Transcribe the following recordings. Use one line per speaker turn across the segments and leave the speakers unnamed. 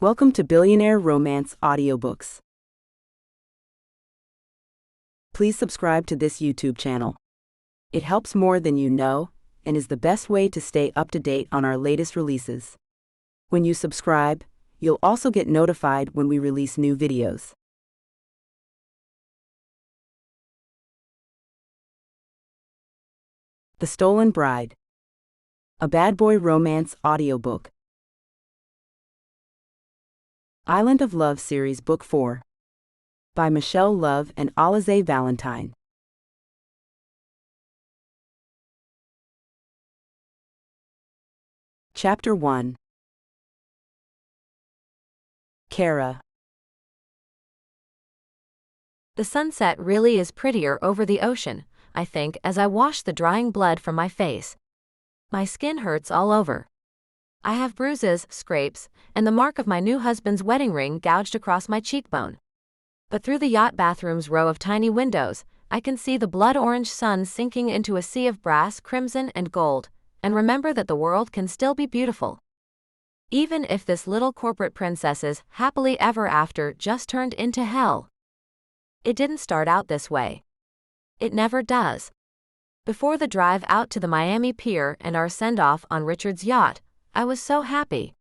Welcome to Billionaire Romance Audiobooks. Please subscribe to this YouTube channel. It helps more than you know and is the best way to stay up to date on our latest releases. When you subscribe, you'll also get notified when we release new videos. The Stolen Bride. A Bad Boy Romance Audiobook. Island of Love Series Book 4. By Michelle Love and Alizeh Valentine. Chapter 1. Kara.
The sunset really is prettier over the ocean, I think, as I wash the drying blood from my face. My skin hurts all over. I have bruises, scrapes, and the mark of my new husband's wedding ring gouged across my cheekbone. But through the yacht bathroom's row of tiny windows, I can see the blood-orange sun sinking into a sea of brass, crimson, and gold, and remember that the world can still be beautiful. Even if this little corporate princess's happily ever after just turned into hell. It didn't start out this way. It never does. Before the drive out to the Miami pier and our send-off on Richard's yacht, I was so happy.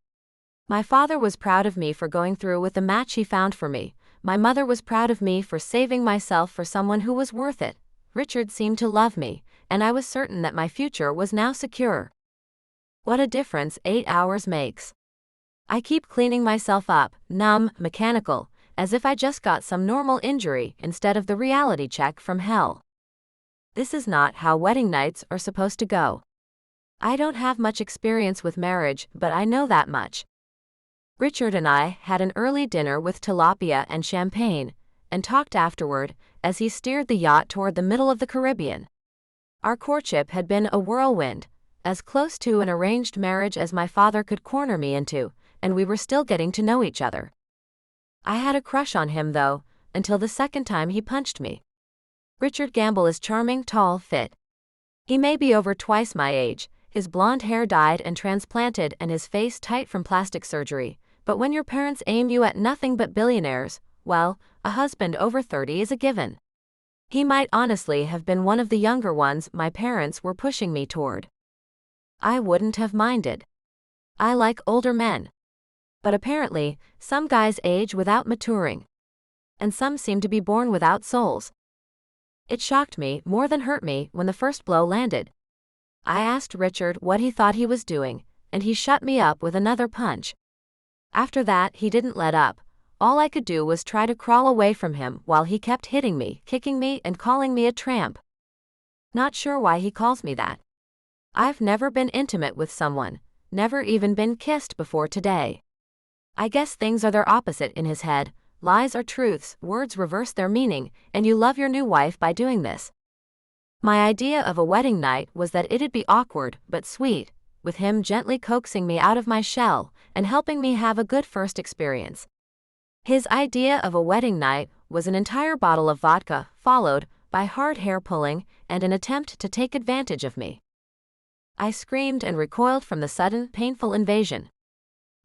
My father was proud of me for going through with the match he found for me. My mother was proud of me for saving myself for someone who was worth it. Richard seemed to love me, and I was certain that my future was now secure. What a difference 8 hours makes. I keep cleaning myself up, numb, mechanical, as if I just got some normal injury instead of the reality check from hell. This is not how wedding nights are supposed to go. I don't have much experience with marriage, but I know that much. Richard and I had an early dinner with tilapia and champagne, and talked afterward as he steered the yacht toward the middle of the Caribbean. Our courtship had been a whirlwind, as close to an arranged marriage as my father could corner me into, and we were still getting to know each other. I had a crush on him though, until the second time he punched me. Richard Gamble is charming, tall, fit. He may be over twice my age, his blonde hair dyed and transplanted and his face tight from plastic surgery, but when your parents aim you at nothing but billionaires, well, a husband over 30 is a given. He might honestly have been one of the younger ones my parents were pushing me toward. I wouldn't have minded. I like older men. But apparently, some guys age without maturing. And some seem to be born without souls. It shocked me more than hurt me when the first blow landed. I asked Richard what he thought he was doing, and he shut me up with another punch. After that, he didn't let up. All I could do was try to crawl away from him while he kept hitting me, kicking me, and calling me a tramp. Not sure why he calls me that. I've never been intimate with someone, never even been kissed before today. I guess things are their opposite in his head. Lies are truths, words reverse their meaning, and you love your new wife by doing this. My idea of a wedding night was that it'd be awkward but sweet, with him gently coaxing me out of my shell and helping me have a good first experience. His idea of a wedding night was an entire bottle of vodka, followed by hard hair pulling and an attempt to take advantage of me. I screamed and recoiled from the sudden, painful invasion.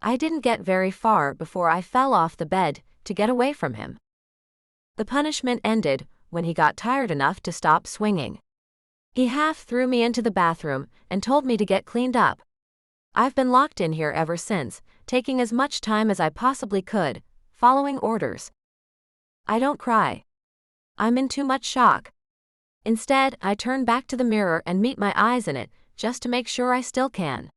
I didn't get very far before I fell off the bed to get away from him. The punishment ended when he got tired enough to stop swinging. He half threw me into the bathroom and told me to get cleaned up. I've been locked in here ever since, taking as much time as I possibly could, following orders. I don't cry. I'm in too much shock. Instead, I turn back to the mirror and meet my eyes in it, just to make sure I still can.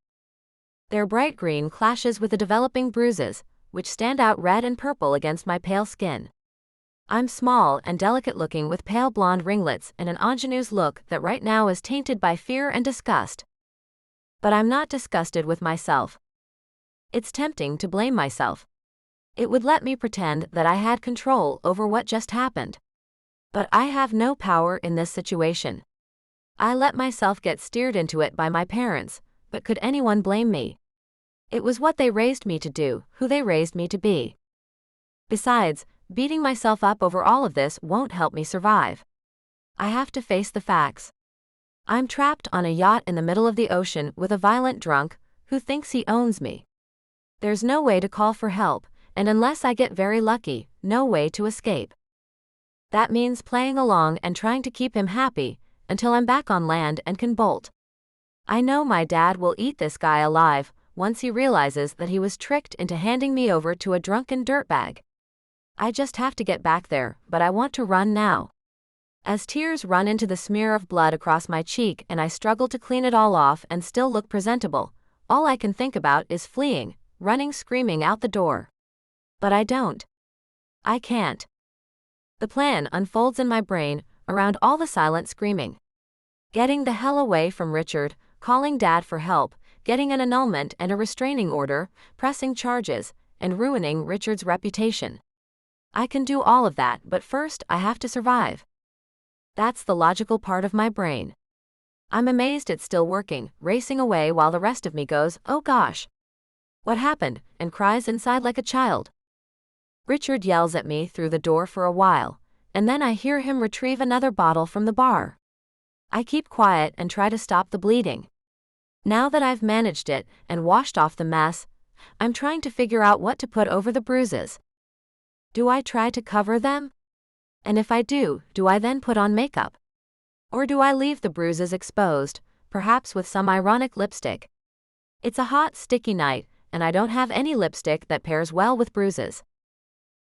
Their bright green clashes with the developing bruises, which stand out red and purple against my pale skin. I'm small and delicate-looking with pale blonde ringlets and an ingenuous look that right now is tainted by fear and disgust. But I'm not disgusted with myself. It's tempting to blame myself. It would let me pretend that I had control over what just happened. But I have no power in this situation. I let myself get steered into it by my parents, but could anyone blame me? It was what they raised me to do, who they raised me to be. Besides, beating myself up over all of this won't help me survive. I have to face the facts. I'm trapped on a yacht in the middle of the ocean with a violent drunk who thinks he owns me. There's no way to call for help, and unless I get very lucky, no way to escape. That means playing along and trying to keep him happy until I'm back on land and can bolt. I know my dad will eat this guy alive once he realizes that he was tricked into handing me over to a drunken dirtbag. I just have to get back there, but I want to run now. As tears run into the smear of blood across my cheek and I struggle to clean it all off and still look presentable, all I can think about is fleeing, running screaming out the door. But I don't. I can't. The plan unfolds in my brain around all the silent screaming. Getting the hell away from Richard, calling Dad for help, getting an annulment and a restraining order, pressing charges, and ruining Richard's reputation. I can do all of that, but first I have to survive. That's the logical part of my brain. I'm amazed it's still working, racing away while the rest of me goes, "Oh gosh. What happened?" and cries inside like a child. Richard yells at me through the door for a while, and then I hear him retrieve another bottle from the bar. I keep quiet and try to stop the bleeding. Now that I've managed it and washed off the mess, I'm trying to figure out what to put over the bruises. Do I try to cover them? And if I do I then put on makeup? Or do I leave the bruises exposed, perhaps with some ironic lipstick? It's a hot, sticky night, and I don't have any lipstick that pairs well with bruises.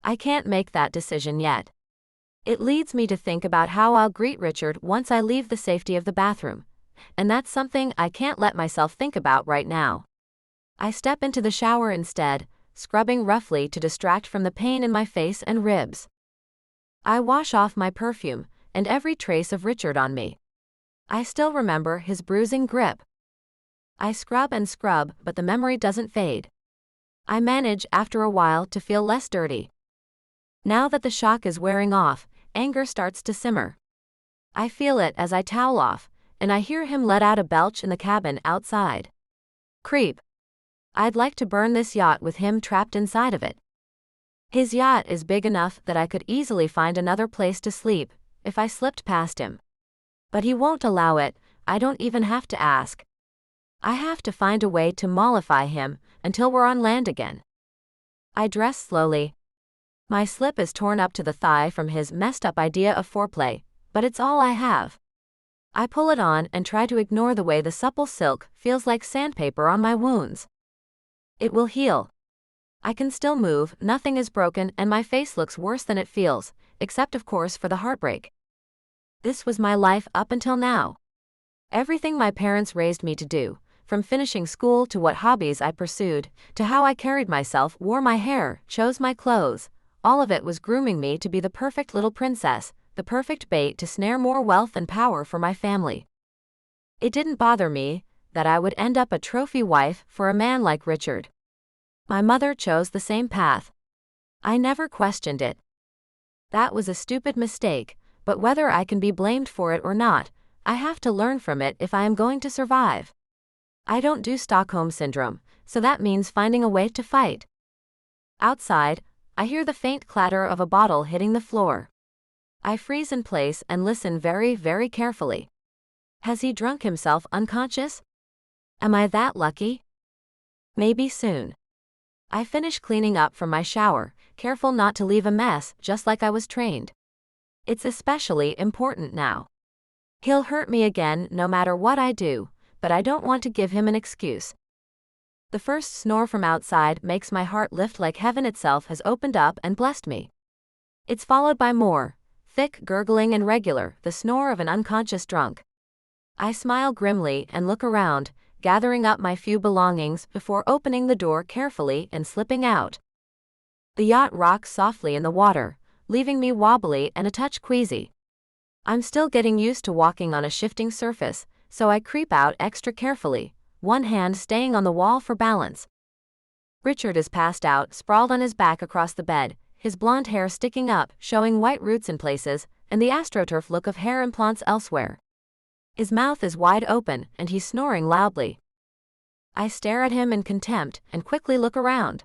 I can't make that decision yet. It leads me to think about how I'll greet Richard once I leave the safety of the bathroom, and that's something I can't let myself think about right now. I step into the shower instead, scrubbing roughly to distract from the pain in my face and ribs. I wash off my perfume and every trace of Richard on me. I still remember his bruising grip. I scrub and scrub, but the memory doesn't fade. I manage after a while to feel less dirty. Now that the shock is wearing off, anger starts to simmer. I feel it as I towel off, and I hear him let out a belch in the cabin outside. Creep. I'd like to burn this yacht with him trapped inside of it. His yacht is big enough that I could easily find another place to sleep if I slipped past him. But he won't allow it. I don't even have to ask. I have to find a way to mollify him until we're on land again. I dress slowly. My slip is torn up to the thigh from his messed up idea of foreplay, but it's all I have. I pull it on and try to ignore the way the supple silk feels like sandpaper on my wounds. It will heal. I can still move, nothing is broken, and my face looks worse than it feels, except of course for the heartbreak. This was my life up until now. Everything my parents raised me to do, from finishing school to what hobbies I pursued, to how I carried myself, wore my hair, chose my clothes, all of it was grooming me to be the perfect little princess, the perfect bait to snare more wealth and power for my family. It didn't bother me that I would end up a trophy wife for a man like Richard. My mother chose the same path. I never questioned it. That was a stupid mistake, but whether I can be blamed for it or not, I have to learn from it if I am going to survive. I don't do Stockholm Syndrome, so that means finding a way to fight. Outside, I hear the faint clatter of a bottle hitting the floor. I freeze in place and listen very, very carefully. Has he drunk himself unconscious? Am I that lucky? Maybe soon. I finish cleaning up from my shower, careful not to leave a mess, just like I was trained. It's especially important now. He'll hurt me again no matter what I do, but I don't want to give him an excuse. The first snore from outside makes my heart lift like heaven itself has opened up and blessed me. It's followed by more, thick, gurgling and regular, the snore of an unconscious drunk. I smile grimly and look around, gathering up my few belongings before opening the door carefully and slipping out. The yacht rocks softly in the water, leaving me wobbly and a touch queasy. I'm still getting used to walking on a shifting surface, so I creep out extra carefully, one hand staying on the wall for balance. Richard is passed out, sprawled on his back across the bed, his blonde hair sticking up, showing white roots in places, and the astroturf look of hair implants elsewhere. His mouth is wide open, and he's snoring loudly. I stare at him in contempt and quickly look around.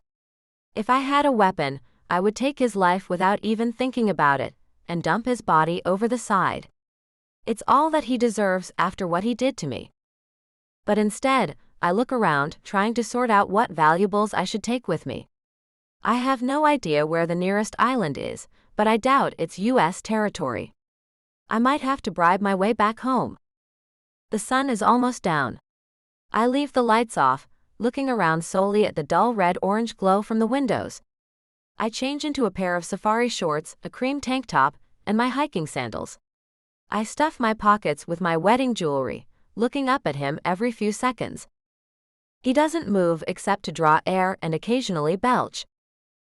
If I had a weapon, I would take his life without even thinking about it, and dump his body over the side. It's all that he deserves after what he did to me. But instead, I look around, trying to sort out what valuables I should take with me. I have no idea where the nearest island is, but I doubt it's U.S. territory. I might have to bribe my way back home. The sun is almost down. I leave the lights off, looking around solely at the dull red-orange glow from the windows. I change into a pair of safari shorts, a cream tank top, and my hiking sandals. I stuff my pockets with my wedding jewelry, looking up at him every few seconds. He doesn't move except to draw air and occasionally belch.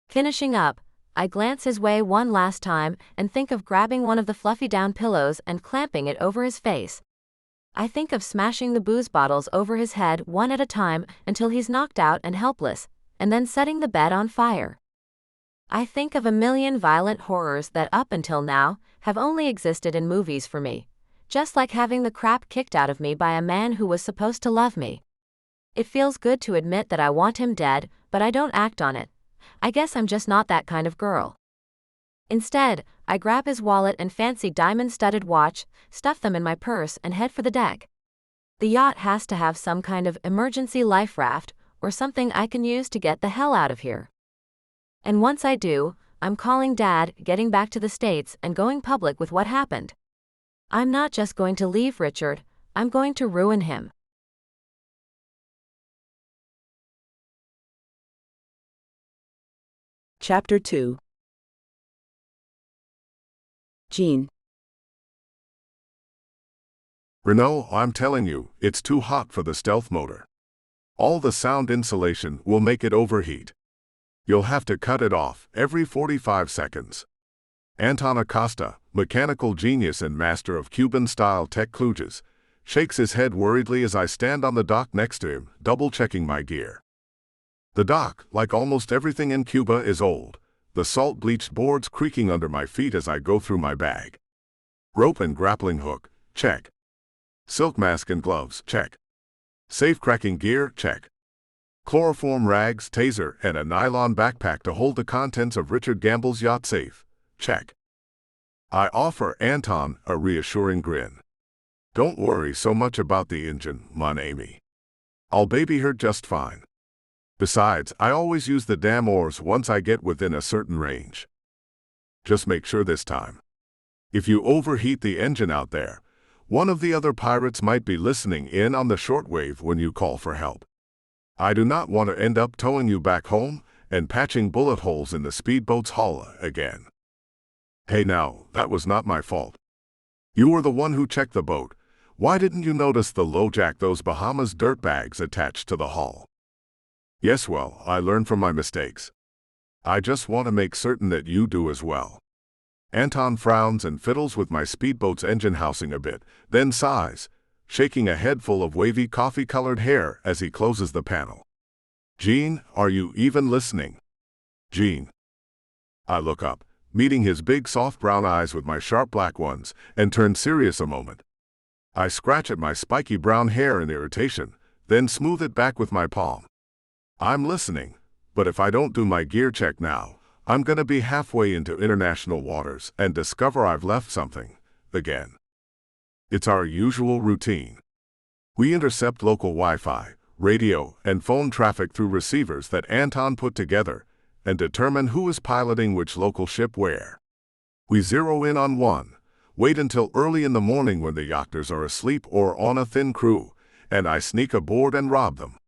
Finishing up, I glance his way one last time and think of grabbing one of the fluffy down pillows and clamping it over his face. I think of smashing the booze bottles over his head one at a time until he's knocked out and helpless, and then setting the bed on fire. I think of a million violent horrors that up until now have only existed in movies for me, just like having the crap kicked out of me by a man who was supposed to love me. It feels good to admit that I want him dead, but I don't act on it. I guess I'm just not that kind of girl. Instead, I grab his wallet and fancy diamond-studded watch, stuff them in my purse, and head for the deck. The yacht has to have some kind of emergency life raft or something I can use to get the hell out of here. And once I do, I'm calling Dad, getting back to the States, and going public with what happened. I'm not just going to leave Richard, I'm going to ruin him.
Chapter 2. Jean.
Renault, I'm telling you, it's too hot for the stealth motor. All the sound insulation will make it overheat. You'll have to cut it off every 45 seconds. Anton Acosta, mechanical genius and master of Cuban-style tech kludges, shakes his head worriedly as I stand on the dock next to him, double-checking my gear. The dock, like almost everything in Cuba, is old, the salt-bleached boards creaking under my feet as I go through my bag. Rope and grappling hook, check. Silk mask and gloves, check. Safe-cracking gear, check. Chloroform rags, taser, and a nylon backpack to hold the contents of Richard Gamble's yacht safe, check. I offer Anton a reassuring grin. Don't worry so much about the engine, mon ami. I'll baby her just fine. Besides, I always use the damn oars once I get within a certain range. Just make sure this time. If you overheat the engine out there, one of the other pirates might be listening in on the shortwave when you call for help. I do not want to end up towing you back home and patching bullet holes in the speedboat's hull again. Hey now, that was not my fault. You were the one who checked the boat. Why didn't you notice the LoJack, those Bahamas dirt bags attached to the hull? Yes, well, I learned from my mistakes. I just want to make certain that you do as well. Anton frowns and fiddles with my speedboat's engine housing a bit, then sighs, shaking a head full of wavy coffee-colored hair as he closes the panel. Jean, are you even listening? Jean. I look up, meeting his big soft brown eyes with my sharp black ones, and turn serious a moment. I scratch at my spiky brown hair in irritation, then smooth it back with my palm. I'm listening, but if I don't do my gear check now, I'm gonna be halfway into international waters and discover I've left something, again. It's our usual routine. We intercept local Wi-Fi, radio, and phone traffic through receivers that Anton put together and determine who is piloting which local ship where. We zero in on one, wait until early in the morning when the yachters are asleep or on a thin crew, and I sneak aboard and rob them.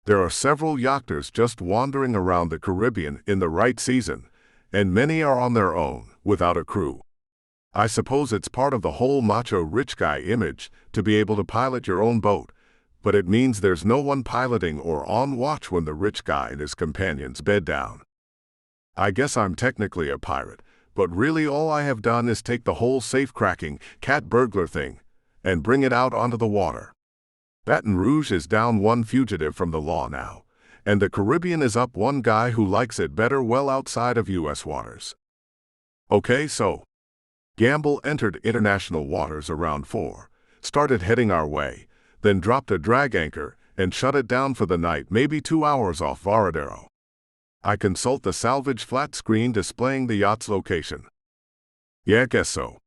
There are several yachters just wandering around the Caribbean in the right season, and many are on their own, without a crew. I suppose it's part of the whole macho rich guy image to be able to pilot your own boat, but it means there's no one piloting or on watch when the rich guy and his companions bed down. I guess I'm technically a pirate, but really all I have done is take the whole safe-cracking, cat burglar thing and bring it out onto the water. Baton Rouge is down one fugitive from the law now, and the Caribbean is up one guy who likes it better well outside of U.S. waters. Okay, so Gamble entered international waters around 4, started heading our way, then dropped a drag anchor and shut it down for the night, maybe 2 hours off Varadero. I consult the salvage flat screen displaying the yacht's location. Yeah, guess so.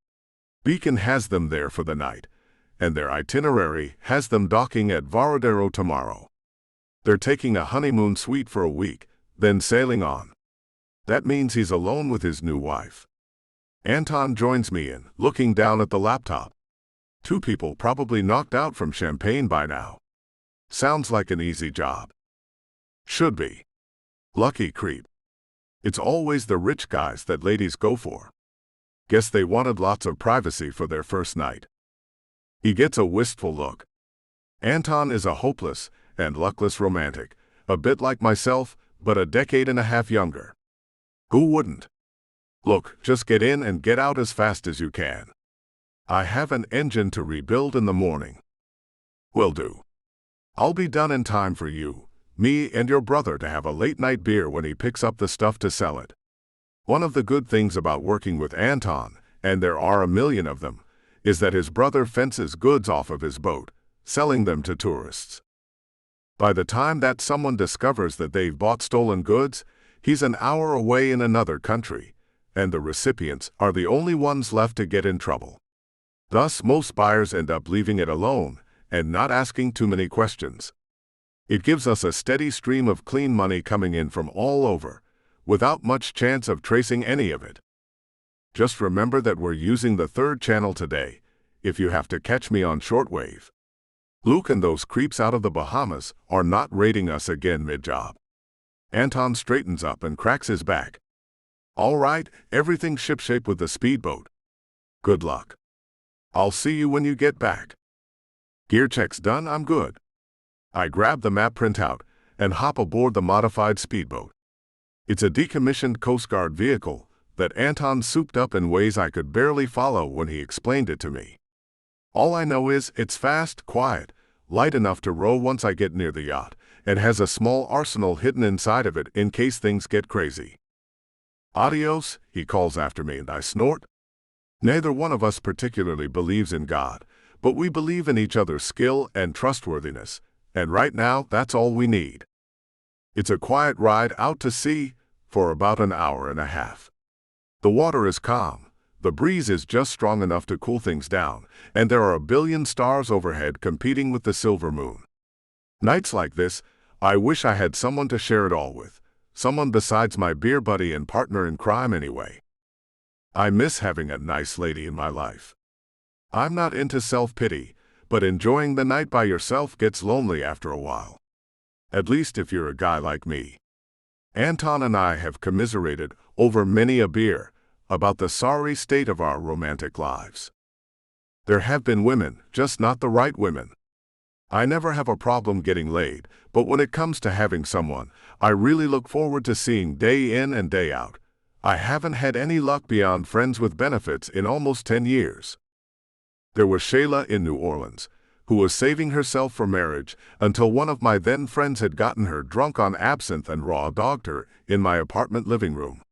Beacon has them there for the night, and their itinerary has them docking at Varadero tomorrow. They're taking a honeymoon suite for a week, then sailing on. That means he's alone with his new wife. Anton joins me in, looking down at the laptop. 2 people probably knocked out from champagne by now. Sounds like an easy job. Should be. Lucky creep. It's always the rich guys that ladies go for. Guess they wanted lots of privacy for their first night. He gets a wistful look. Anton is a hopeless and luckless romantic, a bit like myself, but a decade and a half younger. Who wouldn't? Look, just get in and get out as fast as you can. I have an engine to rebuild in the morning. Will do. I'll be done in time for you, me and your brother to have a late-night beer when he picks up the stuff to sell it. One of the good things about working with Anton, and there are a million of them, is that his brother fences goods off of his boat, selling them to tourists. By the time that someone discovers that they've bought stolen goods, he's an hour away in another country, and the recipients are the only ones left to get in trouble. Thus, most buyers end up leaving it alone and not asking too many questions. It gives us a steady stream of clean money coming in from all over, without much chance of tracing any of it. Just remember that we're using the 3rd channel today, if you have to catch me on shortwave. Luke and those creeps out of the Bahamas are not raiding us again mid-job. Anton straightens up and cracks his back. All right, everything's shipshape with the speedboat. Good luck. I'll see you when you get back. Gear check's done, I'm good. I grab the map printout and hop aboard the modified speedboat. It's a decommissioned Coast Guard vehicle that Anton souped up in ways I could barely follow when he explained it to me. All I know is it's fast, quiet, light enough to row once I get near the yacht, and has a small arsenal hidden inside of it in case things get crazy. Adios, he calls after me, and I snort. Neither one of us particularly believes in God, but we believe in each other's skill and trustworthiness, and right now that's all we need. It's a quiet ride out to sea for about an hour and a half. The water is calm, the breeze is just strong enough to cool things down, and there are a billion stars overhead competing with the silver moon. Nights like this, I wish I had someone to share it all with, someone besides my beer buddy and partner in crime anyway. I miss having a nice lady in my life. I'm not into self-pity, but enjoying the night by yourself gets lonely after a while. At least if you're a guy like me. Anton and I have commiserated over many a beer about the sorry state of our romantic lives. There have been women, just not the right women. I never have a problem getting laid, but when it comes to having someone I really look forward to seeing day in and day out, I haven't had any luck beyond friends with benefits in almost 10 years. There was Shayla in New Orleans, who was saving herself for marriage until one of my then friends had gotten her drunk on absinthe and raw dogged her in my apartment living room.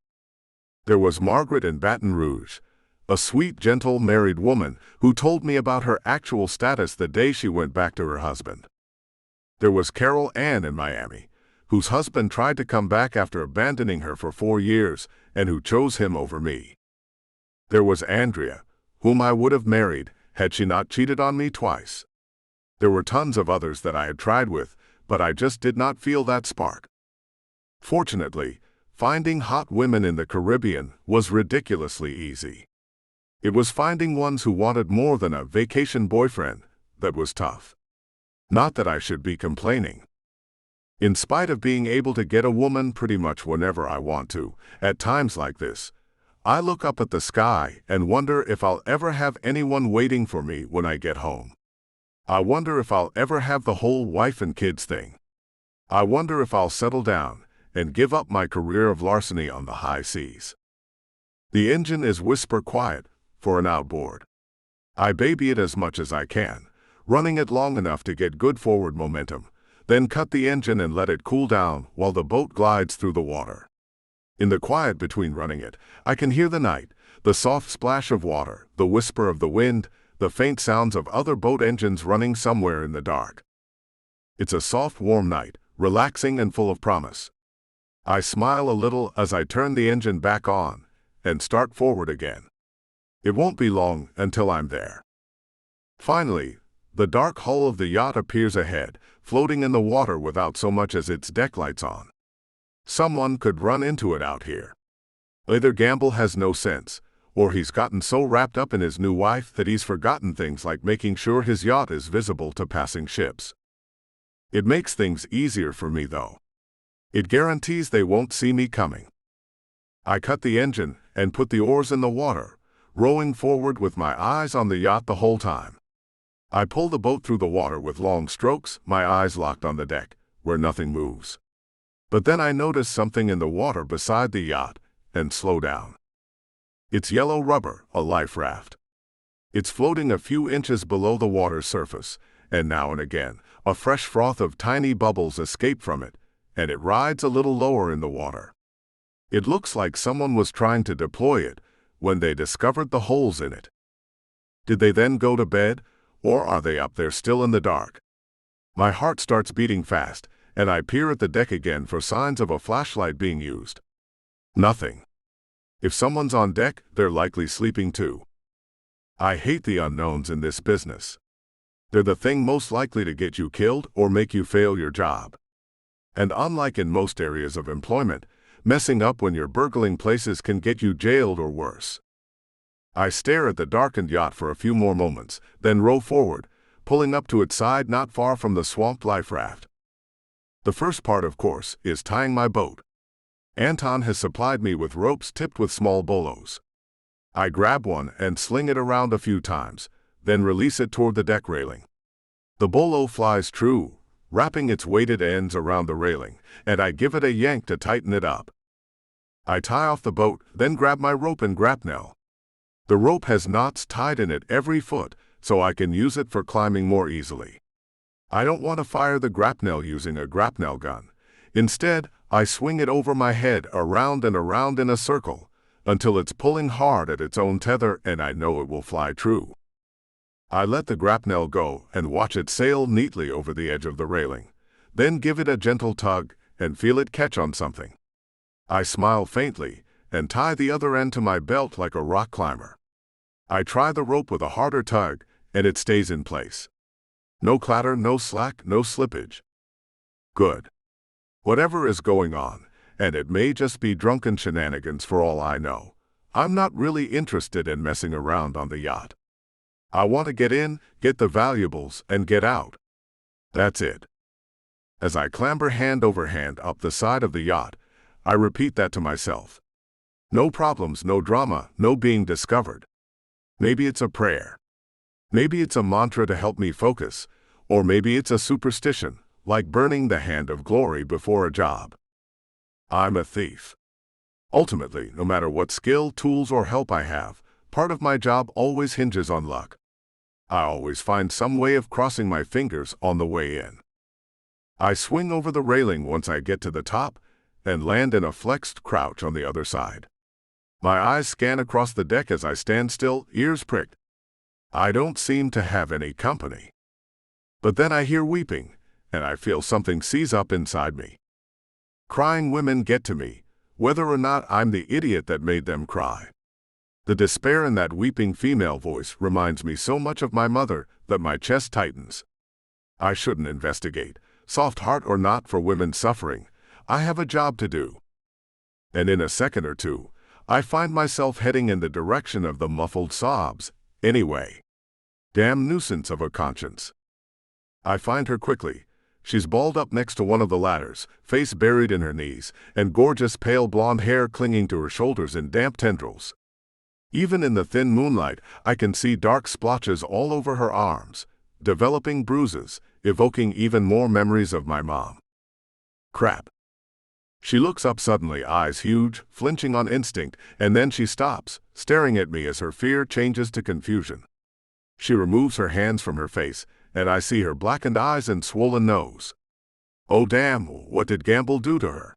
There was Margaret in Baton Rouge, a sweet, gentle, married woman who told me about her actual status the day she went back to her husband. There was Carol Ann in Miami, whose husband tried to come back after abandoning her for 4 years and who chose him over me. There was Andrea, whom I would have married had she not cheated on me twice. There were tons of others that I had tried with, but I just did not feel that spark. Fortunately, finding hot women in the Caribbean was ridiculously easy. It was finding ones who wanted more than a vacation boyfriend that was tough. Not that I should be complaining. In spite of being able to get a woman pretty much whenever I want to, at times like this, I look up at the sky and wonder if I'll ever have anyone waiting for me when I get home. I wonder if I'll ever have the whole wife and kids thing. I wonder if I'll settle down and give up my career of larceny on the high seas. The engine is whisper quiet for an outboard. I baby it as much as I can, running it long enough to get good forward momentum, then cut the engine and let it cool down while the boat glides through the water. In the quiet between running it, I can hear the night, the soft splash of water, the whisper of the wind, the faint sounds of other boat engines running somewhere in the dark. It's a soft, warm night, relaxing and full of promise. I smile a little as I turn the engine back on and start forward again. It won't be long until I'm there. Finally, the dark hull of the yacht appears ahead, floating in the water without so much as its deck lights on. Someone could run into it out here. Either Gamble has no sense, or he's gotten so wrapped up in his new wife that he's forgotten things like making sure his yacht is visible to passing ships. It makes things easier for me, though. It guarantees they won't see me coming. I cut the engine and put the oars in the water, rowing forward with my eyes on the yacht the whole time. I pull the boat through the water with long strokes, my eyes locked on the deck, where nothing moves. But then I notice something in the water beside the yacht, and slow down. It's yellow rubber, a life raft. It's floating a few inches below the water's surface, and now and again, a fresh froth of tiny bubbles escape from it, and it rides a little lower in the water. It looks like someone was trying to deploy it when they discovered the holes in it. Did they then go to bed, or are they up there still in the dark? My heart starts beating fast, and I peer at the deck again for signs of a flashlight being used. Nothing. If someone's on deck, they're likely sleeping too. I hate the unknowns in this business. They're the thing most likely to get you killed or make you fail your job. And unlike in most areas of employment, messing up when you're burgling places can get you jailed or worse. I stare at the darkened yacht for a few more moments, then row forward, pulling up to its side not far from the swamped life raft. The first part, of course, is tying my boat. Anton has supplied me with ropes tipped with small bolos. I grab one and sling it around a few times, then release it toward the deck railing. The bolo flies true, wrapping its weighted ends around the railing, and I give it a yank to tighten it up. I tie off the boat, then grab my rope and grapnel. The rope has knots tied in it every foot, so I can use it for climbing more easily. I don't want to fire the grapnel using a grapnel gun. Instead, I swing it over my head around and around in a circle, until it's pulling hard at its own tether and I know it will fly true. I let the grapnel go and watch it sail neatly over the edge of the railing, then give it a gentle tug and feel it catch on something. I smile faintly and tie the other end to my belt like a rock climber. I try the rope with a harder tug, and it stays in place. No clatter, no slack, no slippage. Good. Whatever is going on, and it may just be drunken shenanigans for all I know, I'm not really interested in messing around on the yacht. I want to get in, get the valuables, and get out. That's it. As I clamber hand over hand up the side of the yacht, I repeat that to myself. No problems, no drama, no being discovered. Maybe it's a prayer. Maybe it's a mantra to help me focus, or maybe it's a superstition, like burning the hand of glory before a job. I'm a thief. Ultimately, no matter what skill, tools, or help I have, part of my job always hinges on luck. I always find some way of crossing my fingers on the way in. I swing over the railing once I get to the top, and land in a flexed crouch on the other side. My eyes scan across the deck as I stand still, ears pricked. I don't seem to have any company. But then I hear weeping, and I feel something seize up inside me. Crying women get to me, whether or not I'm the idiot that made them cry. The despair in that weeping female voice reminds me so much of my mother that my chest tightens. I shouldn't investigate, soft heart or not, for women suffering. I have a job to do. And in a second or two, I find myself heading in the direction of the muffled sobs, anyway. Damn nuisance of a conscience. I find her quickly. She's balled up next to one of the ladders, face buried in her knees, and gorgeous pale blonde hair clinging to her shoulders in damp tendrils. Even in the thin moonlight, I can see dark splotches all over her arms, developing bruises, evoking even more memories of my mom. Crap. She looks up suddenly, eyes huge, flinching on instinct, and then she stops, staring at me as her fear changes to confusion. She removes her hands from her face, and I see her blackened eyes and swollen nose. Oh damn, what did Gamble do to her?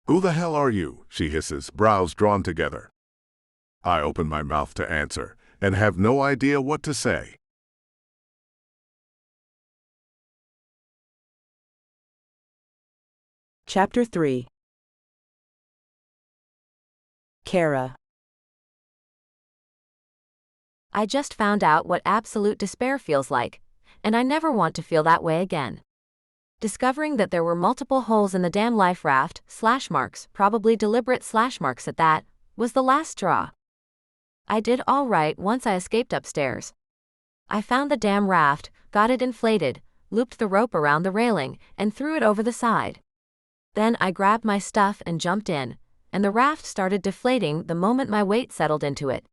Who the hell are you? She hisses, brows drawn together. I open my mouth to answer, and have no idea what to say.
Chapter 3. Kara.
I just found out what absolute despair feels like, and I never want to feel that way again. Discovering that there were multiple holes in the damn life raft, slash marks, probably deliberate slash marks at that, was the last straw. I did all right once I escaped upstairs. I found the damn raft, got it inflated, looped the rope around the railing, and threw it over the side. Then I grabbed my stuff and jumped in, and the raft started deflating the moment my weight settled into it.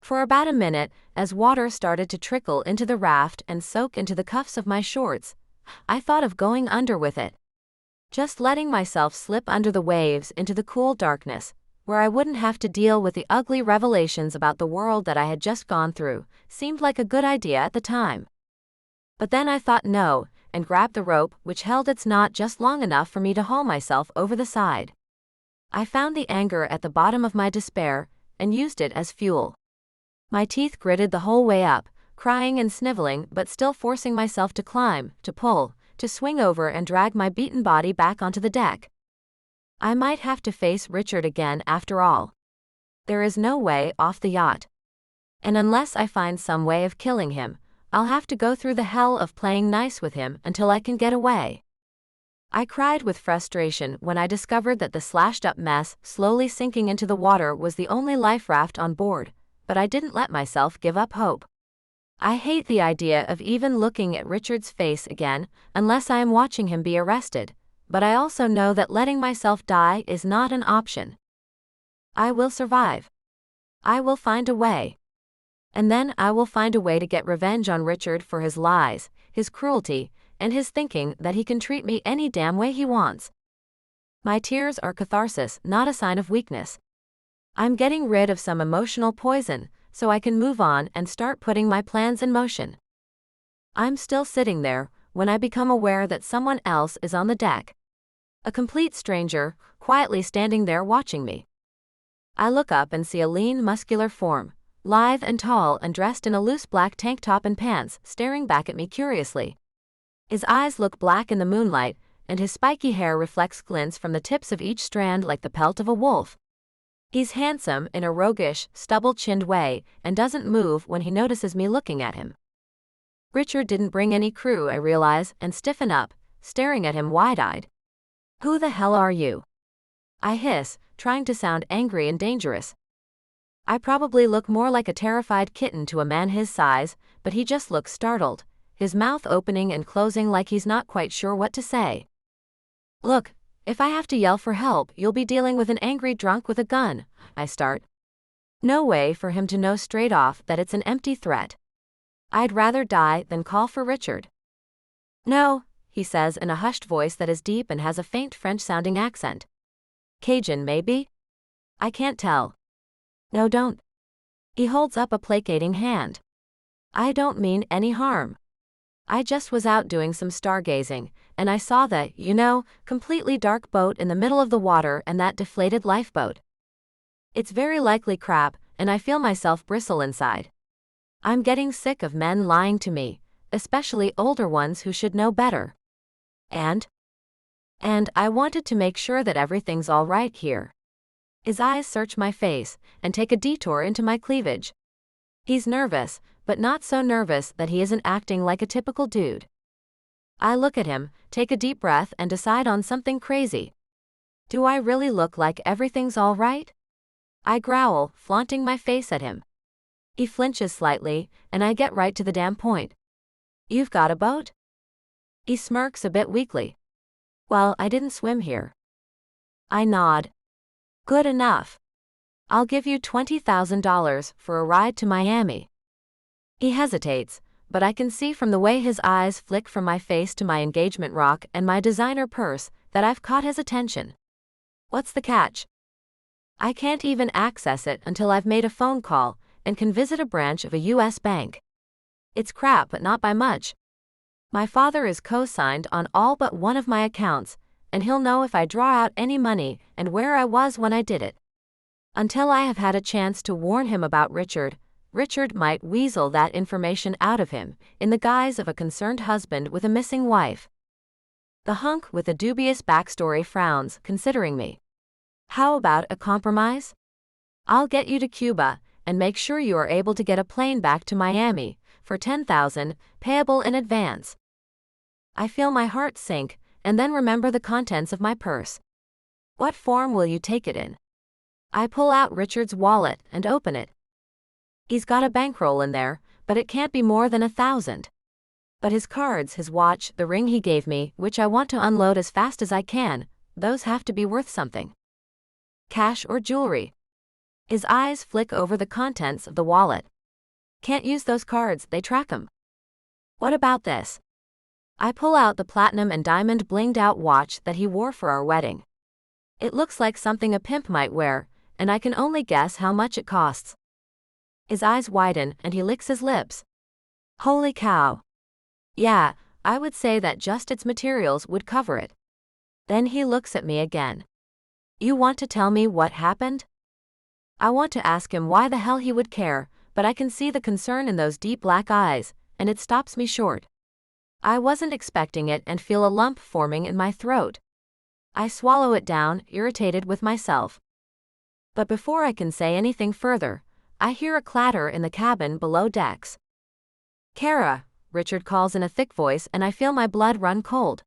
For about a minute, as water started to trickle into the raft and soak into the cuffs of my shorts, I thought of going under with it. Just letting myself slip under the waves into the cool darkness, where I wouldn't have to deal with the ugly revelations about the world that I had just gone through, seemed like a good idea at the time. But then I thought no, and grabbed the rope which held its knot just long enough for me to haul myself over the side. I found the anger at the bottom of my despair, and used it as fuel. My teeth gritted the whole way up, crying and sniveling but still forcing myself to climb, to pull, to swing over and drag my beaten body back onto the deck. I might have to face Richard again after all. There is no way off the yacht. And unless I find some way of killing him, I'll have to go through the hell of playing nice with him until I can get away. I cried with frustration when I discovered that the slashed-up mess slowly sinking into the water was the only life raft on board, but I didn't let myself give up hope. I hate the idea of even looking at Richard's face again unless I am watching him be arrested, but I also know that letting myself die is not an option. I will survive. I will find a way. And then I will find a way to get revenge on Richard for his lies, his cruelty, and his thinking that he can treat me any damn way he wants. My tears are catharsis, not a sign of weakness. I'm getting rid of some emotional poison, so I can move on and start putting my plans in motion. I'm still sitting there when I become aware that someone else is on the deck. A complete stranger, quietly standing there watching me. I look up and see a lean, muscular form, lithe and tall and dressed in a loose black tank top and pants, staring back at me curiously. His eyes look black in the moonlight, and his spiky hair reflects glints from the tips of each strand like the pelt of a wolf. He's handsome in a roguish, stubble-chinned way, and doesn't move when he notices me looking at him. Richard didn't bring any crew, I realize, and stiffen up, staring at him wide-eyed. Who the hell are you? I hiss, trying to sound angry and dangerous. I probably look more like a terrified kitten to a man his size, but he just looks startled, his mouth opening and closing like he's not quite sure what to say. Look, if I have to yell for help, you'll be dealing with an angry drunk with a gun, I start. No way for him to know straight off that it's an empty threat. I'd rather die than call for Richard. No, he says in a hushed voice that is deep and has a faint French-sounding accent. Cajun, maybe? I can't tell. No, don't. He holds up a placating hand. I don't mean any harm. I just was out doing some stargazing, and I saw that, completely dark boat in the middle of the water and that deflated lifeboat. It's very likely crap, and I feel myself bristle inside. I'm getting sick of men lying to me, especially older ones who should know better. And I wanted to make sure that everything's all right here. His eyes search my face and take a detour into my cleavage. He's nervous, but not so nervous that he isn't acting like a typical dude. I look at him, take a deep breath and decide on something crazy. Do I really look like everything's all right? I growl, flaunting my face at him. He flinches slightly, and I get right to the damn point. You've got a boat? He smirks a bit weakly. Well, I didn't swim here. I nod. Good enough. I'll give you $20,000 for a ride to Miami. He hesitates, but I can see from the way his eyes flick from my face to my engagement rock and my designer purse that I've caught his attention. What's the catch? I can't even access it until I've made a phone call and can visit a branch of a U.S. bank. It's crap, but not by much. My father is co-signed on all but one of my accounts, and he'll know if I draw out any money and where I was when I did it. Until I have had a chance to warn him about Richard might weasel that information out of him in the guise of a concerned husband with a missing wife. The hunk with a dubious backstory frowns, considering me. How about a compromise? I'll get you to Cuba, and make sure you are able to get a plane back to Miami for $10,000, payable in advance. I feel my heart sink, and then remember the contents of my purse. What form will you take it in? I pull out Richard's wallet and open it. He's got a bankroll in there, but it can't be more than $1,000. But his cards, his watch, the ring he gave me, which I want to unload as fast as I can, those have to be worth something. Cash or jewelry? His eyes flick over the contents of the wallet. Can't use those cards, they track 'em. What about this? I pull out the platinum and diamond blinged out watch that he wore for our wedding. It looks like something a pimp might wear, and I can only guess how much it costs. His eyes widen and he licks his lips. Holy cow. Yeah, I would say that just its materials would cover it. Then he looks at me again. You want to tell me what happened? I want to ask him why the hell he would care, but I can see the concern in those deep black eyes, and it stops me short. I wasn't expecting it and feel a lump forming in my throat. I swallow it down, irritated with myself. But before I can say anything further, I hear a clatter in the cabin below decks. Kara, Richard calls in a thick voice, and I feel my blood run cold.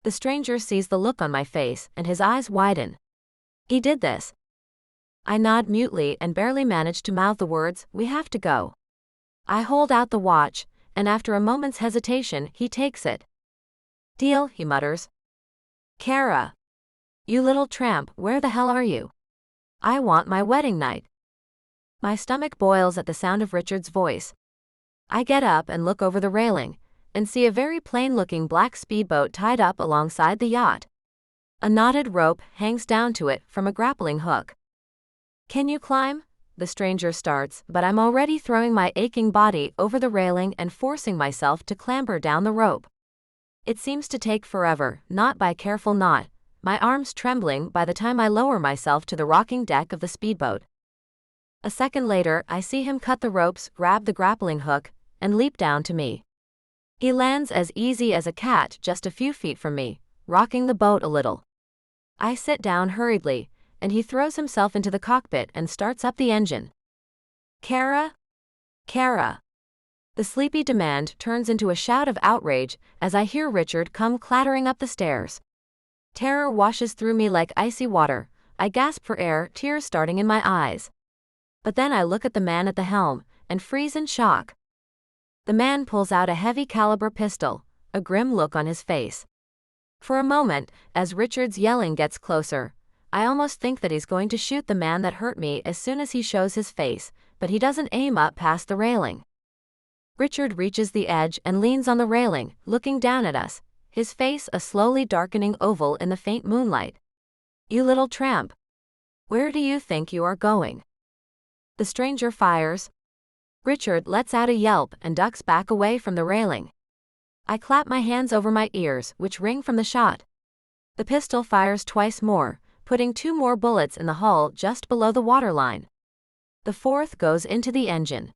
The stranger sees the look on my face and his eyes widen. He did this. I nod mutely and barely manage to mouth the words, "We have to go." I hold out the watch, and after a moment's hesitation, he takes it. Deal, he mutters. Kara. You little tramp, where the hell are you? I want my wedding night. My stomach boils at the sound of Richard's voice. I get up and look over the railing, and see a very plain-looking black speedboat tied up alongside the yacht. A knotted rope hangs down to it from a grappling hook. Can you climb? The stranger starts, but I'm already throwing my aching body over the railing and forcing myself to clamber down the rope. It seems to take forever, knot by careful knot, my arms trembling by the time I lower myself to the rocking deck of the speedboat. A second later, I see him cut the ropes, grab the grappling hook, and leap down to me. He lands as easy as a cat just a few feet from me, rocking the boat a little. I sit down hurriedly, and he throws himself into the cockpit and starts up the engine. Kara? Kara. The sleepy demand turns into a shout of outrage as I hear Richard come clattering up the stairs. Terror washes through me like icy water. I gasp for air, tears starting in my eyes. But then I look at the man at the helm, and freeze in shock. The man pulls out a heavy caliber pistol, a grim look on his face. For a moment, as Richard's yelling gets closer, I almost think that he's going to shoot the man that hurt me as soon as he shows his face, but he doesn't aim up past the railing. Richard reaches the edge and leans on the railing, looking down at us, his face a slowly darkening oval in the faint moonlight. You little tramp. Where do you think you are going? The stranger fires. Richard lets out a yelp and ducks back away from the railing. I clap my hands over my ears, which ring from the shot. The pistol fires twice more, putting 2 more bullets in the hull just below the waterline. The 4th goes into the engine.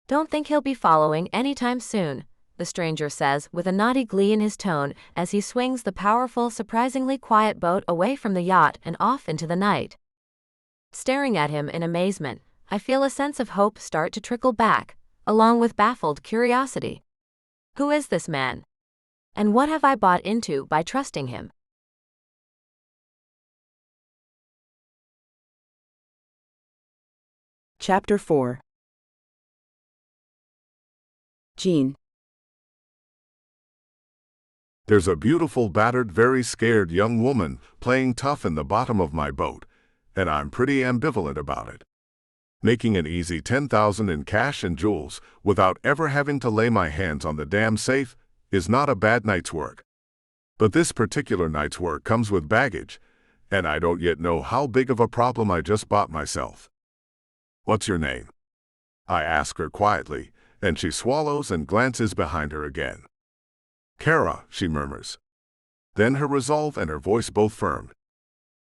Don't think he'll be following anytime soon, the stranger says with a naughty glee in his tone as he swings the powerful, surprisingly quiet boat away from the yacht and off into the night. Staring at him in amazement, I feel a sense of hope start to trickle back, along with baffled curiosity. Who is this man? And what have I bought into by trusting him?
Chapter 4. Jean.
There's a beautiful, battered, very scared young woman playing tough in the bottom of my boat, and I'm pretty ambivalent about it. Making an easy $10,000 in cash and jewels without ever having to lay my hands on the damn safe is not a bad night's work. But this particular night's work comes with baggage, and I don't yet know how big of a problem I just bought myself. What's your name? I ask her quietly, and she swallows and glances behind her again. Kara, she murmurs. Then her resolve and her voice both firmed.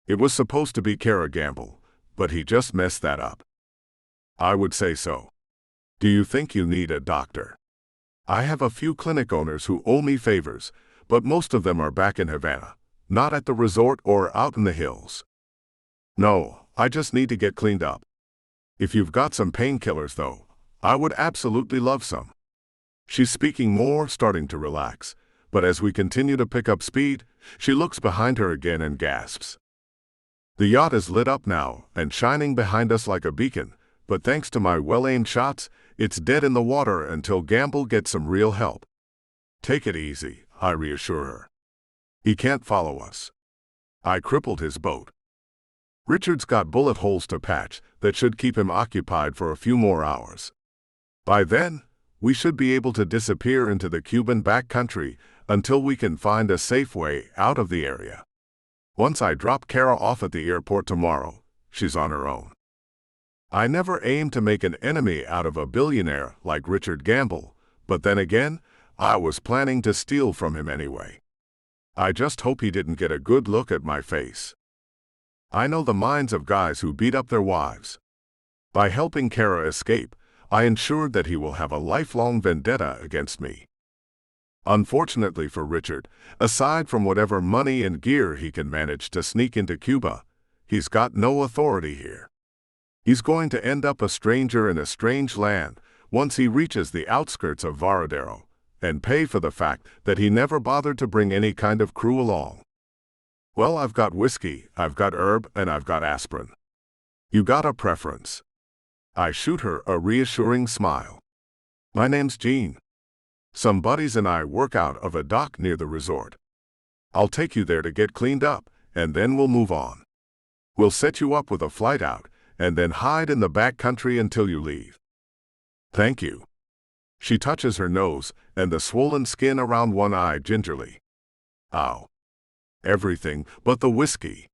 It was supposed to be Kara Gamble, but he just messed that up. I would say so. Do you think you need a doctor? I have a few clinic owners who owe me favors, but most of them are back in Havana, not at the resort or out in the hills. No, I just need to get cleaned up. If you've got some painkillers, though, I would absolutely love some. She's speaking more, starting to relax, but as we continue to pick up speed, she looks behind her again and gasps. The yacht is lit up now and shining behind us like a beacon, but thanks to my well-aimed shots, it's dead in the water until Gamble gets some real help. Take it easy, I reassure her. He can't follow us. I crippled his boat. Richard's got bullet holes to patch that should keep him occupied for a few more hours. By then, we should be able to disappear into the Cuban backcountry until we can find a safe way out of the area. Once I drop Kara off at the airport tomorrow, she's on her own. I never aimed to make an enemy out of a billionaire like Richard Gamble, but then again, I was planning to steal from him anyway. I just hope he didn't get a good look at my face. I know the minds of guys who beat up their wives. By helping Kara escape, I ensured that he will have a lifelong vendetta against me. Unfortunately for Richard, aside from whatever money and gear he can manage to sneak into Cuba, he's got no authority here. He's going to end up a stranger in a strange land once he reaches the outskirts of Varadero, and pay for the fact that he never bothered to bring any kind of crew along. Well, I've got whiskey, I've got herb, and I've got aspirin. You got a preference? I shoot her a reassuring smile. My name's Jean. Some buddies and I work out of a dock near the resort. I'll take you there to get cleaned up, and then we'll move on. We'll set you up with a flight out, and then hide in the backcountry until you leave. Thank you. She touches her nose and the swollen skin around one eye gingerly. Ow. Everything but the whiskey.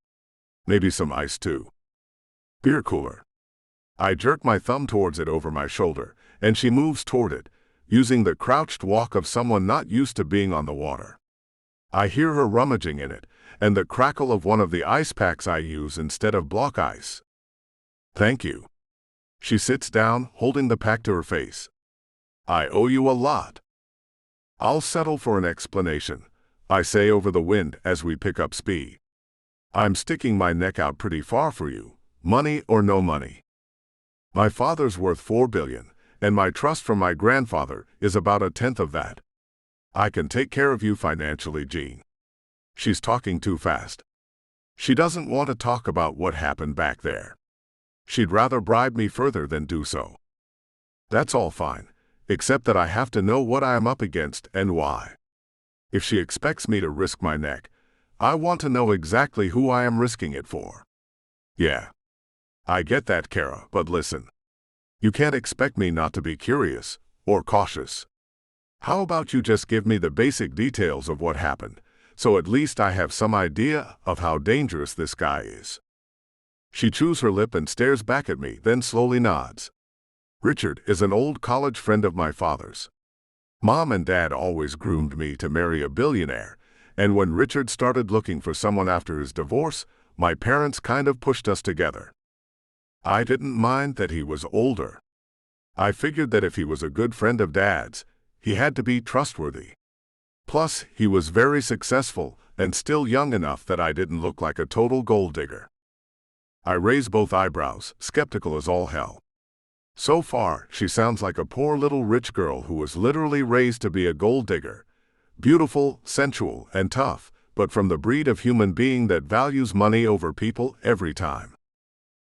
Maybe some ice too. Beer cooler. I jerk my thumb towards it over my shoulder, and she moves toward it, using the crouched walk of someone not used to being on the water. I hear her rummaging in it, and the crackle of one of the ice packs I use instead of block ice. Thank you. She sits down, holding the pack to her face. I owe you a lot. I'll settle for an explanation, I say over the wind as we pick up speed. I'm sticking my neck out pretty far for you, money or no money. My father's worth $4 billion, and my trust from my grandfather is about 1/10 of that. I can take care of you financially, Jean. She's talking too fast. She doesn't want to talk about what happened back there. She'd rather bribe me further than do so. That's all fine, except that I have to know what I am up against and why. If she expects me to risk my neck, I want to know exactly who I am risking it for. Yeah. I get that, Kara, but listen. You can't expect me not to be curious or cautious. How about you just give me the basic details of what happened, so at least I have some idea of how dangerous this guy is. She chews her lip and stares back at me, then slowly nods. Richard is an old college friend of my father's. Mom and Dad always groomed me to marry a billionaire, and when Richard started looking for someone after his divorce, my parents kind of pushed us together. I didn't mind that he was older. I figured that if he was a good friend of Dad's, he had to be trustworthy. Plus, he was very successful and still young enough that I didn't look like a total gold digger. I raise both eyebrows, skeptical as all hell. So far, she sounds like a poor little rich girl who was literally raised to be a gold digger. Beautiful, sensual, and tough, but from the breed of human being that values money over people every time.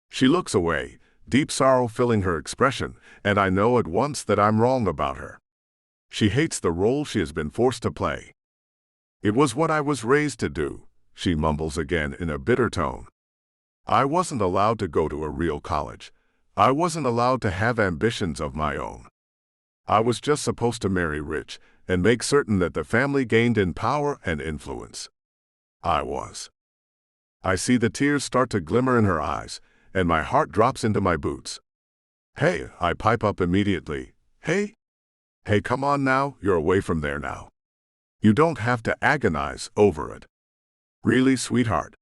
She looks away, deep sorrow filling her expression, and I know at once that I'm wrong about her. She hates the role she has been forced to play. It was what I was raised to do, she mumbles again in a bitter tone. I wasn't allowed to go to a real college. I wasn't allowed to have ambitions of my own. I was just supposed to marry rich and make certain that the family gained in power and influence. I was. I see the tears start to glimmer in her eyes, and my heart drops into my boots. Hey, I pipe up immediately. Hey, come on now, you're away from there now. You don't have to agonize over it. Really, sweetheart?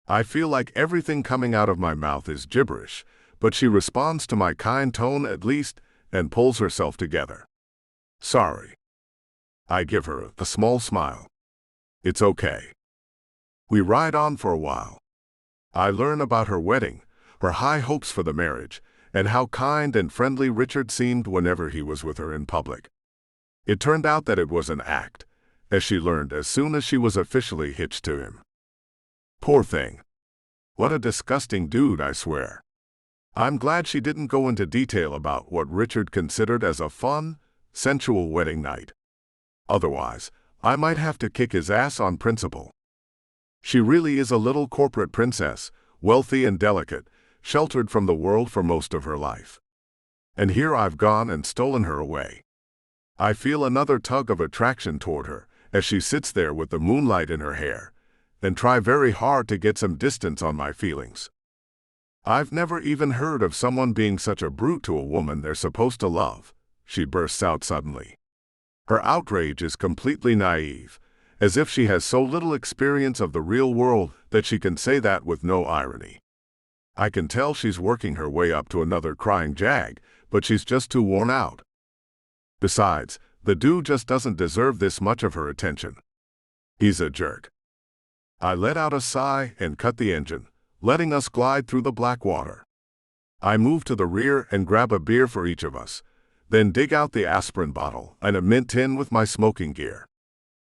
I feel like everything coming out of my mouth is gibberish, but she responds to my kind tone at least and pulls herself together. Sorry. I give her a small smile. It's okay. We ride on for a while. I learn about her wedding, her high hopes for the marriage, and how kind and friendly Richard seemed whenever he was with her in public. It turned out that it was an act, as she learned as soon as she was officially hitched to him. Poor thing. What a disgusting dude, I swear. I'm glad she didn't go into detail about what Richard considered as a fun, sensual wedding night. Otherwise, I might have to kick his ass on principle. She really is a little corporate princess, wealthy and delicate, sheltered from the world for most of her life. And here I've gone and stolen her away. I feel another tug of attraction toward her as she sits there with the moonlight in her hair, and try very hard to get some distance on my feelings. I've never even heard of someone being such a brute to a woman they're supposed to love, she bursts out suddenly. Her outrage is completely naive, as if she has so little experience of the real world that she can say that with no irony. I can tell she's working her way up to another crying jag, but she's just too worn out. Besides, the dude just doesn't deserve this much of her attention. He's a jerk. I let out a sigh and cut the engine, letting us glide through the black water. I move to the rear and grab a beer for each of us, then dig out the aspirin bottle and a mint tin with my smoking gear.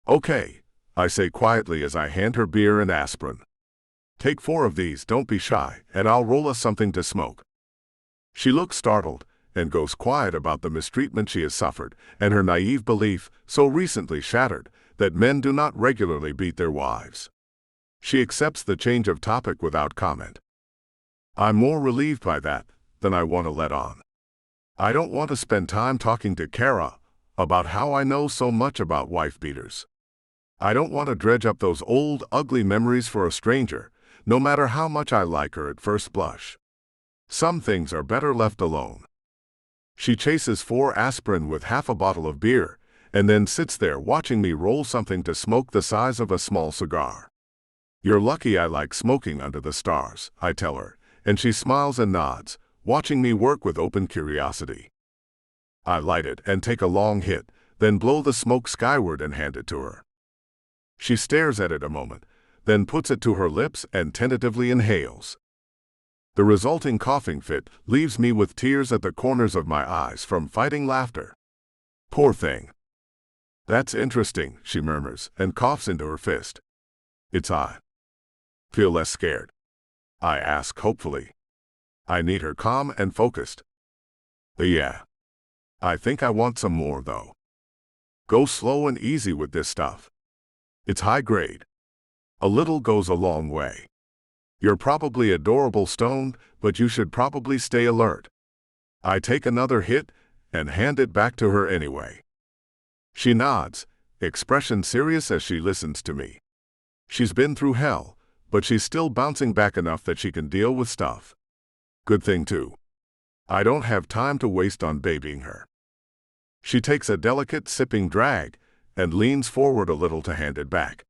Okay, I say quietly as I hand her beer and aspirin. Take 4 of these, don't be shy, and I'll roll us something to smoke. She looks startled and goes quiet about the mistreatment she has suffered and her naive belief, so recently shattered, that men do not regularly beat their wives. She accepts the change of topic without comment. I'm more relieved by that than I want to let on. I don't want to spend time talking to Kara about how I know so much about wife beaters. I don't want to dredge up those old, ugly memories for a stranger, no matter how much I like her at first blush. Some things are better left alone. She chases 4 aspirin with half a bottle of beer, and then sits there watching me roll something to smoke the size of a small cigar. You're lucky I like smoking under the stars, I tell her, and she smiles and nods, watching me work with open curiosity. I light it and take a long hit, then blow the smoke skyward and hand it to her. She stares at it a moment, then puts it to her lips and tentatively inhales. The resulting coughing fit leaves me with tears at the corners of my eyes from fighting laughter. Poor thing. That's interesting, she murmurs, and coughs into her fist. It's I. Feel less scared? I ask hopefully. I need her calm and focused. Yeah. I think I want some more, though. Go slow and easy with this stuff. It's high grade. A little goes a long way. You're probably adorable stoned, but you should probably stay alert. I take another hit and hand it back to her anyway. She nods, expression serious as she listens to me. She's been through hell, but she's still bouncing back enough that she can deal with stuff. Good thing, too. I don't have time to waste on babying her. She takes a delicate sipping drag and leans forward a little to hand it back.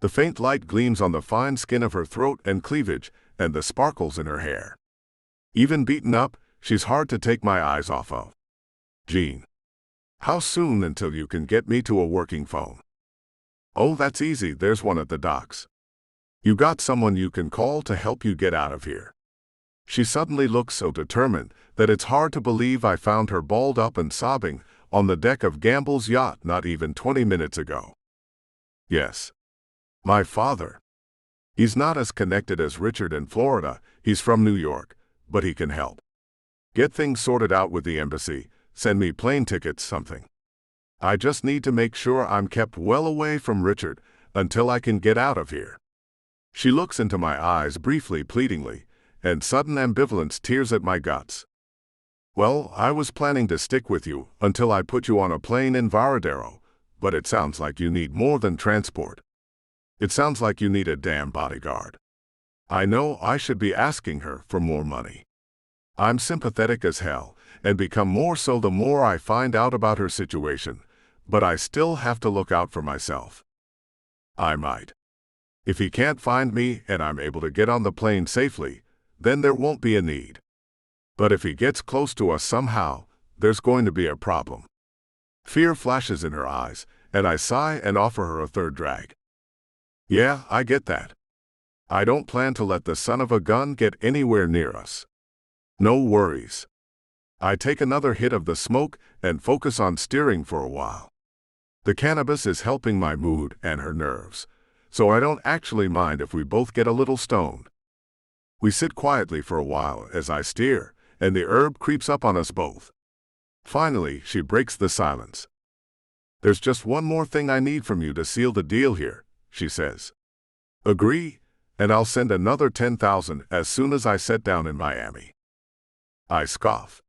The faint light gleams on the fine skin of her throat and cleavage and the sparkles in her hair. Even beaten up, she's hard to take my eyes off of. Jean. How soon until you can get me to a working phone? Oh, that's easy, there's one at the docks. You got someone you can call to help you get out of here. She suddenly looks so determined that it's hard to believe I found her balled up and sobbing on the deck of Gamble's yacht not even 20 minutes ago. Yes. My father. He's not as connected as Richard in Florida, he's from New York, but he can help. Get things sorted out with the embassy, send me plane tickets, something. I just need to make sure I'm kept well away from Richard until I can get out of here. She looks into my eyes briefly pleadingly, and sudden ambivalence tears at my guts. Well, I was planning to stick with you until I put you on a plane in Varadero, but it sounds like you need more than transport. It sounds like you need a damn bodyguard. I know I should be asking her for more money. I'm sympathetic as hell, and become more so the more I find out about her situation, but I still have to look out for myself. I might. If he can't find me and I'm able to get on the plane safely, then there won't be a need. But if he gets close to us somehow, there's going to be a problem. Fear flashes in her eyes, and I sigh and offer her a third drag. Yeah, I get that. I don't plan to let the son of a gun get anywhere near us. No worries. I take another hit of the smoke and focus on steering for a while. The cannabis is helping my mood and her nerves, so I don't actually mind if we both get a little stoned. We sit quietly for a while as I steer, and the herb creeps up on us both. Finally, she breaks the silence. "There's just one more thing I need from you to seal the deal here," she says. "Agree, and I'll send another 10,000 as soon as I set down in Miami." I scoff.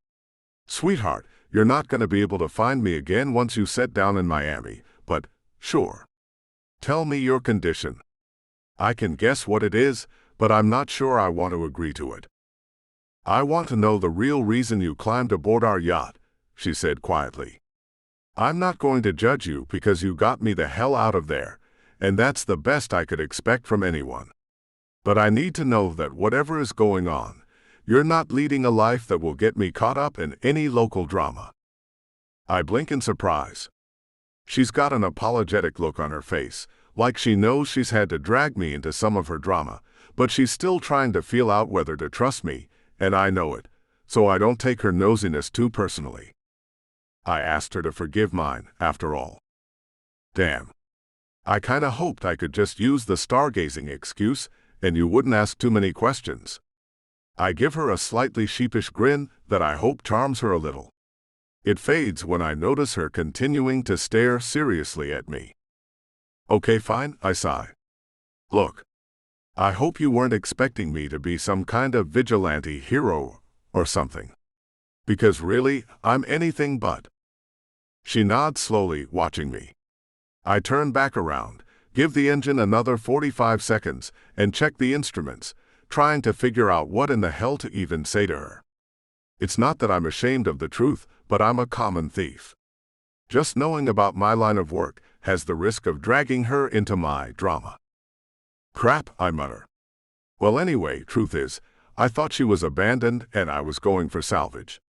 "Sweetheart, you're not going to be able to find me again once you set down in Miami, but sure. Tell me your condition. I can guess what it is, but I'm not sure I want to agree to it." "I want to know the real reason you climbed aboard our yacht," she said quietly. "I'm not going to judge you because you got me the hell out of there, and that's the best I could expect from anyone. But I need to know that whatever is going on, you're not leading a life that will get me caught up in any local drama." I blink in surprise. She's got an apologetic look on her face, like she knows she's had to drag me into some of her drama, but she's still trying to feel out whether to trust me, and I know it, so I don't take her nosiness too personally. I asked her to forgive mine, after all. Damn. I kinda hoped I could just use the stargazing excuse, and you wouldn't ask too many questions. I give her a slightly sheepish grin that I hope charms her a little. It fades when I notice her continuing to stare seriously at me. "Okay, fine," I sigh. "Look, I hope you weren't expecting me to be some kind of vigilante hero or something. Because really, I'm anything but." She nods slowly, watching me. I turn back around, give the engine another 45 seconds, and check the instruments, trying to figure out what in the hell to even say to her. It's not that I'm ashamed of the truth, but I'm a common thief. Just knowing about my line of work has the risk of dragging her into my drama. "Crap," I mutter. "Well, anyway, truth is, I thought she was abandoned and I was going for salvage.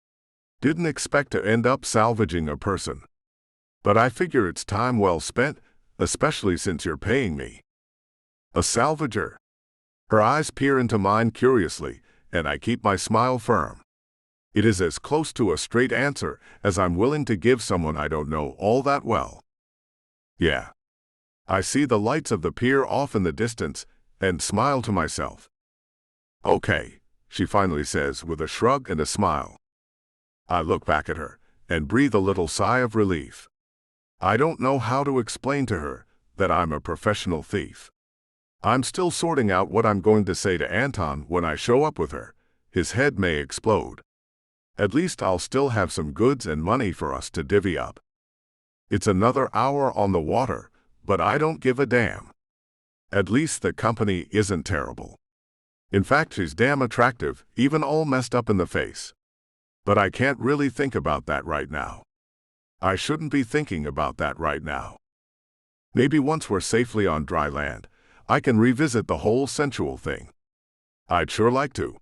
Didn't expect to end up salvaging a person. But I figure it's time well spent, especially since you're paying me." "A salvager?" Her eyes peer into mine curiously, and I keep my smile firm. It is as close to a straight answer as I'm willing to give someone I don't know all that well. "Yeah." I see the lights of the pier off in the distance and smile to myself. "Okay," she finally says with a shrug and a smile. I look back at her and breathe a little sigh of relief. I don't know how to explain to her that I'm a professional thief. I'm still sorting out what I'm going to say to Anton when I show up with her. His head may explode. At least I'll still have some goods and money for us to divvy up. It's another hour on the water, but I don't give a damn. At least the company isn't terrible. In fact, she's damn attractive, even all messed up in the face. But I can't really think about that right now. I shouldn't be thinking about that right now. Maybe once we're safely on dry land, I can revisit the whole sensual thing. I'd sure like to.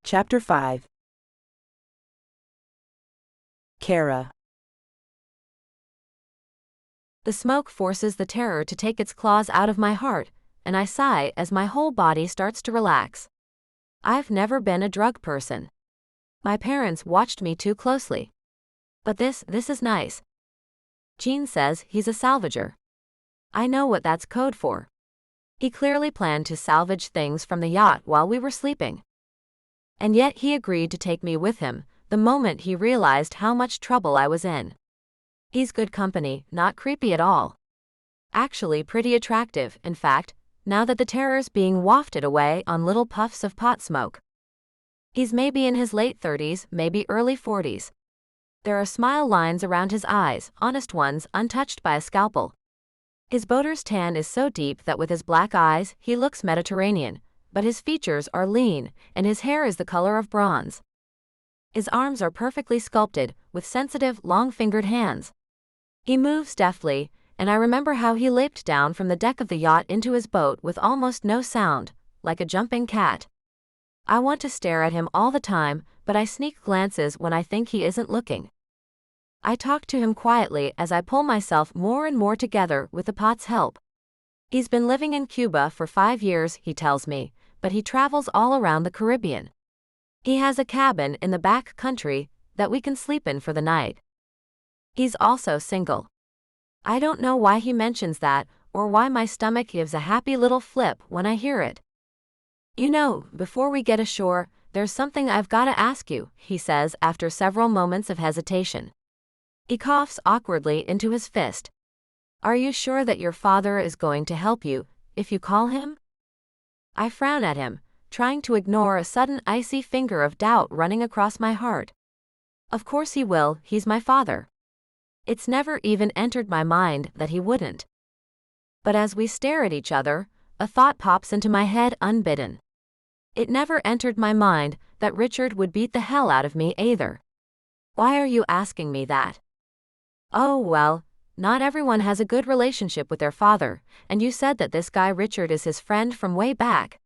Chapter 5. Kara.
The smoke forces the terror to take its claws out of my heart, and I sigh as my whole body starts to relax. I've never been a drug person. My parents watched me too closely. But this is nice. Gene says he's a salvager. I know what that's code for. He clearly planned to salvage things from the yacht while we were sleeping. And yet he agreed to take me with him the moment he realized how much trouble I was in. He's good company, not creepy at all. Actually pretty attractive, in fact, now that the terror's being wafted away on little puffs of pot smoke. He's maybe in his late 30s, maybe early 40s. There are smile lines around his eyes, honest ones, untouched by a scalpel. His boater's tan is so deep that with his black eyes, he looks Mediterranean, but his features are lean, and his hair is the color of bronze. His arms are perfectly sculpted, with sensitive, long-fingered hands. He moves deftly, and I remember how he leaped down from the deck of the yacht into his boat with almost no sound, like a jumping cat. I want to stare at him all the time, but I sneak glances when I think he isn't looking. I talk to him quietly as I pull myself more and more together with the pot's help. He's been living in Cuba for 5 years, he tells me, but he travels all around the Caribbean. He has a cabin in the back country that we can sleep in for the night. He's also single. I don't know why he mentions that, or why my stomach gives a happy little flip when I hear it. You know, before we get ashore, there's something I've got to ask you, he says after several moments of hesitation. He coughs awkwardly into his fist. Are you sure that your father is going to help you, if you call him? I frown at him, trying to ignore a sudden icy finger of doubt running across my heart. Of course he will, he's my father. It's never even entered my mind that he wouldn't. But as we stare at each other, a thought pops into my head unbidden. It never entered my mind that Richard would beat the hell out of me either. Why are you asking me that? Oh well, not everyone has a good relationship with their father, and you said that this guy Richard is his friend from way back.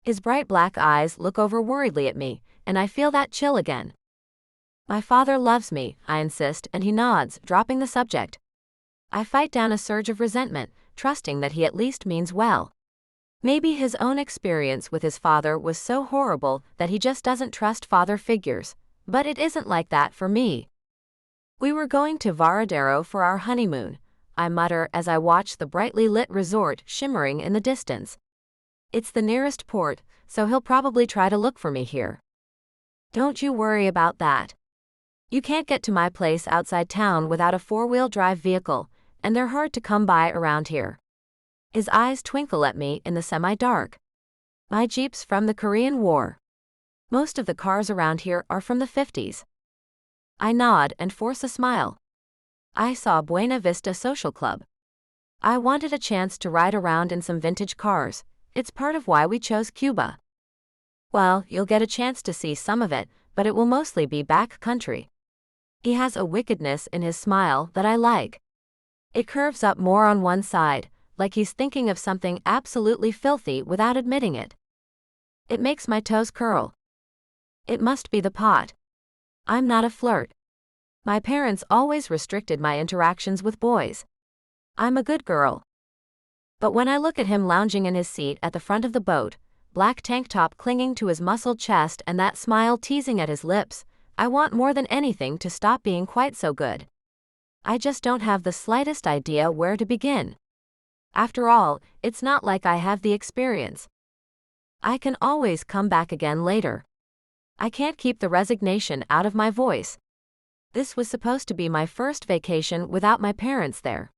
His bright black eyes look over worriedly at me, and I feel that chill again. My father loves me, I insist, and he nods, dropping the subject. I fight down a surge of resentment, trusting that he at least means well. Maybe his own experience with his father was so horrible that he just doesn't trust father figures, but it isn't like that for me. We were going to Varadero for our honeymoon, I mutter as I watch the brightly lit resort shimmering in the distance. It's the nearest port, so he'll probably try to look for me here. Don't you worry about that. You can't get to my place outside town without a four-wheel drive vehicle, and they're hard to come by around here. His eyes twinkle at me in the semi-dark. My Jeep's from the Korean War. Most of the cars around here are from the 50s. I nod and force a smile. I saw Buena Vista Social Club. I wanted a chance to ride around in some vintage cars. It's part of why we chose Cuba. Well, you'll get a chance to see some of it, but it will mostly be back country. He has a wickedness in his smile that I like. It curves up more on one side, like he's thinking of something absolutely filthy without admitting it. It makes my toes curl. It must be the pot. I'm not a flirt. My parents always restricted my interactions with boys. I'm a good girl. But when I look at him lounging in his seat at the front of the boat, black tank top clinging to his muscled chest and that smile teasing at his lips, I want more than anything to stop being quite so good. I just don't have the slightest idea where to begin. After all, it's not like I have the experience. I can always come back again later. I can't keep the resignation out of my voice. This was supposed to be my first vacation without my parents there.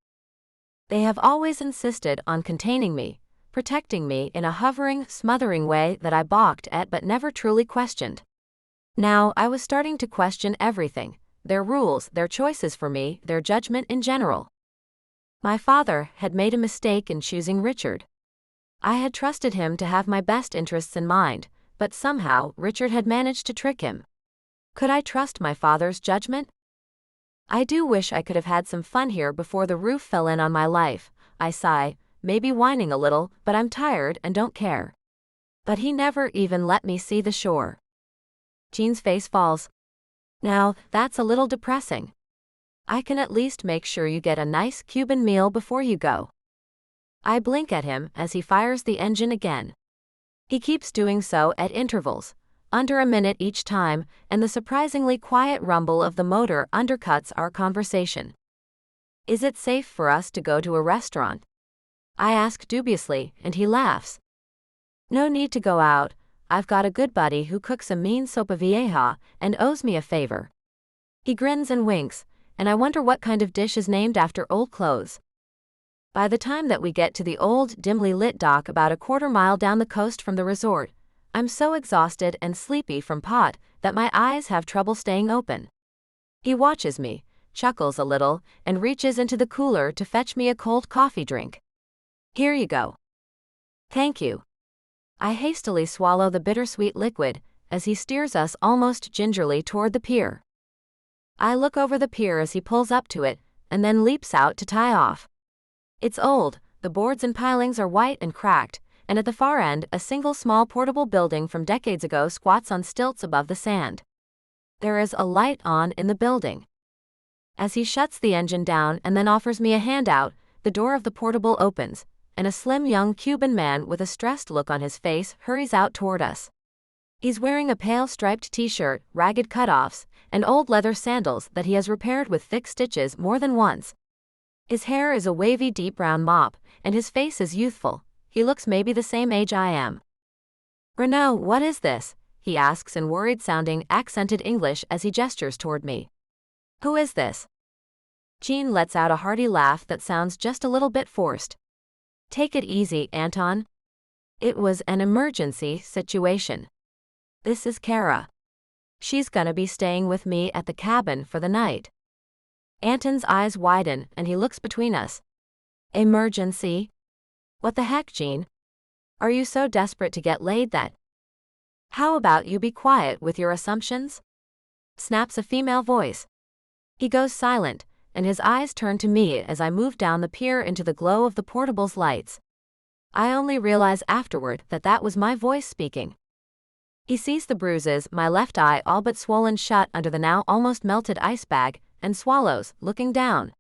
They have always insisted on containing me, protecting me in a hovering, smothering way that I balked at but never truly questioned. Now I was starting to question everything, their rules, their choices for me, their judgment in general. My father had made a mistake in choosing Richard. I had trusted him to have my best interests in mind, but somehow Richard had managed to trick him. Could I trust my father's judgment? I do wish I could have had some fun here before the roof fell in on my life, I sigh, maybe whining a little, but I'm tired and don't care. But he never even let me see the shore. Jean's face falls. Now, that's a little depressing. I can at least make sure you get a nice Cuban meal before you go. I blink at him as he fires the engine again. He keeps doing so at intervals, under a minute each time, and the surprisingly quiet rumble of the motor undercuts our conversation. Is it safe for us to go to a restaurant? I ask dubiously, and he laughs. No need to go out. I've got a good buddy who cooks a mean sopa vieja and owes me a favor. He grins and winks, and I wonder what kind of dish is named after old clothes. By the time that we get to the old, dimly lit dock about a quarter-mile down the coast from the resort, I'm so exhausted and sleepy from pot that my eyes have trouble staying open. He watches me, chuckles a little, and reaches into the cooler to fetch me a cold coffee drink. Here you go. Thank you. I hastily swallow the bittersweet liquid as he steers us almost gingerly toward the pier. I look over the pier as he pulls up to it, and then leaps out to tie off. It's old, the boards and pilings are white and cracked, and at the far end a single small portable building from decades ago squats on stilts above the sand. There is a light on in the building. As he shuts the engine down and then offers me a handout, the door of the portable opens, and a slim young Cuban man with a stressed look on his face hurries out toward us. He's wearing a pale striped t-shirt, ragged cutoffs, and old leather sandals that he has repaired with thick stitches more than once. His hair is a wavy deep brown mop, and his face is youthful. He looks maybe the same age I am. "Renaud, what is this?" he asks in worried-sounding, accented English as he gestures toward me. "Who is this?" Jean lets out a hearty laugh that sounds just a little bit forced. "Take it easy, Anton. It was an emergency situation. This is Kara. She's gonna be staying with me at the cabin for the night." Anton's eyes widen and he looks between us. "Emergency? What the heck, Jean? Are you so desperate to get laid that—" "How about you be quiet with your assumptions?" snaps a female voice. He goes silent, and his eyes turn to me as I move down the pier into the glow of the portable's lights. I only realize afterward that that was my voice speaking. He sees the bruises, my left eye all but swollen shut under the now almost melted ice bag, and swallows, looking down.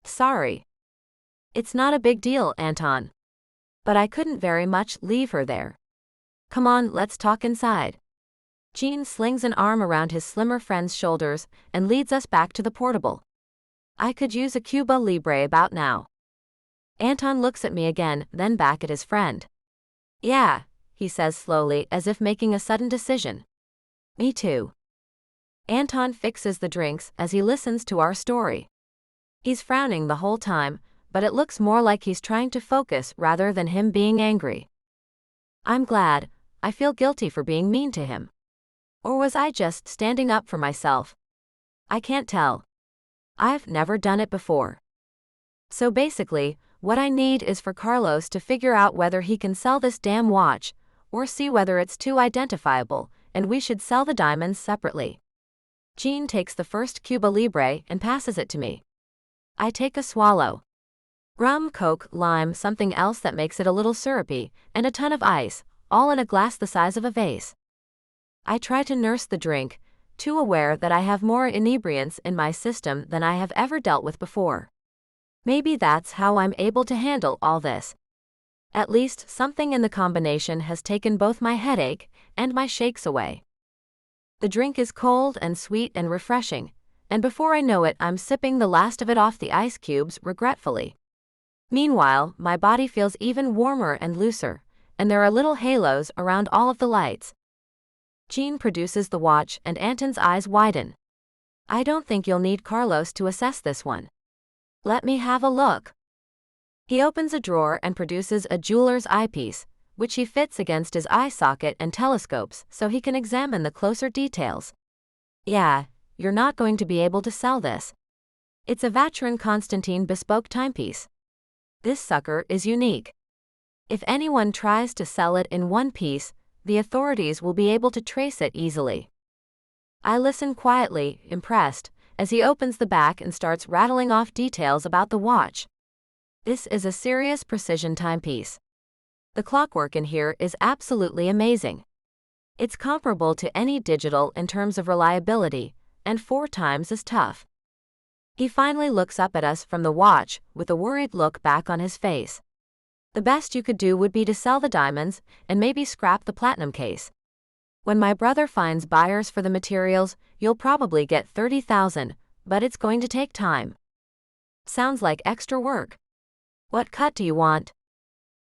"Sorry." "It's not a big deal, Anton. But I couldn't very much leave her there. Come on, let's talk inside." Jean slings an arm around his slimmer friend's shoulders and leads us back to the portable. I could use a Cuba Libre about now. Anton looks at me again, then back at his friend. "Yeah," he says slowly, as if making a sudden decision. "Me too." Anton fixes the drinks as he listens to our story. He's frowning the whole time, but it looks more like he's trying to focus rather than him being angry. I'm glad. I feel guilty for being mean to him. Or was I just standing up for myself? I can't tell. I've never done it before. So basically, what I need is for Carlos to figure out whether he can sell this damn watch, or see whether it's too identifiable, and we should sell the diamonds separately. Jean takes the first Cuba Libre and passes it to me. I take a swallow. Rum, Coke, lime, something else that makes it a little syrupy, and a ton of ice, all in a glass the size of a vase. I try to nurse the drink, too aware that I have more inebriants in my system than I have ever dealt with before. Maybe that's how I'm able to handle all this. At least something in the combination has taken both my headache and my shakes away. The drink is cold and sweet and refreshing, and before I know it, I'm sipping the last of it off the ice cubes regretfully. Meanwhile, my body feels even warmer and looser, and there are little halos around all of the lights. Jean produces the watch and Anton's eyes widen. "I don't think you'll need Carlos to assess this one. Let me have a look." He opens a drawer and produces a jeweler's eyepiece, which he fits against his eye socket and telescopes so he can examine the closer details. "Yeah, you're not going to be able to sell this. It's a Vacheron Constantin bespoke timepiece. This sucker is unique. If anyone tries to sell it in one piece, the authorities will be able to trace it easily." I listen quietly, impressed, as he opens the back and starts rattling off details about the watch. This is a serious precision timepiece. The clockwork in here is absolutely amazing. It's comparable to any digital in terms of reliability, and 4 times as tough. He finally looks up at us from the watch, with a worried look back on his face. "The best you could do would be to sell the diamonds, and maybe scrap the platinum case. When my brother finds buyers for the materials, you'll probably get 30,000, but it's going to take time." Sounds like extra work. "What cut do you want?"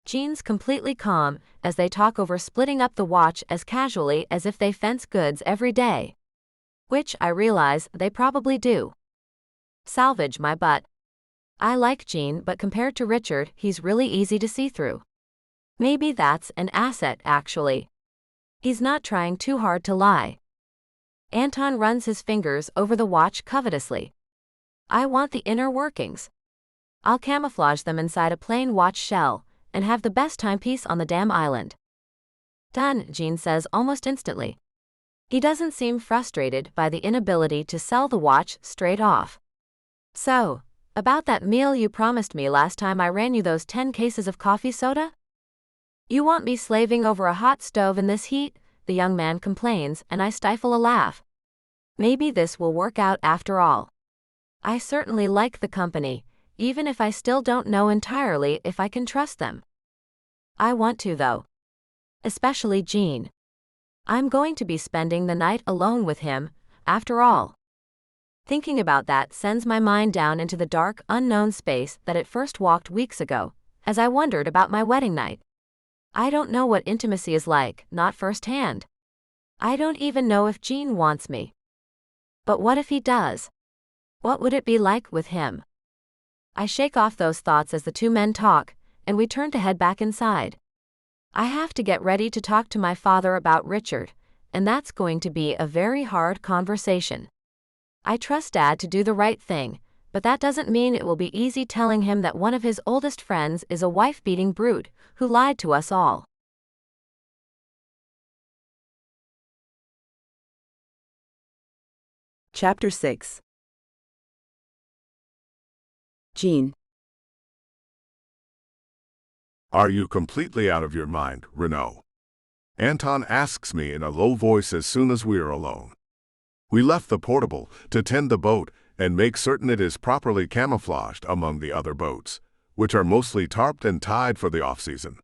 Jean's completely calm, as they talk over splitting up the watch as casually as if they fence goods every day. Which, I realize, they probably do. Salvage my butt. I like Jean, but compared to Richard, he's really easy to see through. Maybe that's an asset, actually. He's not trying too hard to lie. Anton runs his fingers over the watch covetously. "I want the inner workings. I'll camouflage them inside a plain watch shell, and have the best timepiece on the damn island." "Done," Jean says almost instantly. He doesn't seem frustrated by the inability to sell the watch straight off. "So, about that meal you promised me last time I ran you those 10 cases of coffee soda? You want me slaving over a hot stove in this heat?" the young man complains, and I stifle a laugh. Maybe this will work out after all. I certainly like the company, even if I still don't know entirely if I can trust them. I want to, though. Especially Jean. I'm going to be spending the night alone with him, after all. Thinking about that sends my mind down into the dark, unknown space that it first walked weeks ago, as I wondered about my wedding night. I don't know what intimacy is like, not firsthand. I don't even know if Jean wants me. But what if he does? What would it be like with him? I shake off those thoughts as the two men talk, and we turn to head back inside. I have to get ready to talk to my father about Richard, and that's going to be a very hard conversation. I trust Dad to do the right thing, but that doesn't mean it will be easy telling him that one of his oldest friends is a wife-beating brute who lied to us all.
Chapter 6. Jean.
Are you completely out of your mind, Renaud? Anton asks me in a low voice as soon as we are alone. We left the portable to tend the boat and make certain it is properly camouflaged among the other boats, which are mostly tarped and tied for the off-season.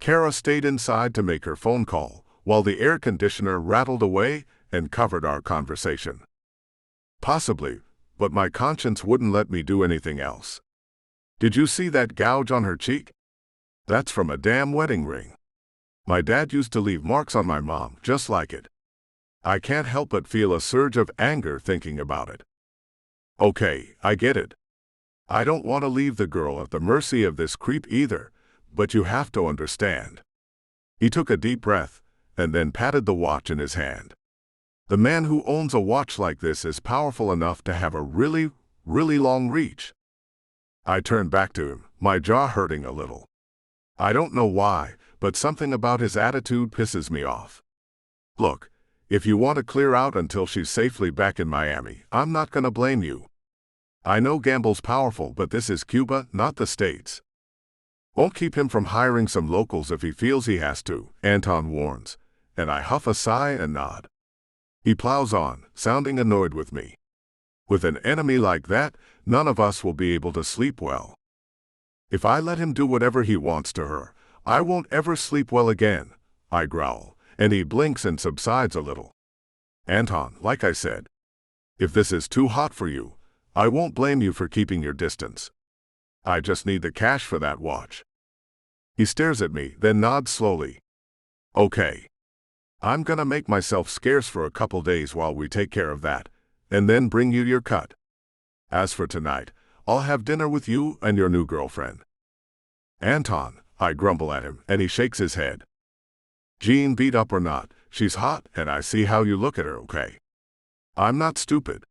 Kara stayed inside to make her phone call, while the air conditioner rattled away and covered our conversation. Possibly, but my conscience wouldn't let me do anything else. Did you see that gouge on her cheek? That's from a damn wedding ring. My dad used to leave marks on my mom just like it. I can't help but feel a surge of anger thinking about it. Okay, I get it. I don't want to leave the girl at the mercy of this creep either, but you have to understand. He took a deep breath, and then patted the watch in his hand. The man who owns a watch like this is powerful enough to have a really, really long reach. I turned back to him, my jaw hurting a little. I don't know why, but something about his attitude pisses me off. Look, if you want to clear out until she's safely back in Miami, I'm not gonna blame you. I know gamble's powerful, but this is Cuba, not the States. Won't keep him from hiring some locals if he feels he has to, Anton warns, and I huff a sigh and nod. He plows on, sounding annoyed with me. With an enemy like that, none of us will be able to sleep well. If I let him do whatever he wants to her, I won't ever sleep well again, I growl, and he blinks and subsides a little. Anton, like I said, if this is too hot for you, I won't blame you for keeping your distance. I just need the cash for that watch. He stares at me, then nods slowly. Okay. I'm gonna make myself scarce for a couple days while we take care of that, and then bring you your cut. As for tonight, I'll have dinner with you and your new girlfriend. Anton, I grumble at him, and he shakes his head. Jean, beat up or not, she's hot, and I see how you look at her, okay? I'm not stupid.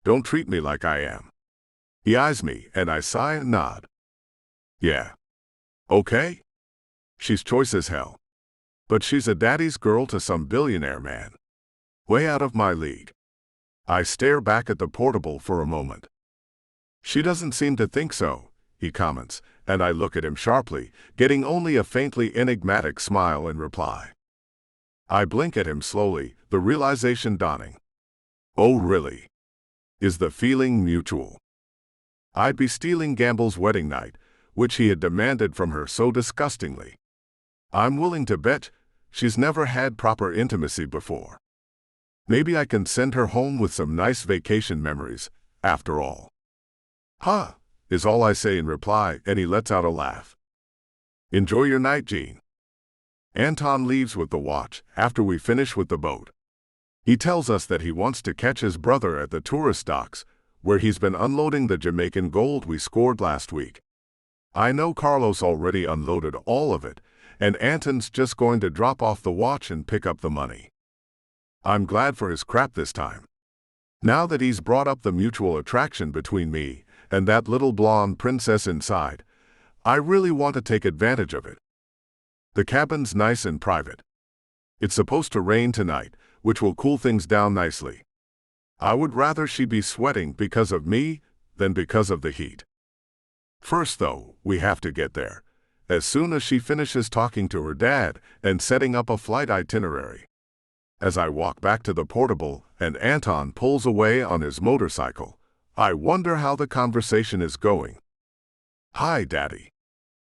Don't treat me like I am. He eyes me, and I sigh and nod. Yeah. Okay? She's choice as hell. But she's a daddy's girl to some billionaire man. Way out of my league. I stare back at the portable for a moment. She doesn't seem to think so, he comments, and I look at him sharply, getting only a faintly enigmatic smile in reply. I blink at him slowly, the realization dawning. Oh really? Is the feeling mutual? I'd be stealing Gamble's wedding night, which he had demanded from her so disgustingly. I'm willing to bet she's never had proper intimacy before. Maybe I can send her home with some nice vacation memories, after all. Huh, is all I say in reply, and he lets out a laugh. Enjoy your night, Jean. Anton leaves with the watch after we finish with the boat. He tells us that he wants to catch his brother at the tourist docks, where he's been unloading the Jamaican gold we scored last week. I know Carlos already unloaded all of it, and Anton's just going to drop off the watch and pick up the money. I'm glad for his crap this time. Now that he's brought up the mutual attraction between me and that little blonde princess inside, I really want to take advantage of it. The cabin's nice and private. It's supposed to rain tonight, which will cool things down nicely. I would rather she be sweating because of me than because of the heat. First, though, we have to get there, as soon as she finishes talking to her dad and setting up a flight itinerary. As I walk back to the portable and Anton pulls away on his motorcycle, I wonder how the conversation is going. Hi, Daddy.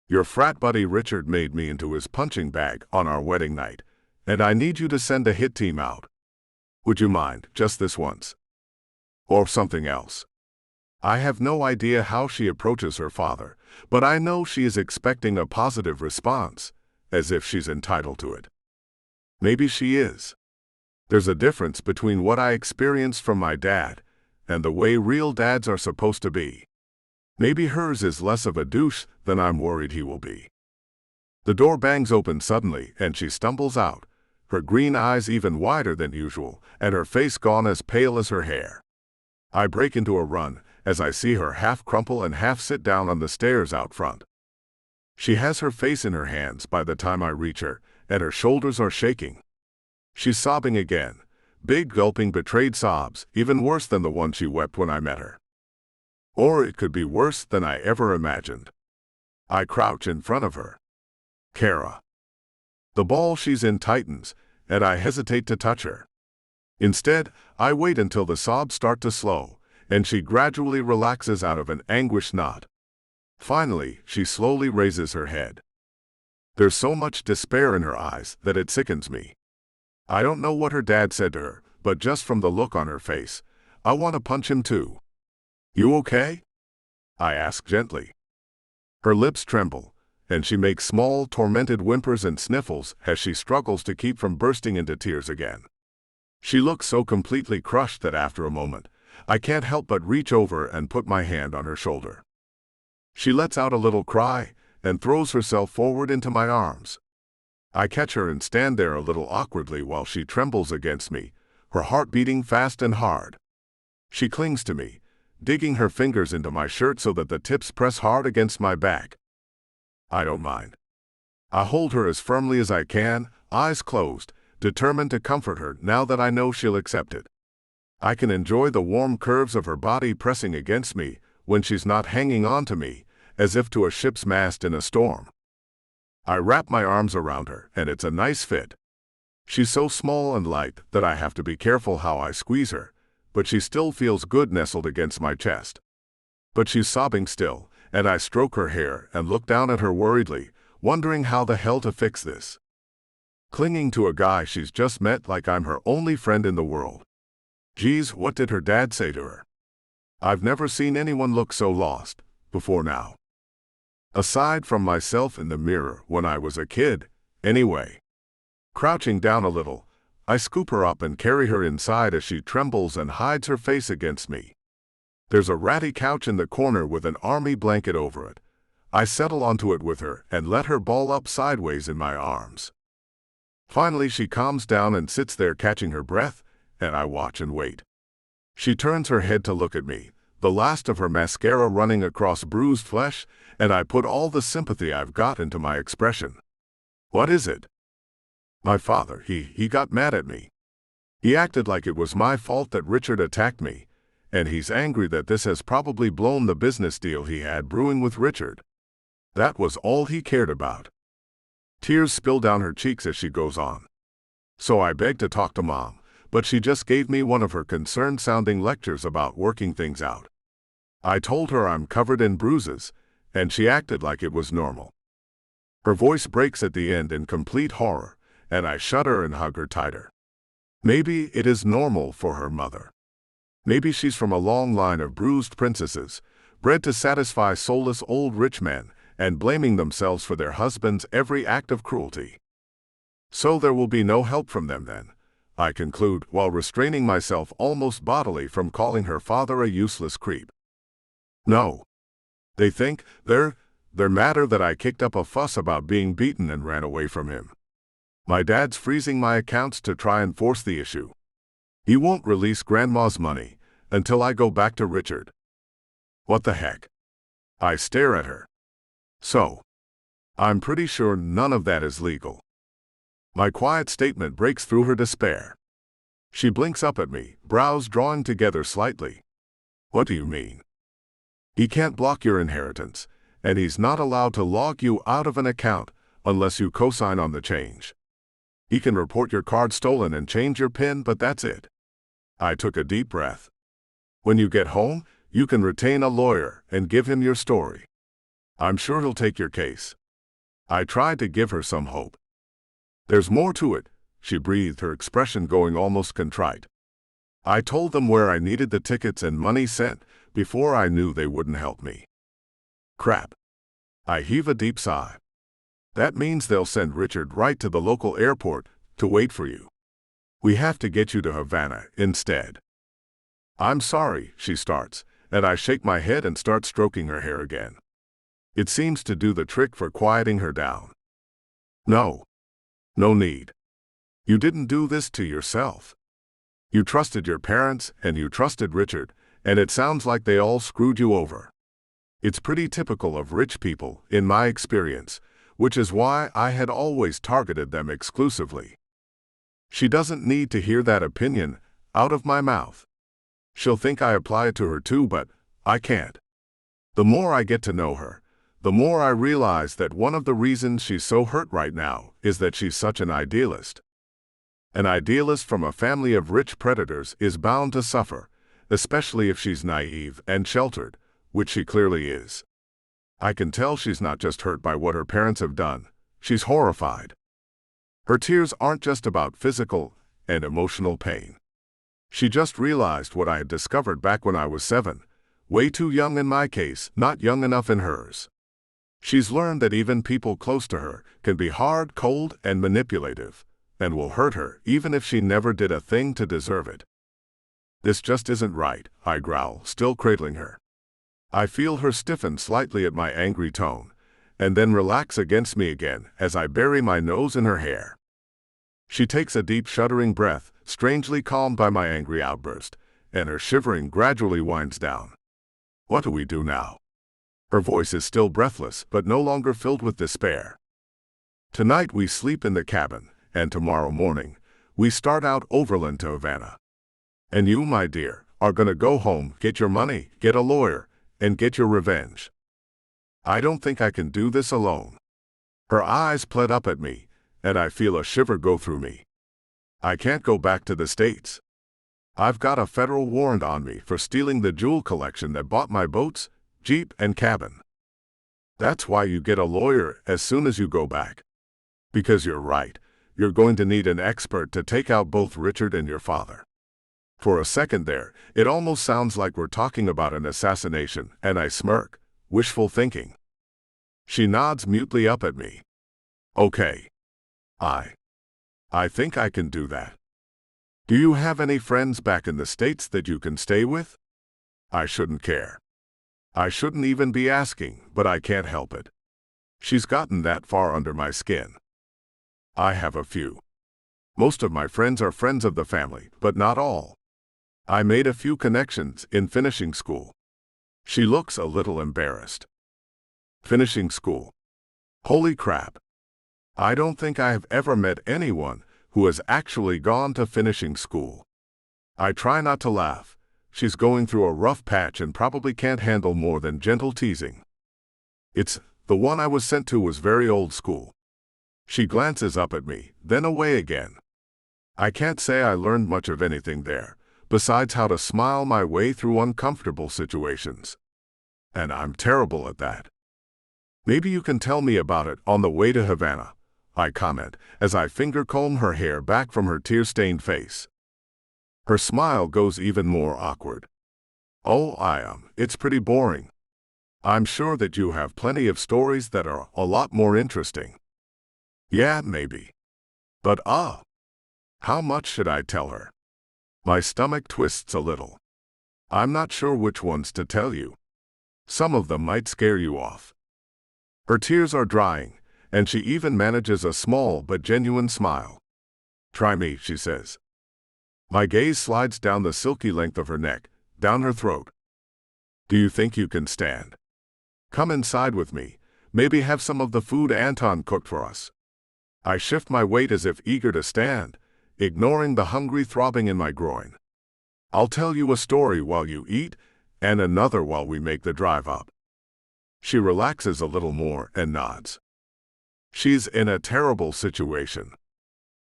Your frat buddy Richard made me into his punching bag on our wedding night, and I need you to send a hit team out. Would you mind, just this once? Or something else? I have no idea how she approaches her father, but I know she is expecting a positive response, as if she's entitled to it. Maybe she is. There's a difference between what I experienced from my dad and the way real dads are supposed to be. Maybe hers is less of a douche than I'm worried he will be. The door bangs open suddenly and she stumbles out, her green eyes even wider than usual and her face gone as pale as her hair. I break into a run as I see her half crumple and half sit down on the stairs out front. She has her face in her hands by the time I reach her, and her shoulders are shaking. She's sobbing again, big gulping betrayed sobs, even worse than the one she wept when I met her. Or it could be worse than I ever imagined. I crouch in front of her. Kara. The ball she's in tightens, and I hesitate to touch her. Instead, I wait until the sobs start to slow, and she gradually relaxes out of an anguished knot. Finally, she slowly raises her head. There's so much despair in her eyes that it sickens me. I don't know what her dad said to her, but just from the look on her face, I want to punch him too. You okay? I ask gently. Her lips tremble, and she makes small, tormented whimpers and sniffles as she struggles to keep from bursting into tears again. She looks so completely crushed that after a moment, I can't help but reach over and put my hand on her shoulder. She lets out a little cry and throws herself forward into my arms. I catch her and stand there a little awkwardly while she trembles against me, her heart beating fast and hard. She clings to me, digging her fingers into my shirt so that the tips press hard against my back. I don't mind. I hold her as firmly as I can, eyes closed, determined to comfort her now that I know she'll accept it. I can enjoy the warm curves of her body pressing against me when she's not hanging on to me, as if to a ship's mast in a storm. I wrap my arms around her, and it's a nice fit. She's so small and light that I have to be careful how I squeeze her, but she still feels good nestled against my chest. But she's sobbing still, and I stroke her hair and look down at her worriedly, wondering how the hell to fix this. Clinging to a guy she's just met like I'm her only friend in the world. Geez, what did her dad say to her? I've never seen anyone look so lost before now. Aside from myself in the mirror when I was a kid, anyway. Crouching down a little, I scoop her up and carry her inside as she trembles and hides her face against me. There's a ratty couch in the corner with an army blanket over it. I settle onto it with her and let her ball up sideways in my arms. Finally, she calms down and sits there catching her breath, and I watch and wait. She turns her head to look at me, the last of her mascara running across bruised flesh, and I put all the sympathy I've got into my expression. What is it? My father, he got mad at me. He acted like it was my fault that Richard attacked me, and he's angry that this has probably blown the business deal he had brewing with Richard. That was all he cared about. Tears spill down her cheeks as she goes on. So I begged to talk to Mom, but she just gave me one of her concerned-sounding lectures about working things out. I told her I'm covered in bruises, and she acted like it was normal. Her voice breaks at the end in complete horror, and I shudder and hug her tighter. Maybe it is normal for her mother. Maybe she's from a long line of bruised princesses, bred to satisfy soulless old rich men, and blaming themselves for their husband's every act of cruelty. So there will be no help from them then, I conclude, while restraining myself almost bodily from calling her father a useless creep. No. They think they're madder that I kicked up a fuss about being beaten and ran away from him. My dad's freezing my accounts to try and force the issue. He won't release Grandma's money until I go back to Richard. What the heck? I stare at her. So, I'm pretty sure none of that is legal. My quiet statement breaks through her despair. She blinks up at me, brows drawing together slightly. What do you mean? He can't block your inheritance, and he's not allowed to log you out of an account unless you co-sign on the change. He can report your card stolen and change your PIN, but that's it. I took a deep breath. When you get home, You can retain a lawyer and give him your story. I'm sure he'll take your case." I tried to give her some hope. "There's more to it," she breathed, her expression going almost contrite. "I told them where I needed the tickets and money sent before I knew they wouldn't help me." Crap. I heave a deep sigh. That means they'll send Richard right to the local airport to wait for you. We have to get you to Havana instead. "I'm sorry," she starts, and I shake my head and start stroking her hair again. It seems to do the trick for quieting her down. "No. No need. You didn't do this to yourself. You trusted your parents and you trusted Richard, and it sounds like they all screwed you over. It's pretty typical of rich people, in my experience, which is why I had always targeted them exclusively." She doesn't need to hear that opinion out of my mouth. She'll think I apply it to her too, but I can't. The more I get to know her, the more I realize that one of the reasons she's so hurt right now is that she's such an idealist. An idealist from a family of rich predators is bound to suffer, especially if she's naive and sheltered, which she clearly is. I can tell she's not just hurt by what her parents have done, she's horrified. Her tears aren't just about physical and emotional pain. She just realized what I had discovered back when I was 7, way too young in my case, not young enough in hers. She's learned that even people close to her can be hard, cold, and manipulative, and will hurt her even if she never did a thing to deserve it. "This just isn't right," I growl, still cradling her. I feel her stiffen slightly at my angry tone, and then relax against me again as I bury my nose in her hair. She takes a deep, shuddering breath, strangely calmed by my angry outburst, and her shivering gradually winds down. "What do we do now?" Her voice is still breathless, but no longer filled with despair. "Tonight we sleep in the cabin, and tomorrow morning, we start out overland to Havana. And you, my dear, are gonna go home, get your money, get a lawyer, and get your revenge. I don't think I can do this alone." Her eyes pled up at me, and I feel a shiver go through me. I can't go back to the States. I've got a federal warrant on me for stealing the jewel collection that bought my boats, jeep, and cabin. "That's why you get a lawyer as soon as you go back. Because you're right, you're going to need an expert to take out both Richard and your father." For a second there, it almost sounds like we're talking about an assassination, and I smirk, wishful thinking. She nods mutely up at me. "Okay. I think I can do that. Do you have any friends back in the States that you can stay with?" I shouldn't care. I shouldn't even be asking, but I can't help it. She's gotten that far under my skin. "I have a few. Most of my friends are friends of the family, but not all. I made a few connections in finishing school." She looks a little embarrassed. "Finishing school? Holy crap. I don't think I have ever met anyone who has actually gone to finishing school." I try not to laugh. She's going through a rough patch and probably can't handle more than gentle teasing. "It's the one I was sent to was very old school." She glances up at me, then away again. I can't say I learned much of anything there, besides how to smile my way through uncomfortable situations. And I'm terrible at that. "Maybe you can tell me about it on the way to Havana," I comment, as I finger-comb her hair back from her tear-stained face. Her smile goes even more awkward. "Oh, it's pretty boring. I'm sure that you have plenty of stories that are a lot more interesting." "Yeah, maybe. But how much should I tell her?" My stomach twists a little. I'm not sure which ones to tell you. Some of them might scare you off. Her tears are drying, and she even manages a small but genuine smile. "Try me," she says. My gaze slides down the silky length of her neck, down her throat. "Do you think you can stand? Come inside with me, maybe have some of the food Anton cooked for us." I shift my weight as if eager to stand, ignoring the hungry throbbing in my groin. "I'll tell you a story while you eat, and another while we make the drive up." She relaxes a little more and nods. She's in a terrible situation.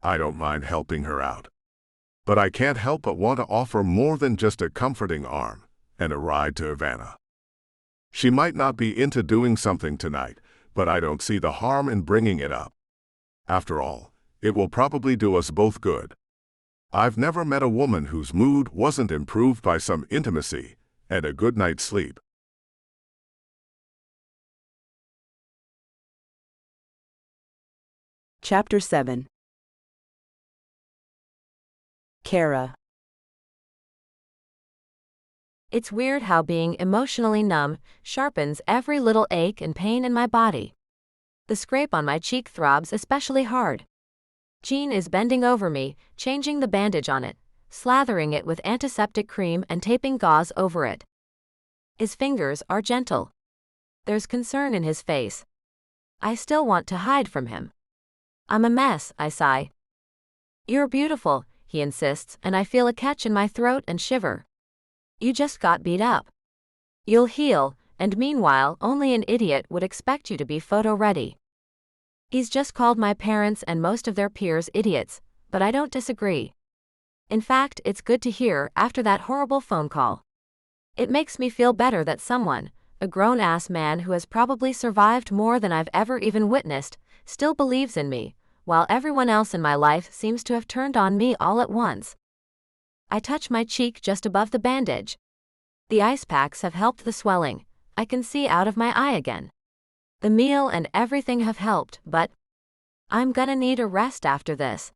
I don't mind helping her out. But I can't help but want to offer more than just a comforting arm, and a ride to Havana. She might not be into doing something tonight, but I don't see the harm in bringing it up. After all, it will probably do us both good. I've never met a woman whose mood wasn't improved by some intimacy and a good night's sleep.
Chapter 7. Kara.
It's weird how being emotionally numb sharpens every little ache and pain in my body. The scrape on my cheek throbs especially hard. Jean is bending over me, changing the bandage on it, slathering it with antiseptic cream and taping gauze over it. His fingers are gentle. There's concern in his face. I still want to hide from him. I'm a mess, I sigh. You're beautiful, he insists, and I feel a catch in my throat and shiver. You just got beat up. You'll heal, and meanwhile, only an idiot would expect you to be photo-ready. He's just called my parents and most of their peers idiots, but I don't disagree. In fact, it's good to hear after that horrible phone call. It makes me feel better that someone, a grown-ass man who has probably survived more than I've ever even witnessed, still believes in me, while everyone else in my life seems to have turned on me all at once. I touch my cheek just above the bandage. The ice packs have helped the swelling. I can see out of my eye again. The meal and everything have helped, but I'm gonna need a rest after this.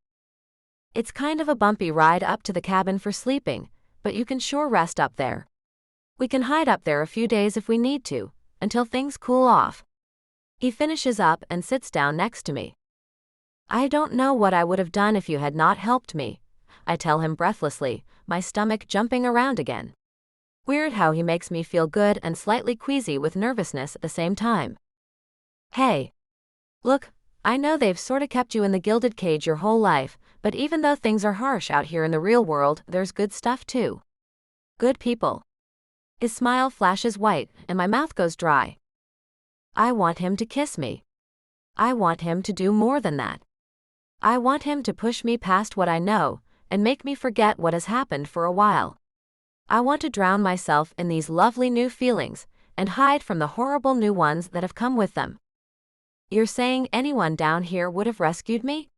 It's kind of a bumpy ride up to the cabin for sleeping, but you can sure rest up there. We can hide up there a few days if we need to, until things cool off. He finishes up and sits down next to me. I don't know what I would have done if you had not helped me, I tell him breathlessly, my stomach jumping around again. Weird how he makes me feel good and slightly queasy with nervousness at the same time. Hey. Look, I know they've sorta kept you in the gilded cage your whole life, but even though things are harsh out here in the real world, there's good stuff too. Good people. His smile flashes white, and my mouth goes dry. I want him to kiss me. I want him to do more than that. I want him to push me past what I know, and make me forget what has happened for a while. I want to drown myself in these lovely new feelings, and hide from the horrible new ones that have come with them. You're saying anyone down here would have rescued me?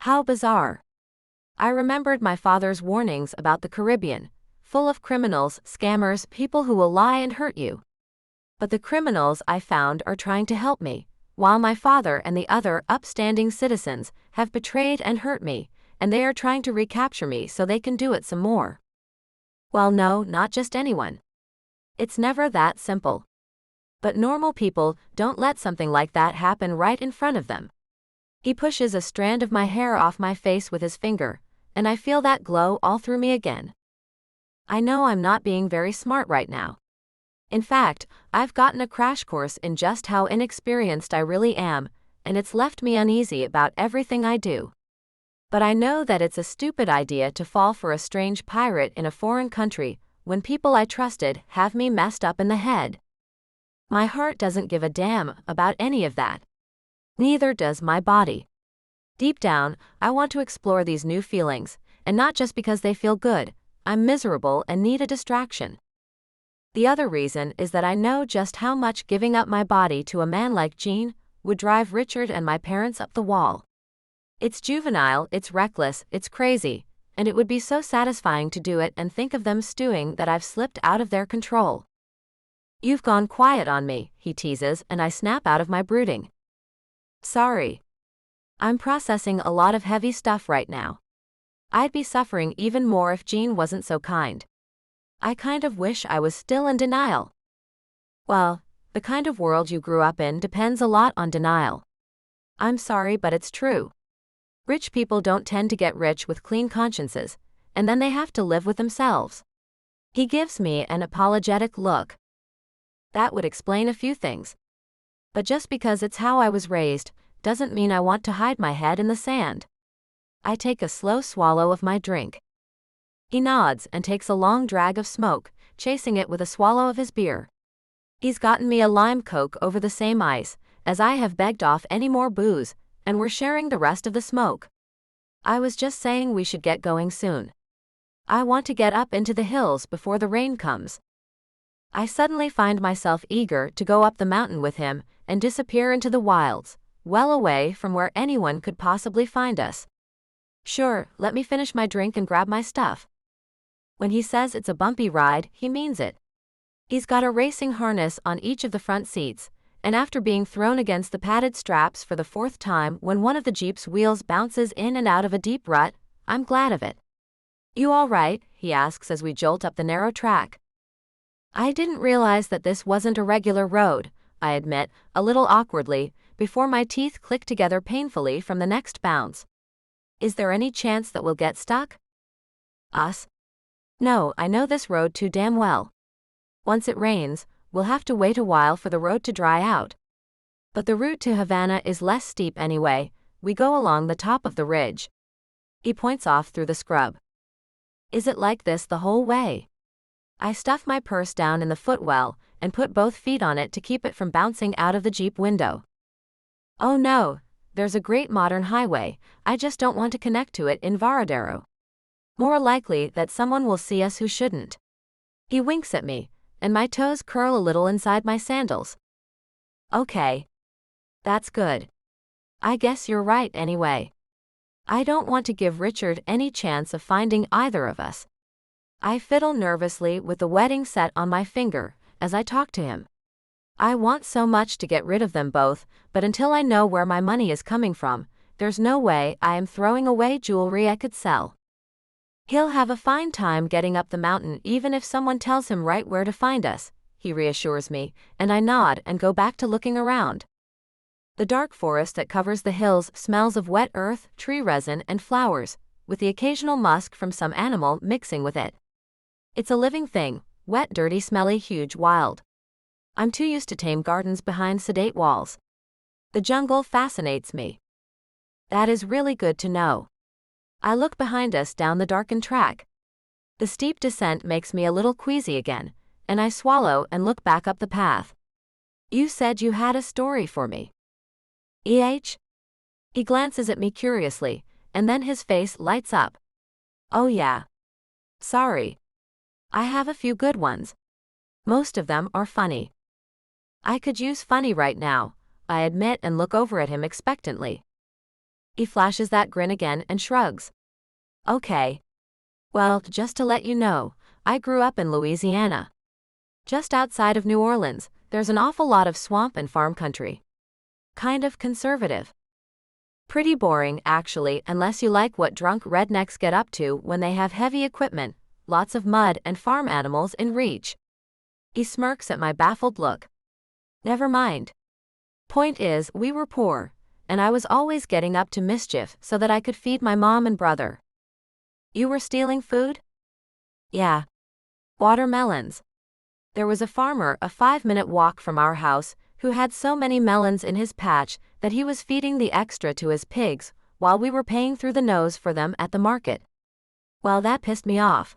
How bizarre. I remembered my father's warnings about the Caribbean, full of criminals, scammers, people who will lie and hurt you. But the criminals I found are trying to help me, while my father and the other upstanding citizens have betrayed and hurt me, and they are trying to recapture me so they can do it some more. Well, no, not just anyone. It's never that simple. But normal people don't let something like that happen right in front of them. He pushes a strand of my hair off my face with his finger, and I feel that glow all through me again. I know I'm not being very smart right now. In fact, I've gotten a crash course in just how inexperienced I really am, and it's left me uneasy about everything I do. But I know that it's a stupid idea to fall for a strange pirate in a foreign country when people I trusted have me messed up in the head. My heart doesn't give a damn about any of that. Neither does my body. Deep down, I want to explore these new feelings, and not just because they feel good. I'm miserable and need a distraction. The other reason is that I know just how much giving up my body to a man like Jean would drive Richard and my parents up the wall. It's juvenile, it's reckless, it's crazy, and it would be so satisfying to do it and think of them stewing that I've slipped out of their control. You've gone quiet on me, he teases, and I snap out of my brooding. Sorry. I'm processing a lot of heavy stuff right now. I'd be suffering even more if Jean wasn't so kind. I kind of wish I was still in denial. Well, the kind of world you grew up in depends a lot on denial. I'm sorry, but it's true. Rich people don't tend to get rich with clean consciences, and then they have to live with themselves. He gives me an apologetic look. That would explain a few things. But just because it's how I was raised, doesn't mean I want to hide my head in the sand. I take a slow swallow of my drink. He nods and takes a long drag of smoke, chasing it with a swallow of his beer. He's gotten me a lime coke over the same ice, as I have begged off any more booze, and we're sharing the rest of the smoke. I was just saying we should get going soon. I want to get up into the hills before the rain comes. I suddenly find myself eager to go up the mountain with him and disappear into the wilds, well away from where anyone could possibly find us. Sure, let me finish my drink and grab my stuff. When he says it's a bumpy ride, he means it. He's got a racing harness on each of the front seats, and after being thrown against the padded straps for the fourth time when one of the Jeep's wheels bounces in and out of a deep rut, I'm glad of it. "You all right?" he asks as we jolt up the narrow track. I didn't realize that this wasn't a regular road, I admit, a little awkwardly, before my teeth click together painfully from the next bounce. "Is there any chance that we'll get stuck?" "Us? No, I know this road too damn well. Once it rains, we'll have to wait a while for the road to dry out. But the route to Havana is less steep anyway. We go along the top of the ridge." He points off through the scrub. "Is it like this the whole way?" I stuff my purse down in the footwell and put both feet on it to keep it from bouncing out of the Jeep window. "Oh no, there's a great modern highway, I just don't want to connect to it in Varadero. More likely that someone will see us who shouldn't." He winks at me, and my toes curl a little inside my sandals. "Okay. That's good. I guess you're right anyway. I don't want to give Richard any chance of finding either of us." I fiddle nervously with the wedding set on my finger as I talk to him. I want so much to get rid of them both, but until I know where my money is coming from, there's no way I am throwing away jewelry I could sell. "He'll have a fine time getting up the mountain even if someone tells him right where to find us," he reassures me, and I nod and go back to looking around. The dark forest that covers the hills smells of wet earth, tree resin, and flowers, with the occasional musk from some animal mixing with it. It's a living thing, wet, dirty, smelly, huge, wild. I'm too used to tame gardens behind sedate walls. The jungle fascinates me. That is really good to know. I look behind us down the darkened track. The steep descent makes me a little queasy again, and I swallow and look back up the path. "You said you had a story for me." "Eh?" He glances at me curiously, and then his face lights up. "Oh yeah. Sorry. I have a few good ones. Most of them are funny." I could use funny right now, I admit, and look over at him expectantly. He flashes that grin again and shrugs. "Okay. Well, just to let you know, I grew up in Louisiana. Just outside of New Orleans, there's an awful lot of swamp and farm country. Kind of conservative. Pretty boring, actually, unless you like what drunk rednecks get up to when they have heavy equipment, lots of mud, and farm animals in reach." He smirks at my baffled look. "Never mind. Point is, we were poor, and I was always getting up to mischief so that I could feed my mom and brother." "You were stealing food?" "Yeah. Watermelons. There was a farmer a 5-minute walk from our house who had so many melons in his patch that he was feeding the extra to his pigs while we were paying through the nose for them at the market. Well, that pissed me off."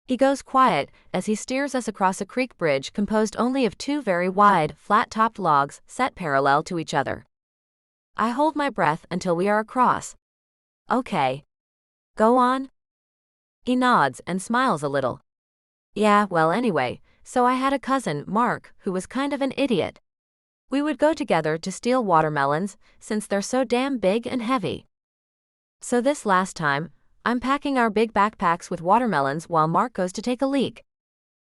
He goes quiet as he steers us across a creek bridge composed only of 2 very wide, flat-topped logs set parallel to each other. I hold my breath until we are across. "Okay. Go on." He nods and smiles a little. "Yeah, well, anyway, so I had a cousin, Mark, who was kind of an idiot. We would go together to steal watermelons since they're so damn big and heavy. So this last time, I'm packing our big backpacks with watermelons while Mark goes to take a leak.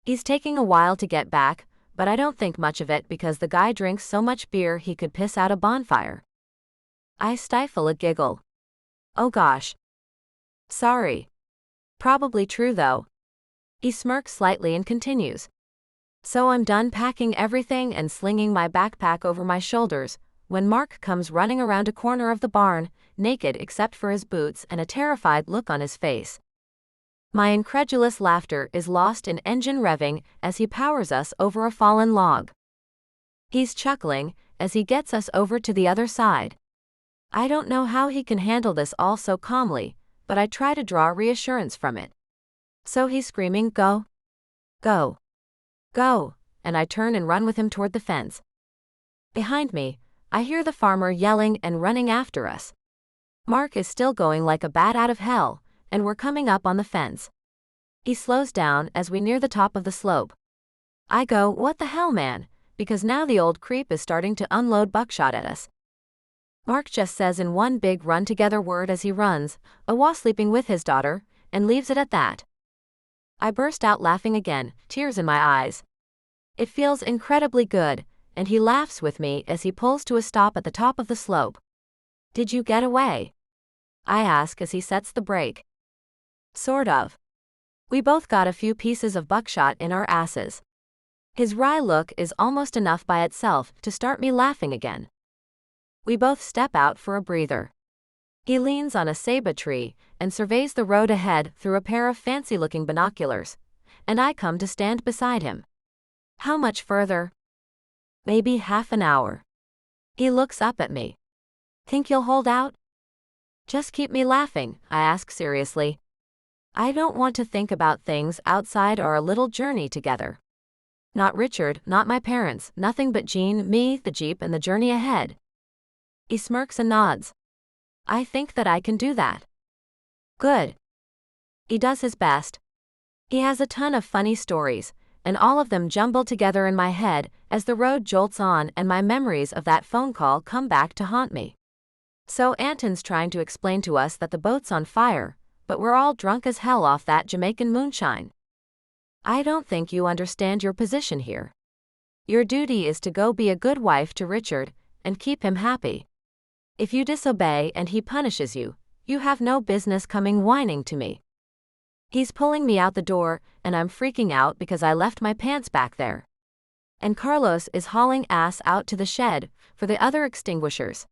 He's taking a while to get back, but I don't think much of it because the guy drinks so much beer he could piss out a bonfire." I stifle a giggle. "Oh gosh. Sorry. Probably true though." He smirks slightly and continues. So I'm done packing everything and slinging my backpack over my shoulders when Mark comes running around a corner of the barn, naked except for his boots and a terrified look on his face. My incredulous laughter is lost in engine revving as he powers us over a fallen log. He's chuckling as he gets us over to the other side. I don't know how he can handle this all so calmly, but I try to draw reassurance from it. So he's screaming, "Go! Go! Go!" and I turn and run with him toward the fence. Behind me, I hear the farmer yelling and running after us. Mark is still going like a bat out of hell, and we're coming up on the fence. He slows down as we near the top of the slope. I go, "What the hell, man?" Because now the old creep is starting to unload buckshot at us. Mark just says in one big run-together word as he runs, while sleeping with his daughter, and leaves it at that. I burst out laughing again, tears in my eyes. It feels incredibly good, and he laughs with me as he pulls to a stop at the top of the slope. "Did you get away?" I ask as he sets the brake. "Sort of. We both got a few pieces of buckshot in our asses." His wry look is almost enough by itself to start me laughing again. We both step out for a breather. He leans on a ceiba tree and surveys the road ahead through a pair of fancy-looking binoculars, and I come to stand beside him. "How much further?" "Maybe half an hour." He looks up at me. "Think you'll hold out?" "Just keep me laughing," I ask seriously. I don't want to think about things outside our little journey together. Not Richard, not my parents, nothing but Jean, me, the Jeep, and the journey ahead. He smirks and nods. "I think that I can do that." "Good." He does his best. He has a ton of funny stories, and all of them jumble together in my head as the road jolts on and my memories of that phone call come back to haunt me. So Anton's trying to explain to us that the boat's on fire, but we're all drunk as hell off that Jamaican moonshine. "I don't think you understand your position here. Your duty is to go be a good wife to Richard and keep him happy. If you disobey and he punishes you, you have no business coming whining to me." He's pulling me out the door, and I'm freaking out because I left my pants back there. And Carlos is hauling ass out to the shed for the other extinguishers.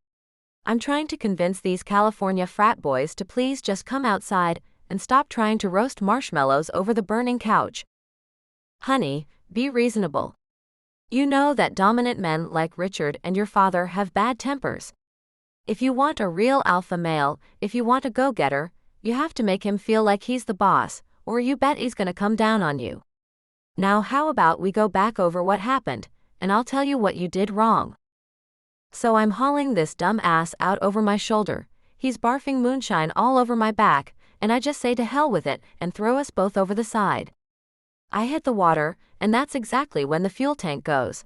I'm trying to convince these California frat boys to please just come outside and stop trying to roast marshmallows over the burning couch. "Honey, be reasonable. You know that dominant men like Richard and your father have bad tempers. If you want a real alpha male, if you want a go-getter, you have to make him feel like he's the boss, or you bet he's gonna come down on you. Now how about we go back over what happened, and I'll tell you what you did wrong." So I'm hauling this dumb ass out over my shoulder, he's barfing moonshine all over my back, and I just say to hell with it and throw us both over the side. I hit the water, and that's exactly when the fuel tank goes.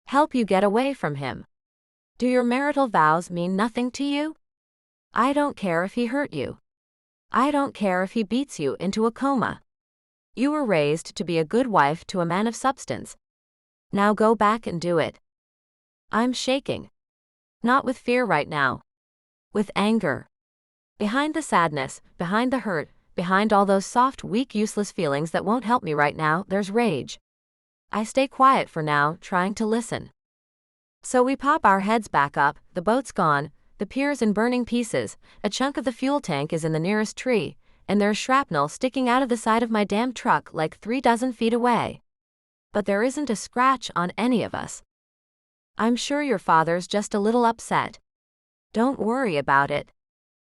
"Help you get away from him. Do your marital vows mean nothing to you? I don't care if he hurt you. I don't care if he beats you into a coma. You were raised to be a good wife to a man of substance. Now go back and do it." I'm shaking. Not with fear right now. With anger. Behind the sadness, behind the hurt, behind all those soft, weak, useless feelings that won't help me right now, there's rage. I stay quiet for now, trying to listen. So we pop our heads back up, the boat's gone, the pier's in burning pieces, a chunk of the fuel tank is in the nearest tree, and there's shrapnel sticking out of the side of my damn truck like 3 feet away. But there isn't a scratch on any of us. "I'm sure your father's just a little upset. Don't worry about it.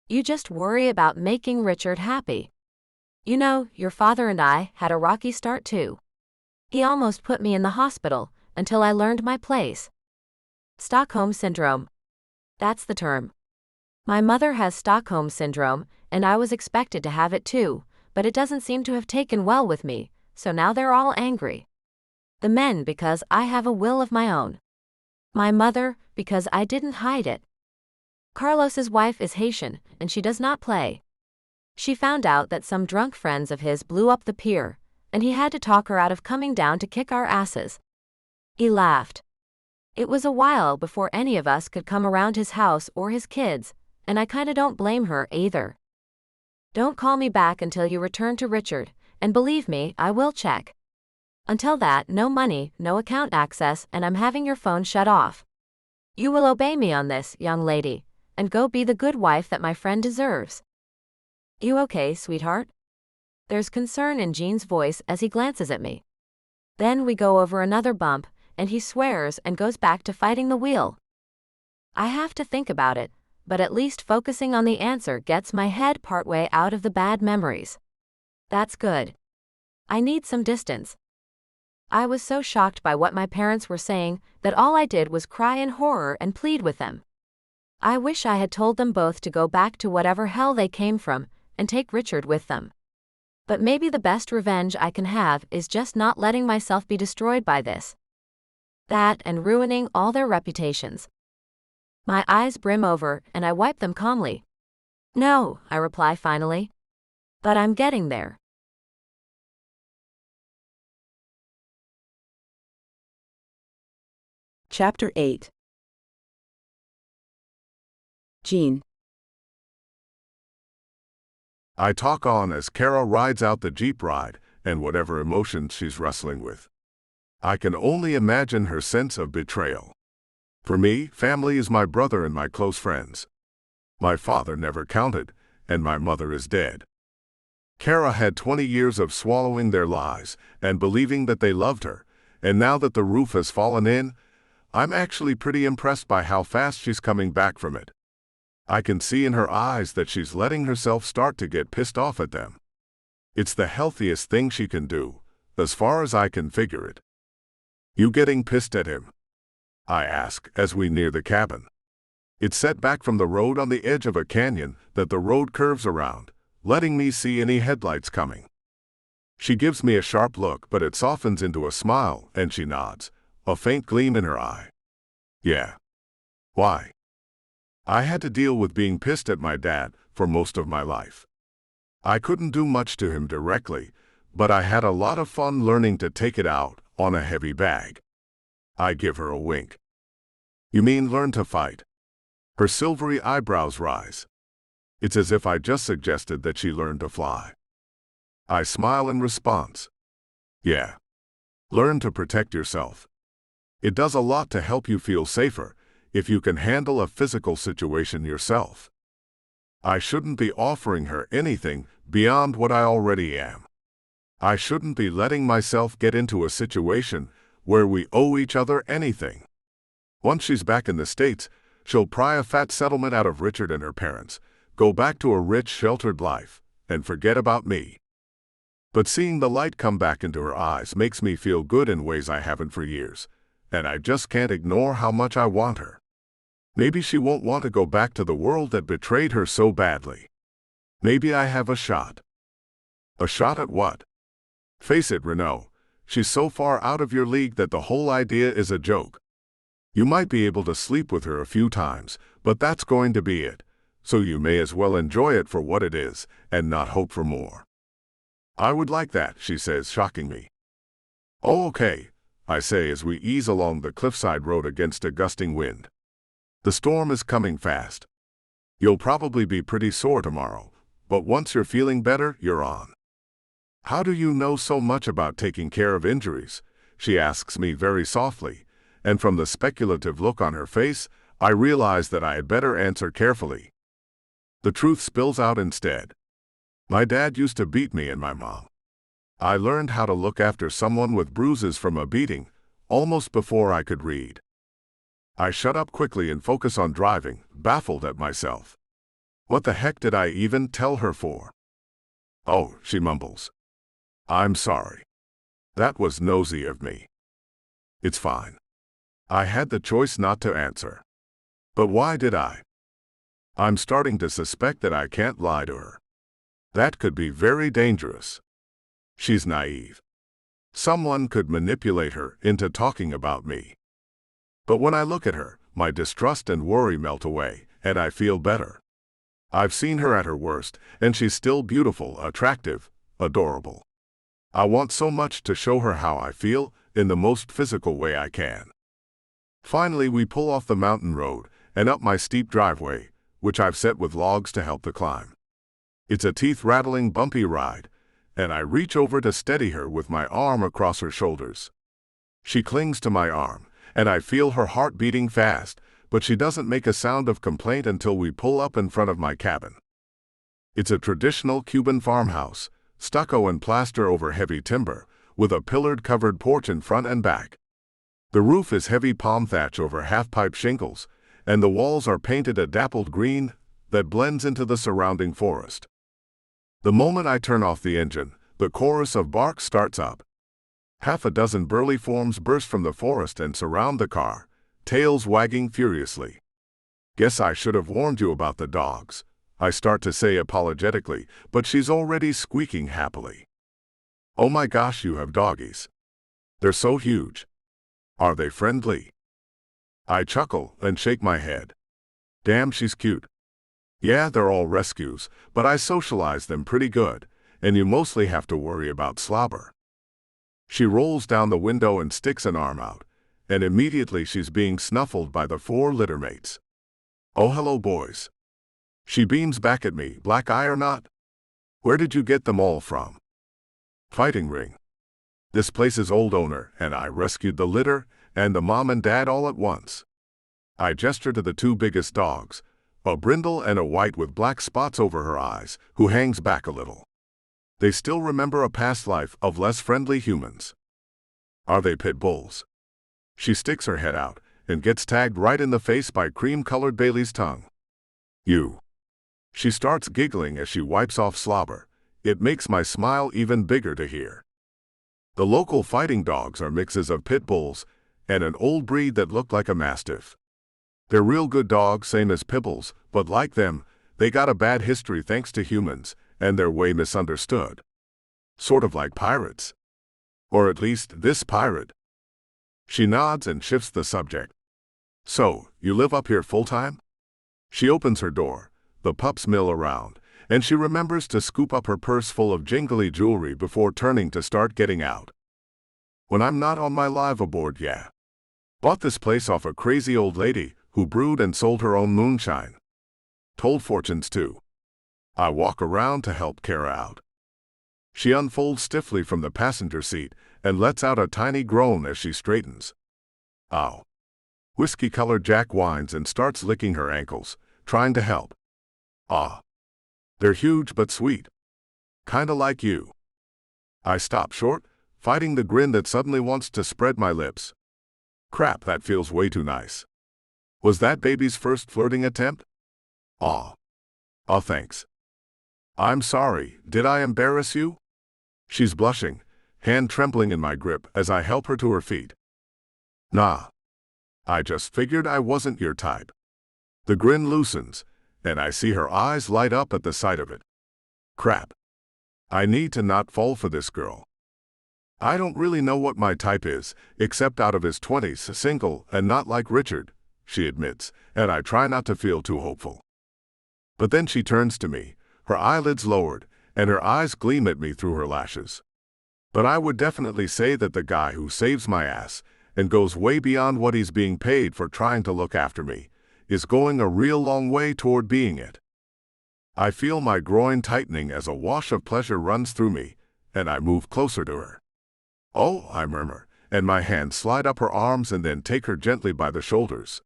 You just worry about making Richard happy. You know, your father and I had a rocky start too. He almost put me in the hospital until I learned my place. Stockholm Syndrome. That's the term. My mother has Stockholm Syndrome, and I was expected to have it too, but it doesn't seem to have taken well with me, so now they're all angry. The men because I have a will of my own. My mother, because I didn't hide it. Carlos's wife is Haitian, and she does not play. She found out that some drunk friends of his blew up the pier, and he had to talk her out of coming down to kick our asses. He laughed. It was a while before any of us could come around his house or his kids, and I kinda don't blame her either. Don't call me back until you return to Richard, and believe me, I will check. Until that, no money, no account access, and I'm having your phone shut off. You will obey me on this, young lady, and go be the good wife that my friend deserves. You okay, sweetheart?" There's concern in Jean's voice as he glances at me. Then we go over another bump, and he swears and goes back to fighting the wheel. I have to think about it, but at least focusing on the answer gets my head partway out of the bad memories. That's good. I need some distance. I was so shocked by what my parents were saying that all I did was cry in horror and plead with them. I wish I had told them both to go back to whatever hell they came from and take Richard with them. But maybe the best revenge I can have is just not letting myself be destroyed by this, that, and ruining all their reputations. My eyes brim over, and I wipe them calmly. No, I reply finally. But I'm getting there.
Chapter 8. Jean.
I talk on as Kara rides out the Jeep ride and whatever emotions she's wrestling with. I can only imagine her sense of betrayal. For me, family is my brother and my close friends. My father never counted, and my mother is dead. Kara had 20 years of swallowing their lies and believing that they loved her, and now that the roof has fallen in, I'm actually pretty impressed by how fast she's coming back from it. I can see in her eyes that she's letting herself start to get pissed off at them. It's the healthiest thing she can do, as far as I can figure it. You getting pissed at him? I ask as we near the cabin. It's set back from the road on the edge of a canyon that the road curves around, letting me see any headlights coming. She gives me a sharp look, but it softens into a smile, and she nods, a faint gleam in her eye. Yeah. Why? I had to deal with being pissed at my dad for most of my life. I couldn't do much to him directly, but I had a lot of fun learning to take it out on a heavy bag. I give her a wink. You mean learn to fight? Her silvery eyebrows rise. It's as if I just suggested that she learn to fly. I smile in response. Yeah. Learn to protect yourself. It does a lot to help you feel safer if you can handle a physical situation yourself. I shouldn't be offering her anything beyond what I already am. I shouldn't be letting myself get into a situation where we owe each other anything. Once she's back in the States, she'll pry a fat settlement out of Richard and her parents, go back to a rich, sheltered life, and forget about me. But seeing the light come back into her eyes makes me feel good in ways I haven't for years, and I just can't ignore how much I want her. Maybe she won't want to go back to the world that betrayed her so badly. Maybe I have a shot. A shot at what? Face it, Renaud, she's so far out of your league that the whole idea is a joke. You might be able to sleep with her a few times, but that's going to be it, so you may as well enjoy it for what it is and not hope for more. I would like that, she says, shocking me. Oh, okay, I say as we ease along the cliffside road against a gusting wind. The storm is coming fast. You'll probably be pretty sore tomorrow, but once you're feeling better, you're on. How do you know so much about taking care of injuries? She asks me very softly, and from the speculative look on her face, I realize that I had better answer carefully. The truth spills out instead. My dad used to beat me and my mom. I learned how to look after someone with bruises from a beating almost before I could read. I shut up quickly and focus on driving, baffled at myself. What the heck did I even tell her for? Oh, she mumbles. I'm sorry. That was nosy of me. It's fine. I had the choice not to answer. But why did I? I'm starting to suspect that I can't lie to her. That could be very dangerous. She's naive. Someone could manipulate her into talking about me. But when I look at her, my distrust and worry melt away, and I feel better. I've seen her at her worst, and she's still beautiful, attractive, adorable. I want so much to show her how I feel, in the most physical way I can. Finally, we pull off the mountain road and up my steep driveway, which I've set with logs to help the climb. It's a teeth-rattling, bumpy ride, and I reach over to steady her with my arm across her shoulders. She clings to my arm, and I feel her heart beating fast, but she doesn't make a sound of complaint until we pull up in front of my cabin. It's a traditional Cuban farmhouse, stucco and plaster over heavy timber, with a pillared covered porch in front and back. The roof is heavy palm thatch over half-pipe shingles, and the walls are painted a dappled green that blends into the surrounding forest. The moment I turn off the engine, the chorus of barks starts up. Half a dozen burly forms burst from the forest and surround the car, tails wagging furiously. Guess I should have warned you about the dogs, I start to say apologetically, but she's already squeaking happily. Oh my gosh, you have doggies. They're so huge. Are they friendly? I chuckle and shake my head. Damn, she's cute. Yeah, they're all rescues, but I socialize them pretty good, and you mostly have to worry about slobber. She rolls down the window and sticks an arm out, and immediately she's being snuffled by the 4 littermates. Oh, hello, boys. She beams back at me, black eye or not. Where did you get them all from? Fighting ring. This place's old owner and I rescued the litter and the mom and dad all at once. I gesture to the 2 biggest dogs, a brindle and a white with black spots over her eyes, who hangs back a little. They still remember a past life of less friendly humans. Are they pit bulls? She sticks her head out and gets tagged right in the face by cream-colored Bailey's tongue. You. She starts giggling as she wipes off slobber. It makes my smile even bigger to hear. The local fighting dogs are mixes of pit bulls and an old breed that looked like a mastiff. They're real good dogs, same as Pibbles, but like them, they got a bad history thanks to humans, and they're way misunderstood. Sort of like pirates. Or at least this pirate. She nods and shifts the subject. So, you live up here full-time? She opens her door, the pups mill around, and she remembers to scoop up her purse full of jingly jewelry before turning to start getting out. When I'm not on my live aboard, yeah. Bought this place off a crazy old lady who brewed and sold her own moonshine. Told fortunes too. I walk around to help Kara out. She unfolds stiffly from the passenger seat and lets out a tiny groan as she straightens. Ow. Whiskey-colored Jack whines and starts licking her ankles, trying to help. Ah. They're huge but sweet. Kinda like you. I stop short, fighting the grin that suddenly wants to spread my lips. Crap, that feels way too nice. Was that baby's first flirting attempt? Aw. Aw, thanks. I'm sorry, did I embarrass you? She's blushing, hand trembling in my grip as I help her to her feet. Nah. I just figured I wasn't your type. The grin loosens, and I see her eyes light up at the sight of it. Crap. I need to not fall for this girl. I don't really know what my type is, except out of his 20s, single and not like Richard, she admits, and I try not to feel too hopeful. But then she turns to me, her eyelids lowered, and her eyes gleam at me through her lashes. But I would definitely say that the guy who saves my ass and goes way beyond what he's being paid for trying to look after me is going a real long way toward being it. I feel my groin tightening as a wash of pleasure runs through me, and I move closer to her. Oh, I murmur, and my hands slide up her arms and then take her gently by the shoulders.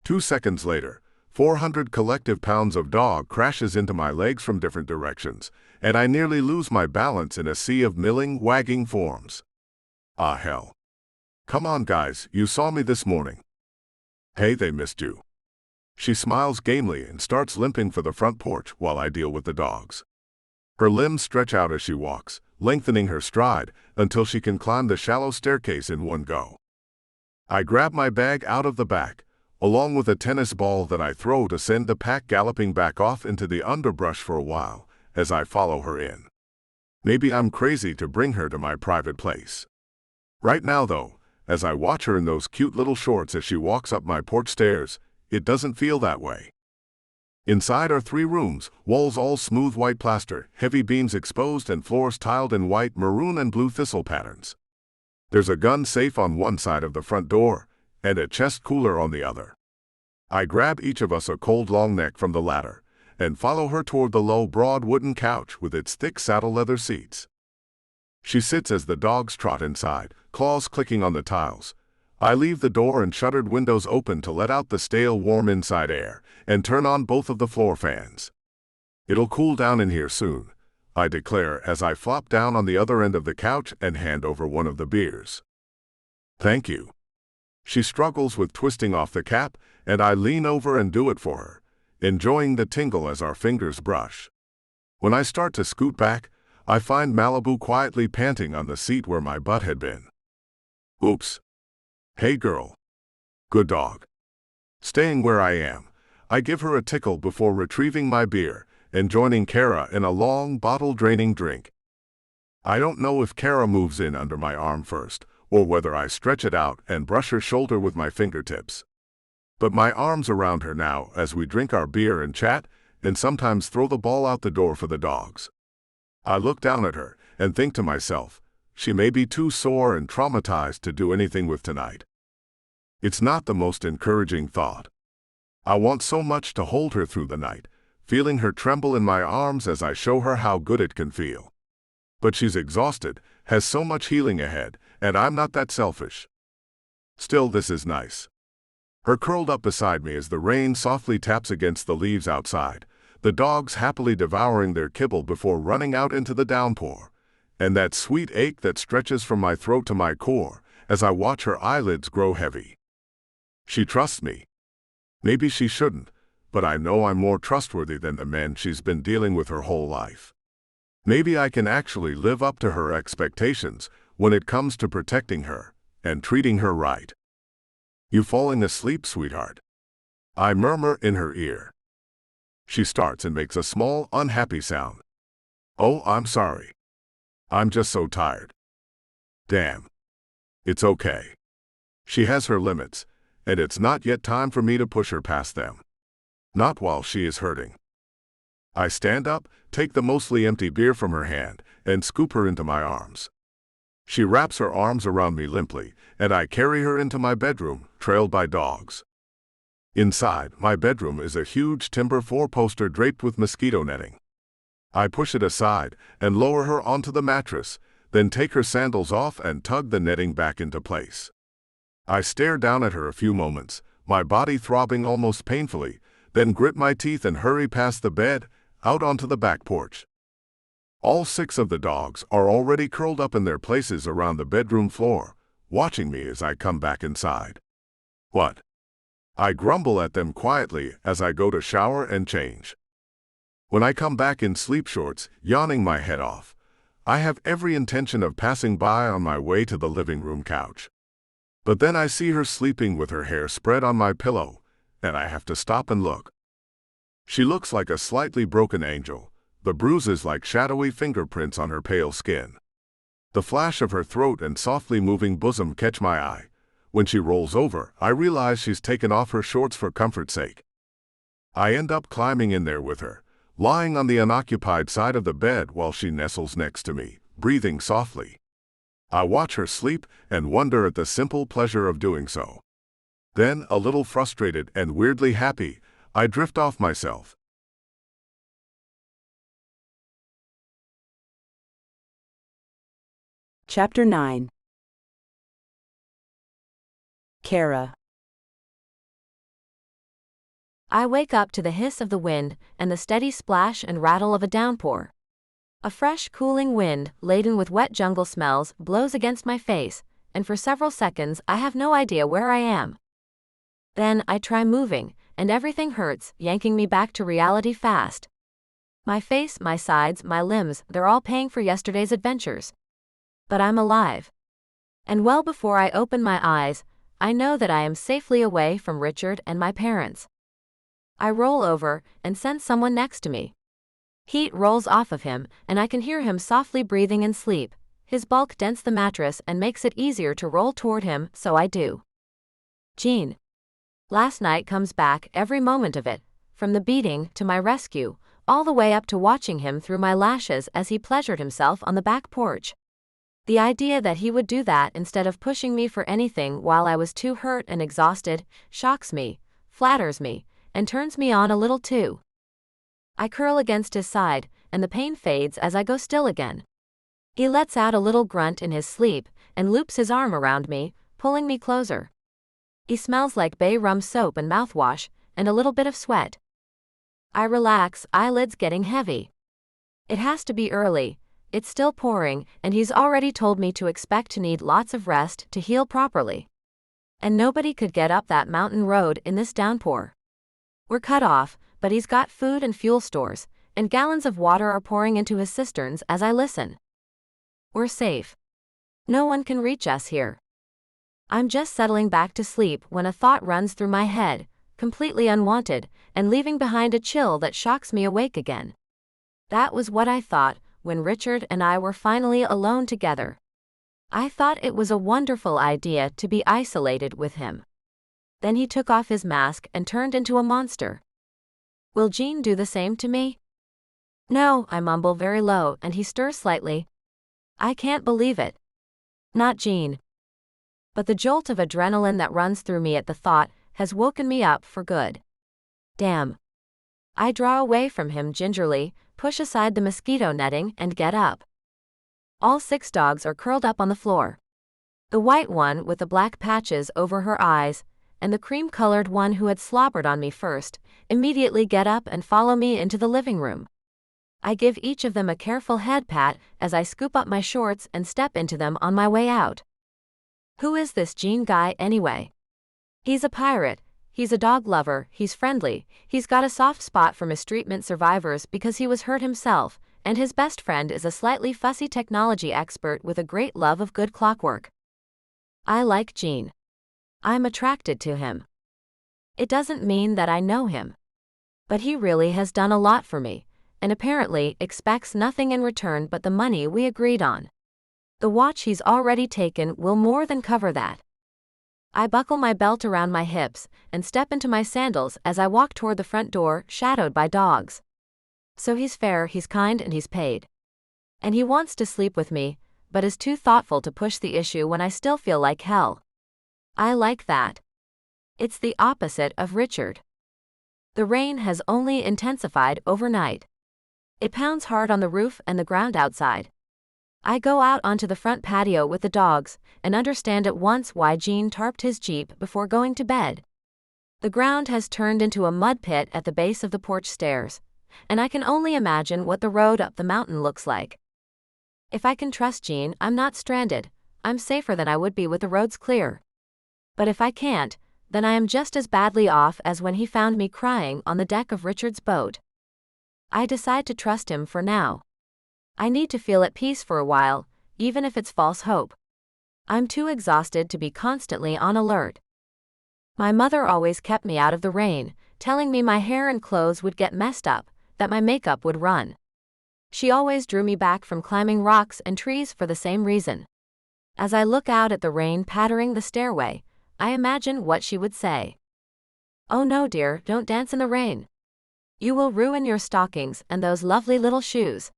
2 seconds later, 400 collective pounds of dog crashes into my legs from different directions, and I nearly lose my balance in a sea of milling, wagging forms. Ah, hell. Come on, guys, you saw me this morning. Hey, they missed you. She smiles gamely and starts limping for the front porch while I deal with the dogs. Her limbs stretch out as she walks, lengthening her stride until she can climb the shallow staircase in one go. I grab my bag out of the back, along with a tennis ball that I throw to send the pack galloping back off into the underbrush for a while as I follow her in. Maybe I'm crazy to bring her to my private place. Right now, though, as I watch her in those cute little shorts as she walks up my porch stairs, it doesn't feel that way. Inside are 3 rooms, walls all smooth white plaster, heavy beams exposed and floors tiled in white, maroon and blue thistle patterns. There's a gun safe on one side of the front door, and a chest cooler on the other. I grab each of us a cold long neck from the ladder, and follow her toward the low, broad wooden couch with its thick saddle leather seats. She sits as the dogs trot inside, claws clicking on the tiles. I leave the door and shuttered windows open to let out the stale, warm inside air, and turn on both of the floor fans. It'll cool down in here soon, I declare as I flop down on the other end of the couch and hand over one of the beers. Thank you. She struggles with twisting off the cap, and I lean over and do it for her, enjoying the tingle as our fingers brush. When I start to scoot back, I find Malibu quietly panting on the seat where my butt had been. Oops. Hey girl. Good dog. Staying where I am, I give her a tickle before retrieving my beer and joining Kara in a long, bottle-draining drink. I don't know if Kara moves in under my arm first, or whether I stretch it out and brush her shoulder with my fingertips. But my arm's around her now as we drink our beer and chat, and sometimes throw the ball out the door for the dogs. I look down at her and think to myself, she may be too sore and traumatized to do anything with tonight. It's not the most encouraging thought. I want so much to hold her through the night, feeling her tremble in my arms as I show her how good it can feel. But she's exhausted, has so much healing ahead, and I'm not that selfish. Still, this is nice. Her curled up beside me as the rain softly taps against the leaves outside, the dogs happily devouring their kibble before running out into the downpour, and that sweet ache that stretches from my throat to my core as I watch her eyelids grow heavy. She trusts me. Maybe she shouldn't, but I know I'm more trustworthy than the men she's been dealing with her whole life. Maybe I can actually live up to her expectations when it comes to protecting her and treating her right. You falling asleep, sweetheart? I murmur in her ear. She starts and makes a small, unhappy sound. Oh, I'm sorry. I'm just so tired. Damn. It's okay. She has her limits, and it's not yet time for me to push her past them. Not while she is hurting. I stand up, take the mostly empty beer from her hand, and scoop her into my arms. She wraps her arms around me limply, and I carry her into my bedroom, trailed by dogs. Inside, my bedroom is a huge timber four-poster draped with mosquito netting. I push it aside and lower her onto the mattress, then take her sandals off and tug the netting back into place. I stare down at her a few moments, my body throbbing almost painfully, then grit my teeth and hurry past the bed, out onto the back porch. All 6 of the dogs are already curled up in their places around the bedroom floor, watching me as I come back inside. What? I grumble at them quietly as I go to shower and change. When I come back in sleep shorts, yawning my head off, I have every intention of passing by on my way to the living room couch. But then I see her sleeping with her hair spread on my pillow, and I have to stop and look. She looks like a slightly broken angel, the bruises like shadowy fingerprints on her pale skin. The flash of her throat and softly moving bosom catch my eye. When she rolls over, I realize she's taken off her shorts for comfort's sake. I end up climbing in there with her, lying on the unoccupied side of the bed while she nestles next to me, breathing softly. I watch her sleep and wonder at the simple pleasure of doing so. Then, a little frustrated and weirdly happy, I drift off myself.
Chapter 9. Kara.
I wake up to the hiss of the wind and the steady splash and rattle of a downpour. A fresh, cooling wind, laden with wet jungle smells, blows against my face, and for several seconds I have no idea where I am. Then I try moving, and everything hurts, yanking me back to reality fast. My face, my sides, my limbs, they're all paying for yesterday's adventures. But I'm alive. And well before I open my eyes, I know that I am safely away from Richard and my parents. I roll over and sense someone next to me. Heat rolls off of him, and I can hear him softly breathing in sleep. His bulk dents the mattress and makes it easier to roll toward him, so I do. Jean. Last night comes back, every moment of it, from the beating to my rescue, all the way up to watching him through my lashes as he pleasured himself on the back porch. The idea that he would do that instead of pushing me for anything while I was too hurt and exhausted shocks me, flatters me, and turns me on a little too. I curl against his side, and the pain fades as I go still again. He lets out a little grunt in his sleep and loops his arm around me, pulling me closer. He smells like bay rum soap and mouthwash, and a little bit of sweat. I relax, eyelids getting heavy. It has to be early. It's still pouring, and he's already told me to expect to need lots of rest to heal properly. And nobody could get up that mountain road in this downpour. We're cut off, but he's got food and fuel stores, and gallons of water are pouring into his cisterns as I listen. We're safe. No one can reach us here. I'm just settling back to sleep when a thought runs through my head. completely unwanted, and leaving behind a chill that shocks me awake again. That was what I thought when Richard and I were finally alone together. I thought it was a wonderful idea to be isolated with him. Then he took off his mask and turned into a monster. Will Jean do the same to me? No, I mumble very low, and he stirs slightly. I can't believe it. Not Jean. But the jolt of adrenaline that runs through me at the thought has woken me up for good. Damn. I draw away from him gingerly, push aside the mosquito netting, and get up. All 6 dogs are curled up on the floor. The white one with the black patches over her eyes, and the cream-colored one who had slobbered on me first, immediately get up and follow me into the living room. I give each of them a careful head pat as I scoop up my shorts and step into them on my way out. Who is this Jean guy anyway? He's a pirate, he's a dog lover, he's friendly, he's got a soft spot for mistreatment survivors because he was hurt himself, and his best friend is a slightly fussy technology expert with a great love of good clockwork. I like Jean. I'm attracted to him. It doesn't mean that I know him. But he really has done a lot for me, and apparently expects nothing in return but the money we agreed on. The watch he's already taken will more than cover that. I buckle my belt around my hips and step into my sandals as I walk toward the front door, shadowed by dogs. So he's fair, he's kind, and he's paid. And he wants to sleep with me, but is too thoughtful to push the issue when I still feel like hell. I like that. It's the opposite of Richard. The rain has only intensified overnight. It pounds hard on the roof and the ground outside. I go out onto the front patio with the dogs and understand at once why Jean tarped his Jeep before going to bed. The ground has turned into a mud pit at the base of the porch stairs, and I can only imagine what the road up the mountain looks like. If I can trust Jean, I'm not stranded. I'm safer than I would be with the roads clear. But if I can't, then I am just as badly off as when he found me crying on the deck of Richard's boat. I decide to trust him for now. I need to feel at peace for a while, even if it's false hope. I'm too exhausted to be constantly on alert. My mother always kept me out of the rain, telling me my hair and clothes would get messed up, that my makeup would run. She always drew me back from climbing rocks and trees for the same reason. As I look out at the rain pattering the stairway, I imagine what she would say. Oh no, dear, don't dance in the rain. You will ruin your stockings and those lovely little shoes.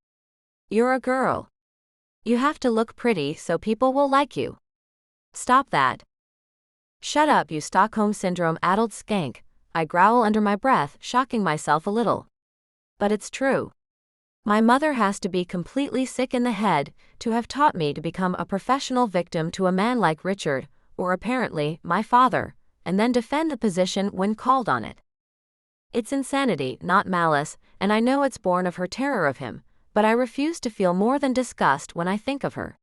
You're a girl. You have to look pretty so people will like you. Stop that. Shut up, you Stockholm Syndrome-addled skank, I growl under my breath, shocking myself a little. But it's true. My mother has to be completely sick in the head to have taught me to become a professional victim to a man like Richard, or apparently, my father, and then defend the position when called on it. It's insanity, not malice, and I know it's born of her terror of him, but I refuse to feel more than disgust when I think of her.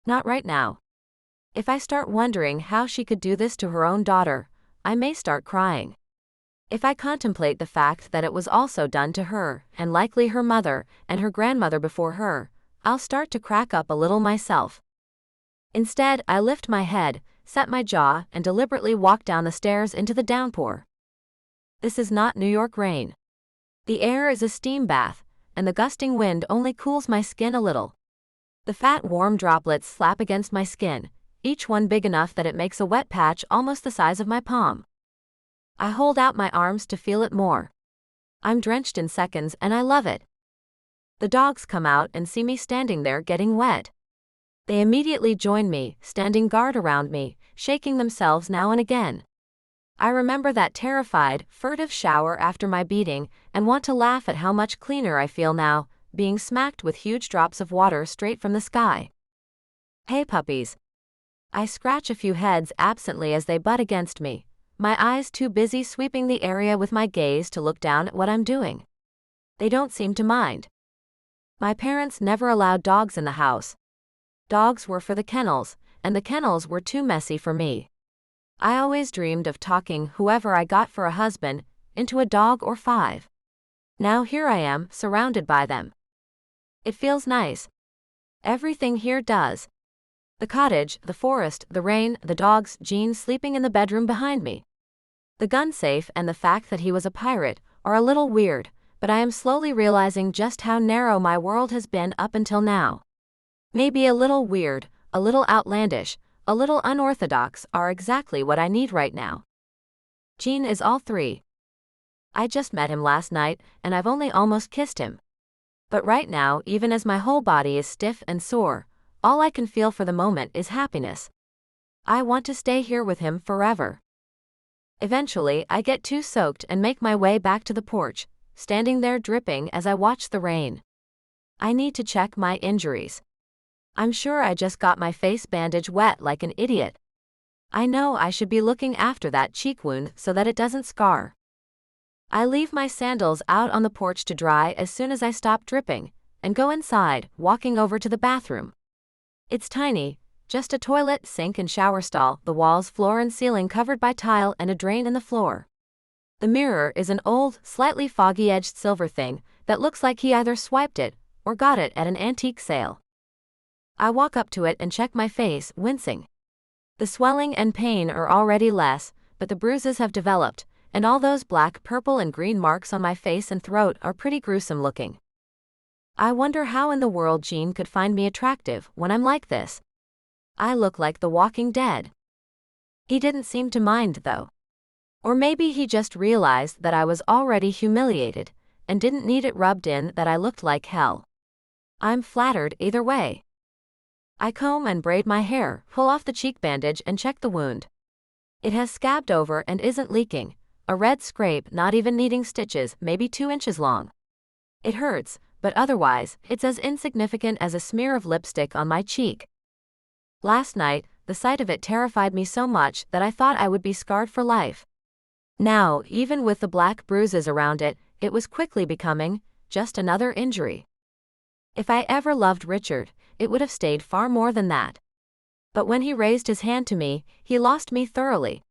Not right now. If I start wondering how she could do this to her own daughter, I may start crying. If I contemplate the fact that it was also done to her, and likely her mother, and her grandmother before her, I'll start to crack up a little myself. Instead, I lift my head, set my jaw, and deliberately walk down the stairs into the downpour. This is not New York rain. The air is a steam bath, and the gusting wind only cools my skin a little. The fat warm droplets slap against my skin, each one big enough that it makes a wet patch almost the size of my palm. I hold out my arms to feel it more. I'm drenched in seconds and I love it. The dogs come out and see me standing there getting wet. They immediately join me, standing guard around me, shaking themselves now and again. I remember that terrified, furtive shower after my beating and want to laugh at how much cleaner I feel now, being smacked with huge drops of water straight from the sky. Hey puppies. I scratch a few heads absently as they butt against me, my eyes too busy sweeping the area with my gaze to look down at what I'm doing. They don't seem to mind. My parents never allowed dogs in the house. Dogs were for the kennels, and the kennels were too messy for me. I always dreamed of talking whoever I got for a husband into a dog or 5. Now here I am, surrounded by them. It feels nice. Everything here does. The cottage, the forest, the rain, the dogs, Jean sleeping in the bedroom behind me. The gun safe and the fact that he was a pirate are a little weird, but I am slowly realizing just how narrow my world has been up until now. Maybe a little weird, a little outlandish, a little unorthodox are exactly what I need right now. Gene is all three. I just met him last night, and I've only almost kissed him. But right now, even as my whole body is stiff and sore, all I can feel for the moment is happiness. I want to stay here with him forever. Eventually, I get too soaked and make my way back to the porch, standing there dripping as I watch the rain. I need to check my injuries. I'm sure I just got my face bandage wet like an idiot. I know I should be looking after that cheek wound so that it doesn't scar. I leave my sandals out on the porch to dry as soon as I stop dripping, and go inside, walking over to the bathroom. It's tiny, just a toilet, sink and shower stall, the walls, floor and ceiling covered by tile and a drain in the floor. The mirror is an old, slightly foggy-edged silver thing that looks like he either swiped it or got it at an antique sale. I walk up to it and check my face, wincing. The swelling and pain are already less, but the bruises have developed, and all those black, purple and green marks on my face and throat are pretty gruesome looking. I wonder how in the world Gene could find me attractive when I'm like this. I look like the Walking Dead. He didn't seem to mind though. Or maybe he just realized that I was already humiliated, and didn't need it rubbed in that I looked like hell. I'm flattered either way. I comb and braid my hair, pull off the cheek bandage and check the wound. It has scabbed over and isn't leaking, a red scrape not even needing stitches, maybe 2 inches long. It hurts, but otherwise, it's as insignificant as a smear of lipstick on my cheek. Last night, the sight of it terrified me so much that I thought I would be scarred for life. Now, even with the black bruises around it, it was quickly becoming just another injury. If I ever loved Richard, it would have stayed far more than that. But when he raised his hand to me, he lost me thoroughly.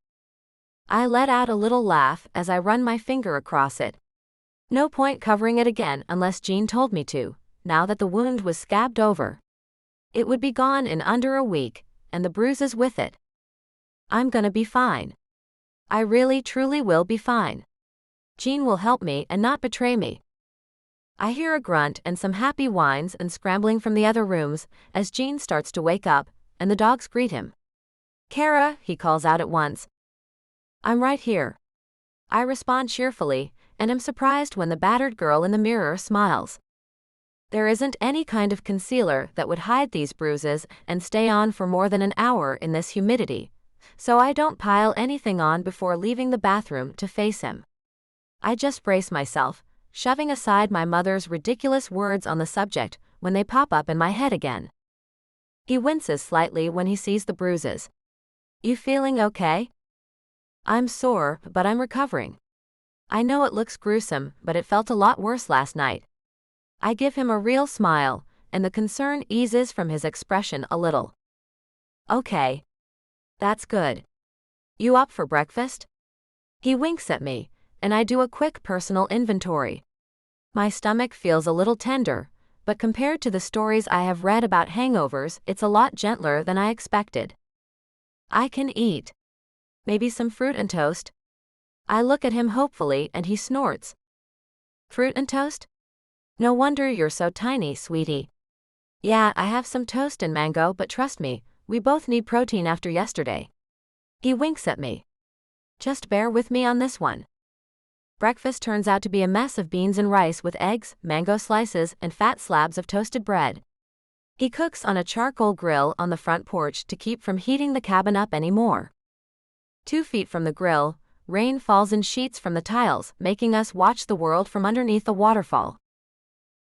I let out a little laugh as I run my finger across it. No point covering it again unless Gene told me to, now that the wound was scabbed over. It would be gone in under a week, and the bruises with it. I'm gonna be fine. I really truly will be fine. Gene will help me and not betray me. I hear a grunt and some happy whines and scrambling from the other rooms as Gene starts to wake up, and the dogs greet him. "Kara," he calls out at once. "I'm right here." I respond cheerfully, and am surprised when the battered girl in the mirror smiles. There isn't any kind of concealer that would hide these bruises and stay on for more than an hour in this humidity, so I don't pile anything on before leaving the bathroom to face him. I just brace myself, shoving aside my mother's ridiculous words on the subject when they pop up in my head again. He winces slightly when he sees the bruises. "You feeling okay?" "I'm sore, but I'm recovering." I know it looks gruesome, but it felt a lot worse last night. I give him a real smile, and the concern eases from his expression a little. "Okay. That's good. You up for breakfast?" He winks at me, and I do a quick personal inventory. My stomach feels a little tender, but compared to the stories I have read about hangovers, it's a lot gentler than I expected. I can eat. Maybe some fruit and toast? I look at him hopefully and he snorts. "Fruit and toast? No wonder you're so tiny, sweetie." "Yeah, I have some toast and mango, but trust me, we both need protein after yesterday." He winks at me. "Just bear with me on this one." Breakfast turns out to be a mess of beans and rice with eggs, mango slices, and fat slabs of toasted bread. He cooks on a charcoal grill on the front porch to keep from heating the cabin up anymore. 2 feet from the grill, rain falls in sheets from the tiles, making us watch the world from underneath a waterfall.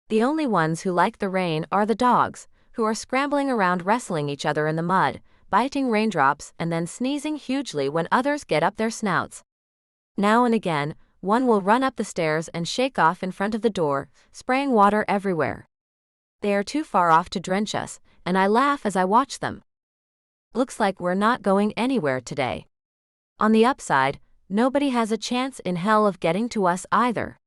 The only ones who like the rain are the dogs, who are scrambling around wrestling each other in the mud, biting raindrops and then sneezing hugely when others get up their snouts. Now and again, one will run up the stairs and shake off in front of the door, spraying water everywhere. They are too far off to drench us, and I laugh as I watch them. Looks like we're not going anywhere today. On the upside, nobody has a chance in hell of getting to us either.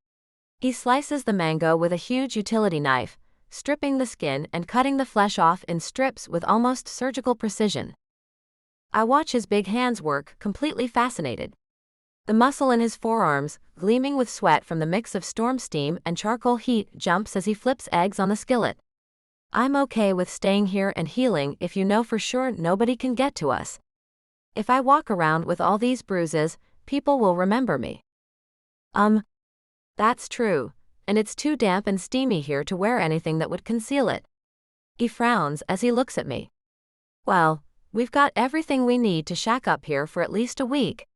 He slices the mango with a huge utility knife, stripping the skin and cutting the flesh off in strips with almost surgical precision. I watch his big hands work, completely fascinated. The muscle in his forearms, gleaming with sweat from the mix of storm steam and charcoal heat, jumps as he flips eggs on the skillet. I'm okay with staying here and healing if you know for sure nobody can get to us. If I walk around with all these bruises, people will remember me. That's true, and it's too damp and steamy here to wear anything that would conceal it. He frowns as he looks at me. Well, we've got everything we need to shack up here for at least a week.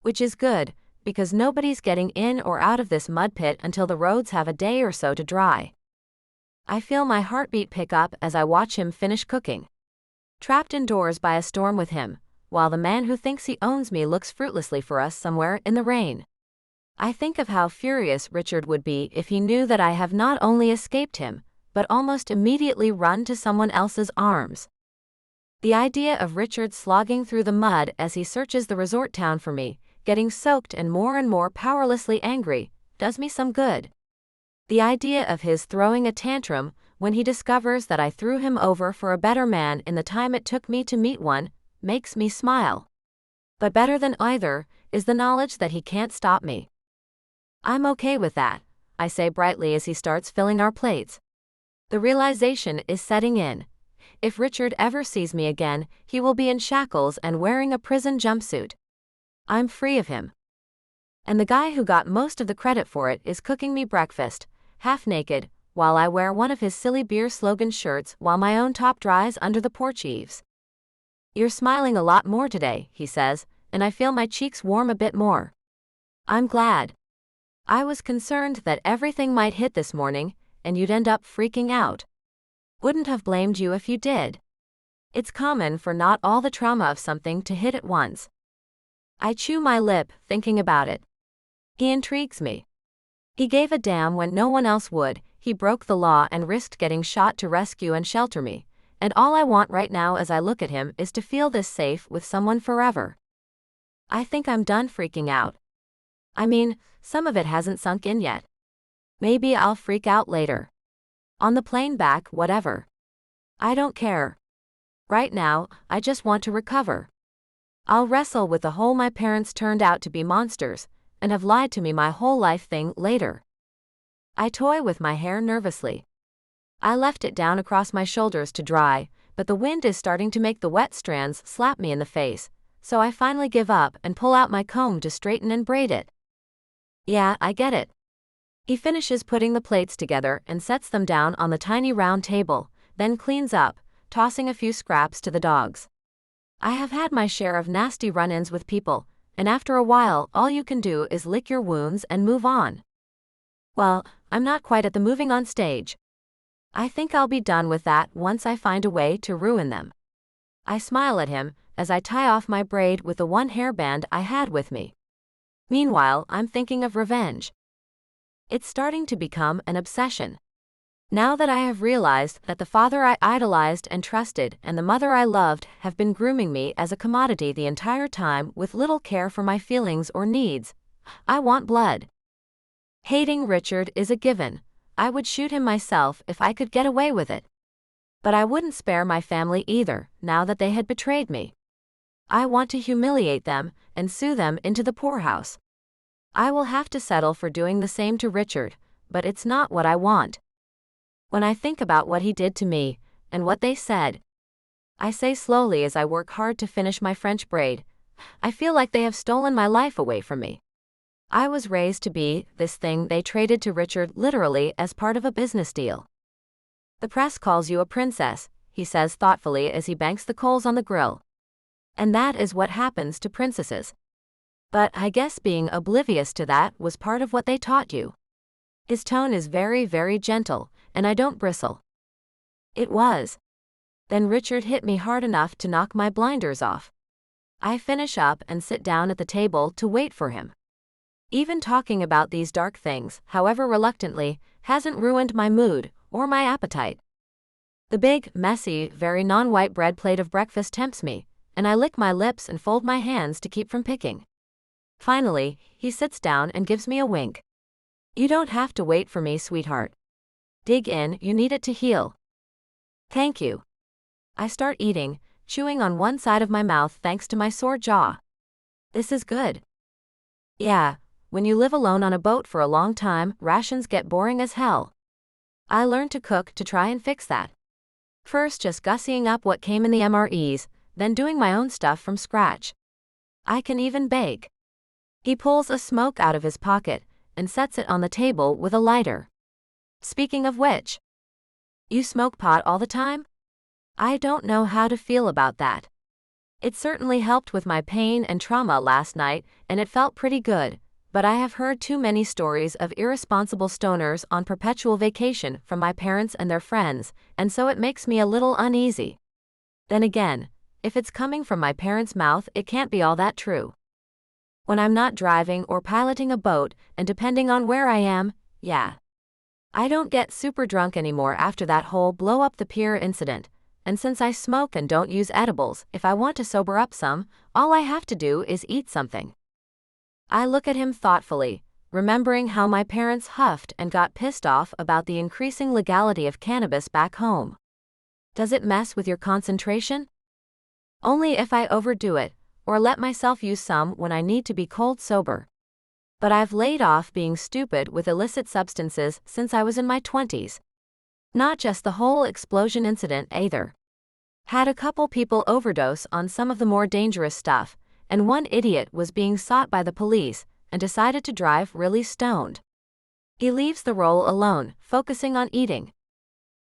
Which is good, because nobody's getting in or out of this mud pit until the roads have a day or so to dry. I feel my heartbeat pick up as I watch him finish cooking. Trapped indoors by a storm with him, while the man who thinks he owns me looks fruitlessly for us somewhere in the rain. I think of how furious Richard would be if he knew that I have not only escaped him, but almost immediately run to someone else's arms. The idea of Richard slogging through the mud as he searches the resort town for me, getting soaked and more powerlessly angry, does me some good. The idea of his throwing a tantrum when he discovers that I threw him over for a better man in the time it took me to meet one, makes me smile. But better than either is the knowledge that he can't stop me. I'm okay with that, I say brightly as he starts filling our plates. The realization is setting in. If Richard ever sees me again, he will be in shackles and wearing a prison jumpsuit. I'm free of him. And the guy who got most of the credit for it is cooking me breakfast, half naked, while I wear one of his silly beer slogan shirts while my own top dries under the porch eaves. You're smiling a lot more today, he says, and I feel my cheeks warm a bit more. I'm glad. I was concerned that everything might hit this morning, and you'd end up freaking out. Wouldn't have blamed you if you did. It's common for not all the trauma of something to hit at once. I chew my lip, thinking about it. He intrigues me. He gave a damn when no one else would, he broke the law and risked getting shot to rescue and shelter me, and all I want right now as I look at him is to feel this safe with someone forever. I think I'm done freaking out. I mean, some of it hasn't sunk in yet. Maybe I'll freak out later. On the plane back, whatever. I don't care. Right now, I just want to recover. I'll wrestle with the whole my parents turned out to be monsters, and have lied to me my whole life thing later. I toy with my hair nervously. I left it down across my shoulders to dry, but the wind is starting to make the wet strands slap me in the face, so I finally give up and pull out my comb to straighten and braid it. Yeah, I get it. He finishes putting the plates together and sets them down on the tiny round table, then cleans up, tossing a few scraps to the dogs. I have had my share of nasty run-ins with people, and after a while all you can do is lick your wounds and move on. Well, I'm not quite at the moving on stage. I think I'll be done with that once I find a way to ruin them. I smile at him as I tie off my braid with the one hairband I had with me. Meanwhile, I'm thinking of revenge. It's starting to become an obsession. Now that I have realized that the father I idolized and trusted and the mother I loved have been grooming me as a commodity the entire time with little care for my feelings or needs, I want blood. Hating Richard is a given. I would shoot him myself if I could get away with it. But I wouldn't spare my family either, now that they had betrayed me. I want to humiliate them and sue them into the poorhouse. I will have to settle for doing the same to Richard, but it's not what I want. When I think about what he did to me, and what they said, I say slowly as I work hard to finish my French braid, I feel like they have stolen my life away from me. I was raised to be this thing they traded to Richard literally as part of a business deal. The press calls you a princess, he says thoughtfully as he banks the coals on the grill. And that is what happens to princesses. But I guess being oblivious to that was part of what they taught you. His tone is very gentle, and I don't bristle. It was. Then Richard hit me hard enough to knock my blinders off. I finish up and sit down at the table to wait for him. Even talking about these dark things, however reluctantly, hasn't ruined my mood or my appetite. The big, messy, very non-white bread plate of breakfast tempts me, and I lick my lips and fold my hands to keep from picking. Finally, he sits down and gives me a wink. You don't have to wait for me, sweetheart. Dig in, you need it to heal. Thank you. I start eating, chewing on one side of my mouth thanks to my sore jaw. This is good. Yeah, when you live alone on a boat for a long time, rations get boring as hell. I learned to cook to try and fix that. First just gussying up what came in the MREs, then doing my own stuff from scratch. I can even bake. He pulls a smoke out of his pocket and sets it on the table with a lighter. Speaking of which, you smoke pot all the time? I don't know how to feel about that. It certainly helped with my pain and trauma last night, and it felt pretty good, but I have heard too many stories of irresponsible stoners on perpetual vacation from my parents and their friends, and so it makes me a little uneasy. Then again, if it's coming from my parents' mouth, it can't be all that true. When I'm not driving or piloting a boat, and depending on where I am, yeah. I don't get super drunk anymore after that whole blow up the pier incident, and since I smoke and don't use edibles, if I want to sober up some, all I have to do is eat something. I look at him thoughtfully, remembering how my parents huffed and got pissed off about the increasing legality of cannabis back home. Does it mess with your concentration? Only if I overdo it, or let myself use some when I need to be cold sober. But I've laid off being stupid with illicit substances since I was in my 20s. Not just the whole explosion incident either. Had a couple people overdose on some of the more dangerous stuff, and one idiot was being sought by the police and decided to drive really stoned. He leaves the roll alone, focusing on eating.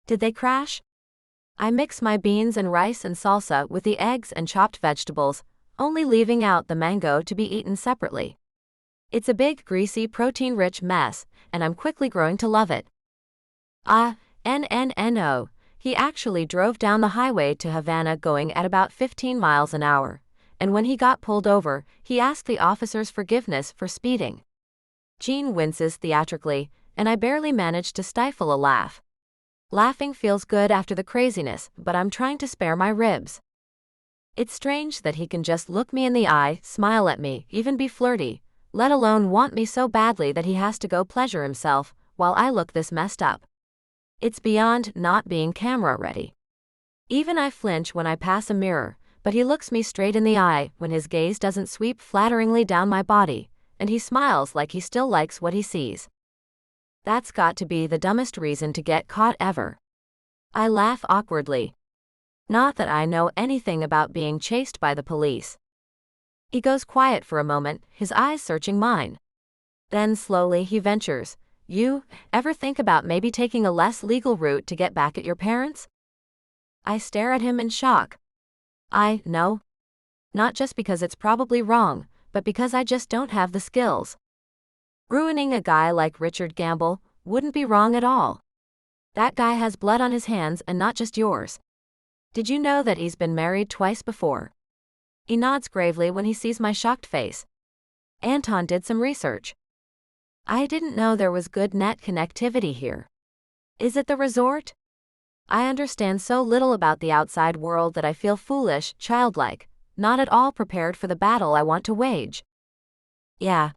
Did they crash? I mix my beans and rice and salsa with the eggs and chopped vegetables, only leaving out the mango to be eaten separately. It's a big, greasy, protein-rich mess, and I'm quickly growing to love it. No. He actually drove down the highway to Havana going at about 15 miles an hour, and when he got pulled over, he asked the officer's forgiveness for speeding. Jean winces theatrically, and I barely managed to stifle a laugh. Laughing feels good after the craziness, but I'm trying to spare my ribs. It's strange that he can just look me in the eye, smile at me, even be flirty, let alone want me so badly that he has to go pleasure himself, while I look this messed up. It's beyond not being camera ready. Even I flinch when I pass a mirror, but he looks me straight in the eye when his gaze doesn't sweep flatteringly down my body, and he smiles like he still likes what he sees. That's got to be the dumbest reason to get caught ever. I laugh awkwardly. Not that I know anything about being chased by the police. He goes quiet for a moment, his eyes searching mine. Then slowly he ventures, "You ever think about maybe taking a less legal route to get back at your parents?" I stare at him in shock. No. Not just because it's probably wrong, but because I just don't have the skills. Ruining a guy like Richard Gamble wouldn't be wrong at all. That guy has blood on his hands and not just yours. Did you know that he's been married twice before? He nods gravely when he sees my shocked face. Anton did some research. I didn't know there was good net connectivity here. Is it the resort? I understand so little about the outside world that I feel foolish, childlike, not at all prepared for the battle I want to wage. Yeah.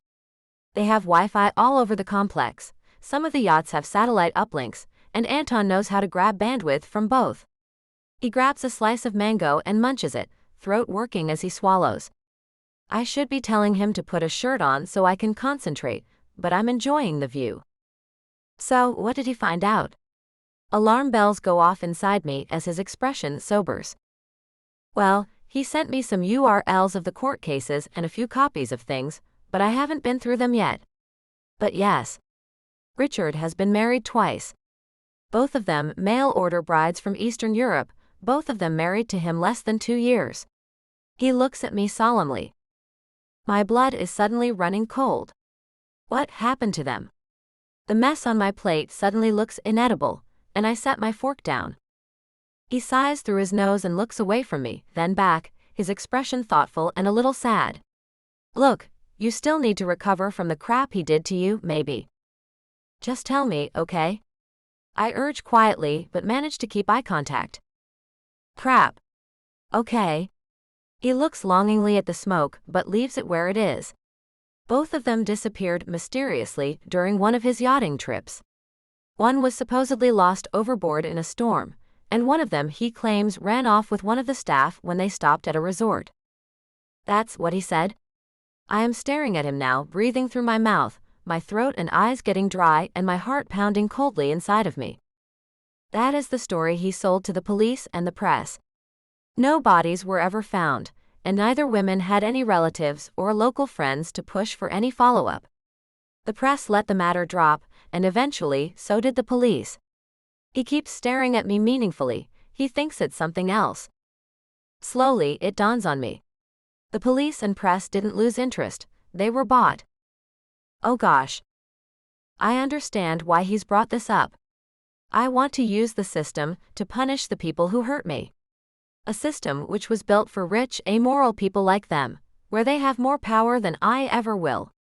They have Wi-Fi all over the complex, some of the yachts have satellite uplinks, and Anton knows how to grab bandwidth from both. He grabs a slice of mango and munches it, throat working as he swallows. I should be telling him to put a shirt on so I can concentrate, but I'm enjoying the view. So, what did he find out? Alarm bells go off inside me as his expression sobers. Well, he sent me some URLs of the court cases and a few copies of things, but I haven't been through them yet. But yes. Richard has been married twice. Both of them mail-order brides from Eastern Europe, both of them married to him less than 2 years. He looks at me solemnly. My blood is suddenly running cold. What happened to them? The mess on my plate suddenly looks inedible, and I set my fork down. He sighs through his nose and looks away from me, then back, his expression thoughtful and a little sad. Look, you still need to recover from the crap he did to you, maybe. Just tell me, okay? I urge quietly, but manage to keep eye contact. Crap. Okay. He looks longingly at the smoke, but leaves it where it is. Both of them disappeared mysteriously during one of his yachting trips. One was supposedly lost overboard in a storm, and one of them he claims ran off with one of the staff when they stopped at a resort. That's what he said? I am staring at him now, breathing through my mouth, my throat and eyes getting dry and my heart pounding coldly inside of me. That is the story he sold to the police and the press. No bodies were ever found, and neither women had any relatives or local friends to push for any follow-up. The press let the matter drop, and eventually so did the police. He keeps staring at me meaningfully. He thinks it's something else. Slowly, it dawns on me. The police and press didn't lose interest, they were bought. Oh gosh. I understand why he's brought this up. I want to use the system to punish the people who hurt me. A system which was built for rich, amoral people like them, where they have more power than I ever will.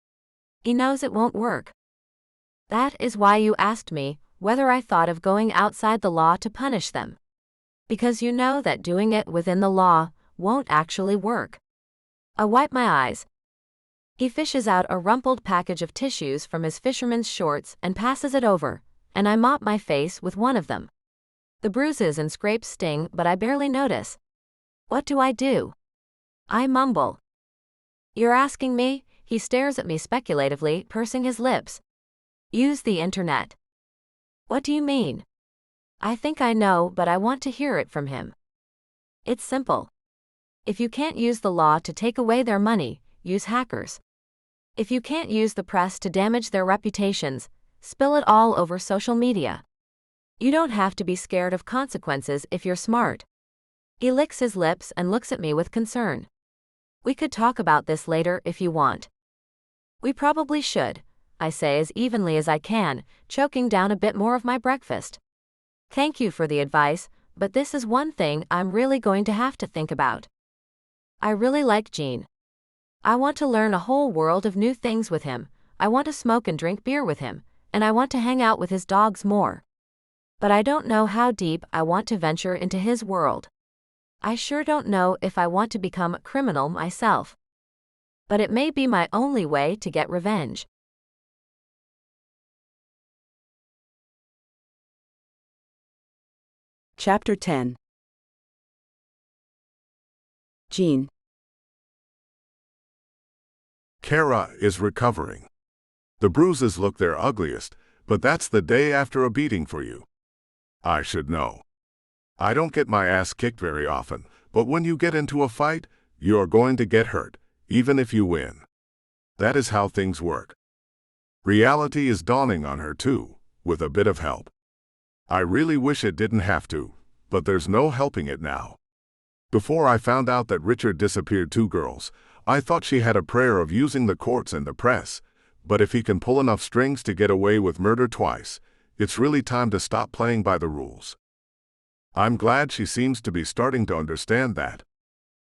He knows it won't work. That is why you asked me whether I thought of going outside the law to punish them. Because you know that doing it within the law won't actually work. I wipe my eyes. He fishes out a rumpled package of tissues from his fisherman's shorts and passes it over, and I mop my face with one of them. The bruises and scrapes sting, but I barely notice. What do? I mumble. You're asking me? He stares at me speculatively, pursing his lips. Use the internet. What do you mean? I think I know, but I want to hear it from him. It's simple. If you can't use the law to take away their money, use hackers. If you can't use the press to damage their reputations, spill it all over social media. You don't have to be scared of consequences if you're smart. He licks his lips and looks at me with concern. We could talk about this later if you want. We probably should, I say as evenly as I can, choking down a bit more of my breakfast. Thank you for the advice, but this is one thing I'm really going to have to think about. I really like Gene. I want to learn a whole world of new things with him. I want to smoke and drink beer with him, and I want to hang out with his dogs more. But I don't know how deep I want to venture into his world. I sure don't know if I want to become a criminal myself. But it may be my only way to get revenge.
Chapter 10. Gene.
Kara is recovering. The bruises look their ugliest, but that's the day after a beating for you. I should know. I don't get my ass kicked very often, but when you get into a fight, you are going to get hurt, even if you win. That is how things work. Reality is dawning on her too, with a bit of help. I really wish it didn't have to, but there's no helping it now. Before I found out that Richard disappeared 2 girls, I thought she had a prayer of using the courts and the press, but if he can pull enough strings to get away with murder twice, it's really time to stop playing by the rules. I'm glad she seems to be starting to understand that.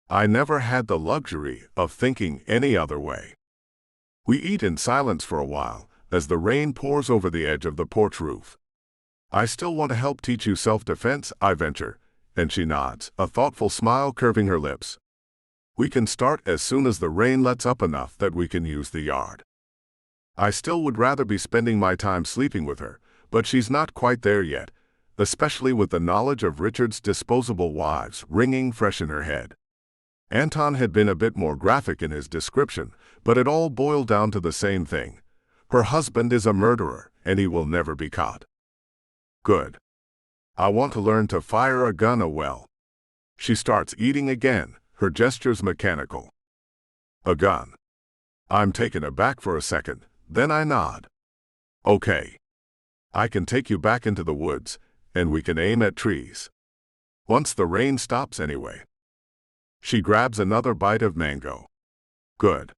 I never had the luxury of thinking any other way. We eat in silence for a while, as the rain pours over the edge of the porch roof. I still want to help teach you self-defense, I venture, and she nods, a thoughtful smile curving her lips. We can start as soon as the rain lets up enough that we can use the yard. I still would rather be spending my time sleeping with her, but she's not quite there yet, especially with the knowledge of Richard's disposable wives ringing fresh in her head. Anton had been a bit more graphic in his description, but it all boiled down to the same thing. Her husband is a murderer, and he will never be caught. Good. I want to learn to fire a gun well. She starts eating again, her gestures mechanical. A gun. I'm taken aback for a second, then I nod. Okay. I can take you back into the woods, and we can aim at trees. Once the rain stops anyway. She grabs another bite of mango. Good.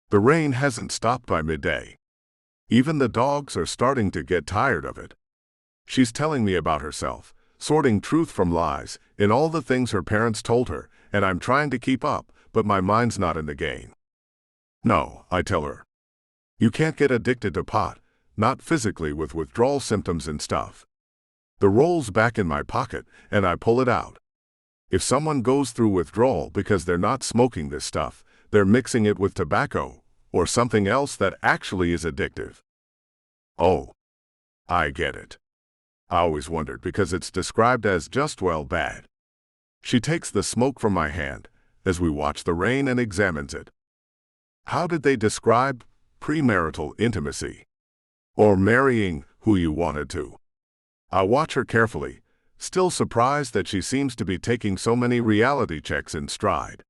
The rain hasn't stopped by midday. Even the dogs are starting to get tired of it. She's telling me about herself, sorting truth from lies, in all the things her parents told her, and I'm trying to keep up, but my mind's not in the game. No, I tell her. You can't get addicted to pot, not physically with withdrawal symptoms and stuff. The roll's back in my pocket, and I pull it out. If someone goes through withdrawal because they're not smoking this stuff, they're mixing it with tobacco, or something else that actually is addictive. Oh. I get it. I always wondered because it's described as just bad. She takes the smoke from my hand, as we watch the rain and examines it. How did they describe premarital intimacy? Or marrying who you wanted to? I watch her carefully, still surprised that she seems to be taking so many reality checks in stride.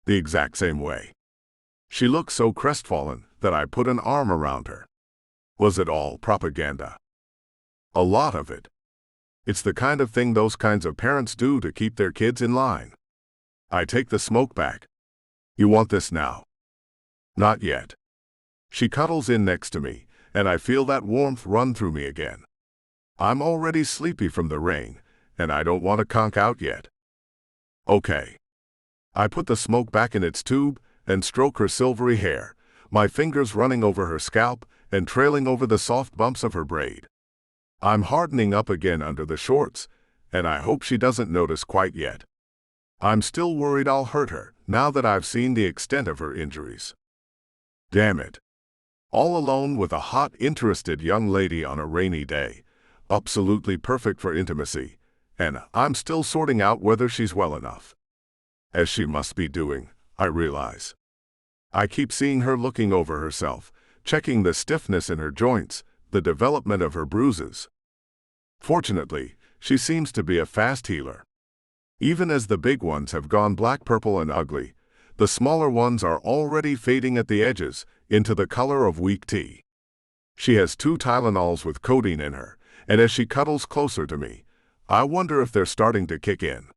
The exact same way. She looks so crestfallen that I put an arm around her. Was it all propaganda? A lot of it. It's the kind of thing those kinds of parents do to keep their kids in line. I take the smoke back. You want this now? Not yet. She cuddles in next to me, and I feel that warmth run through me again. I'm already sleepy from the rain, and I don't want to conk out yet. Okay. I put the smoke back in its tube and stroke her silvery hair, my fingers running over her scalp and trailing over the soft bumps of her braid. I'm hardening up again under the shorts, and I hope she doesn't notice quite yet. I'm still worried I'll hurt her, now that I've seen the extent of her injuries. Damn it. All alone with a hot, interested young lady on a rainy day, absolutely perfect for intimacy, and I'm still sorting out whether she's well enough. As she must be doing, I realize. I keep seeing her looking over herself, checking the stiffness in her joints, the development of her bruises. Fortunately, she seems to be a fast healer. Even as the big ones have gone black, purple, and ugly, the smaller ones are already fading at the edges into the color of weak tea. She has 2 Tylenols with codeine in her, and as she cuddles closer to me, I wonder if they're starting to kick in.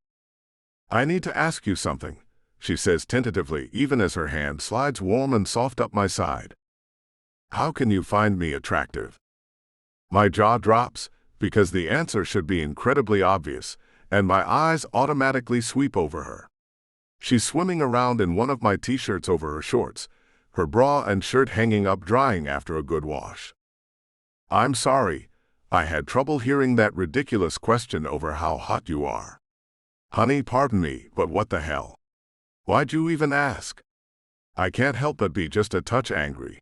I need to ask you something, she says tentatively, even as her hand slides warm and soft up my side. How can you find me attractive? My jaw drops, because the answer should be incredibly obvious, and my eyes automatically sweep over her. She's swimming around in one of my t-shirts over her shorts, her bra and shirt hanging up drying after a good wash. I'm sorry, I had trouble hearing that ridiculous question over how hot you are. Honey, pardon me, but what the hell? Why'd you even ask? I can't help but be just a touch angry.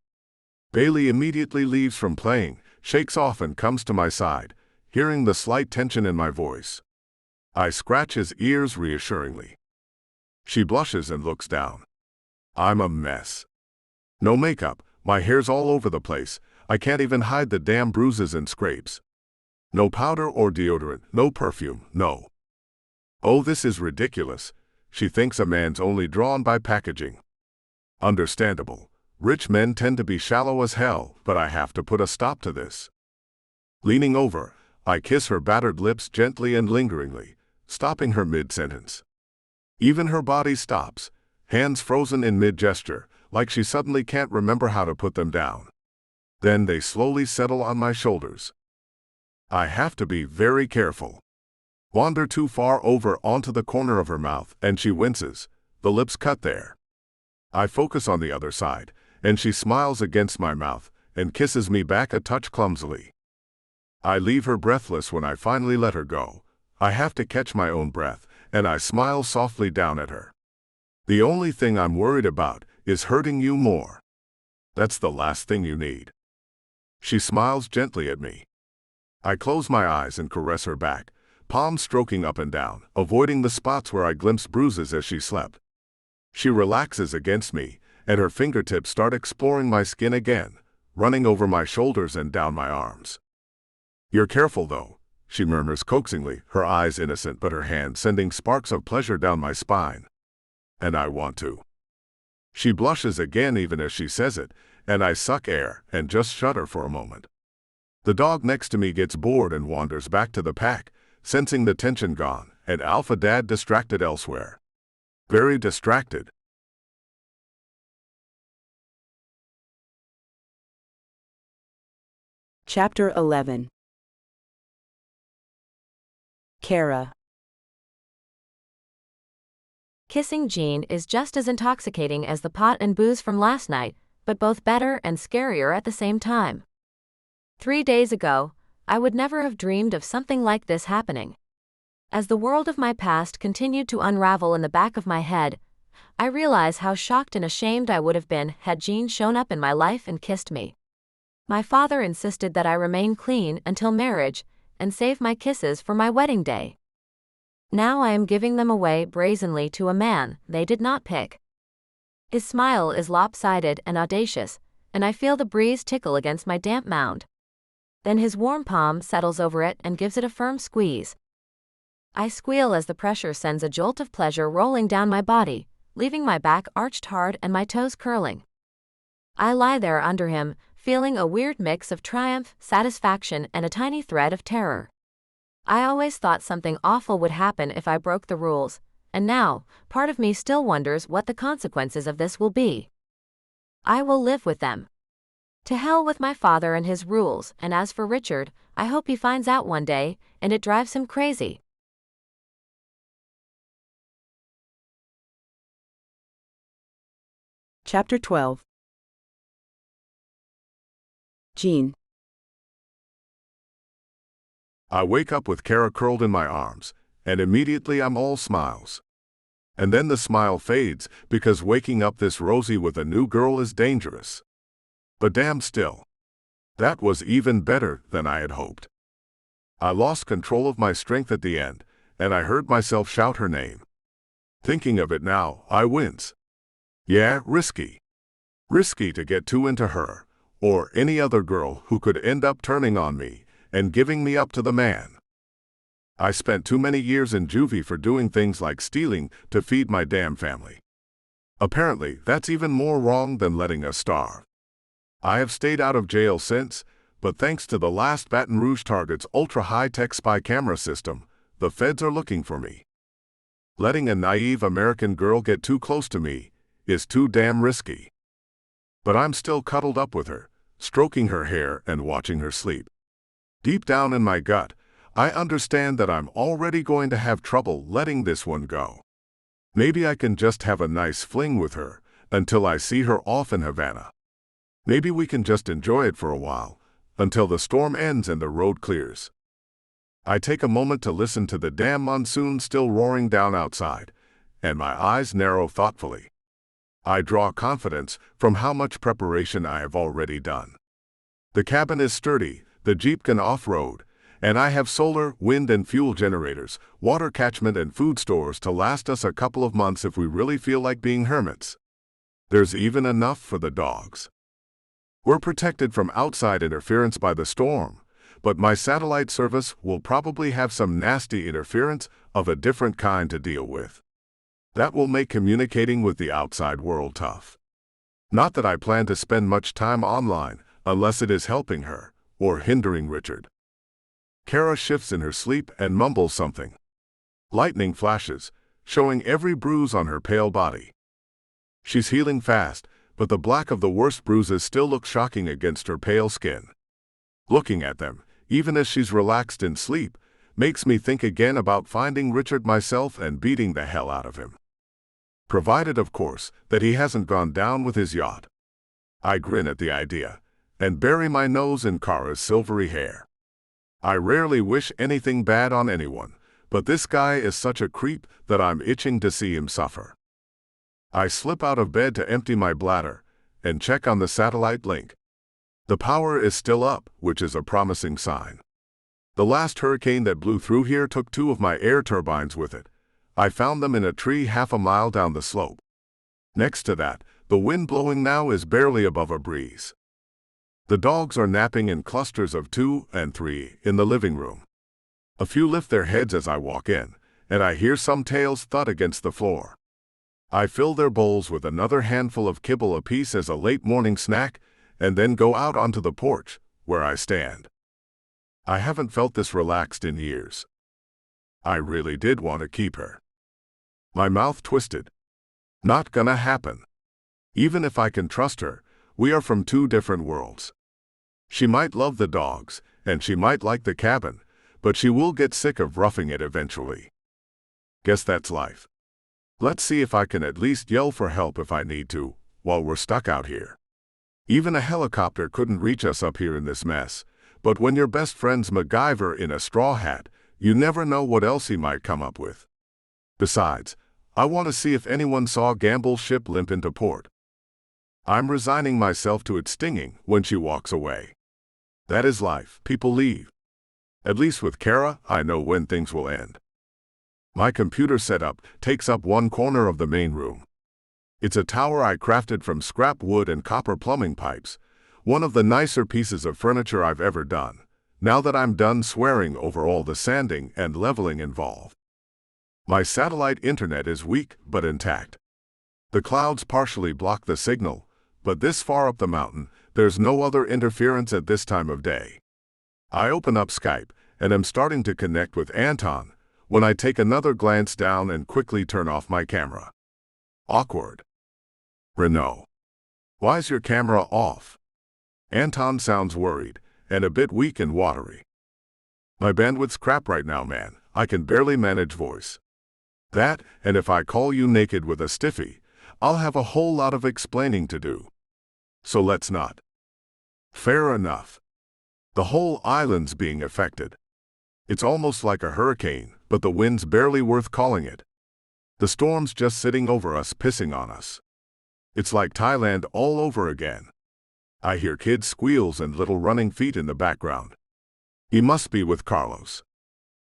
Bailey immediately leaves from playing, shakes off and comes to my side, hearing the slight tension in my voice. I scratch his ears reassuringly. She blushes and looks down. I'm a mess. No makeup, my hair's all over the place, I can't even hide the damn bruises and scrapes. No powder or deodorant, no perfume, no. Oh, this is ridiculous. She thinks a man's only drawn by packaging. Understandable. Rich men tend to be shallow as hell, but I have to put a stop to this. Leaning over, I kiss her battered lips gently and lingeringly, stopping her mid-sentence. Even her body stops, hands frozen in mid-gesture, like she suddenly can't remember how to put them down. Then they slowly settle on my shoulders. I have to be very careful. Wander too far over onto the corner of her mouth, and she winces, the lips cut there. I focus on the other side, and she smiles against my mouth and kisses me back a touch clumsily. I leave her breathless when I finally let her go. I have to catch my own breath, and I smile softly down at her. The only thing I'm worried about is hurting you more. That's the last thing you need. She smiles gently at me. I close my eyes and caress her back, palms stroking up and down, avoiding the spots where I glimpsed bruises as she slept. She relaxes against me, and her fingertips start exploring my skin again, running over my shoulders and down my arms. You're careful though, she murmurs coaxingly, her eyes innocent but her hand sending sparks of pleasure down my spine. And I want to. She blushes again even as she says it, and I suck air and just shudder for a moment. The dog next to me gets bored and wanders back to the pack, sensing the tension gone, and Alpha Dad distracted elsewhere. Very distracted.
Chapter 11. Kara.
Kissing Jean is just as intoxicating as the pot and booze from last night, but both better and scarier at the same time. 3 days ago, I would never have dreamed of something like this happening. As the world of my past continued to unravel in the back of my head, I realize how shocked and ashamed I would have been had Jean shown up in my life and kissed me. My father insisted that I remain clean until marriage and save my kisses for my wedding day. Now I am giving them away brazenly to a man they did not pick. His smile is lopsided and audacious, and I feel the breeze tickle against my damp mound. Then his warm palm settles over it and gives it a firm squeeze. I squeal as the pressure sends a jolt of pleasure rolling down my body, leaving my back arched hard and my toes curling. I lie there under him, feeling a weird mix of triumph, satisfaction, and a tiny thread of terror. I always thought something awful would happen if I broke the rules, and now, part of me still wonders what the consequences of this will be. I will live with them. To hell with my father and his rules, and as for Richard, I hope he finds out one day, and it drives him crazy.
Chapter 12. Jean.
I wake up with Kara curled in my arms, and immediately I'm all smiles. And then the smile fades, because waking up this rosy with a new girl is dangerous. But damn still. That was even better than I had hoped. I lost control of my strength at the end, and I heard myself shout her name. Thinking of it now, I wince. Yeah, risky. Risky to get too into her, or any other girl who could end up turning on me and giving me up to the man. I spent too many years in juvie for doing things like stealing to feed my damn family. Apparently, that's even more wrong than letting us starve. I have stayed out of jail since, but thanks to the last Baton Rouge target's ultra-high-tech spy camera system, the feds are looking for me. Letting a naive American girl get too close to me is too damn risky. But I'm still cuddled up with her, stroking her hair and watching her sleep. Deep down in my gut, I understand that I'm already going to have trouble letting this one go. Maybe I can just have a nice fling with her until I see her off in Havana. Maybe we can just enjoy it for a while, until the storm ends and the road clears. I take a moment to listen to the damn monsoon still roaring down outside, and my eyes narrow thoughtfully. I draw confidence from how much preparation I have already done. The cabin is sturdy, the Jeep can off-road, and I have solar, wind and fuel generators, water catchment and food stores to last us a couple of months if we really feel like being hermits. There's even enough for the dogs. We're protected from outside interference by the storm, but my satellite service will probably have some nasty interference of a different kind to deal with. That will make communicating with the outside world tough. Not that I plan to spend much time online, unless it is helping her, or hindering Richard. Kara shifts in her sleep and mumbles something. Lightning flashes, showing every bruise on her pale body. She's healing fast, but the black of the worst bruises still look shocking against her pale skin. Looking at them, even as she's relaxed in sleep, makes me think again about finding Richard myself and beating the hell out of him. Provided, of course, that he hasn't gone down with his yacht. I grin at the idea, and bury my nose in Kara's silvery hair. I rarely wish anything bad on anyone, but this guy is such a creep that I'm itching to see him suffer. I slip out of bed to empty my bladder and check on the satellite link. The power is still up, which is a promising sign. The last hurricane that blew through here took 2 of my air turbines with it. I found them in a tree half a mile down the slope. Next to that, the wind blowing now is barely above a breeze. The dogs are napping in clusters of 2 and 3 in the living room. A few lift their heads as I walk in, and I hear some tails thud against the floor. I fill their bowls with another handful of kibble apiece as a late morning snack, and then go out onto the porch, where I stand. I haven't felt this relaxed in years. I really did want to keep her. My mouth twisted. Not gonna happen. Even if I can trust her, we are from 2 different worlds. She might love the dogs, and she might like the cabin, but she will get sick of roughing it eventually. Guess that's life. Let's see if I can at least yell for help if I need to, while we're stuck out here. Even a helicopter couldn't reach us up here in this mess, but when your best friend's MacGyver in a straw hat, you never know what else he might come up with. Besides, I want to see if anyone saw Gamble's ship limp into port. I'm resigning myself to its stinging when she walks away. That is life, people leave. At least with Kara, I know when things will end. My computer setup takes up one corner of the main room. It's a tower I crafted from scrap wood and copper plumbing pipes, one of the nicer pieces of furniture I've ever done, now that I'm done swearing over all the sanding and leveling involved. My satellite internet is weak but intact. The clouds partially block the signal, but this far up the mountain, there's no other interference at this time of day. I open up Skype and am starting to connect with Anton when I take another glance down and quickly turn off my camera. Awkward. Renault. Why's your camera off? Anton sounds worried and a bit weak and watery. My bandwidth's crap right now, man. I can barely manage voice. That, and if I call you naked with a stiffy, I'll have a whole lot of explaining to do. So let's not. Fair enough. The whole island's being affected. It's almost like a hurricane, but the wind's barely worth calling it. The storm's just sitting over us, pissing on us. It's like Thailand all over again. I hear kids' squeals and little running feet in the background. He must be with Carlos.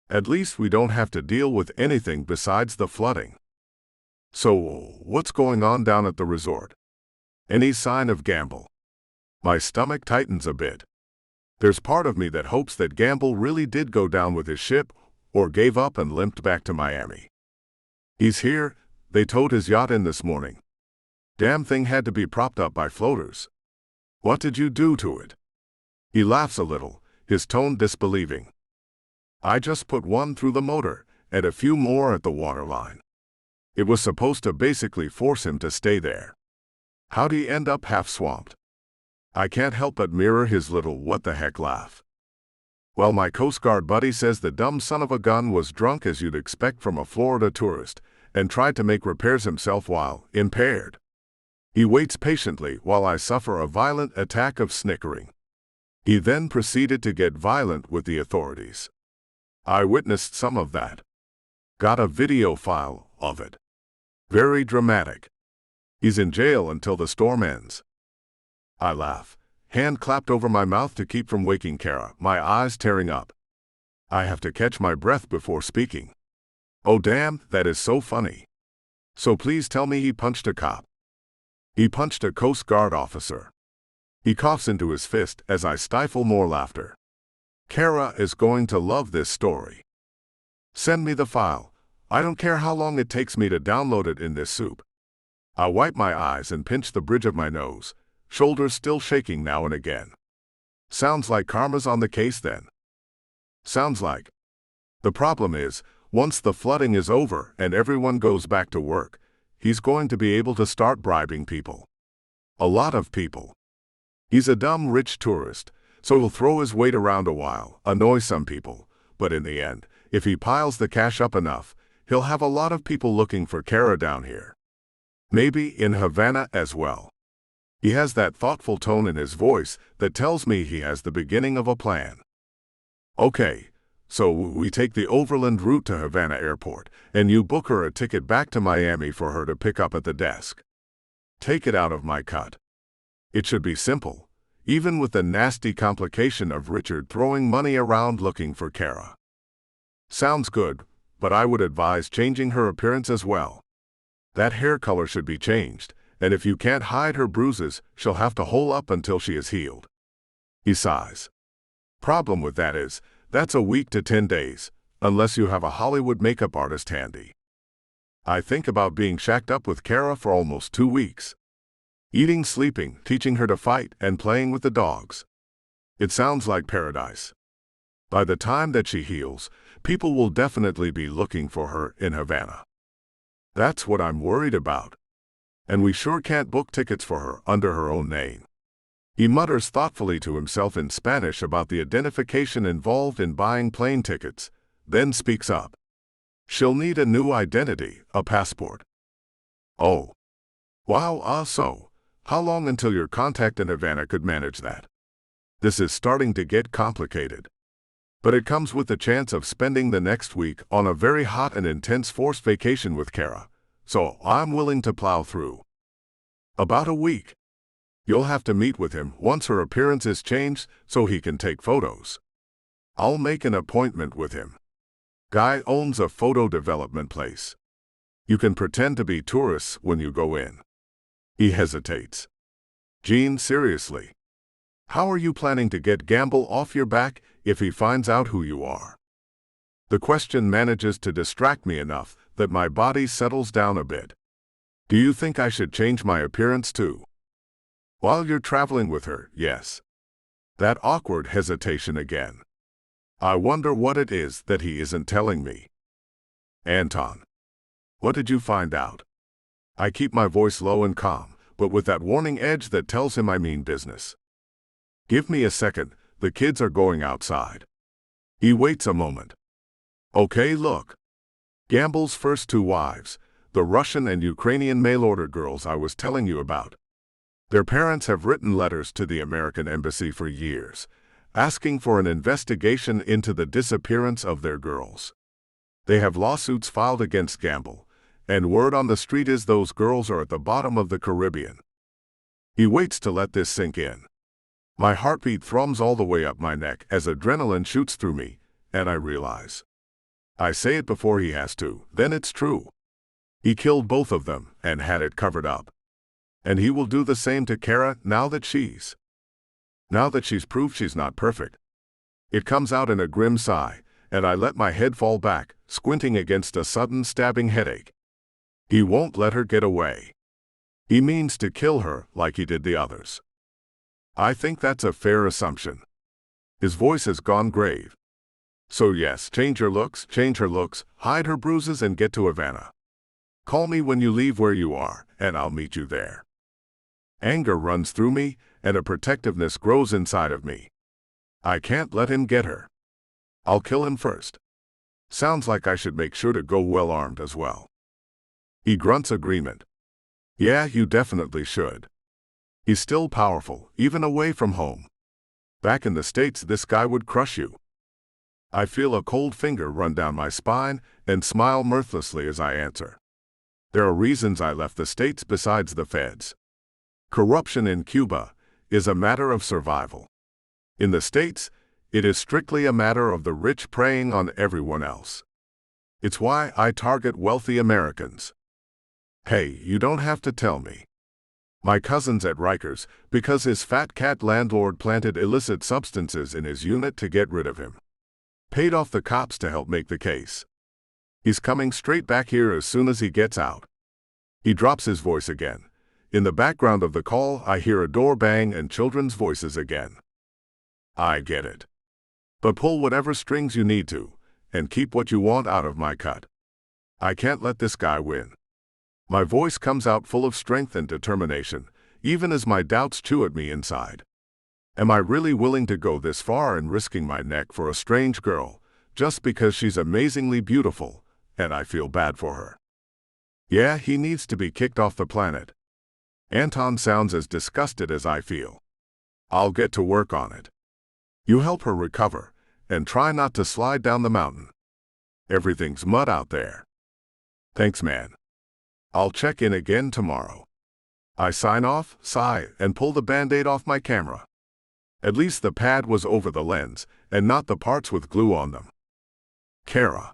At least we don't have to deal with anything besides the flooding. So, what's going on down at the resort? Any sign of Gamble? My stomach tightens a bit. There's part of me that hopes that Gamble really did go down with his ship, or gave up and limped back to Miami. He's here. They towed his yacht in this morning. Damn thing had to be propped up by floaters. What did you do to it? He laughs a little, his tone disbelieving. I just put one through the motor, and a few more at the waterline. It was supposed to basically force him to stay there. How'd he end up half swamped? I can't help but mirror his little what-the-heck laugh. Well, my Coast Guard buddy says the dumb son of a gun was drunk as you'd expect from a Florida tourist, and tried to make repairs himself while impaired. He waits patiently while I suffer a violent attack of snickering. He then proceeded to get violent with the authorities. I witnessed some of that. Got a video file of it. Very dramatic. He's in jail until the storm ends. I laugh, hand clapped over my mouth to keep from waking Kara, my eyes tearing up. I have to catch my breath before speaking. Oh damn, that is so funny. So please tell me he punched a cop. He punched a Coast Guard officer. He coughs into his fist as I stifle more laughter. Kara is going to love this story. Send me the file. I don't care how long it takes me to download it in this soup. I wipe my eyes and pinch the bridge of my nose, shoulders still shaking now and again. Sounds like karma's on the case then. Sounds like. The problem is, once the flooding is over and everyone goes back to work, he's going to be able to start bribing people. A lot of people. He's a dumb rich tourist, so he'll throw his weight around a while, annoy some people, but in the end, if he piles the cash up enough, he'll have a lot of people looking for Kara down here. Maybe in Havana as well. He has that thoughtful tone in his voice that tells me he has the beginning of a plan. Okay, so we take the overland route to Havana Airport, and you book her a ticket back to Miami for her to pick up at the desk. Take it out of my cut. It should be simple, even with the nasty complication of Richard throwing money around looking for Kara. Sounds good, but I would advise changing her appearance as well. That hair color should be changed, and if you can't hide her bruises, she'll have to hole up until she is healed. He sighs. Problem with that is, that's a week to 10 days, unless you have a Hollywood makeup artist handy. I think about being shacked up with Kara for almost 2 weeks. Eating, sleeping, teaching her to fight, and playing with the dogs. It sounds like paradise. By the time that she heals, people will definitely be looking for her in Havana. That's what I'm worried about. And we sure can't book tickets for her under her own name. He mutters thoughtfully to himself in Spanish about the identification involved in buying plane tickets, then speaks up. She'll need a new identity, a passport. Oh. Wow, so, how long until your contact in Havana could manage that? This is starting to get complicated. But it comes with the chance of spending the next week on a very hot and intense forced vacation with Kara, so I'm willing to plow through. About a week. You'll have to meet with him once her appearance is changed so he can take photos. I'll make an appointment with him. Guy owns a photo development place. You can pretend to be tourists when you go in. He hesitates. Jean, seriously. How are you planning to get Gamble off your back if he finds out who you are? The question manages to distract me enough that my body settles down a bit. Do you think I should change my appearance too? While you're traveling with her, yes. That awkward hesitation again. I wonder what it is that he isn't telling me. Anton. What did you find out? I keep my voice low and calm, but with that warning edge that tells him I mean business. Give me a second, the kids are going outside. He waits a moment. Okay, look. Gamble's first two wives, the Russian and Ukrainian mail-order girls I was telling you about. Their parents have written letters to the American embassy for years, asking for an investigation into the disappearance of their girls. They have lawsuits filed against Gamble, and word on the street is those girls are at the bottom of the Caribbean. He waits to let this sink in. My heartbeat thrums all the way up my neck as adrenaline shoots through me, and I realize. I say it before he has to, then it's true. He killed both of them and had it covered up. And he will do the same to Kara now that she's proved she's not perfect. It comes out in a grim sigh, and I let my head fall back, squinting against a sudden stabbing headache. He won't let her get away. He means to kill her like he did the others. I think that's a fair assumption. His voice has gone grave. So yes, change her looks, hide her bruises and get to Havana. Call me when you leave where you are, and I'll meet you there. Anger runs through me, and a protectiveness grows inside of me. I can't let him get her. I'll kill him first. Sounds like I should make sure to go well armed as well. He grunts agreement. Yeah, you definitely should. He's still powerful, even away from home. Back in the States, this guy would crush you. I feel a cold finger run down my spine and smile mirthlessly as I answer. There are reasons I left the States besides the feds. Corruption in Cuba is a matter of survival. In the States, it is strictly a matter of the rich preying on everyone else. It's why I target wealthy Americans. Hey, you don't have to tell me. My cousin's at Rikers because his fat cat landlord planted illicit substances in his unit to get rid of him. Paid off the cops to help make the case. He's coming straight back here as soon as he gets out. He drops his voice again. In the background of the call, I hear a door bang and children's voices again. I get it. But pull whatever strings you need to, and keep what you want out of my cut. I can't let this guy win. My voice comes out full of strength and determination, even as my doubts chew at me inside. Am I really willing to go this far and risking my neck for a strange girl, just because she's amazingly beautiful, and I feel bad for her? Yeah, he needs to be kicked off the planet. Anton sounds as disgusted as I feel. I'll get to work on it. You help her recover, and try not to slide down the mountain. Everything's mud out there. Thanks, man. I'll check in again tomorrow. I sign off, sigh, and pull the Band-Aid off my camera. At least the pad was over the lens, and not the parts with glue on them. Kara.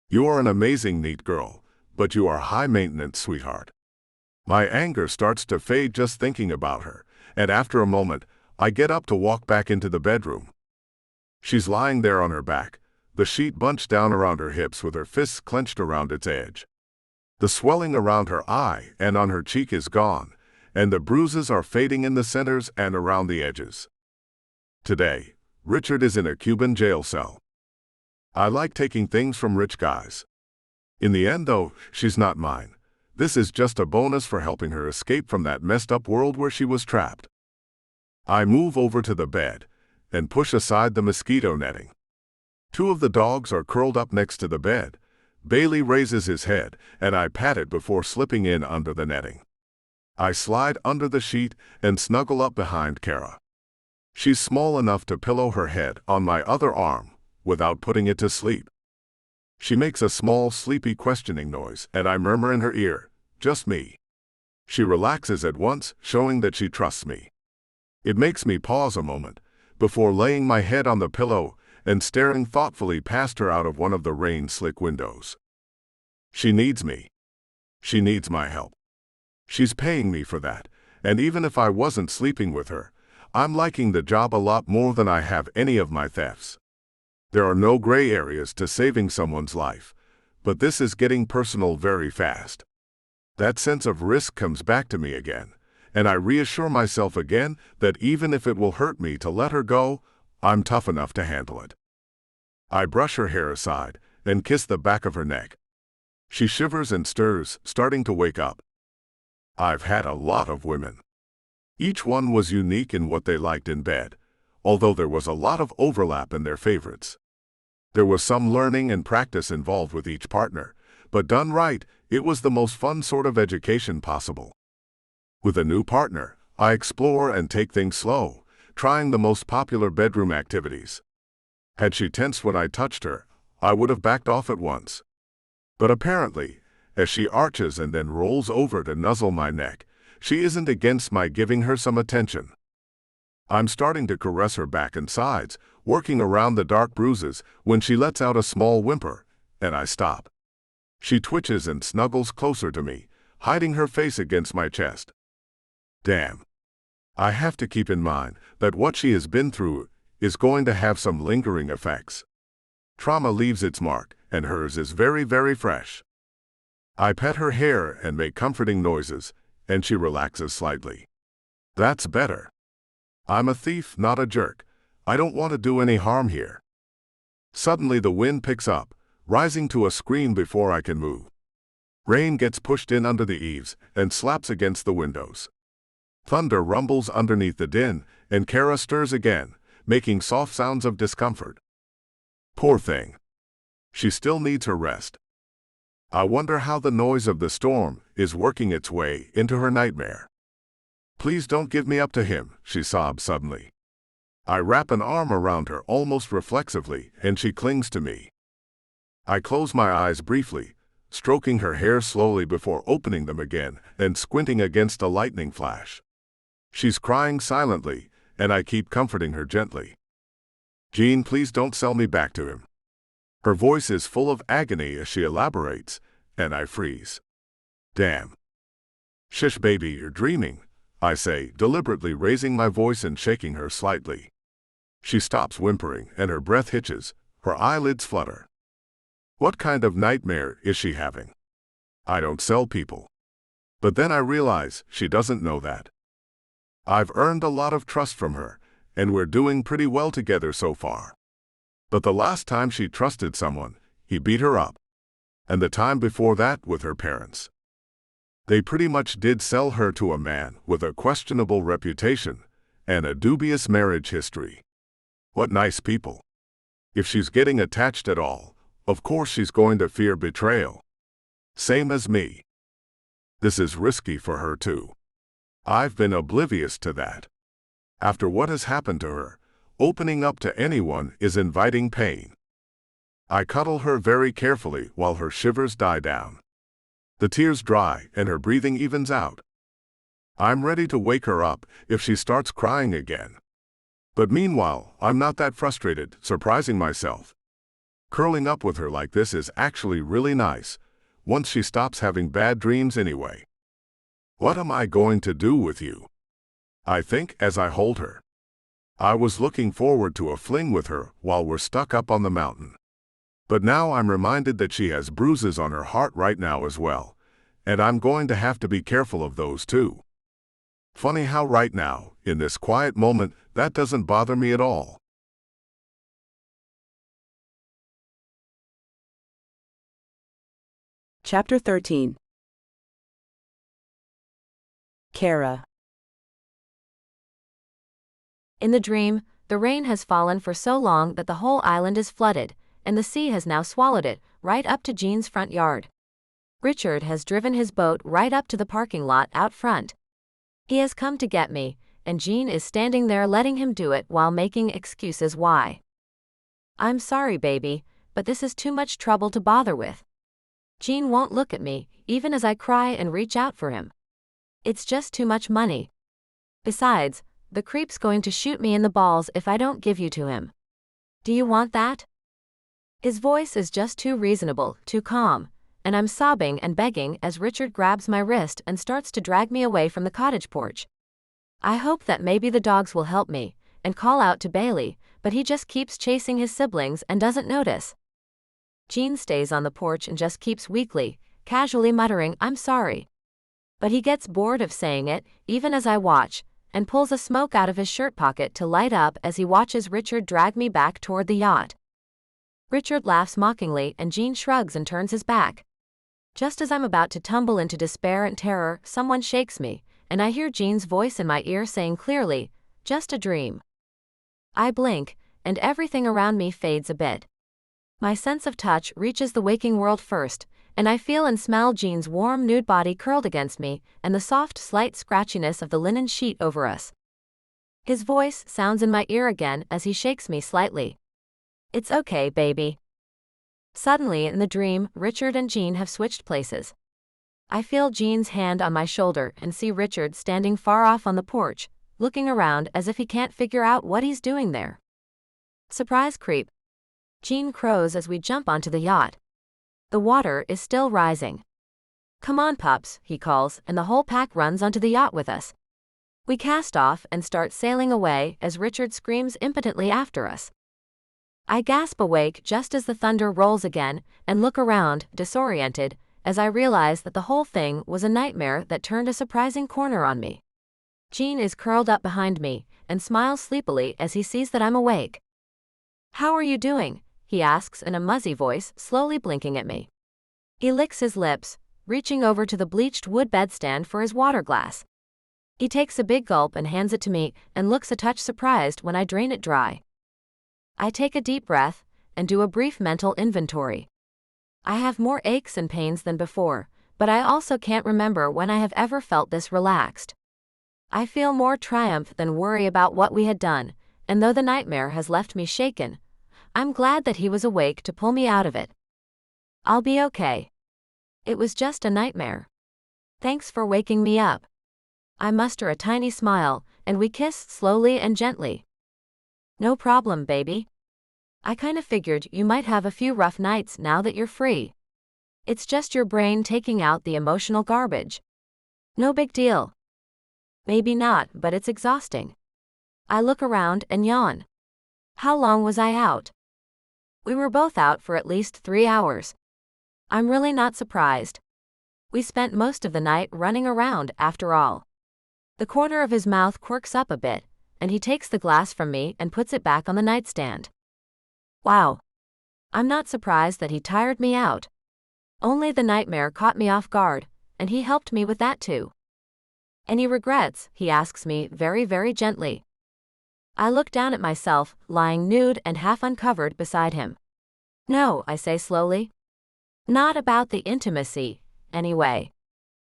You are an amazing neat girl, but you are high-maintenance, sweetheart. My anger starts to fade just thinking about her, and after a moment, I get up to walk back into the bedroom. She's lying there on her back, the sheet bunched down around her hips with her fists clenched around its edge. The swelling around her eye and on her cheek is gone, and the bruises are fading in the centers and around the edges. Today, Richard is in a Cuban jail cell. I like taking things from rich guys. In the end, though, she's not mine. This is just a bonus for helping her escape from that messed up world where she was trapped. I move over to the bed and push aside the mosquito netting. Two of the dogs are curled up next to the bed. Bailey raises his head, and I pat it before slipping in under the netting. I slide under the sheet and snuggle up behind Kara. She's small enough to pillow her head on my other arm without putting it to sleep. She makes a small, sleepy, questioning noise, and I murmur in her ear, "Just me." She relaxes at once, showing that she trusts me. It makes me pause a moment before laying my head on the pillow and staring thoughtfully past her out of one of the rain-slick windows. She needs me. She needs my help. She's paying me for that, and even if I wasn't sleeping with her, I'm liking the job a lot more than I have any of my thefts. There are no gray areas to saving someone's life, but this is getting personal very fast. That sense of risk comes back to me again, and I reassure myself again that even if it will hurt me to let her go, I'm tough enough to handle it. I brush her hair aside and kiss the back of her neck. She shivers and stirs, starting to wake up. I've had a lot of women. Each one was unique in what they liked in bed, although there was a lot of overlap in their favorites. There was some learning and practice involved with each partner, but done right, it was the most fun sort of education possible. With a new partner, I explore and take things slow, trying the most popular bedroom activities. Had she tensed when I touched her, I would have backed off at once. But apparently, as she arches and then rolls over to nuzzle my neck, she isn't against my giving her some attention. I'm starting to caress her back and sides, working around the dark bruises, when she lets out a small whimper, and I stop. She twitches and snuggles closer to me, hiding her face against my chest. Damn. I have to keep in mind that what she has been through is going to have some lingering effects. Trauma leaves its mark, and hers is very, very fresh. I pet her hair and make comforting noises, and she relaxes slightly. That's better. I'm a thief, not a jerk. I don't want to do any harm here. Suddenly the wind picks up, rising to a scream before I can move. Rain gets pushed in under the eaves and slaps against the windows. Thunder rumbles underneath the din, and Kara stirs again, making soft sounds of discomfort. Poor thing. She still needs her rest. I wonder how the noise of the storm is working its way into her nightmare. Please don't give me up to him, she sobs suddenly. I wrap an arm around her almost reflexively, and she clings to me. I close my eyes briefly, stroking her hair slowly before opening them again and squinting against a lightning flash. She's crying silently, and I keep comforting her gently. Jean, please don't sell me back to him. Her voice is full of agony as she elaborates, and I freeze. Damn. Shish, baby, you're dreaming, I say, deliberately raising my voice and shaking her slightly. She stops whimpering, and her breath hitches, her eyelids flutter. What kind of nightmare is she having? I don't sell people. But then I realize she doesn't know that. I've earned a lot of trust from her, and we're doing pretty well together so far. But the last time she trusted someone, he beat her up. And the time before that with her parents. They pretty much did sell her to a man with a questionable reputation and a dubious marriage history. What nice people. If she's getting attached at all, of course she's going to fear betrayal. Same as me. This is risky for her too. I've been oblivious to that. After what has happened to her, opening up to anyone is inviting pain. I cuddle her very carefully while her shivers die down. The tears dry and her breathing evens out. I'm ready to wake her up if she starts crying again. But meanwhile, I'm not that frustrated, surprising myself. Curling up with her like this is actually really nice, once she stops having bad dreams anyway. What am I going to do with you? I think as I hold her. I was looking forward to a fling with her while we're stuck up on the mountain. But now I'm reminded that she has bruises on her heart right now as well, and I'm going to have to be careful of those too. Funny how right now, in this quiet moment, that doesn't bother me at all.
Chapter 13. Kara.
In the dream, the rain has fallen for so long that the whole island is flooded, and the sea has now swallowed it, right up to Jean's front yard. Richard has driven his boat right up to the parking lot out front. He has come to get me, and Jean is standing there letting him do it while making excuses why. I'm sorry, baby, but this is too much trouble to bother with. Jean won't look at me, even as I cry and reach out for him. It's just too much money. Besides, the creep's going to shoot me in the balls if I don't give you to him. Do you want that? His voice is just too reasonable, too calm, and I'm sobbing and begging as Richard grabs my wrist and starts to drag me away from the cottage porch. I hope that maybe the dogs will help me, and call out to Bailey, but he just keeps chasing his siblings and doesn't notice. Gene stays on the porch and just keeps weakly, casually muttering, "I'm sorry." But he gets bored of saying it, even as I watch, and pulls a smoke out of his shirt pocket to light up as he watches Richard drag me back toward the yacht. Richard laughs mockingly and Gene shrugs and turns his back. Just as I'm about to tumble into despair and terror, someone shakes me, and I hear Gene's voice in my ear saying clearly, "Just a dream." I blink, and everything around me fades a bit. My sense of touch reaches the waking world first, and I feel and smell Gene's warm nude body curled against me and the soft slight scratchiness of the linen sheet over us. His voice sounds in my ear again as he shakes me slightly. "It's okay, baby." Suddenly in the dream, Richard and Gene have switched places. I feel Gene's hand on my shoulder and see Richard standing far off on the porch, looking around as if he can't figure out what he's doing there. Surprise creep. Gene crows as we jump onto the yacht. The water is still rising. "Come on, pups," he calls, and the whole pack runs onto the yacht with us. We cast off and start sailing away as Richard screams impotently after us. I gasp awake just as the thunder rolls again and look around, disoriented, as I realize that the whole thing was a nightmare that turned a surprising corner on me. Gene is curled up behind me and smiles sleepily as he sees that I'm awake. "How are you doing?" he asks in a muzzy voice, slowly blinking at me. He licks his lips, reaching over to the bleached wood bedstand for his water glass. He takes a big gulp and hands it to me and looks a touch surprised when I drain it dry. I take a deep breath and do a brief mental inventory. I have more aches and pains than before, but I also can't remember when I have ever felt this relaxed. I feel more triumph than worry about what we had done, and though the nightmare has left me shaken, I'm glad that he was awake to pull me out of it. I'll be okay. It was just a nightmare. Thanks for waking me up. I muster a tiny smile, and we kiss slowly and gently. No problem, baby. I kinda figured you might have a few rough nights now that you're free. It's just your brain taking out the emotional garbage. No big deal. Maybe not, but it's exhausting. I look around and yawn. How long was I out? We were both out for at least 3 hours. I'm really not surprised. We spent most of the night running around, after all. The corner of his mouth quirks up a bit, and he takes the glass from me and puts it back on the nightstand. Wow. I'm not surprised that he tired me out. Only the nightmare caught me off guard, and he helped me with that too. Any regrets? He asks me very, very gently. I look down at myself, lying nude and half uncovered beside him. No, I say slowly. Not about the intimacy, anyway.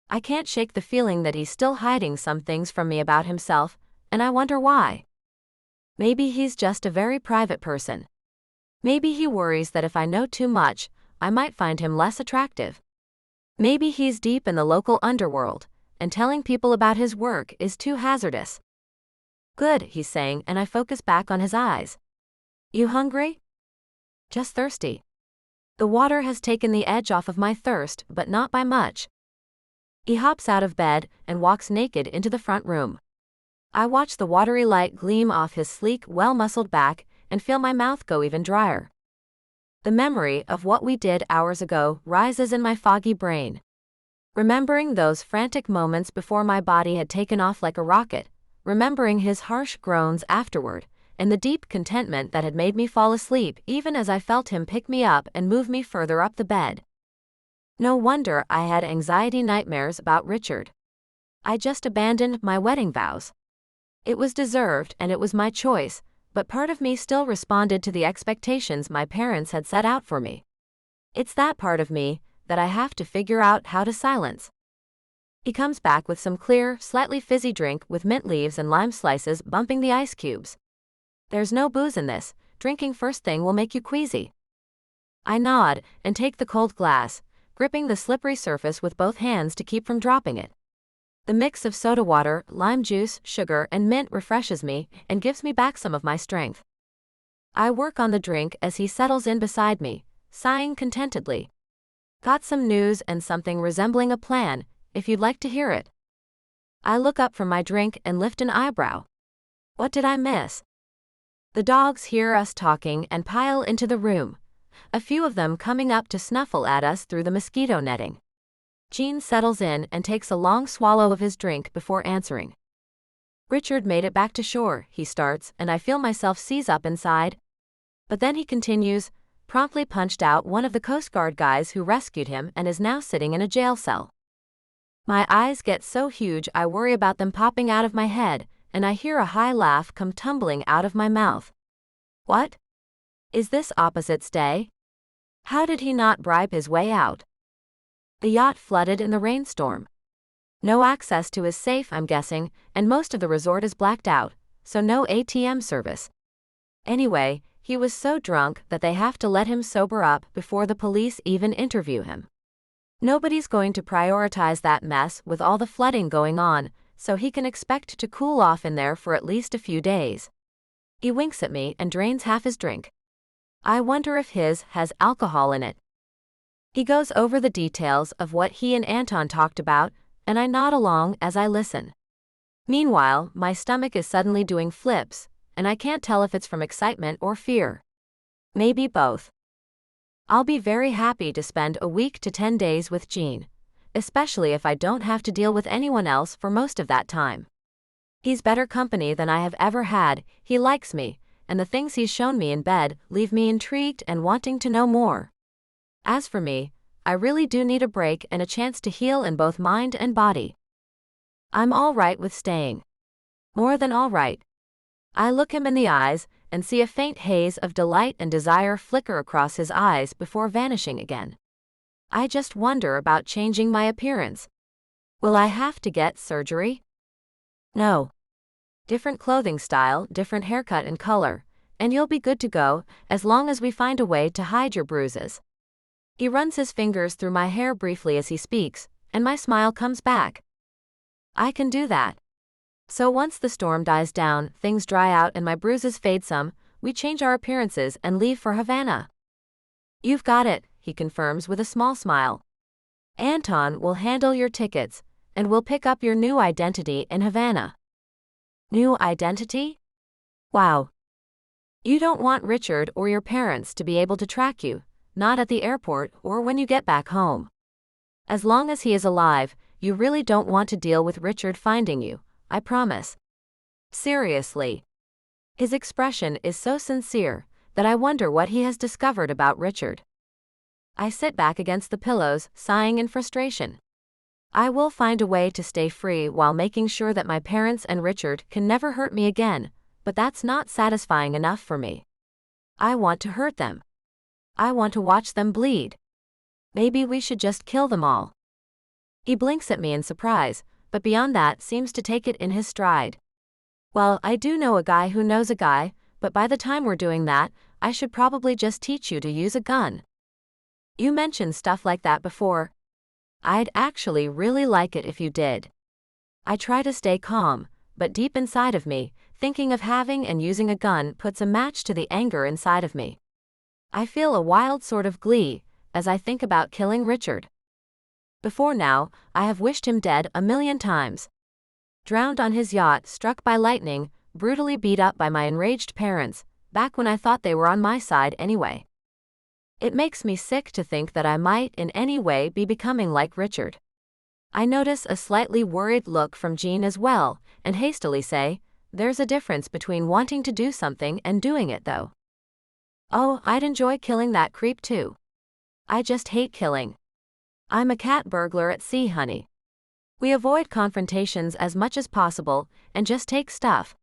I can't shake the feeling that he's still hiding some things from me about himself, and I wonder why. Maybe he's just a very private person. Maybe he worries that if I know too much, I might find him less attractive. Maybe he's deep in the local underworld, and telling people about his work is too hazardous. Good, he's saying, and I focus back on his eyes. You hungry? Just thirsty. The water has taken the edge off of my thirst, but not by much. He hops out of bed and walks naked into the front room. I watch the watery light gleam off his sleek, well-muscled back and feel my mouth go even drier. The memory of what we did hours ago rises in my foggy brain. Remembering those frantic moments before my body had taken off like a rocket, remembering his harsh groans afterward, and the deep contentment that had made me fall asleep even as I felt him pick me up and move me further up the bed. No wonder I had anxiety nightmares about Richard. I just abandoned my wedding vows. It was deserved and it was my choice, but part of me still responded to the expectations my parents had set out for me. It's that part of me that I have to figure out how to silence. He comes back with some clear, slightly fizzy drink with mint leaves and lime slices bumping the ice cubes. There's no booze in this, drinking first thing will make you queasy. I nod and take the cold glass, gripping the slippery surface with both hands to keep from dropping it. The mix of soda water, lime juice, sugar, and mint refreshes me and gives me back some of my strength. I work on the drink as he settles in beside me, sighing contentedly. Got some news and something resembling a plan, if you'd like to hear it. I look up from my drink and lift an eyebrow. What did I miss? The dogs hear us talking and pile into the room, a few of them coming up to snuffle at us through the mosquito netting. Gene settles in and takes a long swallow of his drink before answering. Richard made it back to shore, he starts, and I feel myself seize up inside. But then he continues, promptly punched out one of the Coast Guard guys who rescued him and is now sitting in a jail cell. My eyes get so huge I worry about them popping out of my head, and I hear a high laugh come tumbling out of my mouth. What? Is this Opposites Day? How did he not bribe his way out? The yacht flooded in the rainstorm. No access to his safe, I'm guessing, and most of the resort is blacked out, so no ATM service. Anyway, he was so drunk that they have to let him sober up before the police even interview him. Nobody's going to prioritize that mess with all the flooding going on, so he can expect to cool off in there for at least a few days. He winks at me and drains half his drink. I wonder if his has alcohol in it. He goes over the details of what he and Anton talked about, and I nod along as I listen. Meanwhile, my stomach is suddenly doing flips, and I can't tell if it's from excitement or fear. Maybe both. I'll be very happy to spend a week to 10 days with Gene, especially if I don't have to deal with anyone else for most of that time. He's better company than I have ever had, he likes me, and the things he's shown me in bed leave me intrigued and wanting to know more. As for me, I really do need a break and a chance to heal in both mind and body. I'm all right with staying. More than all right. I look him in the eyes and see a faint haze of delight and desire flicker across his eyes before vanishing again. I just wonder about changing my appearance. Will I have to get surgery? No. Different clothing style, different haircut and color, and you'll be good to go as long as we find a way to hide your bruises. He runs his fingers through my hair briefly as he speaks, and my smile comes back. I can do that. So once the storm dies down, things dry out and my bruises fade some, we change our appearances and leave for Havana. You've got it, he confirms with a small smile. Anton will handle your tickets, and we'll pick up your new identity in Havana. New identity? Wow. You don't want Richard or your parents to be able to track you, not at the airport or when you get back home. As long as he is alive, you really don't want to deal with Richard finding you, I promise. Seriously. His expression is so sincere that I wonder what he has discovered about Richard. I sit back against the pillows, sighing in frustration. I will find a way to stay free while making sure that my parents and Richard can never hurt me again, but that's not satisfying enough for me. I want to hurt them. I want to watch them bleed. Maybe we should just kill them all. He blinks at me in surprise, but beyond that seems to take it in his stride. Well, I do know a guy who knows a guy, but by the time we're doing that, I should probably just teach you to use a gun. You mentioned stuff like that before. I'd actually really like it if you did. I try to stay calm, but deep inside of me, thinking of having and using a gun puts a match to the anger inside of me. I feel a wild sort of glee as I think about killing Richard. Before now, I have wished him dead a million times. Drowned on his yacht, struck by lightning, brutally beat up by my enraged parents, back when I thought they were on my side anyway. It makes me sick to think that I might in any way be becoming like Richard. I notice a slightly worried look from Gene as well, and hastily say, there's a difference between wanting to do something and doing it though. Oh, I'd enjoy killing that creep too. I just hate killing. I'm a cat burglar at sea, honey. We avoid confrontations as much as possible and just take stuff.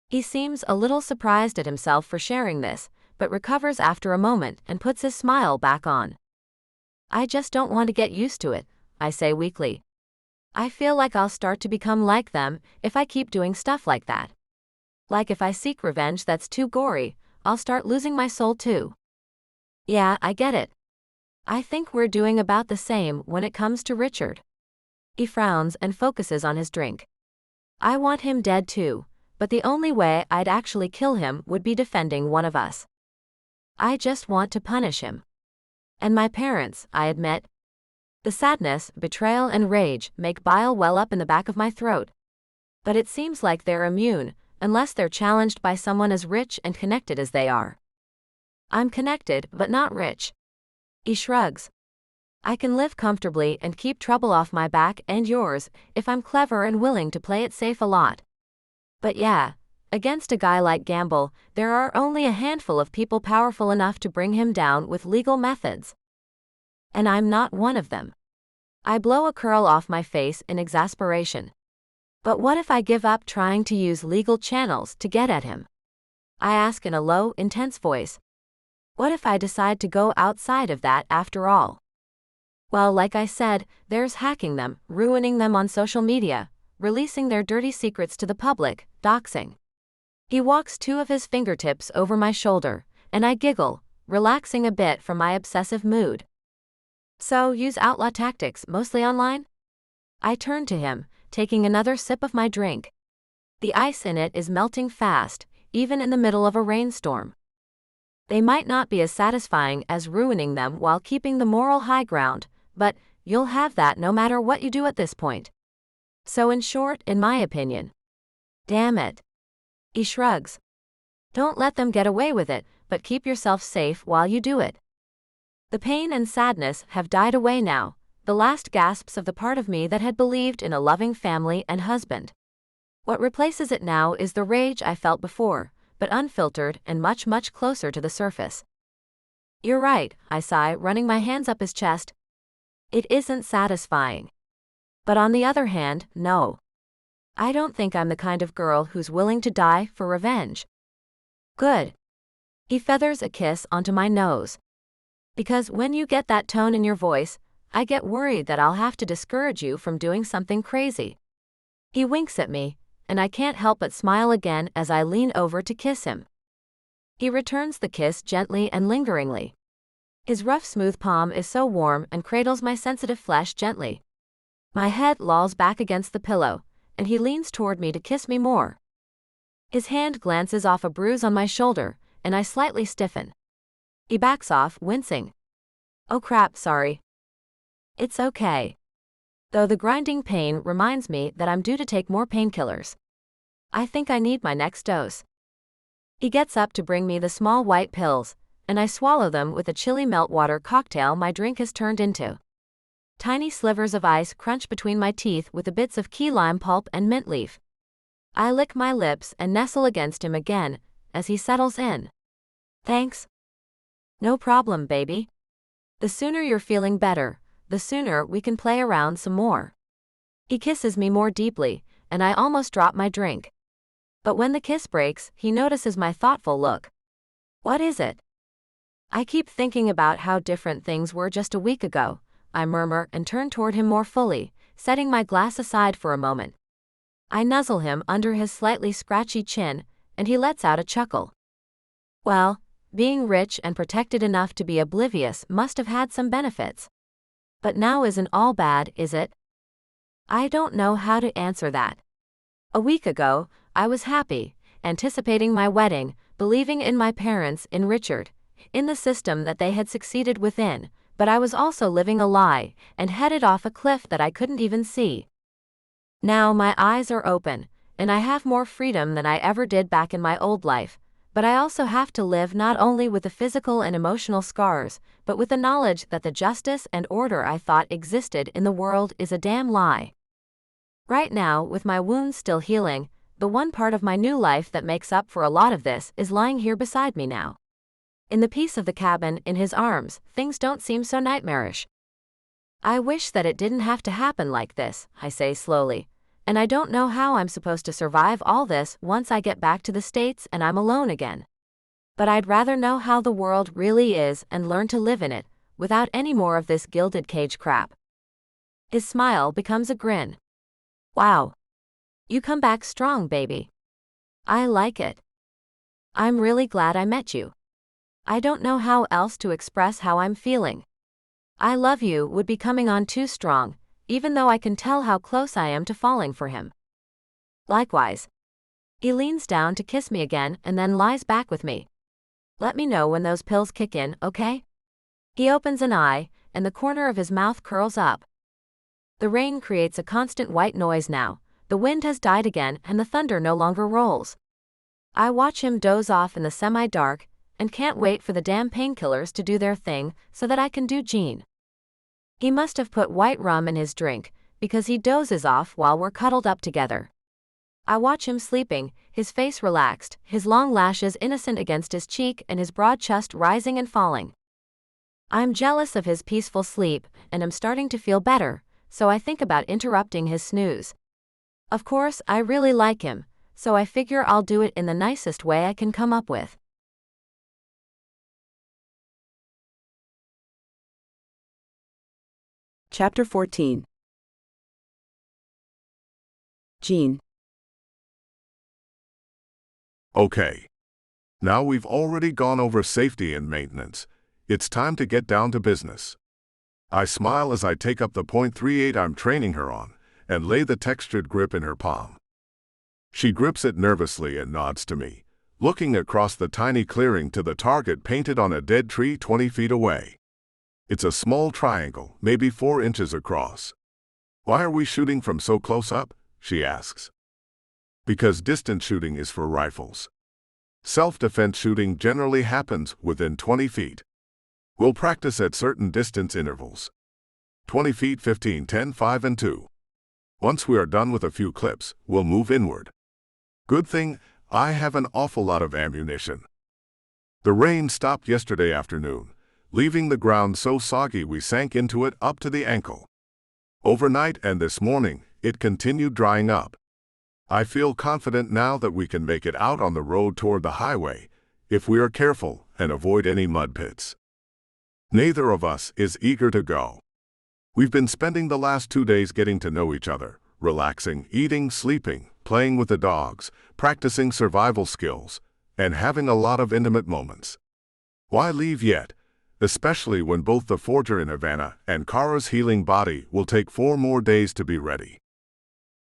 He seems a little surprised at himself for sharing this, but recovers after a moment and puts his smile back on. I just don't want to get used to it, I say weakly. I feel like I'll start to become like them if I keep doing stuff like that. Like if I seek revenge that's too gory, I'll start losing my soul too. Yeah, I get it. I think we're doing about the same when it comes to Richard. He frowns and focuses on his drink. I want him dead too, but the only way I'd actually kill him would be defending one of us. I just want to punish him. And my parents, I admit. The sadness, betrayal, and rage make bile well up in the back of my throat. But it seems like they're immune, unless they're challenged by someone as rich and connected as they are. I'm connected, but not rich. He shrugs. I can live comfortably and keep trouble off my back and yours if I'm clever and willing to play it safe a lot. But yeah, against a guy like Gamble, there are only a handful of people powerful enough to bring him down with legal methods. And I'm not one of them. I blow a curl off my face in exasperation. But what if I give up trying to use legal channels to get at him? I ask in a low, intense voice. What if I decide to go outside of that after all? Well, like I said, there's hacking them, ruining them on social media, releasing their dirty secrets to the public, doxing. He walks two of his fingertips over my shoulder, and I giggle, relaxing a bit from my obsessive mood. So, use outlaw tactics, mostly online? I turn to him, taking another sip of my drink. The ice in it is melting fast, even in the middle of a rainstorm. They might not be as satisfying as ruining them while keeping the moral high ground, but you'll have that no matter what you do at this point. So in short, in my opinion. Damn it. He shrugs. Don't let them get away with it, but keep yourself safe while you do it. The pain and sadness have died away now, the last gasps of the part of me that had believed in a loving family and husband. What replaces it now is the rage I felt before, but unfiltered and much, much closer to the surface. You're right, I sigh, running my hands up his chest. It isn't satisfying. But on the other hand, no. I don't think I'm the kind of girl who's willing to die for revenge. Good. He feathers a kiss onto my nose. Because when you get that tone in your voice, I get worried that I'll have to discourage you from doing something crazy. He winks at me, and I can't help but smile again as I lean over to kiss him. He returns the kiss gently and lingeringly. His rough, smooth palm is so warm and cradles my sensitive flesh gently. My head lolls back against the pillow, and he leans toward me to kiss me more. His hand glances off a bruise on my shoulder, and I slightly stiffen. He backs off, wincing. Oh crap, sorry. It's okay. Though the grinding pain reminds me that I'm due to take more painkillers. I think I need my next dose. He gets up to bring me the small white pills, and I swallow them with a chilly meltwater cocktail my drink has turned into. Tiny slivers of ice crunch between my teeth with the bits of key lime pulp and mint leaf. I lick my lips and nestle against him again, as he settles in. Thanks. No problem, baby. The sooner you're feeling better, the sooner we can play around some more. He kisses me more deeply, and I almost drop my drink. But when the kiss breaks, he notices my thoughtful look. What is it? I keep thinking about how different things were just a week ago, I murmur and turn toward him more fully, setting my glass aside for a moment. I nuzzle him under his slightly scratchy chin, and he lets out a chuckle. Well, being rich and protected enough to be oblivious must have had some benefits. But now isn't all bad, is it? I don't know how to answer that. A week ago, I was happy, anticipating my wedding, believing in my parents, in Richard, in the system that they had succeeded within, but I was also living a lie, and headed off a cliff that I couldn't even see. Now my eyes are open, and I have more freedom than I ever did back in my old life, but I also have to live not only with the physical and emotional scars, but with the knowledge that the justice and order I thought existed in the world is a damn lie. Right now, with my wounds still healing, the one part of my new life that makes up for a lot of this is lying here beside me now. In the peace of the cabin, in his arms, things don't seem so nightmarish. I wish that it didn't have to happen like this, I say slowly, and I don't know how I'm supposed to survive all this once I get back to the States and I'm alone again. But I'd rather know how the world really is and learn to live in it, without any more of this gilded cage crap. His smile becomes a grin. Wow. You come back strong, baby. I like it. I'm really glad I met you. I don't know how else to express how I'm feeling. I love you would be coming on too strong, even though I can tell how close I am to falling for him. Likewise. He leans down to kiss me again and then lies back with me. Let me know when those pills kick in, okay? He opens an eye, and the corner of his mouth curls up. The rain creates a constant white noise now. The wind has died again and the thunder no longer rolls. I watch him doze off in the semi-dark and can't wait for the damn painkillers to do their thing so that I can do Gene. He must have put white rum in his drink because he dozes off while we're cuddled up together. I watch him sleeping, his face relaxed, his long lashes innocent against his cheek and his broad chest rising and falling. I'm jealous of his peaceful sleep and am starting to feel better, so I think about interrupting his snooze. Of course, I really like him, so I figure I'll do it in the nicest way I can come up with.
Chapter 14. Gene.
Okay. Now we've already gone over safety and maintenance. It's time to get down to business. I smile as I take up the .38 I'm training her on and lay the textured grip in her palm. She grips it nervously and nods to me, looking across the tiny clearing to the target painted on a dead tree 20 feet away. It's a small triangle, maybe 4 inches across. Why are we shooting from so close up? She asks. Because distance shooting is for rifles. Self-defense shooting generally happens within 20 feet. We'll practice at certain distance intervals. 20 feet, 15, 10, 5, and 2. Once we are done with a few clips, we'll move inward. Good thing, I have an awful lot of ammunition. The rain stopped yesterday afternoon, leaving the ground so soggy we sank into it up to the ankle. Overnight and this morning, it continued drying up. I feel confident now that we can make it out on the road toward the highway, if we are careful and avoid any mud pits. Neither of us is eager to go. We've been spending the last 2 days getting to know each other, relaxing, eating, sleeping, playing with the dogs, practicing survival skills, and having a lot of intimate moments. Why leave yet? Especially when both the forger in Havana and Kara's healing body will take 4 more days to be ready.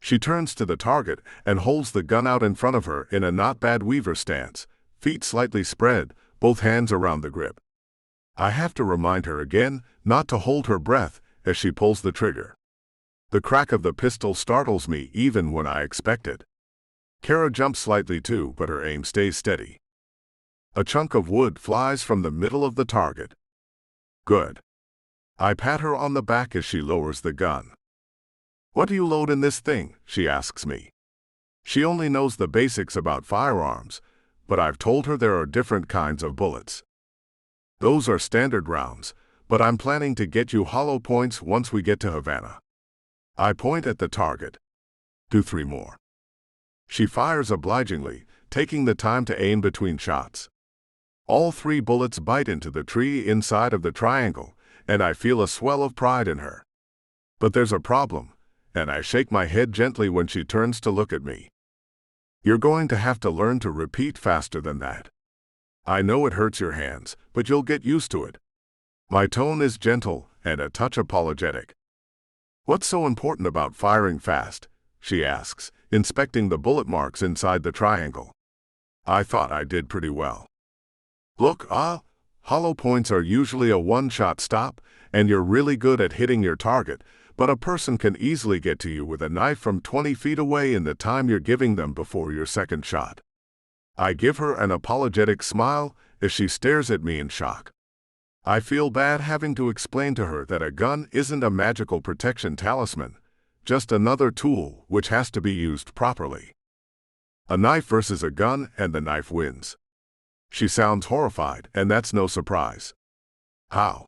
She turns to the target and holds the gun out in front of her in a not-bad weaver stance, feet slightly spread, both hands around the grip. I have to remind her again not to hold her breath as she pulls the trigger. The crack of the pistol startles me even when I expect it. Kara jumps slightly too, but her aim stays steady. A chunk of wood flies from the middle of the target. Good. I pat her on the back as she lowers the gun. What do you load in this thing? She asks me. She only knows the basics about firearms, but I've told her there are different kinds of bullets. Those are standard rounds, but I'm planning to get you hollow points once we get to Havana. I point at the target. Do 3 more. She fires obligingly, taking the time to aim between shots. All 3 bullets bite into the tree inside of the triangle, and I feel a swell of pride in her. But there's a problem, and I shake my head gently when she turns to look at me. You're going to have to learn to repeat faster than that. I know it hurts your hands, but you'll get used to it. My tone is gentle and a touch apologetic. What's so important about firing fast? She asks, inspecting the bullet marks inside the triangle. I thought I did pretty well. Look, hollow points are usually a one-shot stop, and you're really good at hitting your target, but a person can easily get to you with a knife from 20 feet away in the time you're giving them before your second shot. I give her an apologetic smile as she stares at me in shock. I feel bad having to explain to her that a gun isn't a magical protection talisman, just another tool which has to be used properly. A knife versus a gun, and the knife wins. She sounds horrified, and that's no surprise. How?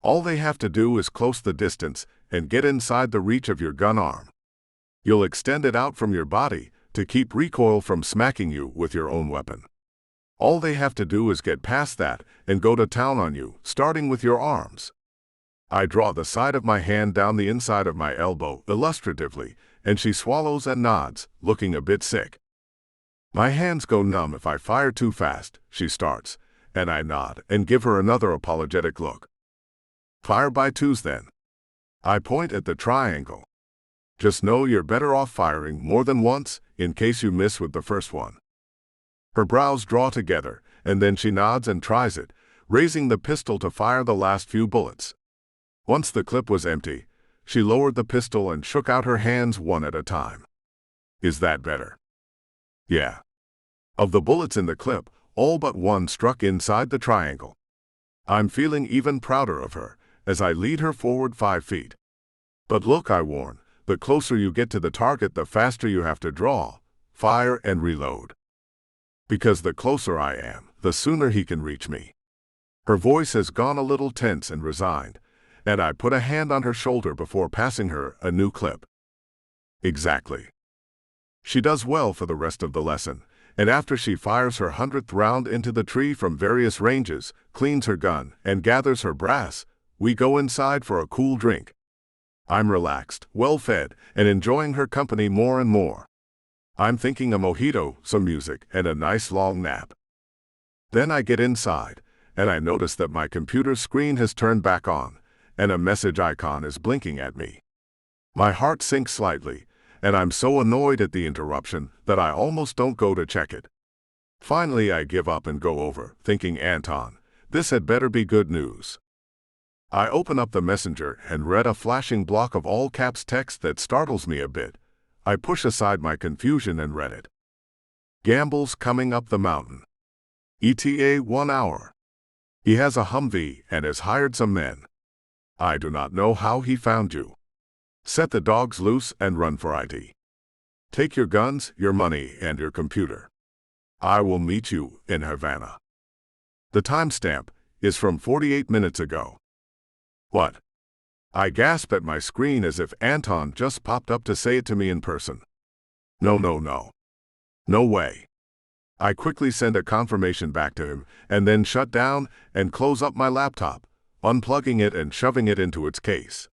All they have to do is close the distance and get inside the reach of your gun arm. You'll extend it out from your body to keep recoil from smacking you with your own weapon. All they have to do is get past that and go to town on you, starting with your arms. I draw the side of my hand down the inside of my elbow illustratively, and she swallows and nods, looking a bit sick. My hands go numb if I fire too fast, she starts, and I nod and give her another apologetic look. Fire by 2s then. I point at the triangle. Just know you're better off firing more than once, in case you miss with the first one. Her brows draw together, and then she nods and tries it, raising the pistol to fire the last few bullets. Once the clip was empty, she lowered the pistol and shook out her hands one at a time. Is that better? Yeah. Of the bullets in the clip, all but one struck inside the triangle. I'm feeling even prouder of her as I lead her forward 5 feet. But look, I warn, the closer you get to the target, the faster you have to draw, fire, and reload. Because the closer I am, the sooner he can reach me. Her voice has gone a little tense and resigned, and I put a hand on her shoulder before passing her a new clip. Exactly. She does well for the rest of the lesson, and after she fires her 100th round into the tree from various ranges, cleans her gun, and gathers her brass, we go inside for a cool drink. I'm relaxed, well-fed, and enjoying her company more and more. I'm thinking a mojito, some music, and a nice long nap. Then I get inside, and I notice that my computer screen has turned back on, and a message icon is blinking at me. My heart sinks slightly, and I'm so annoyed at the interruption that I almost don't go to check it. Finally, I give up and go over, thinking, Anton, this had better be good news. I open up the messenger and read a flashing block of all caps text that startles me a bit. I push aside my confusion and read it. Gamble's coming up the mountain. ETA 1 hour. He has a Humvee and has hired some men. I do not know how he found you. Set the dogs loose and run for IT. Take your guns, your money, and your computer. I will meet you in Havana. The timestamp is from 48 minutes ago. What? I gasp at my screen as if Anton just popped up to say it to me in person. No. No way. I quickly send a confirmation back to him and then shut down and close up my laptop, unplugging it and shoving it into its case.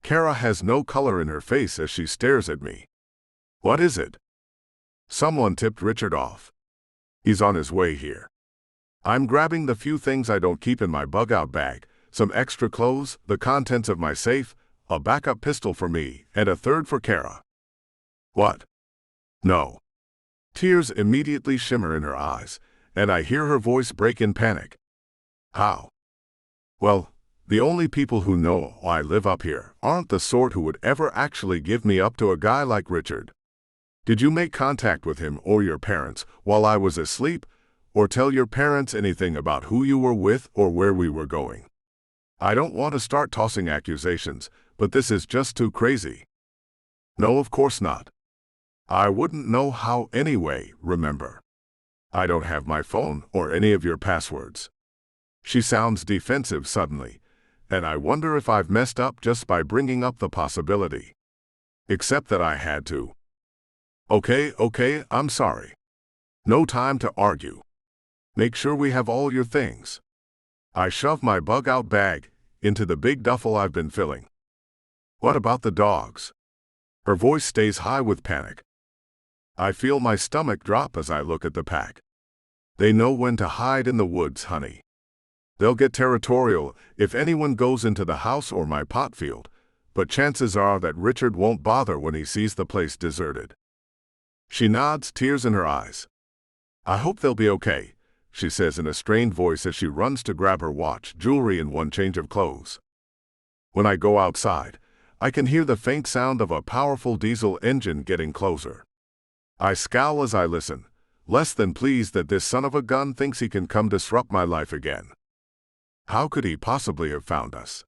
Kara has no color in her face as she stares at me. What is it? Someone tipped Richard off. He's on his way here. I'm grabbing the few things I don't keep in my bug-out bag, some extra clothes, the contents of my safe, a backup pistol for me, and a third for Kara. What? No. Tears immediately shimmer in her eyes, and I hear her voice break in panic. How? Well, the only people who know I live up here aren't the sort who would ever actually give me up to a guy like Richard. Did you make contact with him or your parents while I was asleep, or tell your parents anything about who you were with or where we were going? I don't want to start tossing accusations, but this is just too crazy. No, of course not. I wouldn't know how anyway, remember. I don't have my phone or any of your passwords. She sounds defensive suddenly, and I wonder if I've messed up just by bringing up the possibility. Except that I had to. Okay, I'm sorry. No time to argue. Make sure we have all your things. I shove my bug-out bag into the big duffel I've been filling. What about the dogs? Her voice stays high with panic. I feel my stomach drop as I look at the pack. They know when to hide in the woods, honey. They'll get territorial if anyone goes into the house or my pot field, but chances are that Richard won't bother when he sees the place deserted. She nods, tears in her eyes. I hope they'll be okay, she says in a strained voice as she runs to grab her watch, jewelry, and one change of clothes. When I go outside, I can hear the faint sound of a powerful diesel engine getting closer. I scowl as I listen, less than pleased that this son of a gun thinks he can come disrupt my life again. How could he possibly have found us?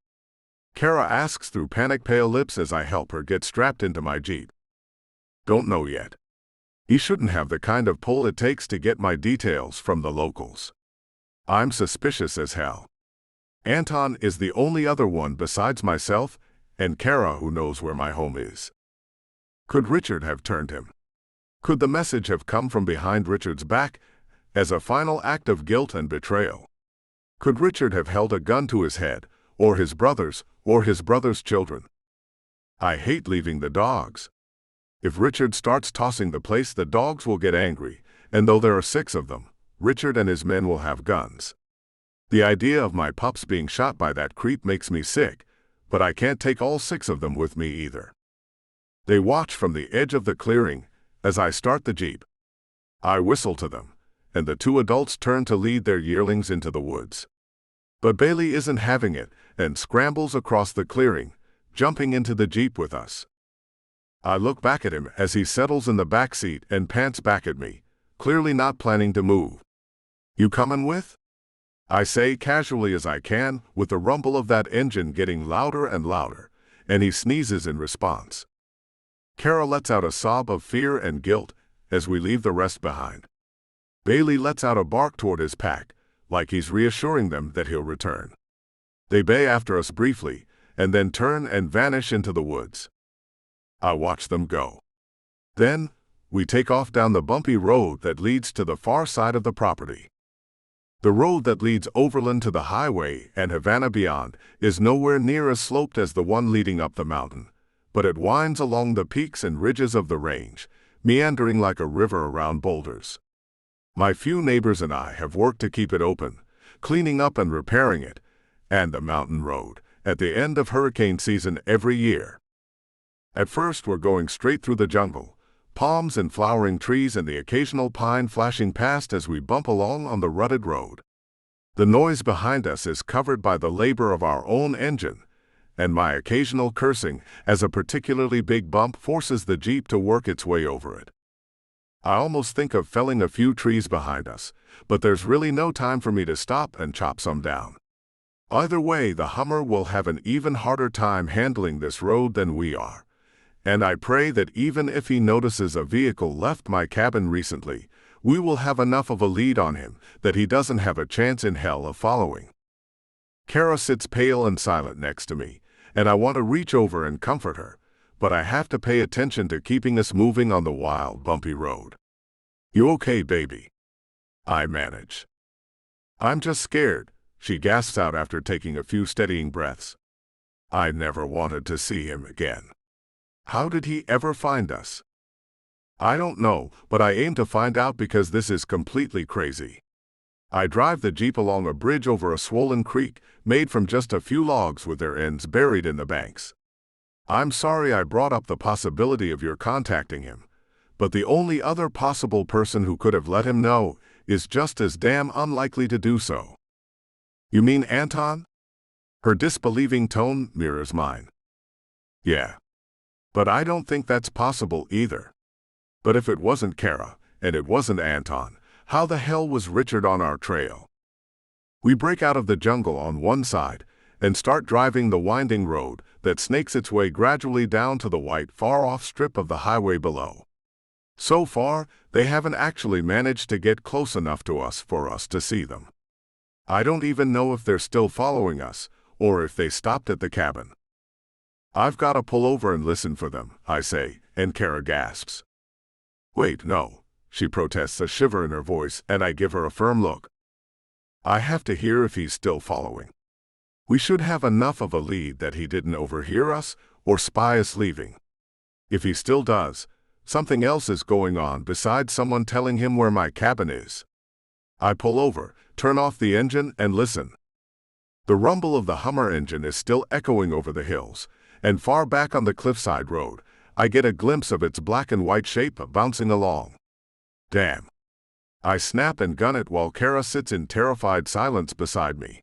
Kara asks through panic-pale lips as I help her get strapped into my Jeep. Don't know yet. He shouldn't have the kind of pull it takes to get my details from the locals. I'm suspicious as hell. Anton is the only other one besides myself and Kara who knows where my home is. Could Richard have turned him? Could the message have come from behind Richard's back as a final act of guilt and betrayal? Could Richard have held a gun to his head, or his brother's children? I hate leaving the dogs. If Richard starts tossing the place, the dogs will get angry, and though there are 6 of them, Richard and his men will have guns. The idea of my pups being shot by that creep makes me sick, but I can't take all 6 of them with me either. They watch from the edge of the clearing as I start the Jeep. I whistle to them, and the 2 adults turn to lead their yearlings into the woods. But Bailey isn't having it and scrambles across the clearing, jumping into the Jeep with us. I look back at him as he settles in the back seat and pants back at me, clearly not planning to move. "You coming with?" I say casually as I can, with the rumble of that engine getting louder and louder, and he sneezes in response. Kara lets out a sob of fear and guilt as we leave the rest behind. Bailey lets out a bark toward his pack, like he's reassuring them that he'll return. They bay after us briefly, and then turn and vanish into the woods. I watch them go. Then, we take off down the bumpy road that leads to the far side of the property. The road that leads overland to the highway and Havana beyond is nowhere near as sloped as the one leading up the mountain, but it winds along the peaks and ridges of the range, meandering like a river around boulders. My few neighbors and I have worked to keep it open, cleaning up and repairing it, and the mountain road, at the end of hurricane season every year. At first we're going straight through the jungle, palms and flowering trees and the occasional pine flashing past as we bump along on the rutted road. The noise behind us is covered by the labor of our own engine, and my occasional cursing as a particularly big bump forces the Jeep to work its way over it. I almost think of felling a few trees behind us, but there's really no time for me to stop and chop some down. Either way, the Hummer will have an even harder time handling this road than we are, and I pray that even if he notices a vehicle left my cabin recently, we will have enough of a lead on him that he doesn't have a chance in hell of following. Kara sits pale and silent next to me, and I want to reach over and comfort her, but I have to pay attention to keeping us moving on the wild, bumpy road. "You okay, baby?" I manage. "I'm just scared," she gasps out after taking a few steadying breaths. I never wanted to see him again. How did he ever find us? I don't know, but I aim to find out because this is completely crazy. I drive the Jeep along a bridge over a swollen creek made from just a few logs with their ends buried in the banks. I'm sorry I brought up the possibility of your contacting him, but the only other possible person who could have let him know is just as damn unlikely to do so. "You mean Anton?" Her disbelieving tone mirrors mine. "Yeah. But I don't think that's possible either. But if it wasn't Kara, and it wasn't Anton, how the hell was Richard on our trail?" We break out of the jungle on one side and start driving the winding road that snakes its way gradually down to the white, far-off strip of the highway below. So far, they haven't actually managed to get close enough to us for us to see them. I don't even know if they're still following us, or if they stopped at the cabin. "I've got to pull over and listen for them," I say, and Kara gasps. "Wait, no," she protests, a shiver in her voice, and I give her a firm look. "I have to hear if he's still following. We should have enough of a lead that he didn't overhear us or spy us leaving. If he still does, something else is going on besides someone telling him where my cabin is." I pull over, turn off the engine, and listen. The rumble of the Hummer engine is still echoing over the hills, and far back on the cliffside road, I get a glimpse of its black and white shape bouncing along. Damn. I snap and gun it while Kara sits in terrified silence beside me.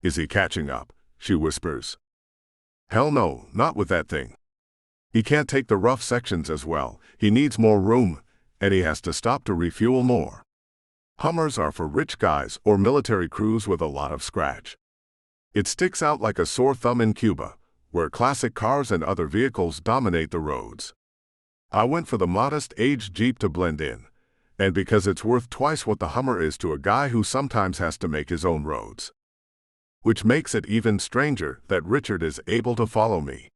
"Is he catching up?" she whispers. "Hell no, not with that thing. He can't take the rough sections as well, he needs more room, and he has to stop to refuel more. Hummers are for rich guys or military crews with a lot of scratch. It sticks out like a sore thumb in Cuba, where classic cars and other vehicles dominate the roads. I went for the modest-aged Jeep to blend in, and because it's worth twice what the Hummer is to a guy who sometimes has to make his own roads. Which makes it even stranger that Richard is able to follow me.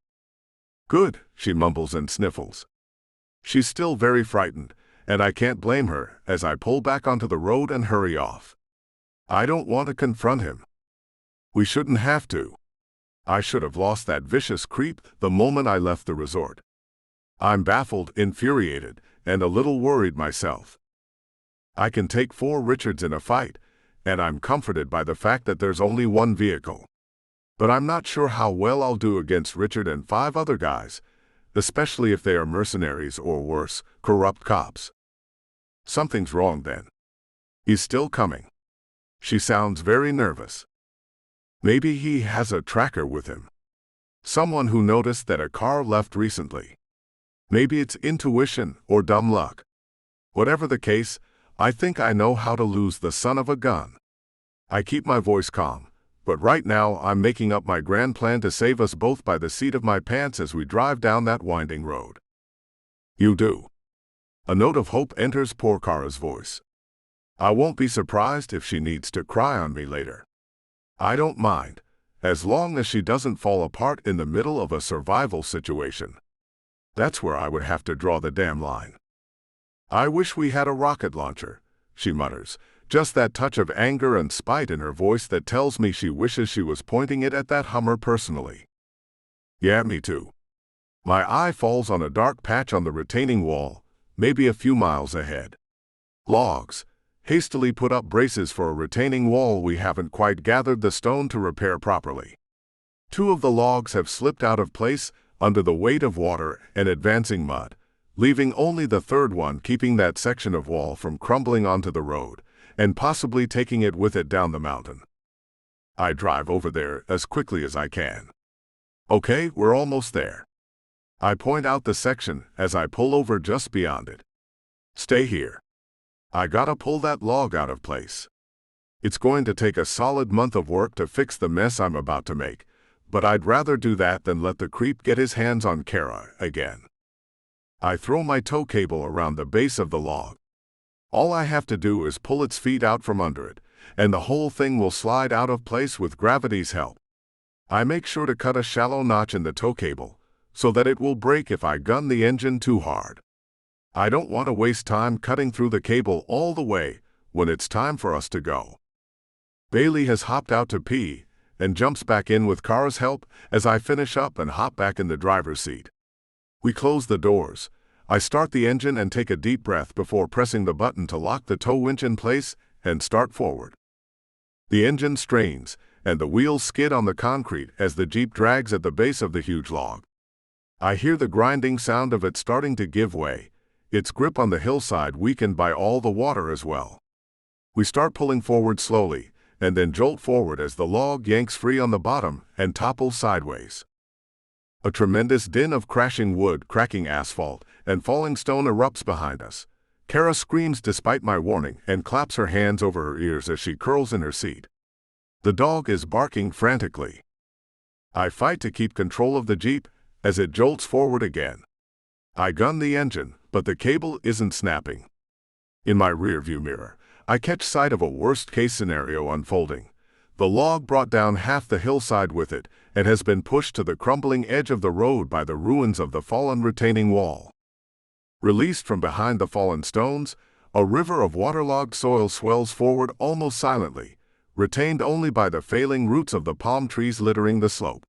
"Good," she mumbles and sniffles. She's still very frightened, and I can't blame her as I pull back onto the road and hurry off. I don't want to confront him. We shouldn't have to. I should have lost that vicious creep the moment I left the resort. I'm baffled, infuriated, and a little worried myself. I can take 4 Richards in a fight, and I'm comforted by the fact that there's only one vehicle. But I'm not sure how well I'll do against Richard and 5 other guys, especially if they are mercenaries or worse, corrupt cops. Something's wrong then. He's still coming. She sounds very nervous. Maybe he has a tracker with him. Someone who noticed that a car left recently. Maybe it's intuition or dumb luck. Whatever the case, I think I know how to lose the son of a gun. I keep my voice calm, but right now I'm making up my grand plan to save us both by the seat of my pants as we drive down that winding road. You do. A note of hope enters poor Kara's voice. I won't be surprised if she needs to cry on me later. I don't mind, as long as she doesn't fall apart in the middle of a survival situation. That's where I would have to draw the damn line. I wish we had a rocket launcher, she mutters, just that touch of anger and spite in her voice that tells me she wishes she was pointing it at that Hummer personally. Yeah, me too. My eye falls on a dark patch on the retaining wall, maybe a few miles ahead. Logs, hastily put up braces for a retaining wall we haven't quite gathered the stone to repair properly. 2 of the logs have slipped out of place under the weight of water and advancing mud, leaving only the 3rd one keeping that section of wall from crumbling onto the road and possibly taking it with it down the mountain. I drive over there as quickly as I can. Okay, we're almost there. I point out the section as I pull over just beyond it. Stay here. I gotta pull that log out of place. It's going to take a solid month of work to fix the mess I'm about to make, but I'd rather do that than let the creep get his hands on Kara again. I throw my tow cable around the base of the log. All I have to do is pull its feet out from under it, and the whole thing will slide out of place with gravity's help. I make sure to cut a shallow notch in the tow cable, so that it will break if I gun the engine too hard. I don't want to waste time cutting through the cable all the way when it's time for us to go. Bailey has hopped out to pee and jumps back in with Kara's help as I finish up and hop back in the driver's seat. We close the doors. I start the engine and take a deep breath before pressing the button to lock the tow winch in place and start forward. The engine strains, and the wheels skid on the concrete as the Jeep drags at the base of the huge log. I hear the grinding sound of it starting to give way, its grip on the hillside weakened by all the water as well. We start pulling forward slowly, and then jolt forward as the log yanks free on the bottom and topples sideways. A tremendous din of crashing wood, cracking asphalt, and falling stone erupts behind us. Kara screams despite my warning and claps her hands over her ears as she curls in her seat. The dog is barking frantically. I fight to keep control of the Jeep as it jolts forward again. I gun the engine, but the cable isn't snapping. In my rearview mirror, I catch sight of a worst-case scenario unfolding. The log brought down half the hillside with it and has been pushed to the crumbling edge of the road by the ruins of the fallen retaining wall. Released from behind the fallen stones, a river of waterlogged soil swells forward almost silently, retained only by the failing roots of the palm trees littering the slope.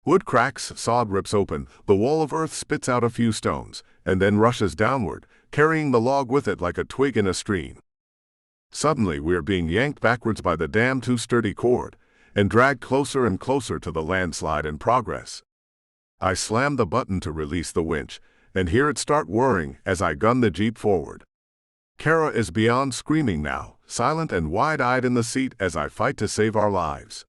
Wood cracks, sod rips open, the wall of earth spits out a few stones, and then rushes downward, carrying the log with it like a twig in a stream. Suddenly we are being yanked backwards by the damn too sturdy cord, and dragged closer and closer to the landslide in progress. I slam the button to release the winch, and hear it start whirring as I gun the Jeep forward. Kara is beyond screaming now, silent and wide-eyed in the seat as I fight to save our lives.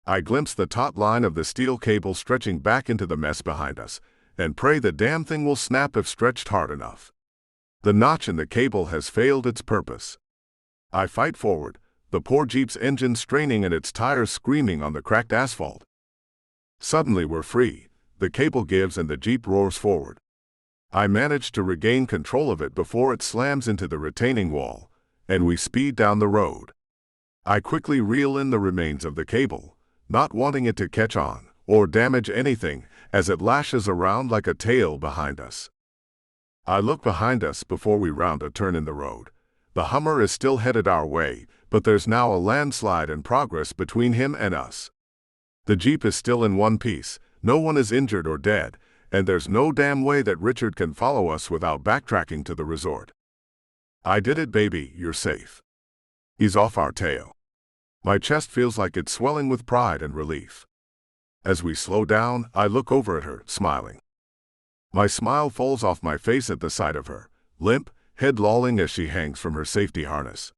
I glimpse the taut line of the steel cable stretching back into the mess behind us, and pray the damn thing will snap if stretched hard enough. The notch in the cable has failed its purpose. I fight forward, the poor Jeep's engine straining and its tires screaming on the cracked asphalt. Suddenly we're free, the cable gives and the Jeep roars forward. I manage to regain control of it before it slams into the retaining wall, and we speed down the road. I quickly reel in the remains of the cable, not wanting it to catch on or damage anything as it lashes around like a tail behind us. I look behind us before we round a turn in the road. The Hummer is still headed our way, but there's now a landslide in progress between him and us. The Jeep is still in one piece, no one is injured or dead, and there's no damn way that Richard can follow us without backtracking to the resort. I did it, baby, you're safe. He's off our tail. My chest feels like it's swelling with pride and relief. As we slow down, I look over at her, smiling. My smile falls off my face at the sight of her, limp, head lolling as she hangs from her safety harness.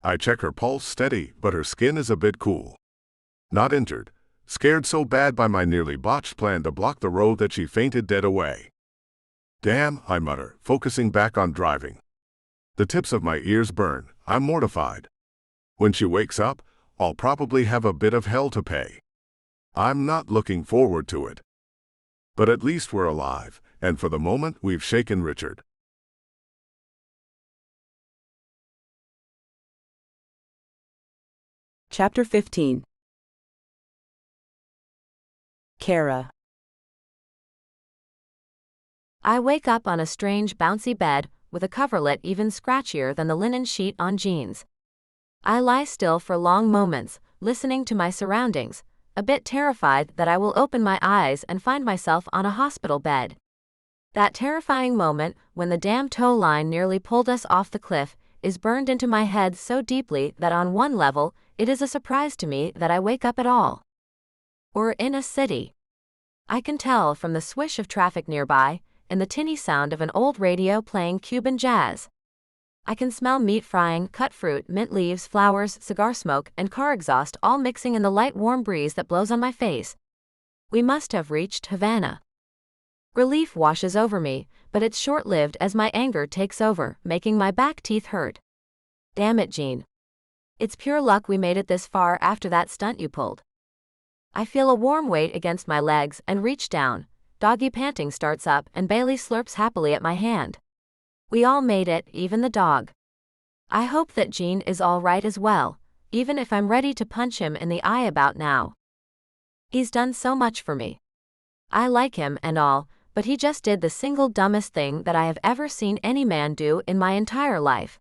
I check her pulse, steady, but her skin is a bit cool. Not injured, scared so bad by my nearly botched plan to block the road that she fainted dead away. Damn, I mutter, focusing back on driving. The tips of my ears burn. I'm mortified. When she wakes up, I'll probably have a bit of hell to pay. I'm not looking forward to it. But at least we're alive, and for the moment we've shaken Richard.
Chapter 15. Kara.
I wake up on a strange bouncy bed, with a coverlet even scratchier than the linen sheet on jeans. I lie still for long moments, listening to my surroundings, a bit terrified that I will open my eyes and find myself on a hospital bed. That terrifying moment, when the damn tow line nearly pulled us off the cliff, is burned into my head so deeply that on one level, it is a surprise to me that I wake up at all. Or in a city. I can tell from the swish of traffic nearby, and the tinny sound of an old radio playing Cuban jazz. I can smell meat frying, cut fruit, mint leaves, flowers, cigar smoke, and car exhaust all mixing in the light warm breeze that blows on my face. We must have reached Havana. Relief washes over me, but it's short-lived as my anger takes over, making my back teeth hurt. Damn it, Jean. It's pure luck we made it this far after that stunt you pulled. I feel a warm weight against my legs and reach down. Doggy panting starts up and Bailey slurps happily at my hand. We all made it, even the dog. I hope that Jean is all right as well, even if I'm ready to punch him in the eye about now. He's done so much for me. I like him and all, but he just did the single dumbest thing that I have ever seen any man do in my entire life.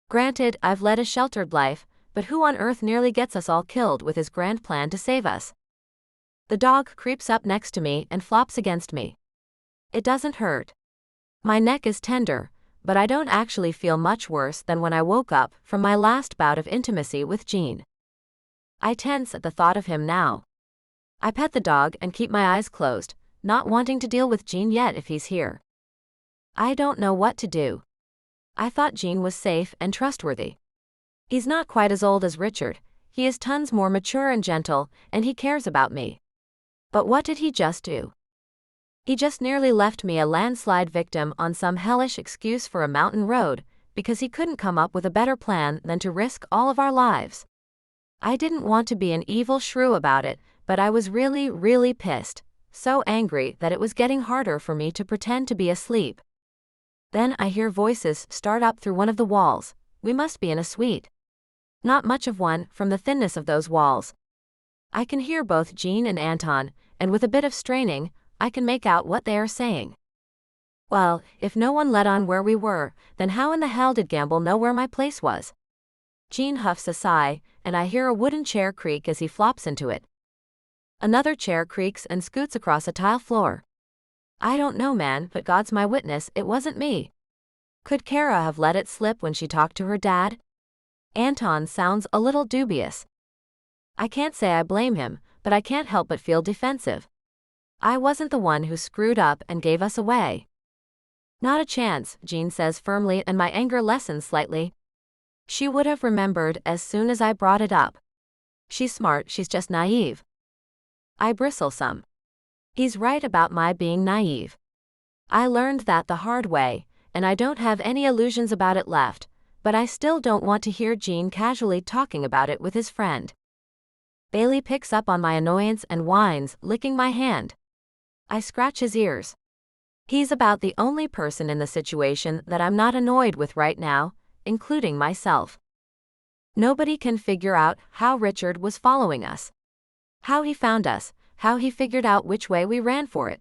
Granted, I've led a sheltered life, but who on earth nearly gets us all killed with his grand plan to save us? The dog creeps up next to me and flops against me. It doesn't hurt. My neck is tender, but I don't actually feel much worse than when I woke up from my last bout of intimacy with Jean. I tense at the thought of him now. I pet the dog and keep my eyes closed, not wanting to deal with Jean yet if he's here. I don't know what to do. I thought Jean was safe and trustworthy. He's not quite as old as Richard, he is tons more mature and gentle, and he cares about me. But what did he just do? He just nearly left me a landslide victim on some hellish excuse for a mountain road, because he couldn't come up with a better plan than to risk all of our lives. I didn't want to be an evil shrew about it, but I was really, really pissed, so angry that it was getting harder for me to pretend to be asleep. Then I hear voices start up through one of the walls. We must be in a suite. Not much of one, from the thinness of those walls. I can hear both Jean and Anton, and with a bit of straining, I can make out what they are saying. Well, if no one let on where we were, then how in the hell did Gamble know where my place was? Jean huffs a sigh, and I hear a wooden chair creak as he flops into it. Another chair creaks and scoots across a tile floor. I don't know, man, but God's my witness, it wasn't me. Could Kara have let it slip when she talked to her dad? Anton sounds a little dubious. I can't say I blame him, but I can't help but feel defensive. I wasn't the one who screwed up and gave us away. Not a chance, Jean says firmly, and my anger lessens slightly. She would have remembered as soon as I brought it up. She's smart, she's just naive. I bristle some. He's right about my being naive. I learned that the hard way, and I don't have any illusions about it left, but I still don't want to hear Jean casually talking about it with his friend. Bailey picks up on my annoyance and whines, licking my hand. I scratch his ears. He's about the only person in the situation that I'm not annoyed with right now, including myself. Nobody can figure out how Richard was following us. How he found us, how he figured out which way we ran for it.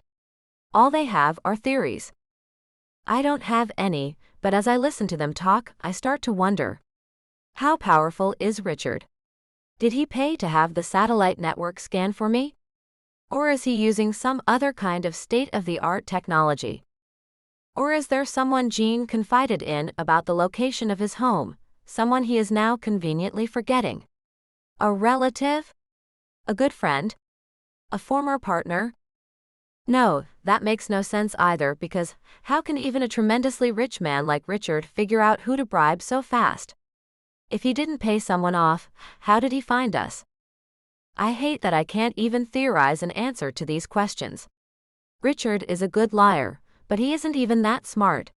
All they have are theories. I don't have any, but as I listen to them talk, I start to wonder. How powerful is Richard? Did he pay to have the satellite network scan for me? Or is he using some other kind of state-of-the-art technology? Or is there someone Jean confided in about the location of his home, someone he is now conveniently forgetting? A relative? A good friend? A former partner? No, that makes no sense either, because how can even a tremendously rich man like Richard figure out who to bribe so fast? If he didn't pay someone off, how did he find us? I hate that I can't even theorize an answer to these questions. Richard is a good liar, but he isn't even that smart.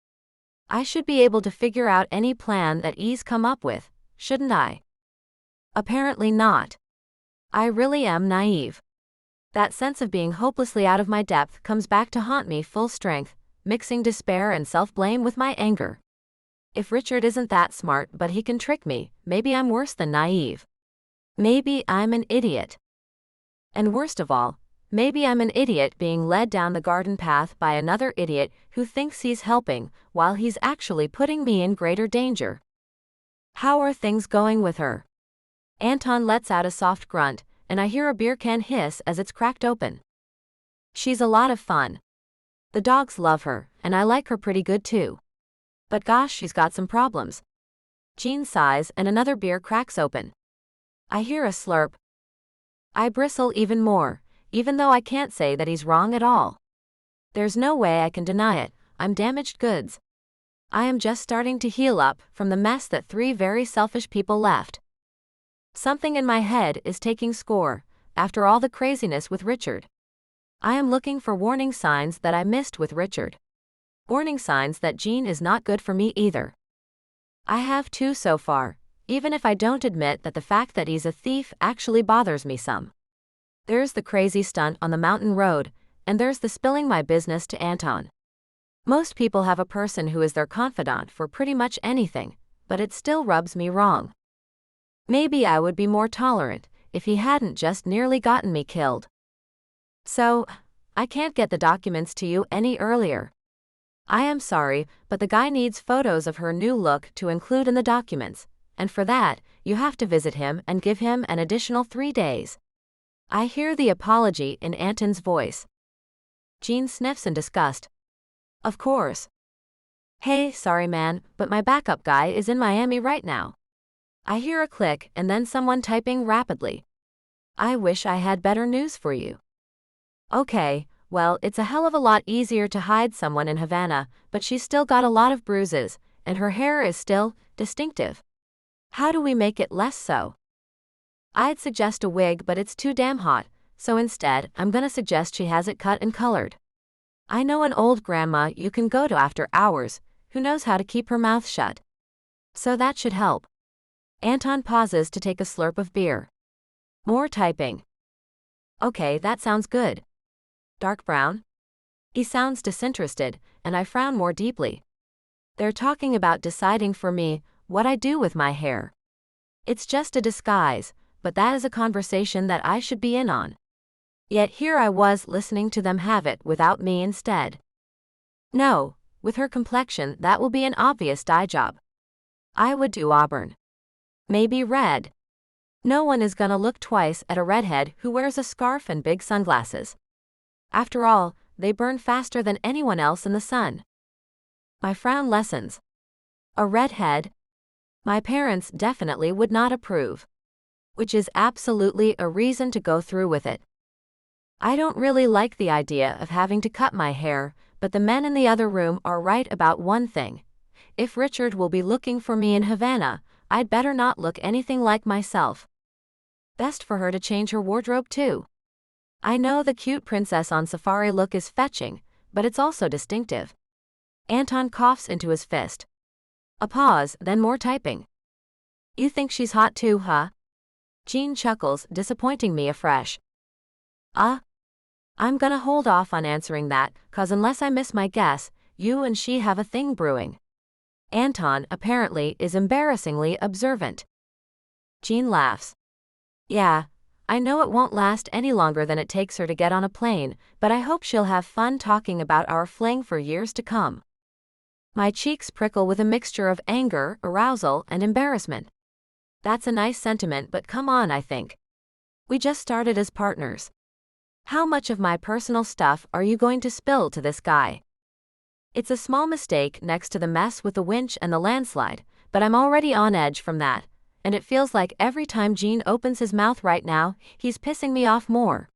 I should be able to figure out any plan that he's come up with, shouldn't I? Apparently not. I really am naive. That sense of being hopelessly out of my depth comes back to haunt me full strength, mixing despair and self-blame with my anger. If Richard isn't that smart but he can trick me, maybe I'm worse than naive. Maybe I'm an idiot. And worst of all, maybe I'm an idiot being led down the garden path by another idiot who thinks he's helping while he's actually putting me in greater danger. How are things going with her? Anton lets out a soft grunt, and I hear a beer can hiss as it's cracked open. She's a lot of fun. The dogs love her, and I like her pretty good too. But gosh, she's got some problems. Jean sighs and another beer cracks open. I hear a slurp. I bristle even more, even though I can't say that he's wrong at all. There's no way I can deny it, I'm damaged goods. I am just starting to heal up from the mess that 3 very selfish people left. Something in my head is taking score, after all the craziness with Richard. I am looking for warning signs that I missed with Richard. Warning signs that Jean is not good for me either. I have 2 so far, even if I don't admit that the fact that he's a thief actually bothers me some. There's the crazy stunt on the mountain road, and there's the spilling my business to Anton. Most people have a person who is their confidant for pretty much anything, but it still rubs me wrong. Maybe I would be more tolerant if he hadn't just nearly gotten me killed. So, I can't get the documents to you any earlier. I am sorry, but the guy needs photos of her new look to include in the documents, and for that, you have to visit him and give him an additional 3 days. I hear the apology in Anton's voice. Jean sniffs in disgust. Of course. Hey, sorry man, but my backup guy is in Miami right now. I hear a click and then someone typing rapidly. I wish I had better news for you. Okay, well, it's a hell of a lot easier to hide someone in Havana, but she's still got a lot of bruises, and her hair is still distinctive. How do we make it less so? I'd suggest a wig, but it's too damn hot, so instead, I'm gonna suggest she has it cut and colored. I know an old grandma you can go to after hours, who knows how to keep her mouth shut. So that should help. Anton pauses to take a slurp of beer. More typing. Okay, that sounds good. Dark brown? He sounds disinterested, and I frown more deeply. They're talking about deciding for me what I do with my hair. It's just a disguise, but that is a conversation that I should be in on. Yet here I was listening to them have it without me instead. No, with her complexion that will be an obvious dye job. I would do auburn. Maybe red. No one is gonna look twice at a redhead who wears a scarf and big sunglasses. After all, they burn faster than anyone else in the sun. My frown lessens. A redhead? My parents definitely would not approve. Which is absolutely a reason to go through with it. I don't really like the idea of having to cut my hair, but the men in the other room are right about one thing. If Richard will be looking for me in Havana, I'd better not look anything like myself. Best for her to change her wardrobe too. I know the cute princess on safari look is fetching, but it's also distinctive. Anton coughs into his fist. A pause, then more typing. You think she's hot too, huh? Jean chuckles, disappointing me afresh. I'm gonna hold off on answering that, 'cause unless I miss my guess, you and she have a thing brewing. Anton, apparently, is embarrassingly observant. Jean laughs. Yeah, I know it won't last any longer than it takes her to get on a plane, but I hope she'll have fun talking about our fling for years to come. My cheeks prickle with a mixture of anger, arousal, and embarrassment. That's a nice sentiment, but come on, I think. We just started as partners. How much of my personal stuff are you going to spill to this guy? It's a small mistake next to the mess with the winch and the landslide, but I'm already on edge from that, and it feels like every time Jean opens his mouth right now, he's pissing me off more.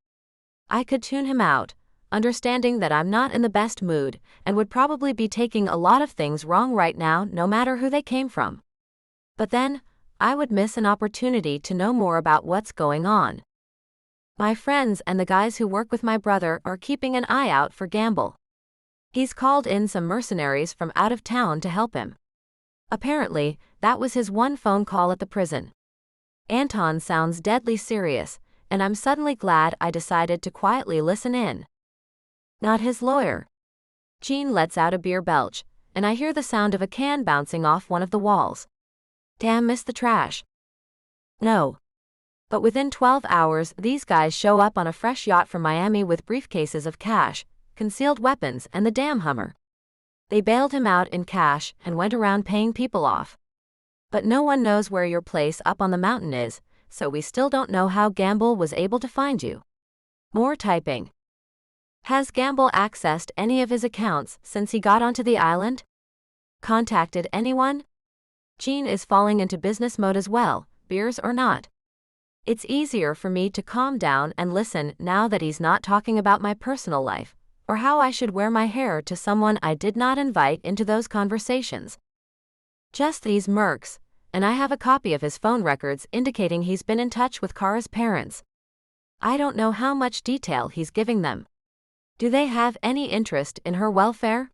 I could tune him out, understanding that I'm not in the best mood, and would probably be taking a lot of things wrong right now no matter who they came from. But then, I would miss an opportunity to know more about what's going on. My friends and the guys who work with my brother are keeping an eye out for Gamble. He's called in some mercenaries from out of town to help him. Apparently, that was his one phone call at the prison. Anton sounds deadly serious, and I'm suddenly glad I decided to quietly listen in. Not his lawyer. Jean lets out a beer belch, and I hear the sound of a can bouncing off one of the walls. Damn, miss the trash. No. But within 12 hours, these guys show up on a fresh yacht from Miami with briefcases of cash, concealed weapons, and the damn Hummer. They bailed him out in cash and went around paying people off. But no one knows where your place up on the mountain is, so we still don't know how Gamble was able to find you. More typing. Has Gamble accessed any of his accounts since he got onto the island? Contacted anyone? Jean is falling into business mode as well, beers or not. It's easier for me to calm down and listen now that he's not talking about my personal life, or how I should wear my hair to someone I did not invite into those conversations. Just these mercs, and I have a copy of his phone records indicating he's been in touch with Kara's parents. I don't know how much detail he's giving them. Do they have any interest in her welfare?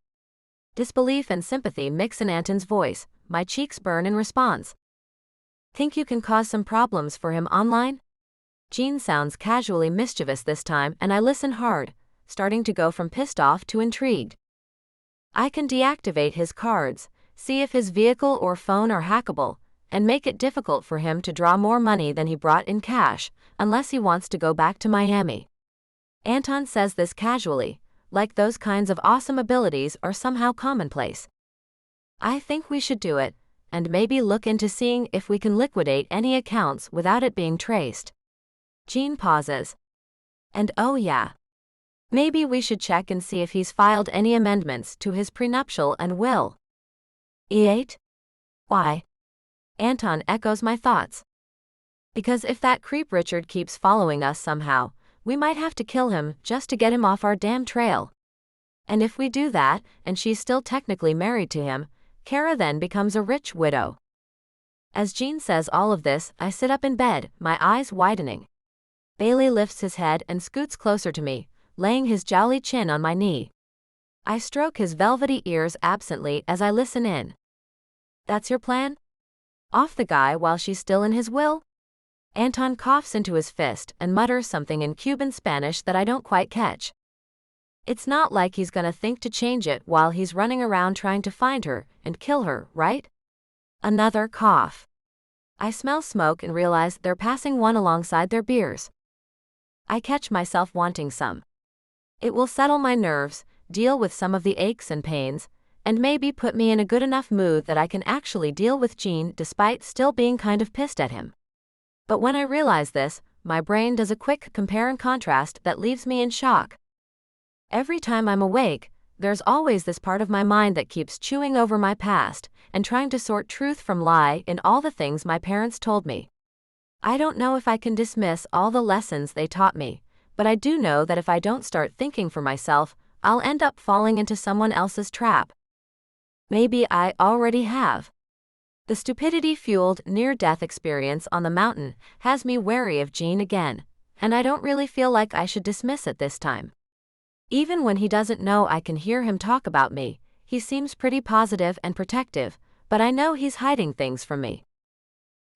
Disbelief and sympathy mix in Anton's voice. My cheeks burn in response. Think you can cause some problems for him online? Jean sounds casually mischievous this time, and I listen hard, starting to go from pissed off to intrigued. I can deactivate his cards, see if his vehicle or phone are hackable, and make it difficult for him to draw more money than he brought in cash, unless he wants to go back to Miami. Anton says this casually, like those kinds of awesome abilities are somehow commonplace. I think we should do it, and maybe look into seeing if we can liquidate any accounts without it being traced. Jean pauses. And oh yeah. Maybe we should check and see if he's filed any amendments to his prenuptial and will. E8? Why? Anton echoes my thoughts. Because if that creep Richard keeps following us somehow, we might have to kill him just to get him off our damn trail. And if we do that, and she's still technically married to him, Kara then becomes a rich widow. As Jean says all of this, I sit up in bed, my eyes widening. Bailey lifts his head and scoots closer to me, laying his jowly chin on my knee. I stroke his velvety ears absently as I listen in. That's your plan? Off the guy while she's still in his will? Anton coughs into his fist and mutters something in Cuban Spanish that I don't quite catch. It's not like he's gonna think to change it while he's running around trying to find her and kill her, right? Another cough. I smell smoke and realize they're passing one alongside their beers. I catch myself wanting some. It will settle my nerves, deal with some of the aches and pains, and maybe put me in a good enough mood that I can actually deal with Jean despite still being kind of pissed at him. But when I realize this, my brain does a quick compare and contrast that leaves me in shock. Every time I'm awake, there's always this part of my mind that keeps chewing over my past and trying to sort truth from lie in all the things my parents told me. I don't know if I can dismiss all the lessons they taught me, but I do know that if I don't start thinking for myself, I'll end up falling into someone else's trap. Maybe I already have. The stupidity-fueled near-death experience on the mountain has me wary of Jean again, and I don't really feel like I should dismiss it this time. Even when he doesn't know I can hear him talk about me, he seems pretty positive and protective, but I know he's hiding things from me.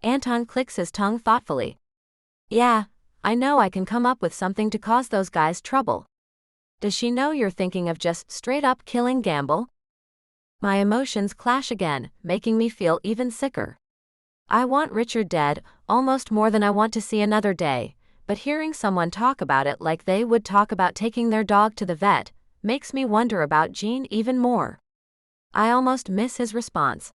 Anton clicks his tongue thoughtfully. Yeah, I know I can come up with something to cause those guys trouble. Does she know you're thinking of just straight-up killing Gamble? My emotions clash again, making me feel even sicker. I want Richard dead, almost more than I want to see another day, but hearing someone talk about it like they would talk about taking their dog to the vet makes me wonder about Jean even more. I almost miss his response.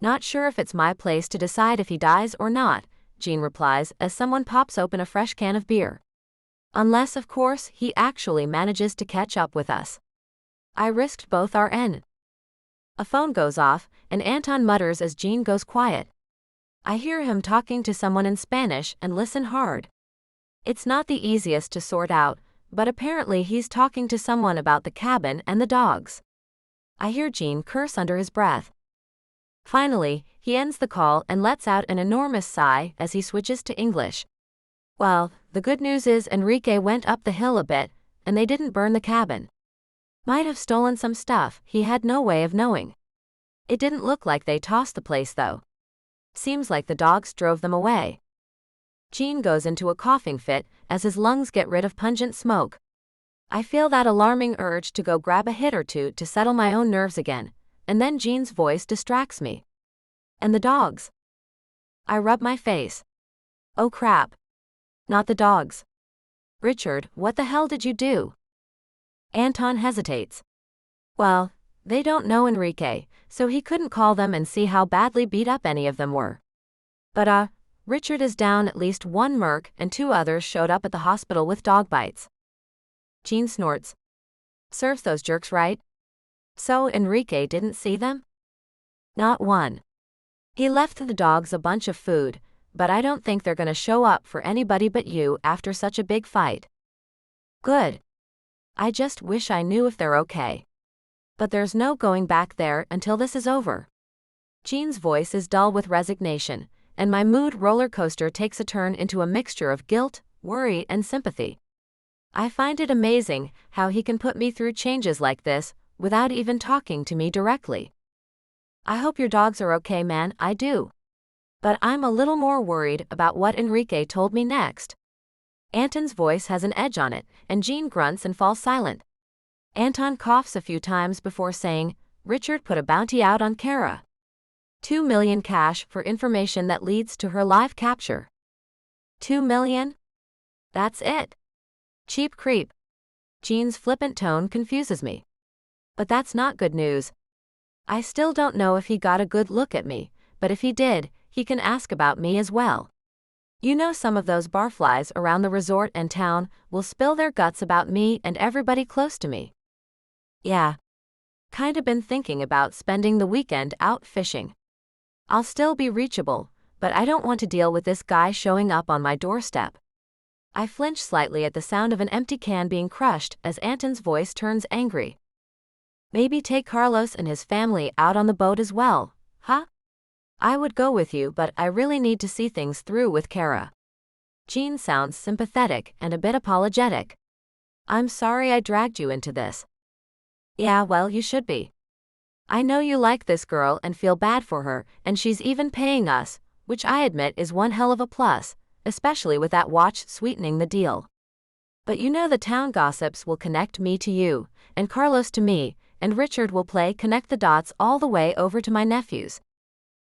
Not sure if it's my place to decide if he dies or not, Jean replies as someone pops open a fresh can of beer. Unless, of course, he actually manages to catch up with us. I risked both our N. A phone goes off, and Anton mutters as Jean goes quiet. I hear him talking to someone in Spanish and listen hard. It's not the easiest to sort out, but apparently he's talking to someone about the cabin and the dogs. I hear Jean curse under his breath. Finally, he ends the call and lets out an enormous sigh as he switches to English. Well, The good news is Enrique went up the hill a bit, and they didn't burn the cabin. Might have stolen some stuff, he had no way of knowing. It didn't look like they tossed the place though. Seems like the dogs drove them away. Gene goes into a coughing fit as his lungs get rid of pungent smoke. I feel that alarming urge to go grab a hit or two to settle my own nerves again, and then Gene's voice distracts me. And the dogs. I rub my face. Oh crap. Not the dogs. Richard, what the hell did you do? Anton hesitates. Well, they don't know Enrique, so he couldn't call them and see how badly beat up any of them were. But Richard is down, at least one merc and 2 others showed up at the hospital with dog bites. Gene snorts. Serves those jerks right. So Enrique didn't see them? Not one. He left the dogs a bunch of food, but I don't think they're gonna show up for anybody but you after such a big fight. Good. I just wish I knew if they're okay. But there's no going back there until this is over. Gene's voice is dull with resignation, and my mood roller coaster takes a turn into a mixture of guilt, worry, and sympathy. I find it amazing how he can put me through changes like this without even talking to me directly. I hope your dogs are okay, man, I do. But I'm a little more worried about what Enrique told me next. Anton's voice has an edge on it, and Gene grunts and falls silent. Anton coughs a few times before saying, Richard put a bounty out on Kara. 2 million cash for information that leads to her live capture. 2 million? That's it. Cheap creep. Gene's flippant tone confuses me. But that's not good news. I still don't know if he got a good look at me, but if he did, he can ask about me as well. You know, some of those barflies around the resort and town will spill their guts about me and everybody close to me. Yeah. Kinda been thinking about spending the weekend out fishing. I'll still be reachable, but I don't want to deal with this guy showing up on my doorstep. I flinch slightly at the sound of an empty can being crushed as Anton's voice turns angry. Maybe take Carlos and his family out on the boat as well, huh? I would go with you, but I really need to see things through with Kara. Gene sounds sympathetic and a bit apologetic. I'm sorry I dragged you into this. Yeah, well, you should be. I know you like this girl and feel bad for her, and she's even paying us, which I admit is one hell of a plus, especially with that watch sweetening the deal. But you know the town gossips will connect me to you, and Carlos to me, and Richard will play connect the dots all the way over to my nephews.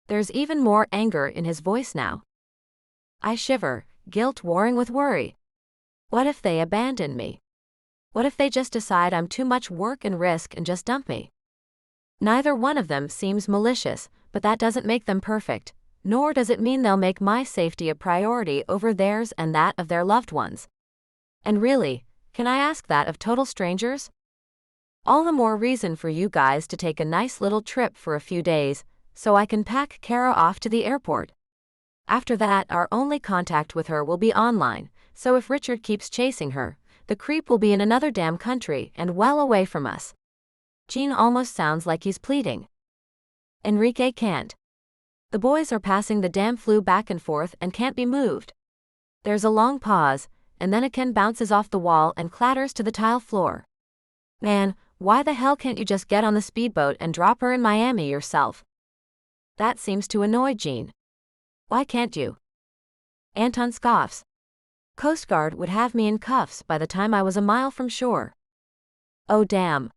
There's even more anger in his voice now. I shiver, guilt warring with worry. What if they abandon me? What if they just decide I'm too much work and risk and just dump me? Neither one of them seems malicious, but that doesn't make them perfect, nor does it mean they'll make my safety a priority over theirs and that of their loved ones. And really, can I ask that of total strangers? All the more reason for you guys to take a nice little trip for a few days, so I can pack Kara off to the airport. After that, our only contact with her will be online, so if Richard keeps chasing her, the creep will be in another damn country and well away from us. Gene almost sounds like he's pleading. Enrique can't. The boys are passing the damn flu back and forth and can't be moved. There's a long pause, and then a can bounces off the wall and clatters to the tile floor. Man, why the hell can't you just get on the speedboat and drop her in Miami yourself? That seems to annoy Gene. Why can't you? Anton scoffs. Coast Guard would have me in cuffs by the time I was a mile from shore. Oh damn.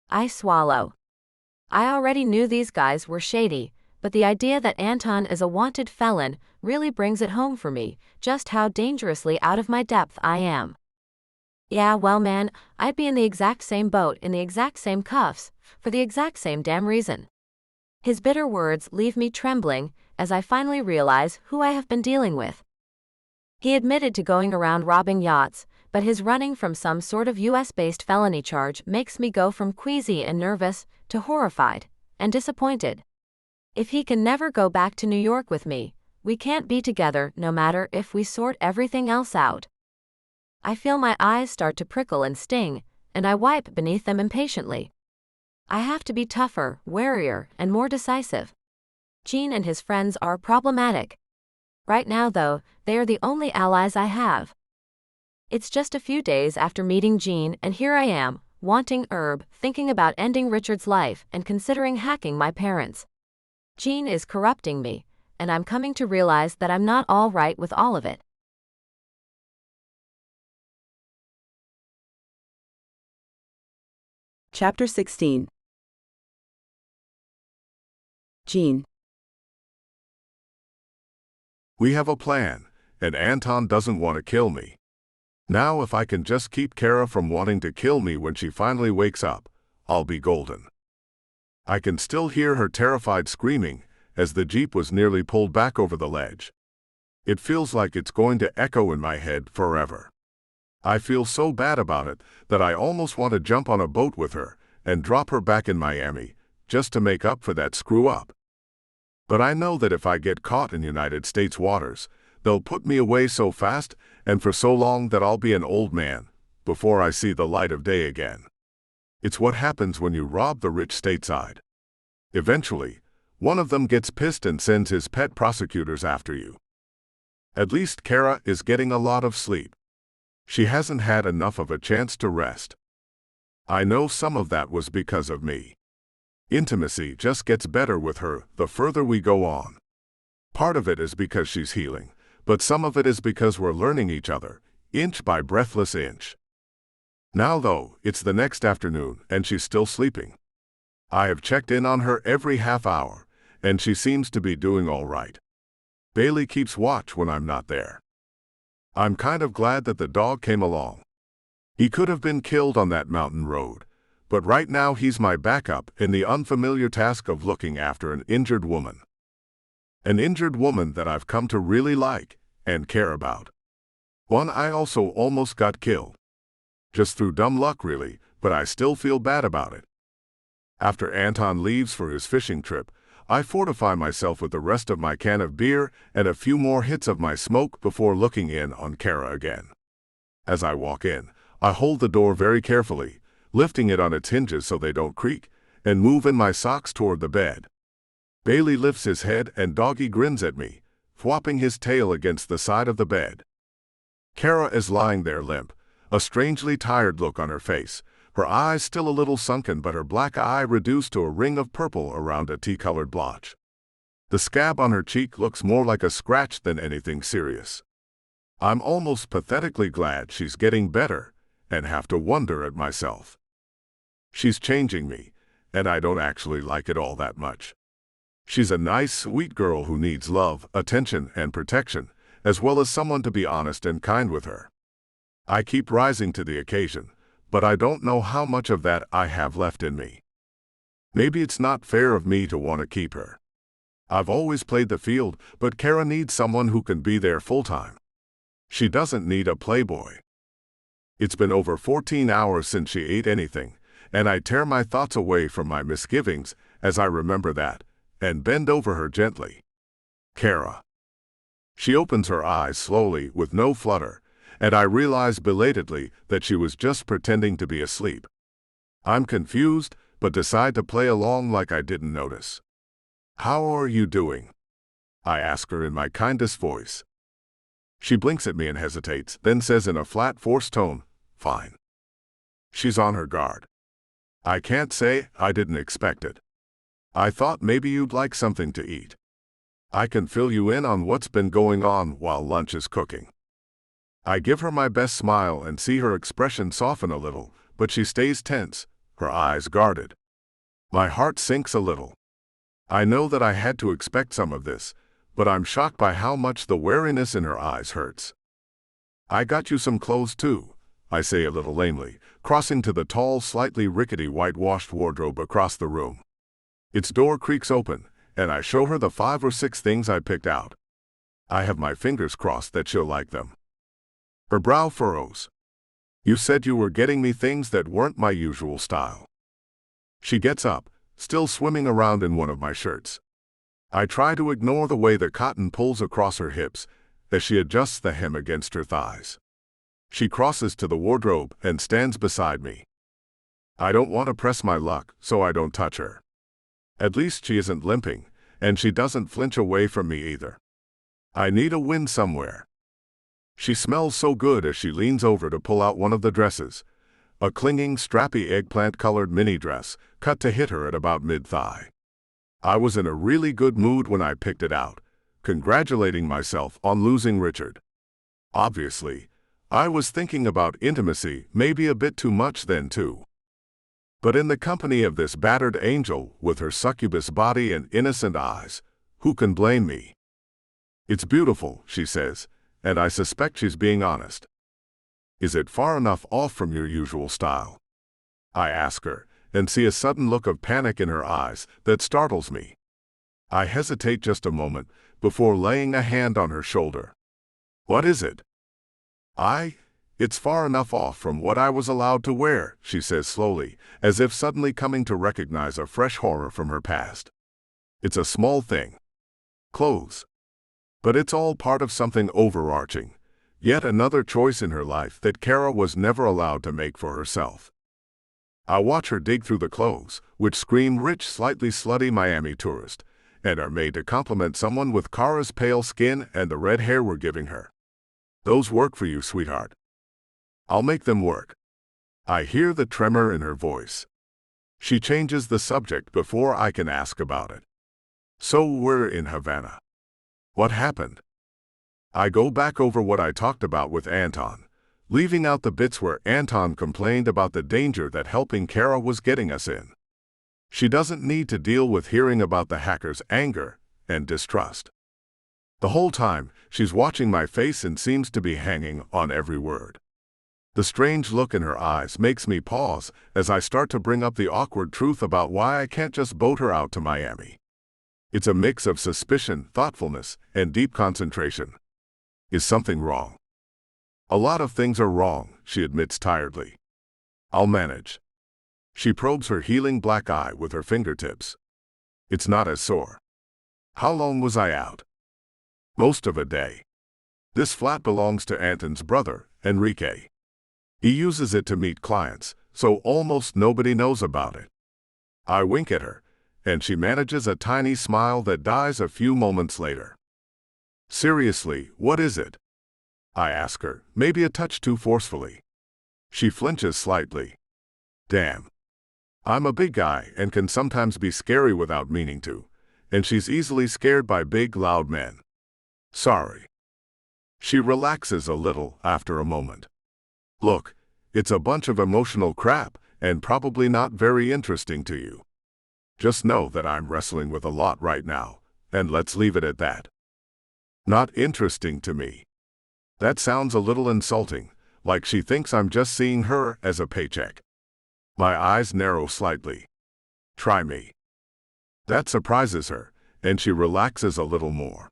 I swallow. I already knew these guys were shady, but the idea that Anton is a wanted felon really brings it home for me, just how dangerously out of my depth I am. Yeah, well man, I'd be in the exact same boat in the exact same cuffs, for the exact same damn reason. His bitter words leave me trembling as I finally realize who I have been dealing with. He admitted to going around robbing yachts, but his running from some sort of US-based felony charge makes me go from queasy and nervous to horrified and disappointed. If he can never go back to New York with me, we can't be together no matter if we sort everything else out. I feel my eyes start to prickle and sting, and I wipe beneath them impatiently. I have to be tougher, warier, and more decisive. Gene and his friends are problematic. Right now though, they are the only allies I have. It's just a few days after meeting Jean, and here I am, wanting herb, thinking about ending Richard's life, and considering hacking my parents. Jean is corrupting me, and I'm coming to realize that I'm not all right with all of it.
Chapter 16. Jean.
We have a plan, and Anton doesn't want to kill me. Now if I can just keep Kara from wanting to kill me when she finally wakes up, I'll be golden. I can still hear her terrified screaming as the Jeep was nearly pulled back over the ledge. It feels like it's going to echo in my head forever. I feel so bad about it that I almost want to jump on a boat with her and drop her back in Miami, just to make up for that screw-up. But I know that if I get caught in United States waters, they'll put me away so fast and for so long that I'll be an old man before I see the light of day again. It's what happens when you rob the rich stateside. Eventually, one of them gets pissed and sends his pet prosecutors after you. At least Kara is getting a lot of sleep. She hasn't had enough of a chance to rest. I know some of that was because of me. Intimacy just gets better with her the further we go on. Part of it is because she's healing, but some of it is because we're learning each other, inch by breathless inch. Now though, it's the next afternoon and she's still sleeping. I have checked in on her every half hour, and she seems to be doing all right. Bailey keeps watch when I'm not there. I'm kind of glad that the dog came along. He could have been killed on that mountain road, but right now he's my backup in the unfamiliar task of looking after an injured woman. An injured woman that I've come to really like and care about. One I also almost got killed. Just through dumb luck really, but I still feel bad about it. After Anton leaves for his fishing trip, I fortify myself with the rest of my can of beer and a few more hits of my smoke before looking in on Kara again. As I walk in, I hold the door very carefully, lifting it on its hinges so they don't creak, and move in my socks toward the bed. Bailey lifts his head and Doggy grins at me, flopping his tail against the side of the bed. Kara is lying there limp, a strangely tired look on her face, her eyes still a little sunken but her black eye reduced to a ring of purple around a tea-colored blotch. The scab on her cheek looks more like a scratch than anything serious. I'm almost pathetically glad she's getting better, and have to wonder at myself. She's changing me, and I don't actually like it all that much. She's a nice, sweet girl who needs love, attention, and protection, as well as someone to be honest and kind with her. I keep rising to the occasion, but I don't know how much of that I have left in me. Maybe it's not fair of me to want to keep her. I've always played the field, but Kara needs someone who can be there full-time. She doesn't need a playboy. It's been over 14 hours since she ate anything, and I tear my thoughts away from my misgivings as I remember that, and bend over her gently. Kara. She opens her eyes slowly with no flutter, and I realize belatedly that she was just pretending to be asleep. I'm confused, but decide to play along like I didn't notice. "How are you doing?" I ask her in my kindest voice. She blinks at me and hesitates, then says in a flat, forced tone, "Fine." She's on her guard. I can't say I didn't expect it. I thought maybe you'd like something to eat. I can fill you in on what's been going on while lunch is cooking. I give her my best smile and see her expression soften a little, but she stays tense, her eyes guarded. My heart sinks a little. I know that I had to expect some of this, but I'm shocked by how much the wariness in her eyes hurts. "I got you some clothes too," I say a little lamely, crossing to the tall, slightly rickety whitewashed wardrobe across the room. Its door creaks open, and I show her the 5 or 6 things I picked out. I have my fingers crossed that she'll like them. Her brow furrows. "You said you were getting me things that weren't my usual style." She gets up, still swimming around in one of my shirts. I try to ignore the way the cotton pulls across her hips as she adjusts the hem against her thighs. She crosses to the wardrobe and stands beside me. I don't want to press my luck, so I don't touch her. At least she isn't limping, and she doesn't flinch away from me either. I need a win somewhere. She smells so good as she leans over to pull out one of the dresses, a clinging, strappy eggplant-colored mini dress, cut to hit her at about mid-thigh. I was in a really good mood when I picked it out, congratulating myself on losing Richard. Obviously, I was thinking about intimacy, maybe a bit too much then too. But in the company of this battered angel with her succubus body and innocent eyes, who can blame me? "It's beautiful," she says, and I suspect she's being honest. "Is it far enough off from your usual style?" I ask her, and see a sudden look of panic in her eyes that startles me. I hesitate just a moment before laying a hand on her shoulder. "What is it?" It's far enough off from what I was allowed to wear," she says slowly, as if suddenly coming to recognize a fresh horror from her past. "It's a small thing. Clothes. But it's all part of something overarching, yet another choice in her life that Kara was never allowed to make for herself." I watch her dig through the clothes, which scream rich, slightly slutty Miami tourist, and are made to compliment someone with Kara's pale skin and the red hair we're giving her. "Those work for you, sweetheart." "I'll make them work." I hear the tremor in her voice. She changes the subject before I can ask about it. "So we're in Havana. What happened?" I go back over what I talked about with Anton, leaving out the bits where Anton complained about the danger that helping Kara was getting us in. She doesn't need to deal with hearing about the hacker's anger and distrust. The whole time, she's watching my face and seems to be hanging on every word. The strange look in her eyes makes me pause as I start to bring up the awkward truth about why I can't just boat her out to Miami. It's a mix of suspicion, thoughtfulness, and deep concentration. Is something wrong? "A lot of things are wrong," she admits tiredly. "I'll manage." She probes her healing black eye with her fingertips. "It's not as sore." "How long was I out?" "Most of a day. This flat belongs to Anton's brother, Enrique. He uses it to meet clients, so almost nobody knows about it." I wink at her, and she manages a tiny smile that dies a few moments later. "Seriously, what is it?" I ask her, maybe a touch too forcefully. She flinches slightly. "Damn. I'm a big guy and can sometimes be scary without meaning to, and she's easily scared by big, loud men. Sorry." She relaxes a little after a moment. "Look, it's a bunch of emotional crap and probably not very interesting to you. Just know that I'm wrestling with a lot right now, and let's leave it at that." "Not interesting to me." That sounds a little insulting, like she thinks I'm just seeing her as a paycheck. My eyes narrow slightly. "Try me." That surprises her, and she relaxes a little more.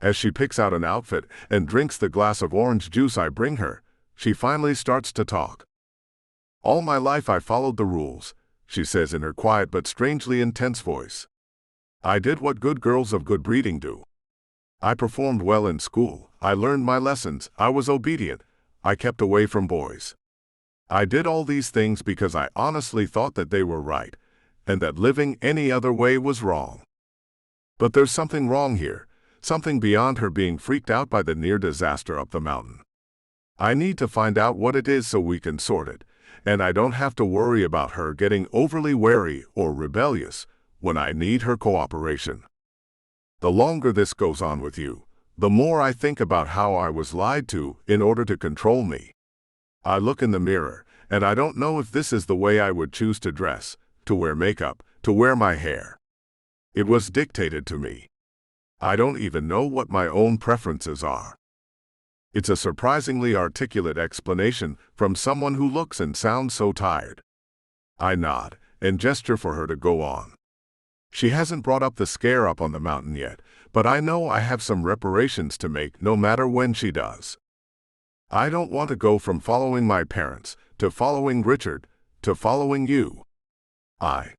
As she picks out an outfit and drinks the glass of orange juice I bring her, she finally starts to talk. "All my life I followed the rules," she says in her quiet but strangely intense voice. "I did what good girls of good breeding do. I performed well in school, I learned my lessons, I was obedient, I kept away from boys. I did all these things because I honestly thought that they were right, and that living any other way was wrong. But there's something wrong here, something beyond her being freaked out by the near disaster up the mountain. I need to find out what it is so we can sort it, and I don't have to worry about her getting overly wary or rebellious when I need her cooperation. The longer this goes on with you, the more I think about how I was lied to in order to control me. I look in the mirror, and I don't know if this is the way I would choose to dress, to wear makeup, to wear my hair. It was dictated to me. I don't even know what my own preferences are." It's a surprisingly articulate explanation from someone who looks and sounds so tired. I nod and gesture for her to go on. She hasn't brought up the scare up on the mountain yet, but I know I have some reparations to make no matter when she does. I don't want to go from following my parents, to following Richard, to following you. I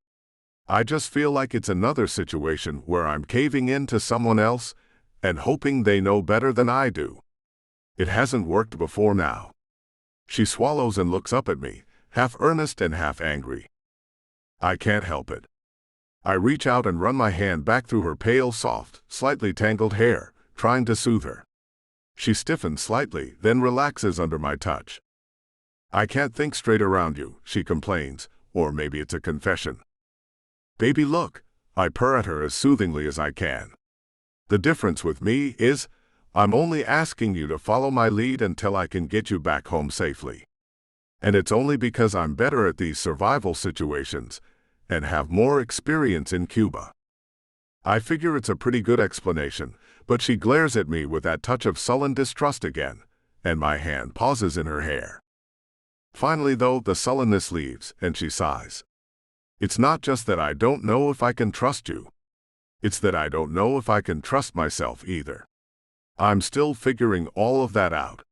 just feel like it's another situation where I'm caving in to someone else and hoping they know better than I do. It hasn't worked before now. She swallows and looks up at me, half earnest and half angry. I can't help it. I reach out and run my hand back through her pale, soft, slightly tangled hair, trying to soothe her. She stiffens slightly, then relaxes under my touch. I can't think straight around you, she complains, or maybe it's a confession. Baby, look, I purr at her as soothingly as I can. The difference with me is, I'm only asking you to follow my lead until I can get you back home safely. And it's only because I'm better at these survival situations and have more experience in Cuba. I figure it's a pretty good explanation, but she glares at me with that touch of sullen distrust again, and my hand pauses in her hair. Finally, though, the sullenness leaves, and she sighs. It's not just that I don't know if I can trust you. It's that I don't know if I can trust myself either. I'm still figuring all of that out.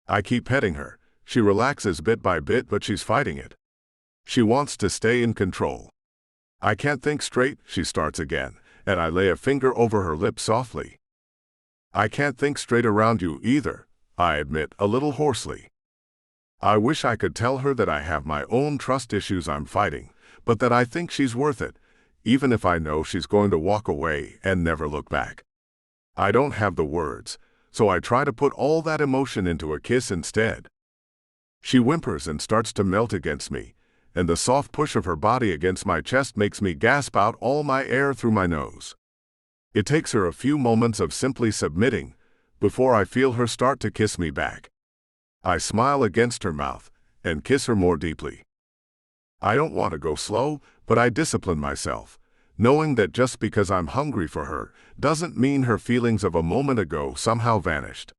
I keep petting her. She relaxes bit by bit, but she's fighting it. She wants to stay in control. I can't think straight, she starts again, and I lay a finger over her lips softly. I can't think straight around you either, I admit, a little hoarsely. I wish I could tell her that I have my own trust issues I'm fighting, but that I think she's worth it, even if I know she's going to walk away and never look back. I don't have the words, so I try to put all that emotion into a kiss instead. She whimpers and starts to melt against me, and the soft push of her body against my chest makes me gasp out all my air through my nose. It takes her a few moments of simply submitting before I feel her start to kiss me back. I smile against her mouth and kiss her more deeply. I don't want to go slow, but I discipline myself, knowing that just because I'm hungry for her doesn't mean her feelings of a moment ago somehow vanished.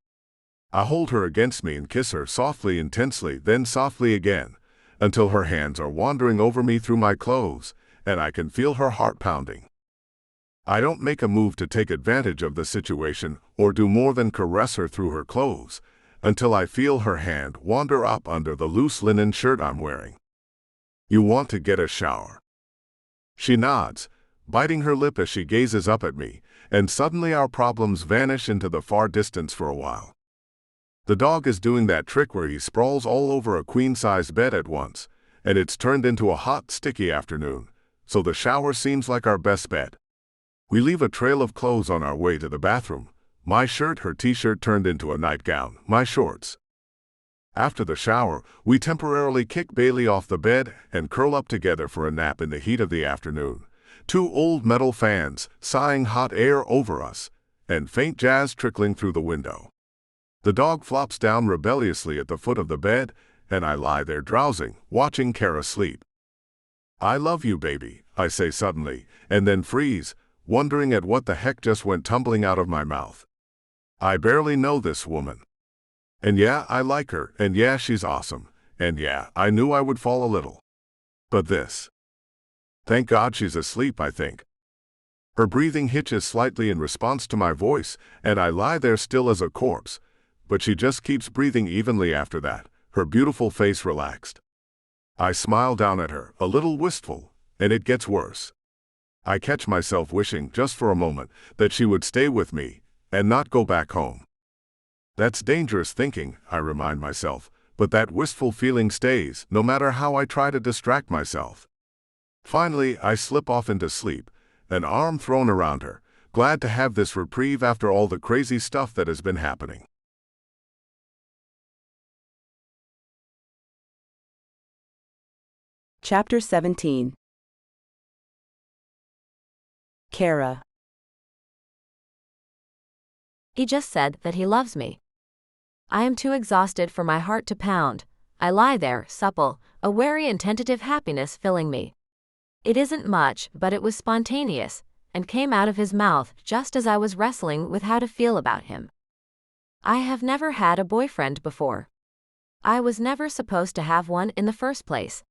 I hold her against me and kiss her softly, intensely, then softly again, until her hands are wandering over me through my clothes, and I can feel her heart pounding. I don't make a move to take advantage of the situation or do more than caress her through her clothes, until I feel her hand wander up under the loose linen shirt I'm wearing. You want to get a shower? She nods, biting her lip as she gazes up at me, and suddenly our problems vanish into the far distance for a while. The dog is doing that trick where he sprawls all over a queen-sized bed at once, and it's turned into a hot, sticky afternoon, so the shower seems like our best bet. We leave a trail of clothes on our way to the bathroom. My shirt, her t-shirt turned into a nightgown, my shorts. After the shower, we temporarily kick Bailey off the bed and curl up together for a nap in the heat of the afternoon. Two old metal fans sighing hot air over us, and faint jazz trickling through the window. The dog flops down rebelliously at the foot of the bed, and I lie there drowsing, watching Kara sleep. I love you, baby, I say suddenly, and then freeze, wondering at what the heck just went tumbling out of my mouth. I barely know this woman. And yeah, I like her, and yeah, she's awesome, and yeah, I knew I would fall a little. But this. Thank God she's asleep, I think. Her breathing hitches slightly in response to my voice, and I lie there still as a corpse, but she just keeps breathing evenly after that, her beautiful face relaxed. I smile down at her, a little wistful, and it gets worse. I catch myself wishing, just for a moment, that she would stay with me and not go back home. That's dangerous thinking, I remind myself, but that wistful feeling stays, no matter how I try to distract myself. Finally, I slip off into sleep, an arm thrown around her, glad to have this reprieve after all the crazy stuff that has been happening.
Chapter 17. Kara.
He just said that he loves me. I am too exhausted for my heart to pound. I lie there, supple, a wary and tentative happiness filling me. It isn't much, but it was spontaneous, and came out of his mouth just as I was wrestling with how to feel about him. I have never had a boyfriend before. I was never supposed to have one in the first place.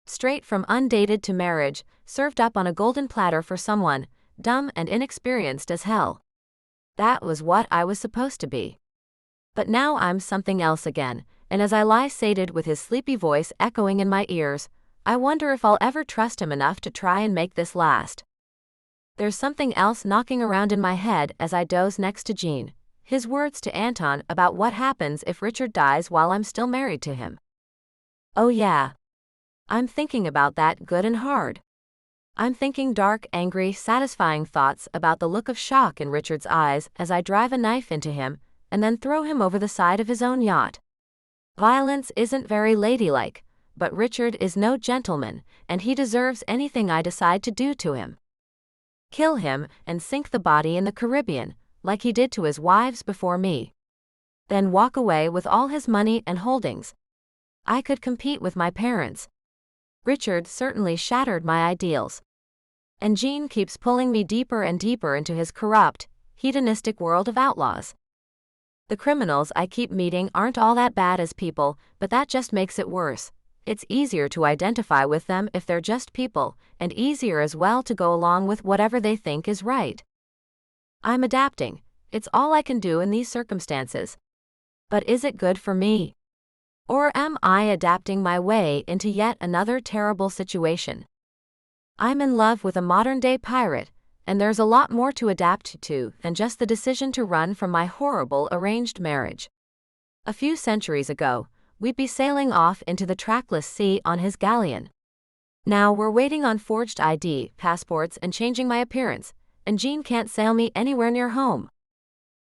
Straight from undated to marriage, served up on a golden platter for someone, dumb and inexperienced as hell. That was what I was supposed to be. But now I'm something else again, and as I lie sated with his sleepy voice echoing in my ears, I wonder if I'll ever trust him enough to try and make this last. There's something else knocking around in my head as I doze next to Jean, his words to Anton about what happens if Richard dies while I'm still married to him. Oh yeah. I'm thinking about that good and hard. I'm thinking dark, angry, satisfying thoughts about the look of shock in Richard's eyes as I drive a knife into him, and then throw him over the side of his own yacht. Violence isn't very ladylike, but Richard is no gentleman, and he deserves anything I decide to do to him. Kill him and sink the body in the Caribbean, like he did to his wives before me. Then walk away with all his money and holdings. I could compete with my parents. Richard certainly shattered my ideals. And Jean keeps pulling me deeper and deeper into his corrupt, hedonistic world of outlaws. The criminals I keep meeting aren't all that bad as people, but that just makes it worse. It's easier to identify with them if they're just people, and easier as well to go along with whatever they think is right. I'm adapting. It's all I can do in these circumstances. But is it good for me? Or am I adapting my way into yet another terrible situation? I'm in love with a modern-day pirate, and there's a lot more to adapt to than just the decision to run from my horrible arranged marriage. A few centuries ago, we'd be sailing off into the trackless sea on his galleon. Now we're waiting on forged ID, passports, and changing my appearance, and Jean can't sail me anywhere near home.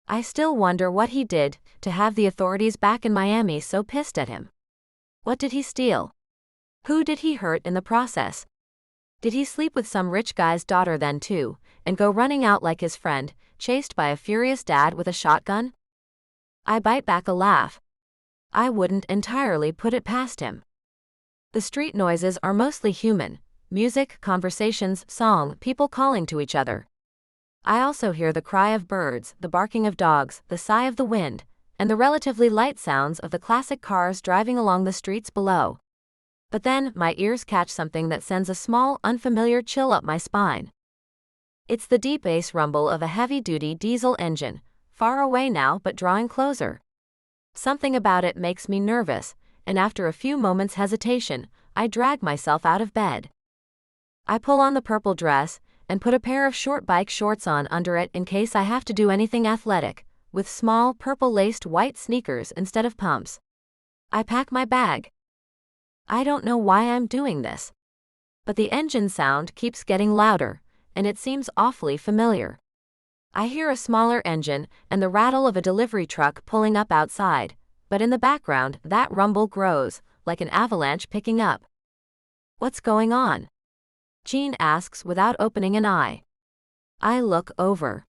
I still wonder what he did to have the authorities back in Miami so pissed at him. What did he steal? Who did he hurt in the process? Did he sleep with some rich guy's daughter then too, and go running out like his friend, chased by a furious dad with a shotgun? I bite back a laugh. I wouldn't entirely put it past him. The street noises are mostly human: music, conversations, song, people calling to each other. I also hear the cry of birds, the barking of dogs, the sigh of the wind, and the relatively light sounds of the classic cars driving along the streets below. But then my ears catch something that sends a small, unfamiliar chill up my spine. It's the deep bass rumble of a heavy-duty diesel engine, far away now but drawing closer. Something about it makes me nervous, and after a few moments' hesitation, I drag myself out of bed. I pull on the purple dress and put a pair of short bike shorts on under it in case I have to do anything athletic, with small purple-laced white sneakers instead of pumps. I pack my bag. I don't know why I'm doing this. But the engine sound keeps getting louder, and it seems awfully familiar. I hear a smaller engine and the rattle of a delivery truck pulling up outside, but in the background that rumble grows, like an avalanche picking up. What's going on? Jean asks without opening an eye. I look over.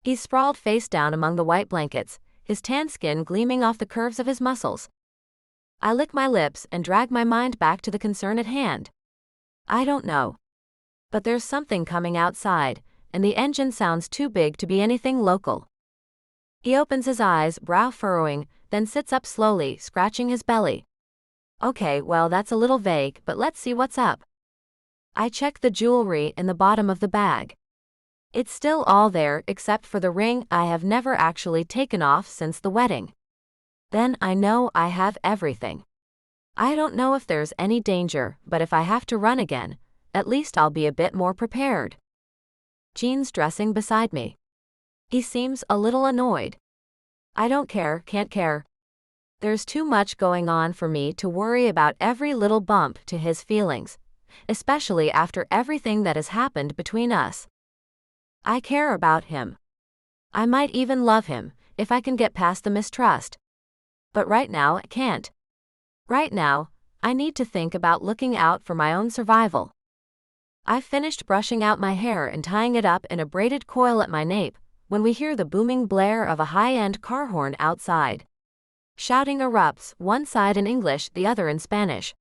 He's sprawled face down among the white blankets, his tan skin gleaming off the curves of his muscles. I lick my lips and drag my mind back to the concern at hand. I don't know. But there's something coming outside, and the engine sounds too big to be anything local. He opens his eyes, brow furrowing, then sits up slowly, scratching his belly. Okay, well that's a little vague, but let's see what's up. I check the jewelry in the bottom of the bag. It's still all there except for the ring I have never actually taken off since the wedding. Then I know I have everything. I don't know if there's any danger, but if I have to run again, at least I'll be a bit more prepared. Jean's dressing beside me. He seems a little annoyed. I don't care, can't care. There's too much going on for me to worry about every little bump to his feelings, especially after everything that has happened between us. I care about him. I might even love him, if I can get past the mistrust. But right now I can't. Right now, I need to think about looking out for my own survival. I've finished brushing out my hair and tying it up in a braided coil at my nape, when we hear the booming blare of a high-end car horn outside. Shouting erupts, one side in English, the other in Spanish.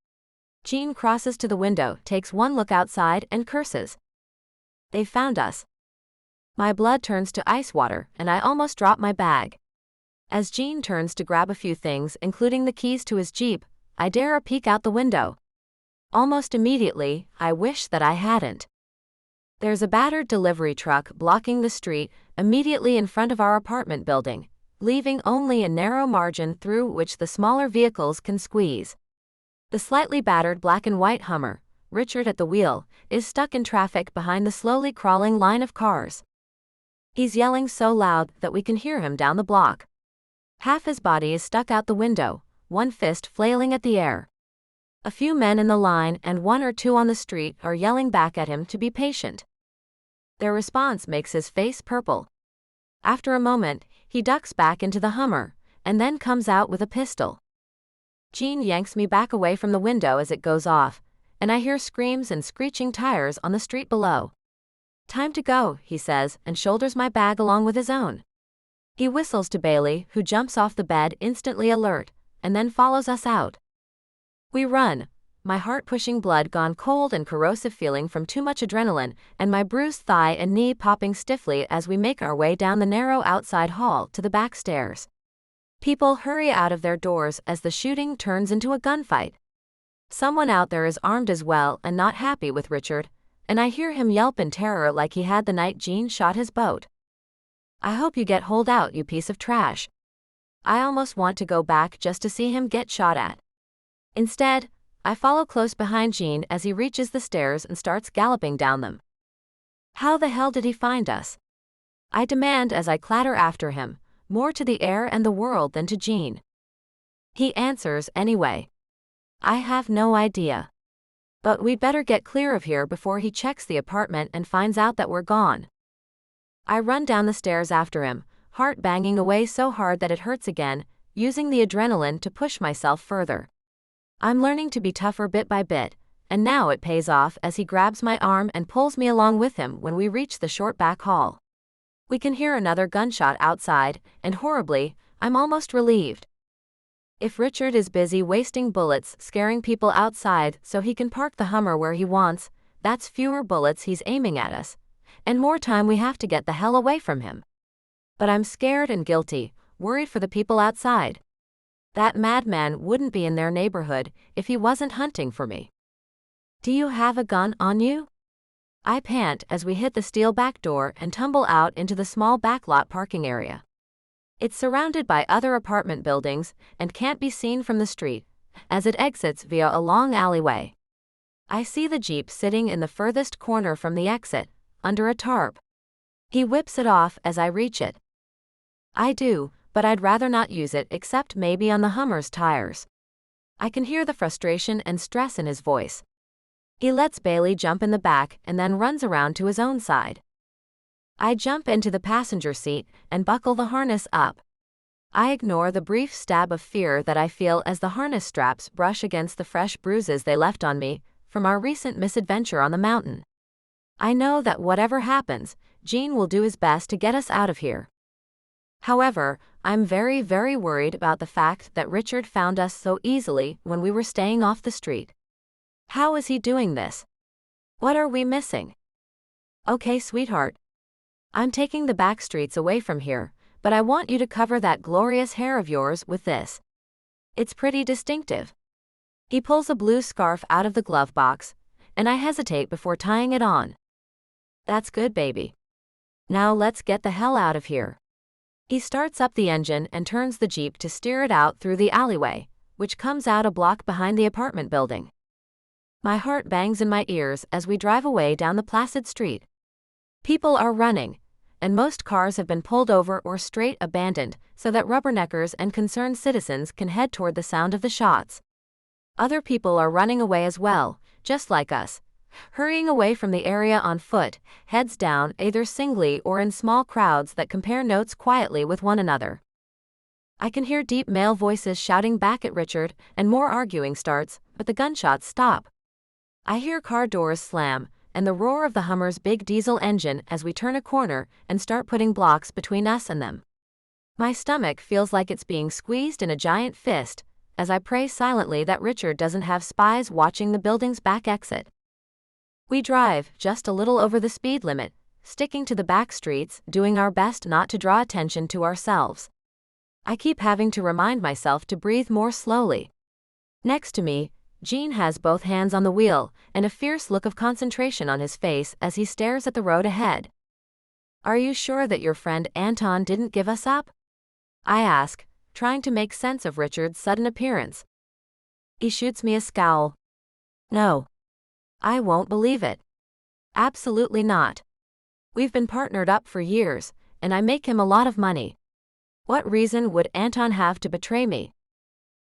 Jean crosses to the window, takes one look outside, and curses. They've found us. My blood turns to ice water, and I almost drop my bag. As Jean turns to grab a few things, including the keys to his Jeep, I dare a peek out the window. Almost immediately, I wish that I hadn't. There's a battered delivery truck blocking the street immediately in front of our apartment building, leaving only a narrow margin through which the smaller vehicles can squeeze. The slightly battered black and white Hummer, Richard at the wheel, is stuck in traffic behind the slowly crawling line of cars. He's yelling so loud that we can hear him down the block. Half his body is stuck out the window, one fist flailing at the air. A few men in the line and one or two on the street are yelling back at him to be patient. Their response makes his face purple. After a moment, He ducks back into the Hummer, and then comes out with a pistol. Jean yanks me back away from the window as it goes off, and I hear screams and screeching tires on the street below. "Time to go," he says, and shoulders my bag along with his own. He whistles to Bailey, who jumps off the bed instantly alert, and then follows us out. We run, my heart pushing blood gone cold and corrosive feeling from too much adrenaline, and my bruised thigh and knee popping stiffly as we make our way down the narrow outside hall to the back stairs. People hurry out of their doors as the shooting turns into a gunfight. Someone out there is armed as well and not happy with Richard, and I hear him yelp in terror like he had the night Jean shot his boat. "I hope you get holed out, you piece of trash." I almost want to go back just to see him get shot at. Instead, I follow close behind Jean as he reaches the stairs and starts galloping down them. "How the hell did he find us?" I demand as I clatter after him, more to the air and the world than to Jean. He answers anyway. "I have no idea. But we'd better get clear of here before he checks the apartment and finds out that we're gone." I run down the stairs after him, heart banging away so hard that it hurts again, using the adrenaline to push myself further. I'm learning to be tougher bit by bit, and now it pays off as he grabs my arm and pulls me along with him when we reach the short back hall. We can hear another gunshot outside, and horribly, I'm almost relieved. If Richard is busy wasting bullets scaring people outside so he can park the Hummer where he wants, that's fewer bullets he's aiming at us, and more time we have to get the hell away from him. But I'm scared and guilty, worried for the people outside. That madman wouldn't be in their neighborhood if he wasn't hunting for me. "Do you have a gun on you?" I pant as we hit the steel back door and tumble out into the small backlot parking area. It's surrounded by other apartment buildings and can't be seen from the street, as it exits via a long alleyway. I see the Jeep sitting in the furthest corner from the exit, under a tarp. He whips it off as I reach it. I do, but I'd rather not use it except maybe on the Hummer's tires. I can hear the frustration and stress in his voice. He lets Bailey jump in the back and then runs around to his own side. I jump into the passenger seat and buckle the harness up. I ignore the brief stab of fear that I feel as the harness straps brush against the fresh bruises they left on me from our recent misadventure on the mountain. I know that whatever happens, Jean will do his best to get us out of here. However, I'm very, very worried about the fact that Richard found us so easily when we were staying off the street. How is he doing this? What are we missing? "Okay, sweetheart. I'm taking the back streets away from here, but I want you to cover that glorious hair of yours with this. It's pretty distinctive." He pulls a blue scarf out of the glove box, and I hesitate before tying it on. "That's good, baby. Now let's get the hell out of here." He starts up the engine and turns the Jeep to steer it out through the alleyway, which comes out a block behind the apartment building. My heart bangs in my ears as we drive away down the placid street. People are running, and most cars have been pulled over or straight abandoned so that rubberneckers and concerned citizens can head toward the sound of the shots. Other people are running away as well, just like us, hurrying away from the area on foot, heads down either singly or in small crowds that compare notes quietly with one another. I can hear deep male voices shouting back at Richard, and more arguing starts, but the gunshots stop. I hear car doors slam, and the roar of the Hummer's big diesel engine as we turn a corner and start putting blocks between us and them. My stomach feels like it's being squeezed in a giant fist, as I pray silently that Richard doesn't have spies watching the building's back exit. We drive just a little over the speed limit, sticking to the back streets, doing our best not to draw attention to ourselves. I keep having to remind myself to breathe more slowly. Next to me, Jean has both hands on the wheel and a fierce look of concentration on his face as he stares at the road ahead. "Are you sure that your friend Anton didn't give us up?" I ask, trying to make sense of Richard's sudden appearance. He shoots me a scowl. "No. I won't believe it. Absolutely not. We've been partnered up for years, and I make him a lot of money. What reason would Anton have to betray me?"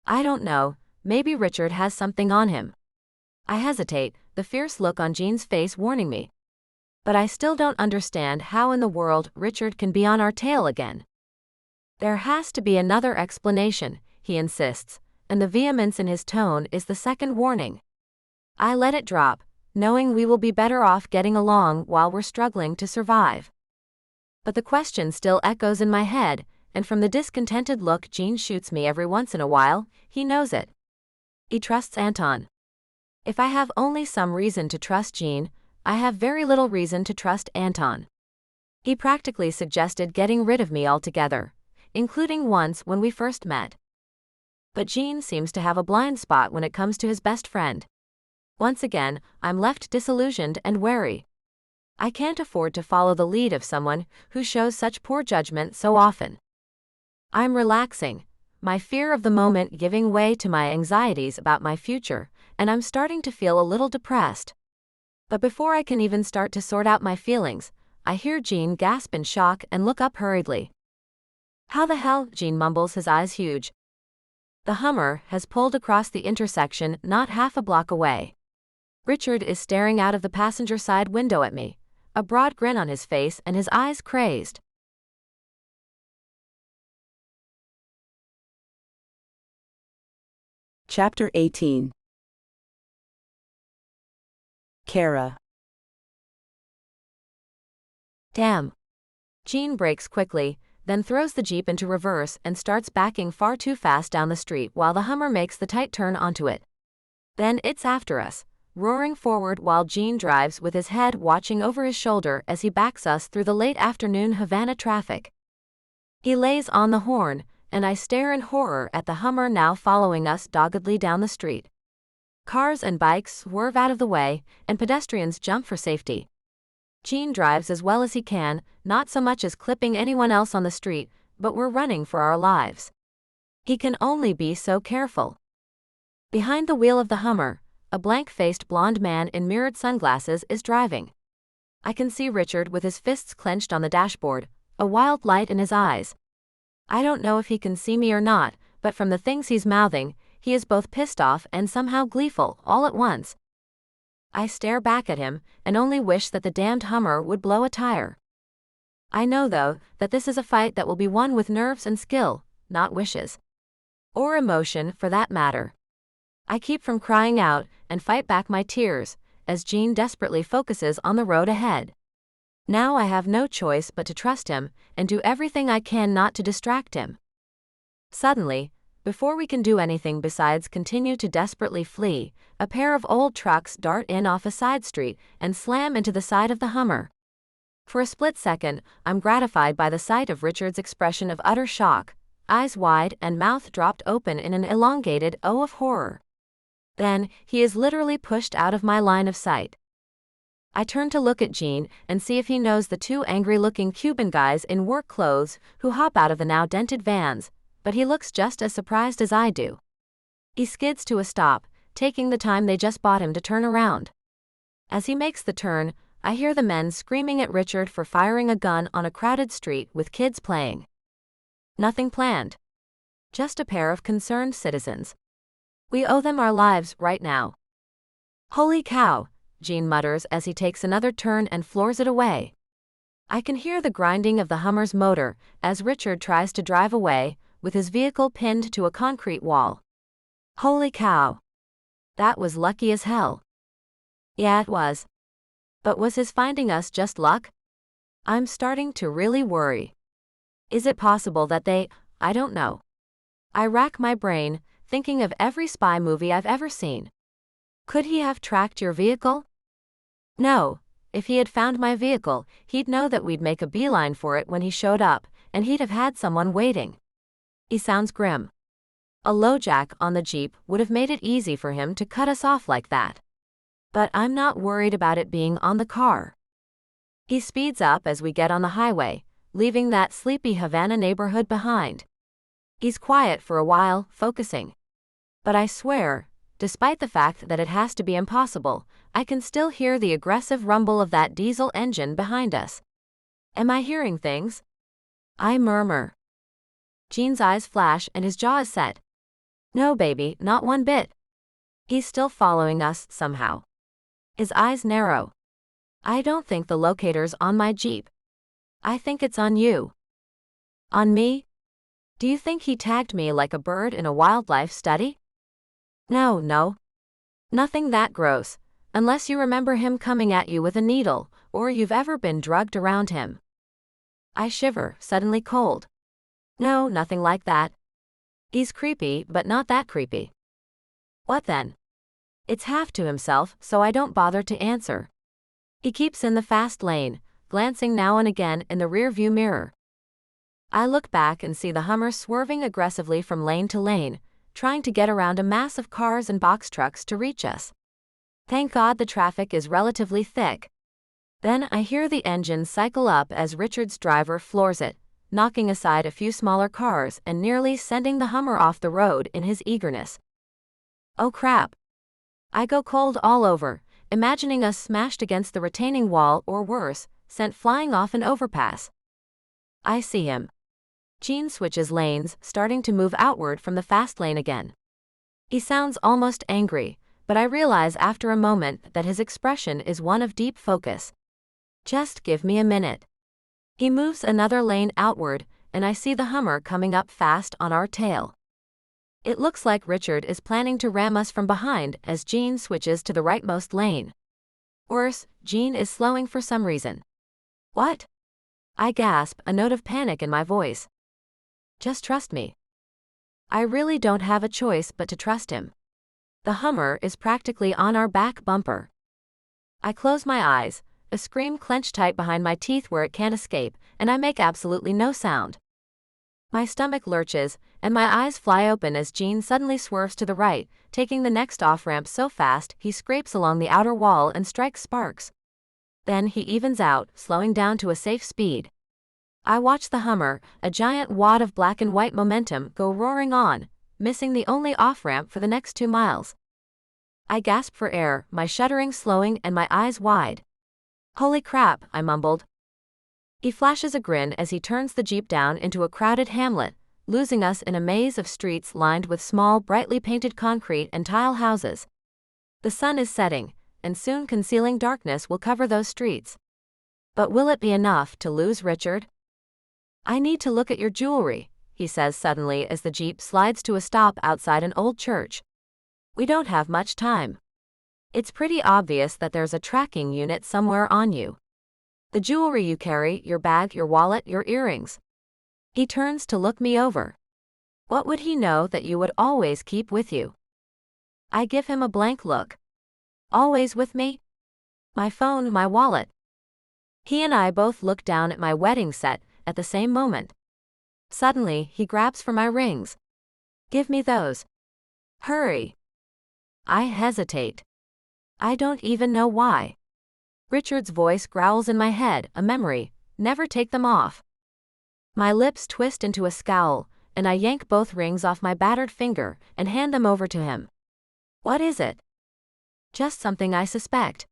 "I don't know, maybe Richard has something on him." I hesitate, the fierce look on Jean's face warning me. But I still don't understand how in the world Richard can be on our tail again. There has to be another explanation, he insists, and the vehemence in his tone is the second warning. I let it drop, knowing we will be better off getting along while we're struggling to survive. But the question still echoes in my head, and from the discontented look Jean shoots me every once in a while, he knows it. He trusts Anton. If I have only some reason to trust Jean, I have very little reason to trust Anton. He practically suggested getting rid of me altogether, including once when we first met. But Jean seems to have a blind spot when it comes to his best friend. Once again, I'm left disillusioned and wary. I can't afford to follow the lead of someone who shows such poor judgment so often. I'm relaxing, my fear of the moment giving way to my anxieties about my future, and I'm starting to feel a little depressed. But before I can even start to sort out my feelings, I hear Jean gasp in shock and look up hurriedly. How the hell? Jean mumbles, his eyes huge. The Hummer has pulled across the intersection not half a block away. Richard is staring out of the passenger side window at me, a broad grin on his face and his eyes crazed.
Chapter 18. Kara.
Damn. Jean brakes quickly, then throws the Jeep into reverse and starts backing far too fast down the street while the Hummer makes the tight turn onto it. Then it's after us, roaring forward while Jean drives with his head watching over his shoulder as he backs us through the late afternoon Havana traffic. He lays on the horn, and I stare in horror at the Hummer now following us doggedly down the street. Cars and bikes swerve out of the way, and pedestrians jump for safety. Jean drives as well as he can, not so much as clipping anyone else on the street, but we're running for our lives. He can only be so careful. Behind the wheel of the Hummer, a blank-faced blonde man in mirrored sunglasses is driving. I can see Richard with his fists clenched on the dashboard, a wild light in his eyes. I don't know if he can see me or not, but from the things he's mouthing, he is both pissed off and somehow gleeful, all at once. I stare back at him, and only wish that the damned Hummer would blow a tire. I know, though, that this is a fight that will be won with nerves and skill, not wishes. Or emotion, for that matter. I keep from crying out, and fight back my tears, as Jean desperately focuses on the road ahead. Now I have no choice but to trust him, and do everything I can not to distract him. Suddenly, before we can do anything besides continue to desperately flee, a pair of old trucks dart in off a side street and slam into the side of the Hummer. For a split second, I'm gratified by the sight of Richard's expression of utter shock, eyes wide and mouth dropped open in an elongated O of horror. Then, he is literally pushed out of my line of sight. I turn to look at Jean and see if he knows the two angry-looking Cuban guys in work clothes who hop out of the now dented vans, but he looks just as surprised as I do. He skids to a stop, taking the time they just bought him to turn around. As he makes the turn, I hear the men screaming at Richard for firing a gun on a crowded street with kids playing. Nothing planned. Just a pair of concerned citizens. We owe them our lives right now. Holy cow, Jean mutters as he takes another turn and floors it away. I can hear the grinding of the Hummer's motor as Richard tries to drive away, with his vehicle pinned to a concrete wall. Holy cow. That was lucky as hell. Yeah, it was. But was his finding us just luck? I'm starting to really worry. Is it possible that I don't know. I rack my brain, thinking of every spy movie I've ever seen. Could he have tracked your vehicle? No, if he had found my vehicle, he'd know that we'd make a beeline for it when he showed up, and he'd have had someone waiting. He sounds grim. A LoJack on the Jeep would have made it easy for him to cut us off like that. But I'm not worried about it being on the car. He speeds up as we get on the highway, leaving that sleepy Havana neighborhood behind. He's quiet for a while, focusing. But I swear, despite the fact that it has to be impossible, I can still hear the aggressive rumble of that diesel engine behind us. Am I hearing things? I murmur. Jean's eyes flash and his jaw is set. No, baby, not one bit. He's still following us, somehow. His eyes narrow. I don't think the locator's on my Jeep. I think it's on you. On me? Do you think he tagged me like a bird in a wildlife study? No. Nothing that gross, unless you remember him coming at you with a needle, or you've ever been drugged around him. I shiver, suddenly cold. No, nothing like that. He's creepy, but not that creepy. What then? It's half to himself, so I don't bother to answer. He keeps in the fast lane, glancing now and again in the rearview mirror. I look back and see the Hummer swerving aggressively from lane to lane, trying to get around a mass of cars and box trucks to reach us. Thank God the traffic is relatively thick. Then I hear the engine cycle up as Richard's driver floors it, knocking aside a few smaller cars and nearly sending the Hummer off the road in his eagerness. Oh crap. I go cold all over, imagining us smashed against the retaining wall or worse, sent flying off an overpass. I see him. Gene switches lanes, starting to move outward from the fast lane again. He sounds almost angry, but I realize after a moment that his expression is one of deep focus. Just give me a minute. He moves another lane outward, and I see the Hummer coming up fast on our tail. It looks like Richard is planning to ram us from behind as Gene switches to the rightmost lane. Worse, Gene is slowing for some reason. What? I gasp, a note of panic in my voice. Just trust me. I really don't have a choice but to trust him. The Hummer is practically on our back bumper. I close my eyes, a scream clenched tight behind my teeth where it can't escape, and I make absolutely no sound. My stomach lurches, and my eyes fly open as Gene suddenly swerves to the right, taking the next off-ramp so fast he scrapes along the outer wall and strikes sparks. Then he evens out, slowing down to a safe speed. I watch the Hummer, a giant wad of black and white momentum, go roaring on, missing the only off-ramp for the next 2 miles. I gasp for air, my shuddering slowing and my eyes wide. Holy crap, I mumbled. He flashes a grin as he turns the Jeep down into a crowded hamlet, losing us in a maze of streets lined with small, brightly painted concrete and tile houses. The sun is setting, and soon concealing darkness will cover those streets. But will it be enough to lose Richard? I need to look at your jewelry, he says suddenly as the Jeep slides to a stop outside an old church. We don't have much time. It's pretty obvious that there's a tracking unit somewhere on you. The jewelry you carry, your bag, your wallet, your earrings. He turns to look me over. What would he know that you would always keep with you? I give him a blank look. Always with me? My phone, my wallet. He and I both look down at my wedding set at the same moment. Suddenly, he grabs for my rings. Give me those. Hurry. I hesitate. I don't even know why. Richard's voice growls in my head, a memory, never take them off. My lips twist into a scowl, and I yank both rings off my battered finger and hand them over to him. What is it? Just something I suspect.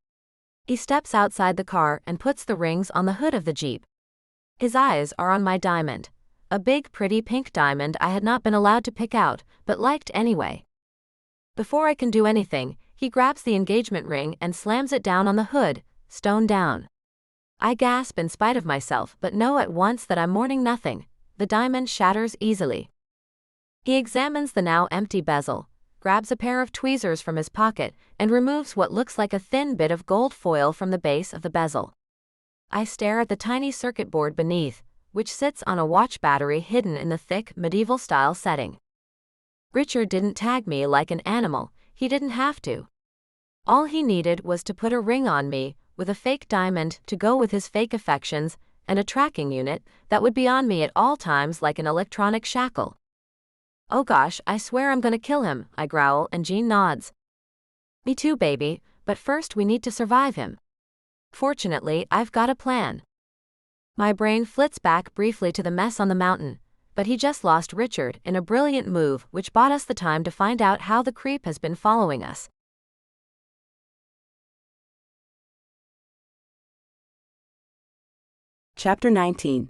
He steps outside the car and puts the rings on the hood of the Jeep. His eyes are on my diamond, a big pretty pink diamond I had not been allowed to pick out, but liked anyway. Before I can do anything, he grabs the engagement ring and slams it down on the hood, stone down. I gasp in spite of myself but know at once that I'm mourning nothing. The diamond shatters easily. He examines the now empty bezel, grabs a pair of tweezers from his pocket, and removes what looks like a thin bit of gold foil from the base of the bezel. I stare at the tiny circuit board beneath, which sits on a watch battery hidden in the thick, medieval-style setting. Richard didn't tag me like an animal, he didn't have to. All he needed was to put a ring on me, with a fake diamond to go with his fake affections, and a tracking unit that would be on me at all times like an electronic shackle. Oh gosh, I swear I'm gonna kill him, I growl, and Gene nods. Me too, baby, but first we need to survive him. Fortunately, I've got a plan. My brain flits back briefly to the mess on the mountain, but he just lost Richard in a brilliant move which bought us the time to find out how the creep has been following us.
Chapter 19.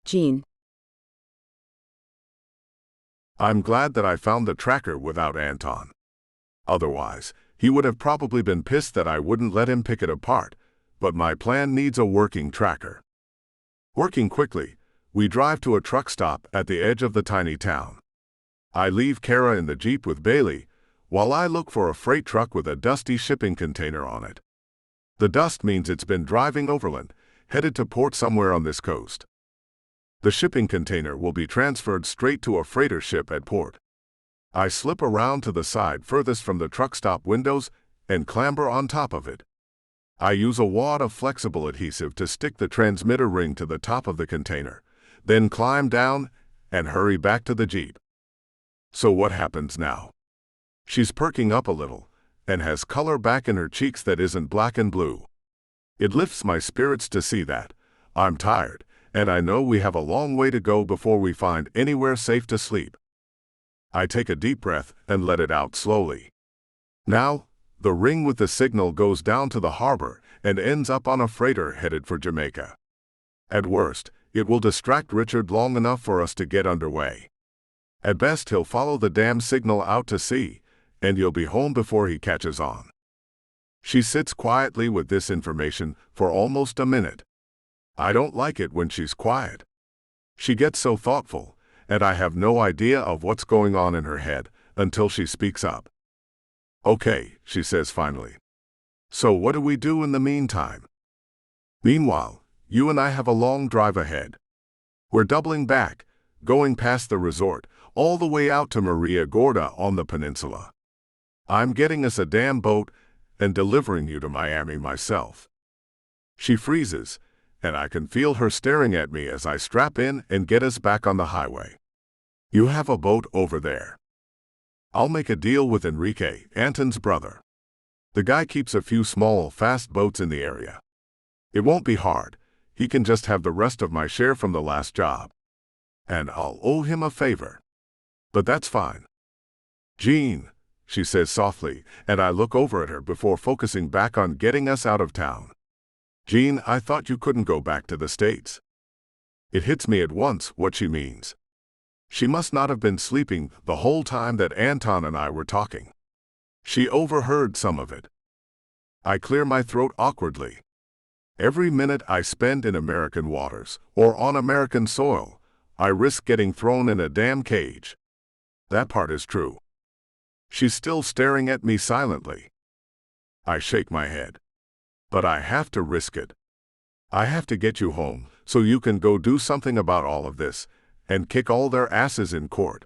Gene.
I'm glad that I found the tracker without Anton. Otherwise, he would have probably been pissed that I wouldn't let him pick it apart, but my plan needs a working tracker. Working quickly, We drive to a truck stop at the edge of the tiny town. I leave Kara in the Jeep with Bailey, while I look for a freight truck with a dusty shipping container on it. The dust means it's been driving overland, headed to port somewhere on this coast. The shipping container will be transferred straight to a freighter ship at port. I slip around to the side furthest from the truck stop windows and clamber on top of it. I use a wad of flexible adhesive to stick the transmitter ring to the top of the container, then climb down and hurry back to the Jeep. So what happens now? She's perking up a little and has color back in her cheeks that isn't black and blue. It lifts my spirits to see that. I'm tired, and I know we have a long way to go before we find anywhere safe to sleep. I take a deep breath and let it out slowly. Now, the ring with the signal goes down to the harbor and ends up on a freighter headed for Jamaica. At worst, it will distract Richard long enough for us to get underway. At best, he'll follow the damn signal out to sea, and you'll be home before he catches on. She sits quietly with this information for almost a minute. I don't like it when she's quiet. She gets so thoughtful, and I have no idea of what's going on in her head until she speaks up. Okay, she says finally. So what do we do in the meantime? Meanwhile, you and I have a long drive ahead. We're doubling back, going past the resort, all the way out to Maria Gorda on the peninsula. I'm getting us a damn boat and delivering you to Miami myself. She freezes, and I can feel her staring at me as I strap in and get us back on the highway. You have a boat over there. I'll make a deal with Enrique, Anton's brother. The guy keeps a few small, fast boats in the area. It won't be hard. He can just have the rest of my share from the last job. And I'll owe him a favor. But that's fine. Jean, she says softly, and I look over at her before focusing back on getting us out of town. Jean, I thought you couldn't go back to the States. It hits me at once what she means. She must not have been sleeping the whole time that Anton and I were talking. She overheard some of it. I clear my throat awkwardly. Every minute I spend in American waters or on American soil, I risk getting thrown in a damn cage. That part is true. She's still staring at me silently. I shake my head. But I have to risk it. I have to get you home so you can go do something about all of this and kick all their asses in court.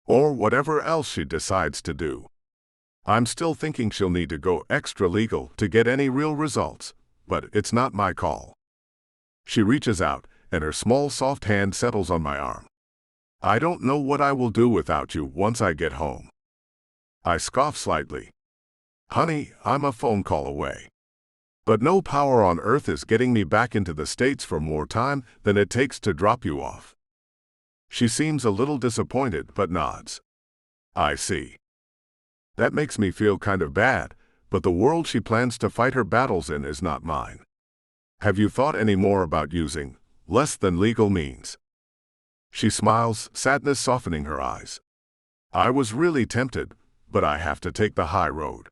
Or whatever else she decides to do. I'm still thinking she'll need to go extra legal to get any real results, but it's not my call. She reaches out, and her small soft hand settles on my arm. I don't know what I will do without you once I get home. I scoff slightly. Honey, I'm a phone call away. But no power on earth is getting me back into the States for more time than it takes to drop you off. She seems a little disappointed but nods. I see. That makes me feel kind of bad, but the world she plans to fight her battles in is not mine. Have you thought any more about using less than legal means? She smiles, sadness softening her eyes. I was really tempted, but I have to take the high road.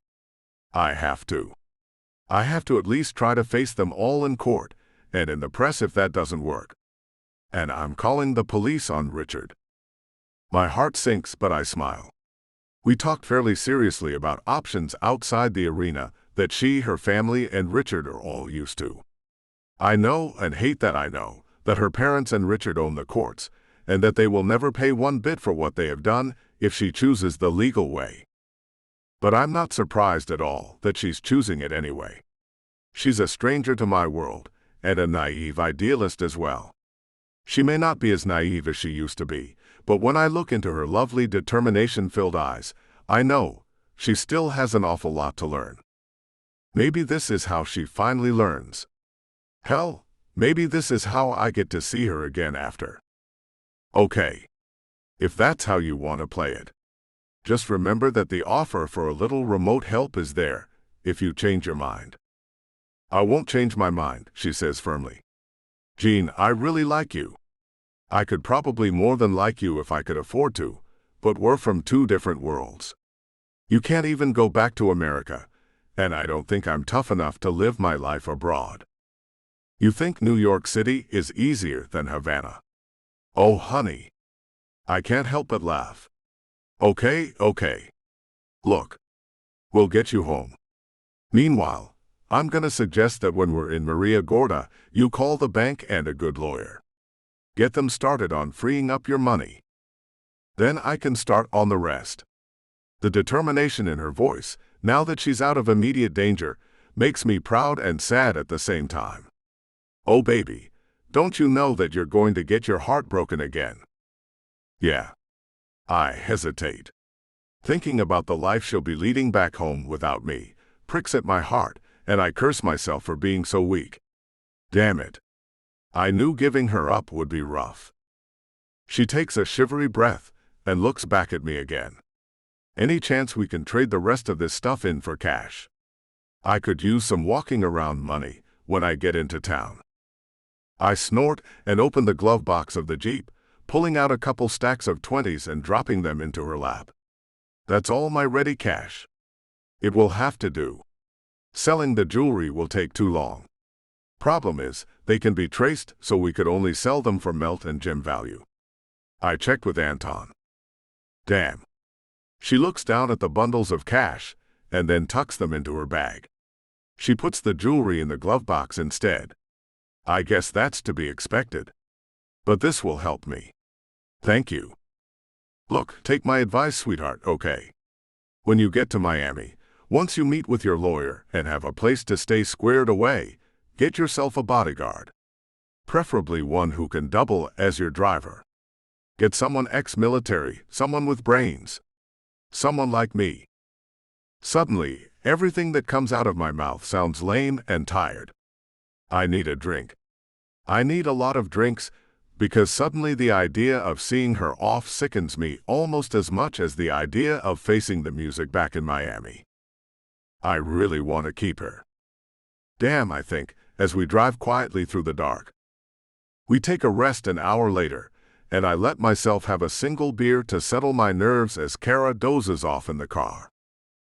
I have to. I have to at least try to face them all in court, and in the press if that doesn't work. And I'm calling the police on Richard. My heart sinks, but I smile. We talked fairly seriously about options outside the arena that she, her family, and Richard are all used to. I know, and hate that I know, that her parents and Richard own the courts, and that they will never pay one bit for what they have done if she chooses the legal way. But I'm not surprised at all that she's choosing it anyway. She's a stranger to my world, and a naive idealist as well. She may not be as naive as she used to be, but when I look into her lovely determination-filled eyes, I know she still has an awful lot to learn. Maybe this is how she finally learns. Hell, maybe this is how I get to see her again after. Okay. If that's how you want to play it. Just remember that the offer for a little remote help is there, if you change your mind. I won't change my mind, she says firmly. Jean, I really like you. I could probably more than like you if I could afford to, but we're from two different worlds. You can't even go back to America, and I don't think I'm tough enough to live my life abroad. You think New York City is easier than Havana? Oh, honey. I can't help but laugh. Okay. Look, we'll get you home. Meanwhile, I'm gonna suggest that when we're in Maria Gorda, you call the bank and a good lawyer. Get them started on freeing up your money. Then I can start on the rest. The determination in her voice, now that she's out of immediate danger, makes me proud and sad at the same time. Oh baby, don't you know that you're going to get your heart broken again? Yeah. I hesitate. Thinking about the life she'll be leading back home without me pricks at my heart, and I curse myself for being so weak. Damn it. I knew giving her up would be rough. She takes a shivery breath and looks back at me again. Any chance we can trade the rest of this stuff in for cash? I could use some walking around money when I get into town. I snort and open the glove box of the Jeep, pulling out a couple stacks of 20s and dropping them into her lap. That's all my ready cash. It will have to do. Selling the jewelry will take too long. Problem is, they can be traced, so we could only sell them for melt and gem value. I checked with Anton. Damn. She looks down at the bundles of cash and then tucks them into her bag. She puts the jewelry in the glove box instead. I guess that's to be expected. But this will help me. Thank you. Look, take my advice, sweetheart, okay? When you get to Miami, once you meet with your lawyer and have a place to stay squared away, get yourself a bodyguard. Preferably one who can double as your driver. Get someone ex-military, someone with brains. Someone like me. Suddenly, everything that comes out of my mouth sounds lame and tired. I need a drink. I need a lot of drinks, because suddenly the idea of seeing her off sickens me almost as much as the idea of facing the music back in Miami. I really want to keep her. Damn, I think, as we drive quietly through the dark. We take a rest an hour later, and I let myself have a single beer to settle my nerves as Kara dozes off in the car.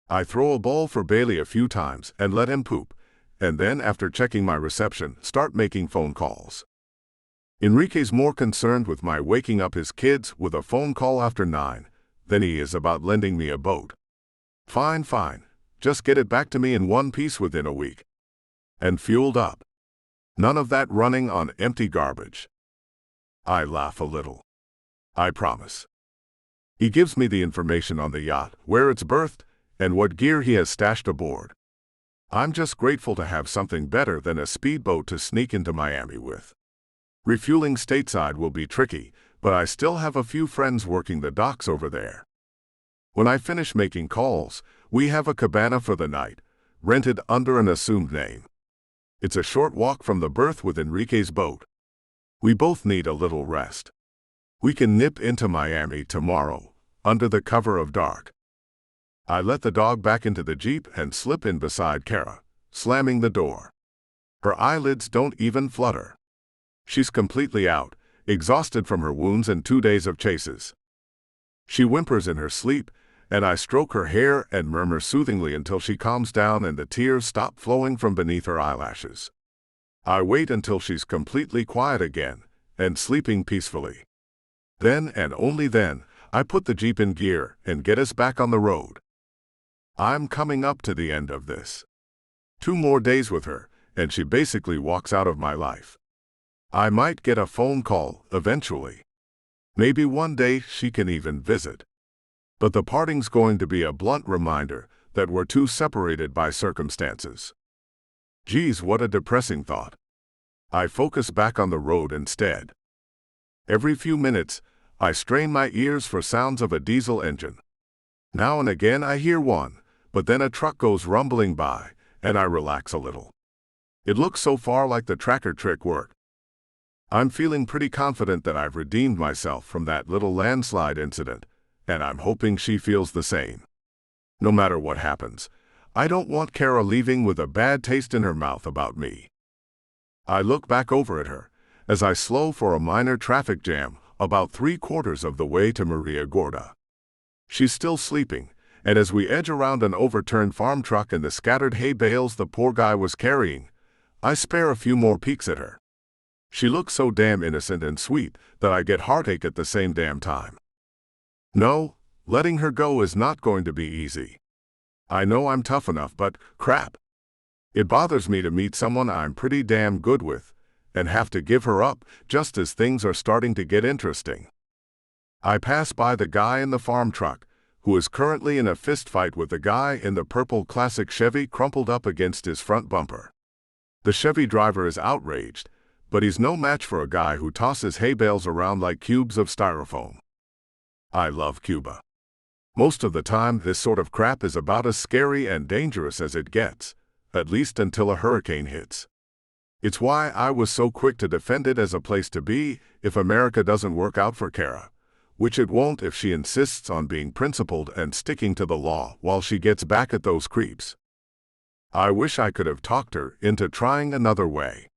I throw a ball for Bailey a few times and let him poop, and then after checking my reception, start making phone calls. Enrique's more concerned with my waking up his kids with a phone call after 9 than he is about lending me a boat. Fine. Just get it back to me in one piece within a week. And fueled up. None of that running on empty garbage. I laugh a little. I promise. He gives me the information on the yacht, where it's berthed, and what gear he has stashed aboard. I'm just grateful to have something better than a speedboat to sneak into Miami with. Refueling stateside will be tricky, but I still have a few friends working the docks over there. When I finish making calls, we have a cabana for the night, rented under an assumed name. It's a short walk from the berth with Enrique's boat. We both need a little rest. We can nip into Miami tomorrow, under the cover of dark. I let the dog back into the Jeep and slip in beside Kara, slamming the door. Her eyelids don't even flutter. She's completely out, exhausted from her wounds and 2 days of chases. She whimpers in her sleep, and I stroke her hair and murmur soothingly until she calms down and the tears stop flowing from beneath her eyelashes. I wait until she's completely quiet again and sleeping peacefully. Then and only then, I put the Jeep in gear and get us back on the road. I'm coming up to the end of this. 2 more days with her, and she basically walks out of my life. I might get a phone call eventually. Maybe one day she can even visit. But the parting's going to be a blunt reminder that we're too separated by circumstances. Geez, what a depressing thought. I focus back on the road instead. Every few minutes, I strain my ears for sounds of a diesel engine. Now and again I hear one, but then a truck goes rumbling by, and I relax a little. It looks so far like the tracker trick worked. I'm feeling pretty confident that I've redeemed myself from that little landslide incident, and I'm hoping she feels the same. No matter what happens, I don't want Kara leaving with a bad taste in her mouth about me. I look back over at her, as I slow for a minor traffic jam about 3/4 of the way to Maria Gorda. She's still sleeping, and as we edge around an overturned farm truck and the scattered hay bales the poor guy was carrying, I spare a few more peeks at her. She looks so damn innocent and sweet that I get heartache at the same damn time. No, letting her go is not going to be easy. I know I'm tough enough, but crap. It bothers me to meet someone I'm pretty damn good with and have to give her up just as things are starting to get interesting. I pass by the guy in the farm truck, who is currently in a fist fight with the guy in the purple classic Chevy crumpled up against his front bumper. The Chevy driver is outraged, but he's no match for a guy who tosses hay bales around like cubes of styrofoam. I love Cuba. Most of the time, this sort of crap is about as scary and dangerous as it gets, at least until a hurricane hits. It's why I was so quick to defend it as a place to be if America doesn't work out for Kara, which it won't if she insists on being principled and sticking to the law while she gets back at those creeps. I wish I could have talked her into trying another way.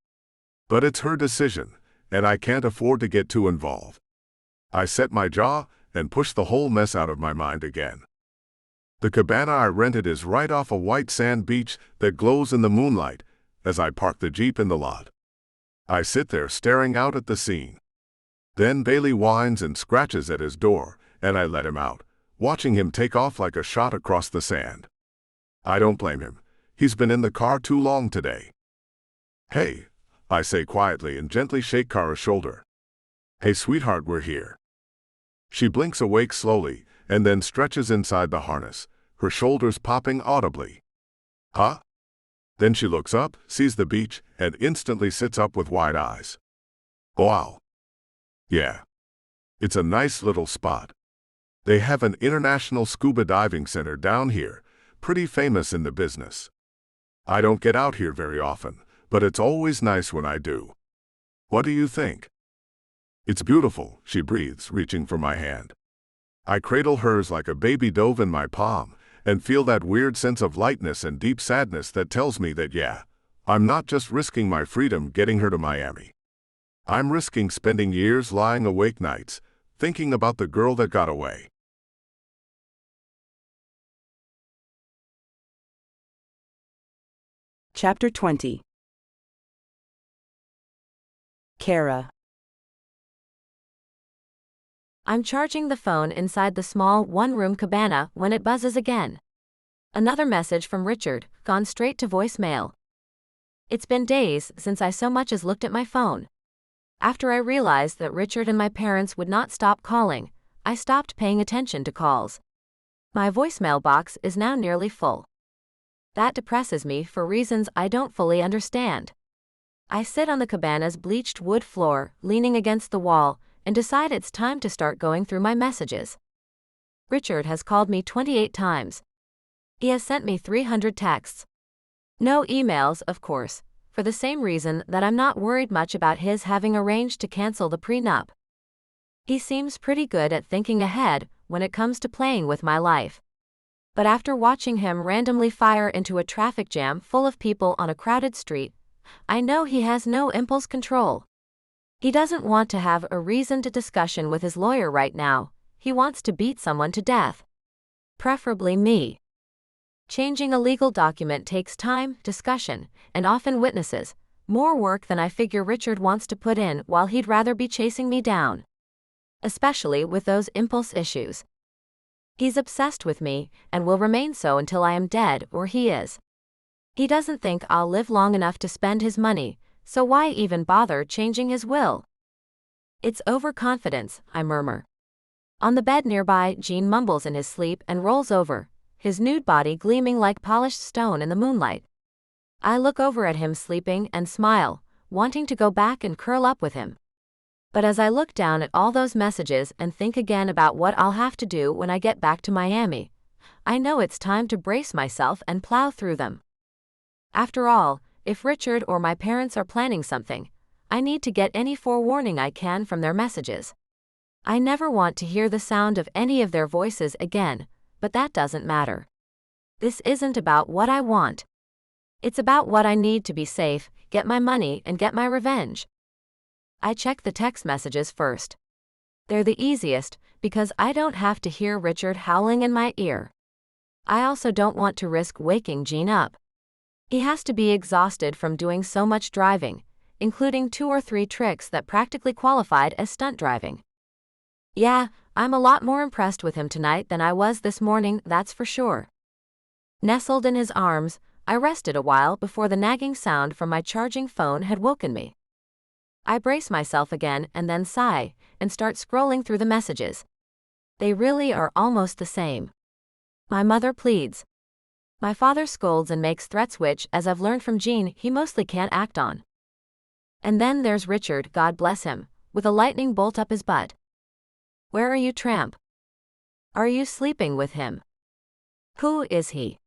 But it's her decision, and I can't afford to get too involved. I set my jaw and push the whole mess out of my mind again. The cabana I rented is right off a white sand beach that glows in the moonlight as I park the Jeep in the lot. I sit there staring out at the scene. Then Bailey whines and scratches at his door, and I let him out, watching him take off like a shot across the sand. I don't blame him. He's been in the car too long today. Hey, I say quietly and gently shake Kara's shoulder. Hey sweetheart, we're here. She blinks awake slowly and then stretches inside the harness, her shoulders popping audibly. Huh? Then she looks up, sees the beach, and instantly sits up with wide eyes. Wow. Yeah. It's a nice little spot. They have an international scuba diving center down here, pretty famous in the business. I don't get out here very often, but it's always nice when I do. What do you think? It's beautiful, she breathes, reaching for my hand. I cradle hers like a baby dove in my palm, and feel that weird sense of lightness and deep sadness that tells me that yeah, I'm not just risking my freedom getting her to Miami. I'm risking spending years lying awake nights, thinking about the girl that got away.
Chapter 20. Kara.
I'm charging the phone inside the small one-room cabana when it buzzes again. Another message from Richard, gone straight to voicemail. It's been days since I so much as looked at my phone. After I realized that Richard and my parents would not stop calling, I stopped paying attention to calls. My voicemail box is now nearly full. That depresses me for reasons I don't fully understand. I sit on the cabana's bleached wood floor, leaning against the wall, and decide it's time to start going through my messages. Richard has called me 28 times. He has sent me 300 texts. No emails, of course, for the same reason that I'm not worried much about his having arranged to cancel the prenup. He seems pretty good at thinking ahead when it comes to playing with my life. But after watching him randomly fire into a traffic jam full of people on a crowded street, I know he has no impulse control. He doesn't want to have a reasoned discussion with his lawyer right now. He wants to beat someone to death. Preferably me. Changing a legal document takes time, discussion, and often witnesses, more work than I figure Richard wants to put in while he'd rather be chasing me down. Especially with those impulse issues. He's obsessed with me, and will remain so until I am dead or he is. He doesn't think I'll live long enough to spend his money, so why even bother changing his will? It's overconfidence, I murmur. On the bed nearby, Gene mumbles in his sleep and rolls over, his nude body gleaming like polished stone in the moonlight. I look over at him sleeping and smile, wanting to go back and curl up with him. But as I look down at all those messages and think again about what I'll have to do when I get back to Miami, I know it's time to brace myself and plow through them. After all, if Richard or my parents are planning something, I need to get any forewarning I can from their messages. I never want to hear the sound of any of their voices again, but that doesn't matter. This isn't about what I want. It's about what I need to be safe, get my money, and get my revenge. I check the text messages first. They're the easiest, because I don't have to hear Richard howling in my ear. I also don't want to risk waking Gene up. He has to be exhausted from doing so much driving, including 2 or 3 tricks that practically qualified as stunt driving. Yeah, I'm a lot more impressed with him tonight than I was this morning, that's for sure. Nestled in his arms, I rested a while before the nagging sound from my charging phone had woken me. I brace myself again and then sigh, and start scrolling through the messages. They really are almost the same. My mother pleads. My father scolds and makes threats which, as I've learned from Jean, he mostly can't act on. And then there's Richard, God bless him, with a lightning bolt up his butt. Where are you, tramp? Are you sleeping with him? Who is he?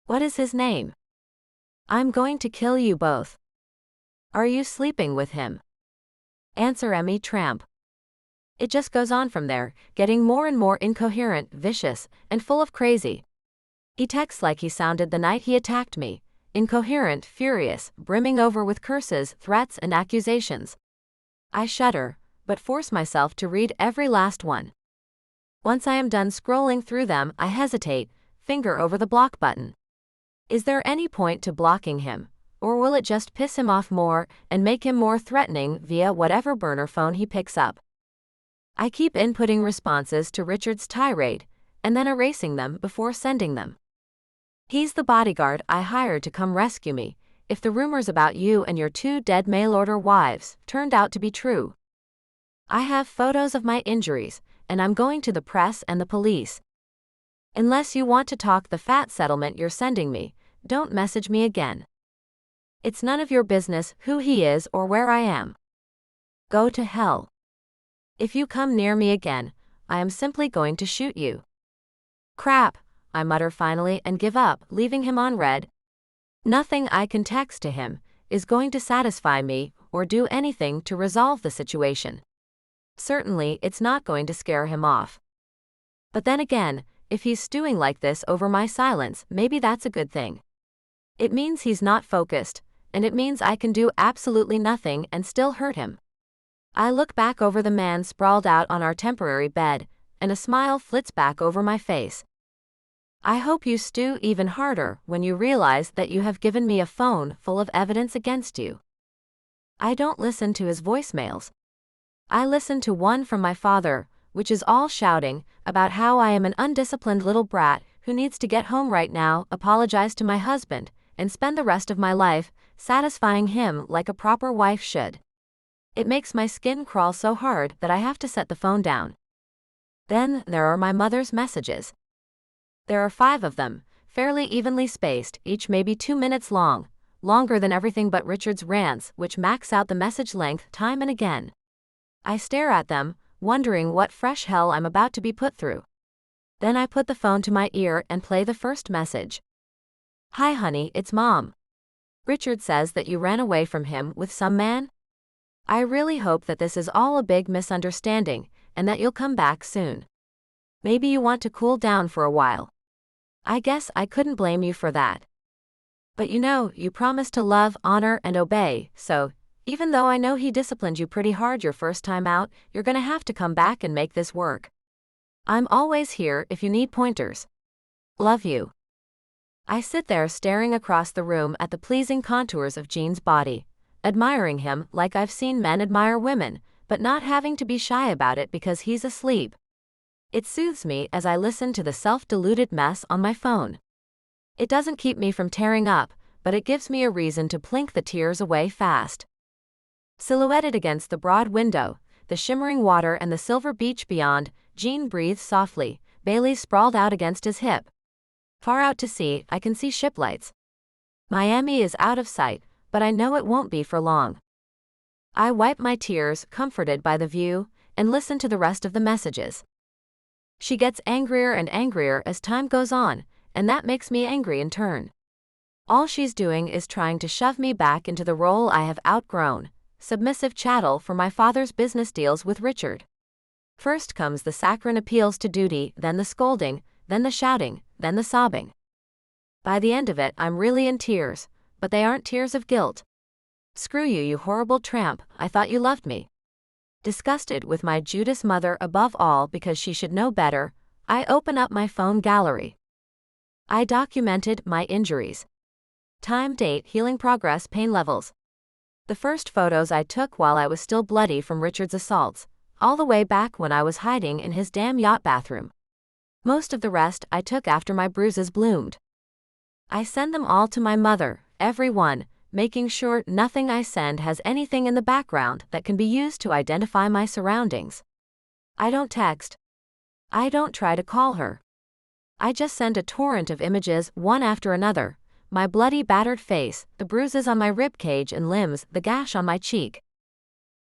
What is his name? I'm going to kill you both. Are you sleeping with him? Answer Emmy, tramp. It just goes on from there, getting more and more incoherent, vicious, and full of crazy. He texts like he sounded the night he attacked me, incoherent, furious, brimming over with curses, threats, and accusations. I shudder, but force myself to read every last one. Once I am done scrolling through them, I hesitate, finger over the block button. Is there any point to blocking him, or will it just piss him off more and make him more threatening via whatever burner phone he picks up? I keep inputting responses to Richard's tirade, and then erasing them before sending them. He's the bodyguard I hired to come rescue me, if the rumors about you and your 2 dead mail-order wives turned out to be true. I have photos of my injuries, and I'm going to the press and the police. Unless you want to talk the fat settlement you're sending me, don't message me again. It's none of your business who he is or where I am. Go to hell. If you come near me again, I am simply going to shoot you. Crap, I mutter finally and give up, leaving him on read. Nothing I can text to him is going to satisfy me or do anything to resolve the situation. Certainly, it's not going to scare him off. But then again, if he's stewing like this over my silence, maybe that's a good thing. It means he's not focused, and it means I can do absolutely nothing and still hurt him. I look back over the man sprawled out on our temporary bed, and a smile flits back over my face. I hope you stew even harder when you realize that you have given me a phone full of evidence against you. I don't listen to his voicemails. I listen to one from my father, which is all shouting about how I am an undisciplined little brat who needs to get home right now, apologize to my husband, and spend the rest of my life satisfying him like a proper wife should. It makes my skin crawl so hard that I have to set the phone down. Then there are my mother's messages. There are 5 of them, fairly evenly spaced, each maybe 2 minutes long, longer than everything but Richard's rants, which max out the message length time and again. I stare at them, wondering what fresh hell I'm about to be put through. Then I put the phone to my ear and play the first message. Hi honey, it's Mom. Richard says that you ran away from him with some man? I really hope that this is all a big misunderstanding, and that you'll come back soon. Maybe you want to cool down for a while. I guess I couldn't blame you for that. But you know, you promised to love, honor, and obey, so, even though I know he disciplined you pretty hard your first time out, you're gonna have to come back and make this work. I'm always here if you need pointers. Love you. I sit there staring across the room at the pleasing contours of Jean's body, admiring him like I've seen men admire women, but not having to be shy about it because he's asleep. It soothes me as I listen to the self-deluded mess on my phone. It doesn't keep me from tearing up, but it gives me a reason to blink the tears away fast. Silhouetted against the broad window, the shimmering water and the silver beach beyond, Jean breathes softly, Bailey sprawled out against his hip. Far out to sea, I can see ship lights. Miami is out of sight, but I know it won't be for long. I wipe my tears, comforted by the view, and listen to the rest of the messages. She gets angrier and angrier as time goes on, and that makes me angry in turn. All she's doing is trying to shove me back into the role I have outgrown, submissive chattel for my father's business deals with Richard. First comes the saccharine appeals to duty, then the scolding, then the shouting, then the sobbing. By the end of it, I'm really in tears, but they aren't tears of guilt. Screw you, you horrible tramp, I thought you loved me. Disgusted with my Judas mother above all because she should know better, I open up my phone gallery. I documented my injuries. Time, date, healing progress, pain levels. The first photos I took while I was still bloody from Richard's assaults, all the way back when I was hiding in his damn yacht bathroom. Most of the rest I took after my bruises bloomed. I send them all to my mother, every one, making sure nothing I send has anything in the background that can be used to identify my surroundings. I don't text. I don't try to call her. I just send a torrent of images one after another. My bloody, battered face, the bruises on my rib cage and limbs, the gash on my cheek.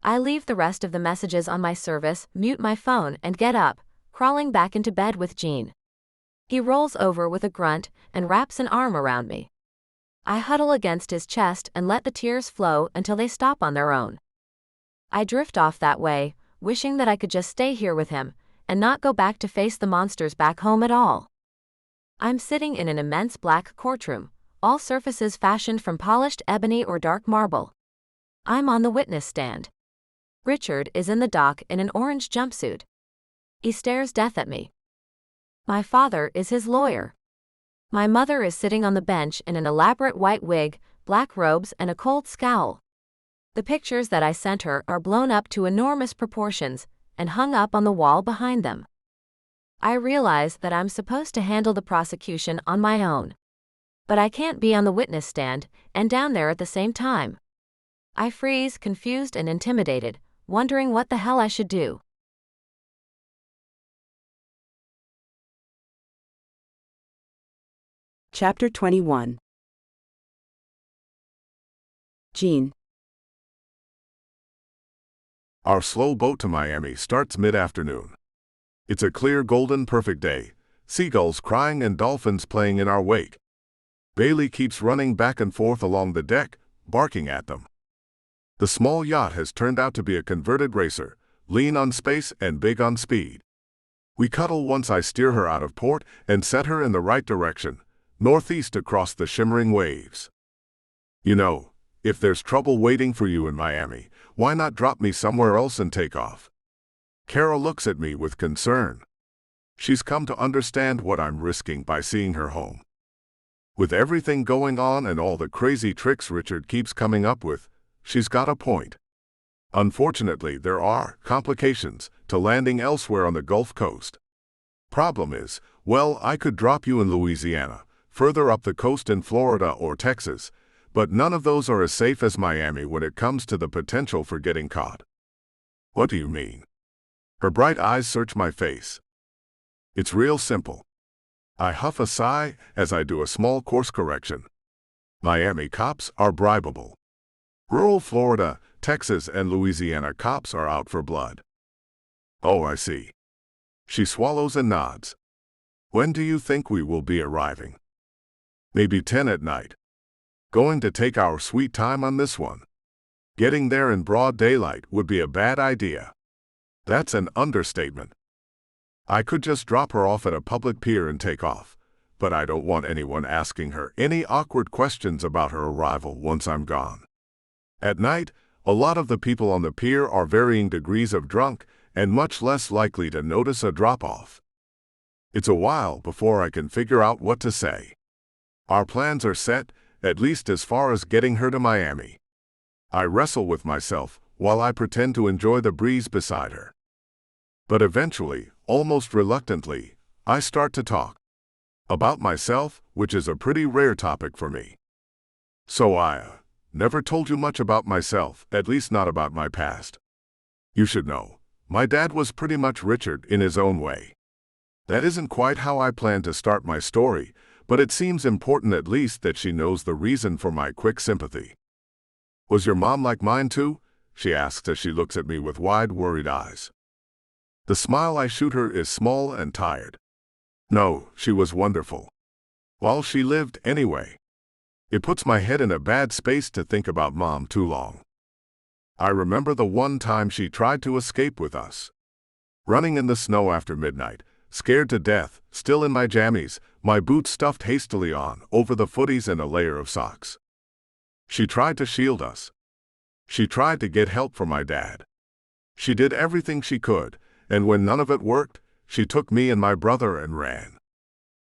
I leave the rest of the messages on my service, mute my phone, and get up, crawling back into bed with Gene. He rolls over with a grunt and wraps an arm around me. I huddle against his chest and let the tears flow until they stop on their own. I drift off that way, wishing that I could just stay here with him and not go back to face the monsters back home at all. I'm sitting in an immense black courtroom, all surfaces fashioned from polished ebony or dark marble. I'm on the witness stand. Richard is in the dock in an orange jumpsuit. He stares death at me. My father is his lawyer. My mother is sitting on the bench in an elaborate white wig, black robes, and a cold scowl. The pictures that I sent her are blown up to enormous proportions and hung up on the wall behind them. I realize that I'm supposed to handle the prosecution on my own. But I can't be on the witness stand and down there at the same time. I freeze, confused and intimidated, wondering what the hell I should do.
Chapter 21. Gene.
Our slow boat to Miami starts mid-afternoon. It's a clear, golden, perfect day, seagulls crying and dolphins playing in our wake. Bailey keeps running back and forth along the deck, barking at them. The small yacht has turned out to be a converted racer, lean on space and big on speed. We cuddle once I steer her out of port and set her in the right direction, northeast across the shimmering waves. You know, if there's trouble waiting for you in Miami, why not drop me somewhere else and take off? Carol looks at me with concern. She's come to understand what I'm risking by seeing her home. With everything going on and all the crazy tricks Richard keeps coming up with, she's got a point. Unfortunately, there are complications to landing elsewhere on the Gulf Coast. Problem is, well, I could drop you in Louisiana, further up the coast in Florida or Texas, but none of those are as safe as Miami when it comes to the potential for getting caught. What do you mean? Her bright eyes search my face. It's real simple. I huff a sigh as I do a small course correction. Miami cops are bribable. Rural Florida, Texas, and Louisiana cops are out for blood. Oh, I see. She swallows and nods. When do you think we will be arriving? Maybe 10 at night. Going to take our sweet time on this one. Getting there in broad daylight would be a bad idea. That's an understatement. I could just drop her off at a public pier and take off, but I don't want anyone asking her any awkward questions about her arrival once I'm gone. At night, a lot of the people on the pier are varying degrees of drunk and much less likely to notice a drop-off. It's a while before I can figure out what to say. Our plans are set, at least as far as getting her to Miami. I wrestle with myself while I pretend to enjoy the breeze beside her. But eventually, almost reluctantly, I start to talk. About myself, which is a pretty rare topic for me. So I never told you much about myself, at least not about my past. You should know, my dad was pretty much Richard in his own way. That isn't quite how I planned to start my story, but it seems important at least that she knows the reason for my quick sympathy. Was your mom like mine too? She asks as she looks at me with wide, worried eyes. The smile I shoot her is small and tired. No, she was wonderful. While she lived, anyway. It puts my head in a bad space to think about Mom too long. I remember the one time she tried to escape with us. Running in the snow after midnight, scared to death, still in my jammies, my boots stuffed hastily on, over the footies and a layer of socks. She tried to shield us. She tried to get help from my dad. She did everything she could, and when none of it worked, she took me and my brother and ran.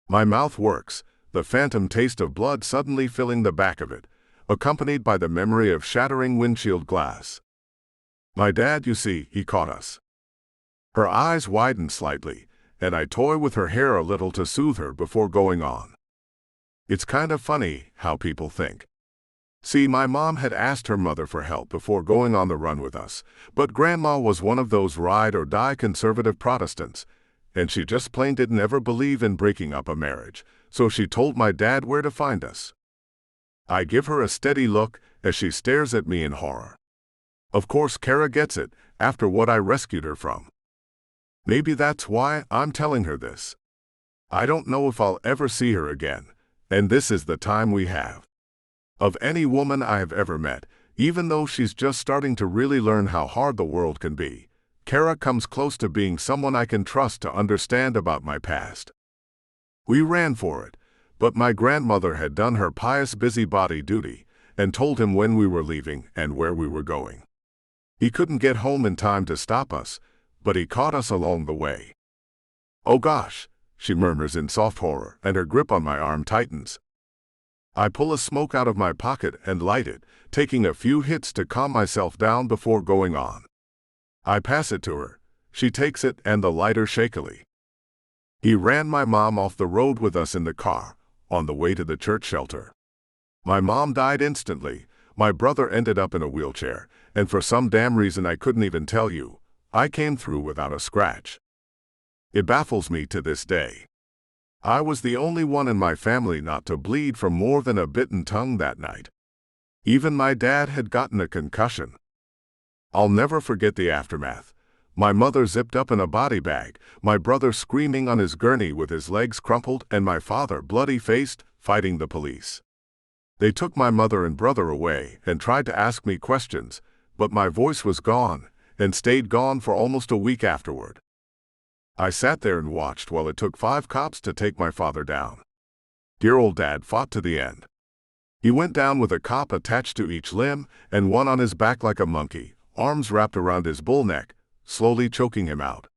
My mouth works, the phantom taste of blood suddenly filling the back of it, accompanied by the memory of shattering windshield glass. My dad, you see, he caught us. Her eyes widened slightly, and I toy with her hair a little to soothe her before going on. It's kind of funny how people think. See, my mom had asked her mother for help before going on the run with us, but Grandma was one of those ride-or-die conservative Protestants, and she just plain didn't ever believe in breaking up a marriage, so she told my dad where to find us. I give her a steady look as she stares at me in horror. Of course, Kara gets it, after what I rescued her from. Maybe that's why I'm telling her this. I don't know if I'll ever see her again, and this is the time we have. Of any woman I have ever met, even though she's just starting to really learn how hard the world can be, Kara comes close to being someone I can trust to understand about my past. We ran for it, but my grandmother had done her pious busybody duty and told him when we were leaving and where we were going. He couldn't get home in time to stop us, but he caught us along the way. "Oh gosh," she murmurs in soft horror, and her grip on my arm tightens. I pull a smoke out of my pocket and light it, taking a few hits to calm myself down before going on. I pass it to her. She takes it and the lighter shakily. "He ran my mom off the road with us in the car, on the way to the church shelter. My mom died instantly, my brother ended up in a wheelchair, and for some damn reason I couldn't even tell you, I came through without a scratch. It baffles me to this day. I was the only one in my family not to bleed from more than a bitten tongue that night. Even my dad had gotten a concussion. I'll never forget the aftermath. My mother zipped up in a body bag, my brother screaming on his gurney with his legs crumpled, and my father bloody-faced, fighting the police. They took my mother and brother away and tried to ask me questions, but my voice was gone, and stayed gone for almost a week afterward. I sat there and watched while it took 5 cops to take my father down. Dear old Dad fought to the end. He went down with a cop attached to each limb and one on his back like a monkey, arms wrapped around his bull neck, slowly choking him out.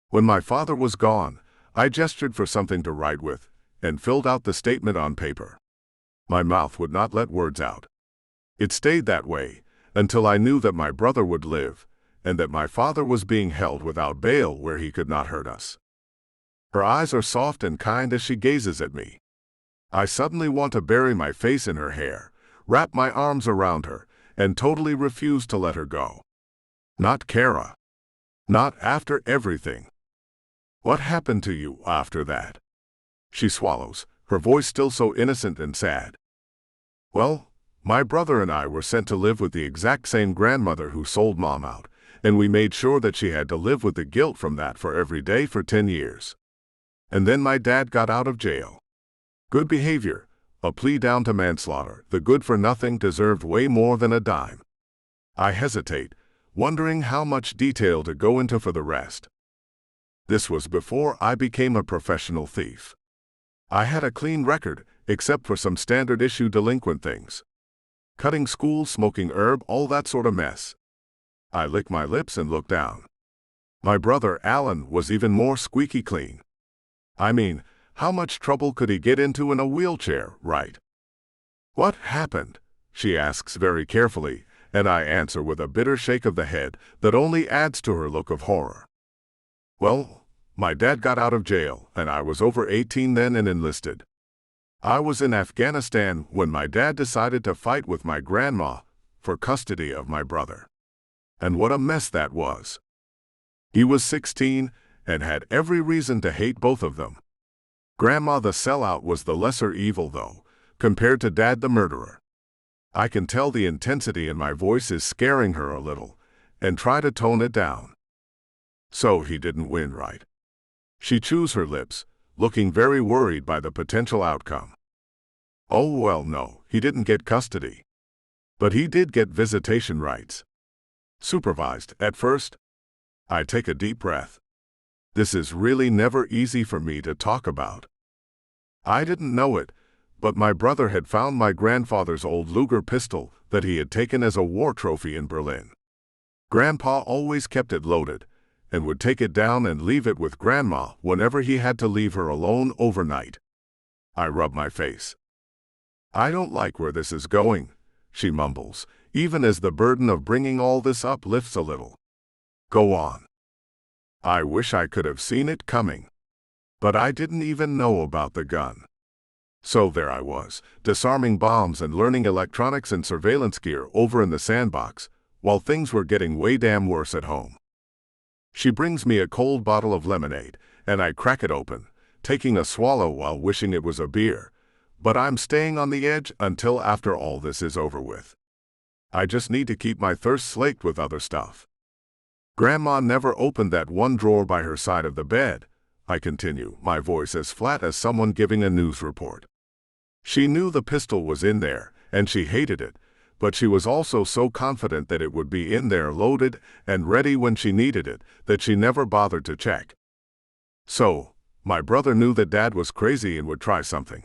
When my father was gone, I gestured for something to write with and filled out the statement on paper. My mouth would not let words out. It stayed that way until I knew that my brother would live and that my father was being held without bail where he could not hurt us. Her eyes are soft and kind as she gazes at me. I suddenly want to bury my face in her hair, wrap my arms around her, and totally refuse to let her go. Not Kara. Not after everything. What happened to you after that? She swallows, her voice still so innocent and sad. Well, my brother and I were sent to live with the exact same grandmother who sold Mom out, and we made sure that she had to live with the guilt from that for every day for 10 years. And then my dad got out of jail. Good behavior, a plea down to manslaughter, the good-for-nothing deserved way more than a dime. I hesitate, wondering how much detail to go into for the rest. This was before I became a professional thief. I had a clean record, except for some standard-issue delinquent things. Cutting school, smoking herb, all that sort of mess. I lick my lips and look down. My brother Alan was even more squeaky clean. I mean, how much trouble could he get into in a wheelchair, right? What happened? She asks very carefully, and I answer with a bitter shake of the head that only adds to her look of horror. Well, my dad got out of jail, and I was over 18 then and enlisted. I was in Afghanistan when my dad decided to fight with my grandma for custody of my brother. And what a mess that was. He was 16 and had every reason to hate both of them. Grandma the sellout was the lesser evil, though, compared to Dad the murderer. I can tell the intensity in my voice is scaring her a little, and try to tone it down. So he didn't win, right? She chews her lips, looking very worried by the potential outcome. Oh well, no, he didn't get custody. But he did get visitation rights. Supervised, at first. I take a deep breath. This is really never easy for me to talk about. I didn't know it, but my brother had found my grandfather's old Luger pistol that he had taken as a war trophy in Berlin. Grandpa always kept it loaded, and would take it down and leave it with Grandma whenever he had to leave her alone overnight. I rub my face. I don't like where this is going, she mumbles, even as the burden of bringing all this up lifts a little. Go on. I wish I could have seen it coming. But I didn't even know about the gun. So there I was, disarming bombs and learning electronics and surveillance gear over in the sandbox, while things were getting way damn worse at home. She brings me a cold bottle of lemonade, and I crack it open, taking a swallow while wishing it was a beer, but I'm staying on the edge until after all this is over with. I just need to keep my thirst slaked with other stuff. Grandma never opened that one drawer by her side of the bed, I continue, my voice as flat as someone giving a news report. She knew the pistol was in there, and she hated it, but she was also so confident that it would be in there loaded and ready when she needed it, that she never bothered to check. So, my brother knew that Dad was crazy and would try something.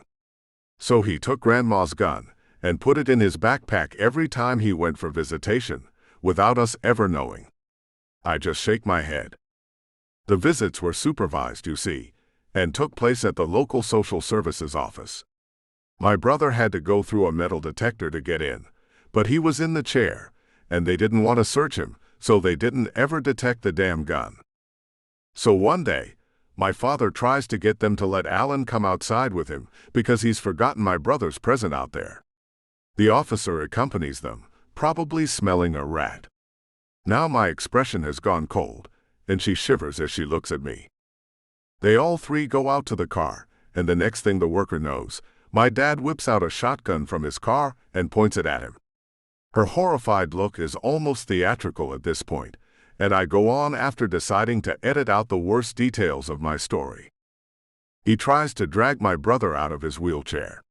So he took Grandma's gun and put it in his backpack every time he went for visitation, without us ever knowing. I just shake my head. The visits were supervised, you see, and took place at the local social services office. My brother had to go through a metal detector to get in, but he was in the chair, and they didn't want to search him, so they didn't ever detect the damn gun. So one day, my father tries to get them to let Alan come outside with him because he's forgotten my brother's present out there. The officer accompanies them, probably smelling a rat. Now my expression has gone cold, and she shivers as she looks at me. They all three go out to the car, and the next thing the worker knows, my dad whips out a shotgun from his car and points it at him. Her horrified look is almost theatrical at this point, and I go on after deciding to edit out the worst details of my story. He tries to drag my brother out of his wheelchair.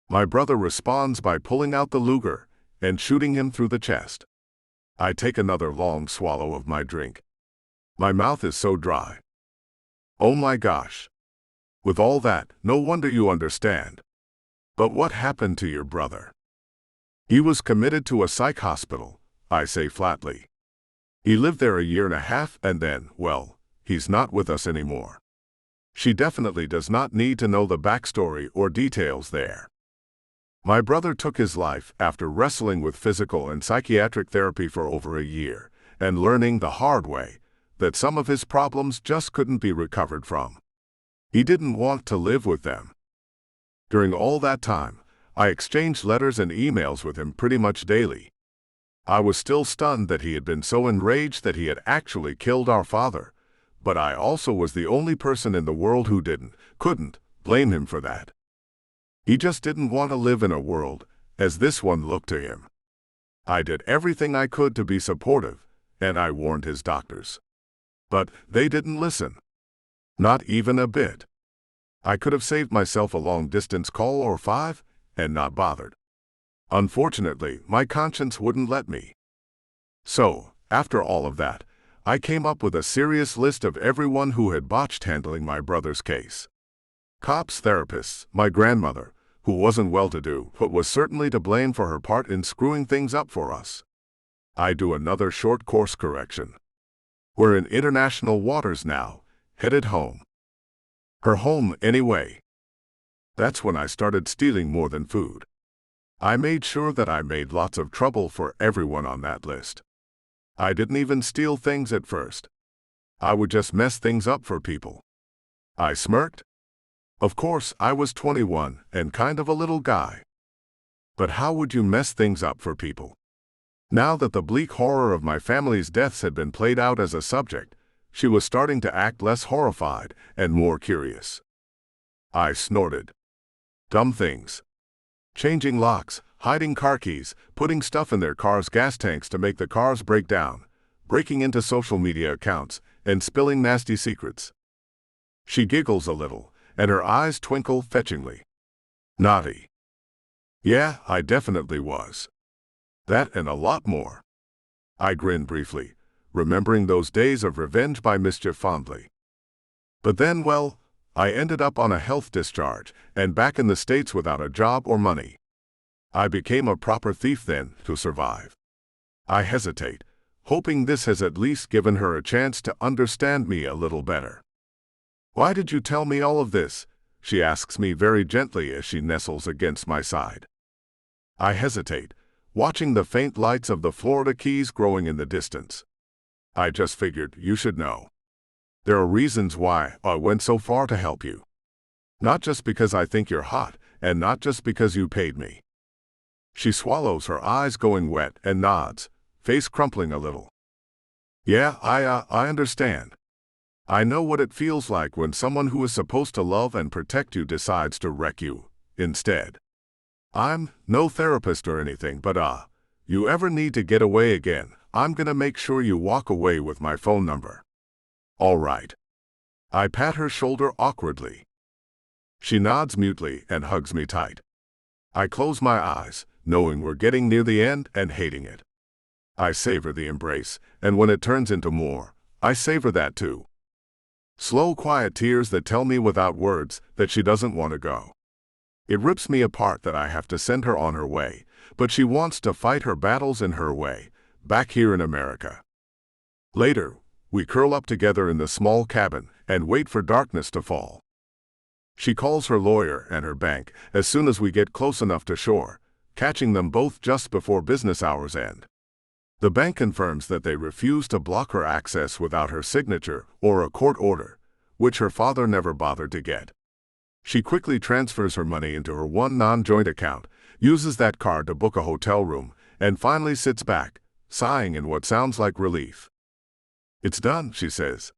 My brother responds by pulling out the Luger and shooting him through the chest. I take another long swallow of my drink. My mouth is so dry. Oh my gosh. With all that, no wonder you understand. But what happened to your brother? He was committed to a psych hospital, I say flatly. He lived there a year and a half and then, well, he's not with us anymore. She definitely does not need to know the backstory or details there. My brother took his life after wrestling with physical and psychiatric therapy for over a year and learning the hard way that some of his problems just couldn't be recovered from. He didn't want to live with them. During all that time, I exchanged letters and emails with him pretty much daily. I was still stunned that he had been so enraged that he had actually killed our father, but I also was the only person in the world who couldn't blame him for that. He just didn't want to live in a world as this one looked to him. I did everything I could to be supportive, and I warned his doctors. But they didn't listen. Not even a bit. I could have saved myself a long-distance call or 5 and not bothered. Unfortunately, my conscience wouldn't let me. So, after all of that, I came up with a serious list of everyone who had botched handling my brother's case. Cops, therapists, my grandmother, who wasn't well-to-do but was certainly to blame for her part in screwing things up for us. I do another short course correction. We're in international waters now, headed home. Her home, anyway. That's when I started stealing more than food. I made sure that I made lots of trouble for everyone on that list. I didn't even steal things at first. I would just mess things up for people. I smirked. Of course, I was 21 and kind of a little guy. But how would you mess things up for people? Now that the bleak horror of my family's deaths had been played out as a subject, she was starting to act less horrified and more curious. I snorted. Dumb things. Changing locks, hiding car keys, putting stuff in their cars' gas tanks to make the cars break down, breaking into social media accounts, and spilling nasty secrets. She giggles a little, and her eyes twinkle fetchingly. Naughty. Yeah, I definitely was. That and a lot more. I grinned briefly, remembering those days of revenge by mischief fondly. But then, well, I ended up on a health discharge and back in the States without a job or money. I became a proper thief then to survive. I hesitate, hoping this has at least given her a chance to understand me a little better. Why did you tell me all of this? she asks me very gently as she nestles against my side. I hesitate, watching the faint lights of the Florida Keys growing in the distance. I just figured you should know. There are reasons why I went so far to help you. Not just because I think you're hot, and not just because you paid me. She swallows, her eyes going wet, and nods, face crumpling a little. Yeah, I understand. I know what it feels like when someone who is supposed to love and protect you decides to wreck you, instead. I'm no therapist or anything, but you ever need to get away again, I'm gonna make sure you walk away with my phone number. All right. I pat her shoulder awkwardly. She nods mutely and hugs me tight. I close my eyes, knowing we're getting near the end and hating it. I savor the embrace, and when it turns into more, I savor that too. Slow, quiet tears that tell me without words that she doesn't want to go. It rips me apart that I have to send her on her way, but she wants to fight her battles in her way, back here in America. Later, we curl up together in the small cabin and wait for darkness to fall. She calls her lawyer and her bank as soon as we get close enough to shore, catching them both just before business hours end. The bank confirms that they refuse to block her access without her signature or a court order, which her father never bothered to get. She quickly transfers her money into her one non-joint account, uses that card to book a hotel room, and finally sits back, sighing in what sounds like relief. It's done, she says.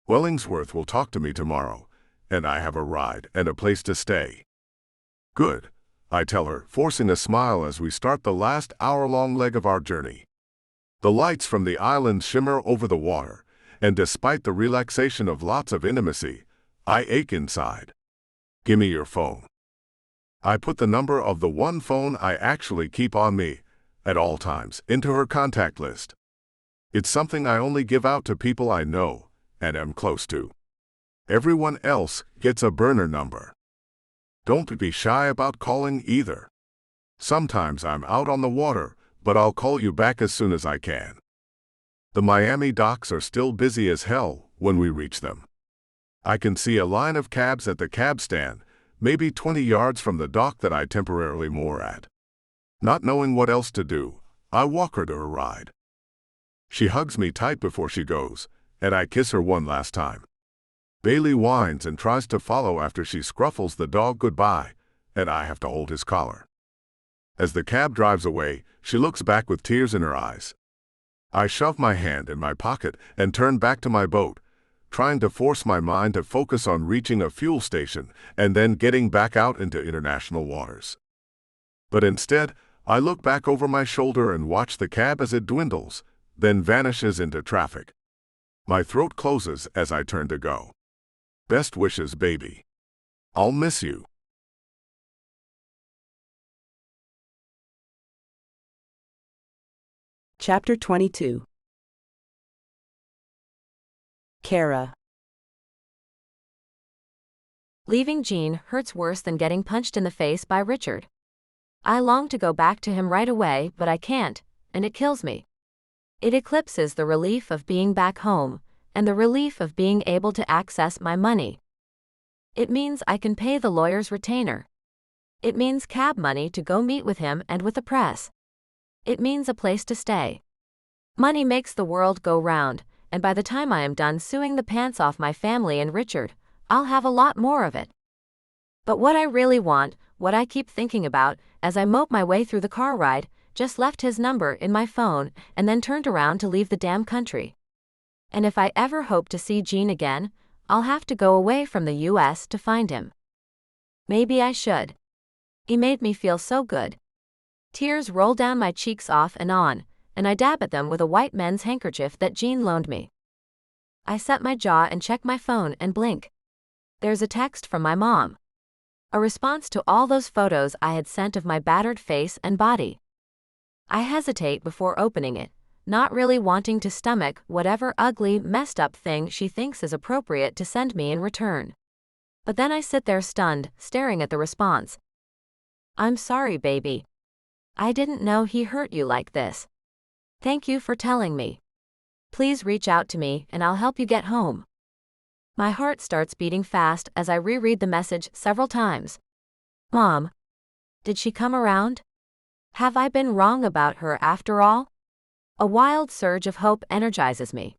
Wellingsworth will talk to me tomorrow, and I have a ride and a place to stay. Good, I tell her, forcing a smile as we start the last hour-long leg of our journey. The lights from the island shimmer over the water, and despite the relaxation of lots of intimacy, I ache inside. Gimme your phone. I put the number of the one phone I actually keep on me, at all times, into her contact list. It's something I only give out to people I know and am close to. Everyone else gets a burner number. Don't be shy about calling either. Sometimes I'm out on the water, but I'll call you back as soon as I can. The Miami docks are still busy as hell when we reach them. I can see a line of cabs at the cab stand, maybe 20 yards from the dock that I temporarily moor at. Not knowing what else to do, I walk her to her ride. She hugs me tight before she goes, and I kiss her one last time. Bailey whines and tries to follow after she scruffles the dog goodbye, and I have to hold his collar. As the cab drives away, she looks back with tears in her eyes. I shove my hand in my pocket and turn back to my boat, trying to force my mind to focus on reaching a fuel station and then getting back out into international waters. But instead, I look back over my shoulder and watch the cab as it dwindles, then vanishes into traffic. My throat closes as I turn to go. Best wishes, baby. I'll miss you.
Chapter 22. Kara.
Leaving Jean hurts worse than getting punched in the face by Richard. I long to go back to him right away, but I can't, and it kills me. It eclipses the relief of being back home, and the relief of being able to access my money. It means I can pay the lawyer's retainer. It means cab money to go meet with him and with the press. It means a place to stay. Money makes the world go round, and by the time I am done suing the pants off my family and Richard, I'll have a lot more of it. But what I really want, what I keep thinking about, as I mope my way through the car ride, just left his number in my phone and then turned around to leave the damn country. And if I ever hope to see Jean again, I'll have to go away from the US to find him. Maybe I should. He made me feel so good. Tears roll down my cheeks off and on, and I dab at them with a white men's handkerchief that Jean loaned me. I set my jaw and check my phone and blink. There's a text from my mom. A response to all those photos I had sent of my battered face and body. I hesitate before opening it, not really wanting to stomach whatever ugly, messed up thing she thinks is appropriate to send me in return. But then I sit there stunned, staring at the response. I'm sorry, baby. I didn't know he hurt you like this. Thank you for telling me. Please reach out to me and I'll help you get home. My heart starts beating fast as I reread the message several times. Mom, did she come around? Have I been wrong about her after all? A wild surge of hope energizes me.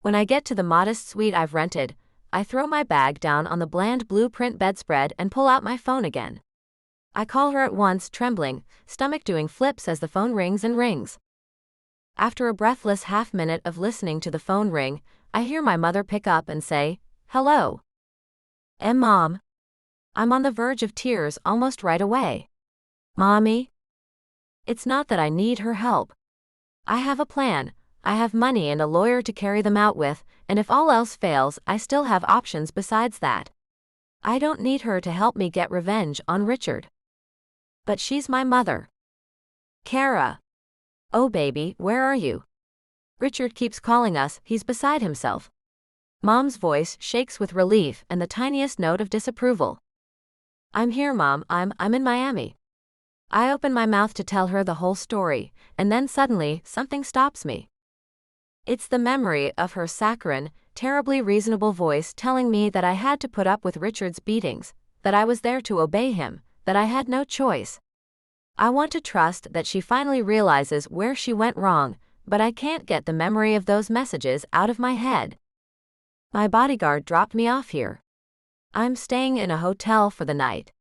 When I get to the modest suite I've rented, I throw my bag down on the bland blueprint bedspread and pull out my phone again. I call her at once, trembling, stomach doing flips as the phone rings and rings. After a breathless half-minute of listening to the phone ring, I hear my mother pick up and say, "Hello." Mom. I'm on the verge of tears almost right away. Mommy? It's not that I need her help. I have a plan, I have money and a lawyer to carry them out with, and if all else fails, I still have options besides that. I don't need her to help me get revenge on Richard. But she's my mother. Kara. Oh baby, where are you? Richard keeps calling us, he's beside himself. Mom's voice shakes with relief and the tiniest note of disapproval. I'm here, Mom, I'm in Miami. I open my mouth to tell her the whole story, and then suddenly, something stops me. It's the memory of her saccharine, terribly reasonable voice telling me that I had to put up with Richard's beatings, that I was there to obey him, that I had no choice. I want to trust that she finally realizes where she went wrong, but I can't get the memory of those messages out of my head. My bodyguard dropped me off here. I'm staying in a hotel for the night.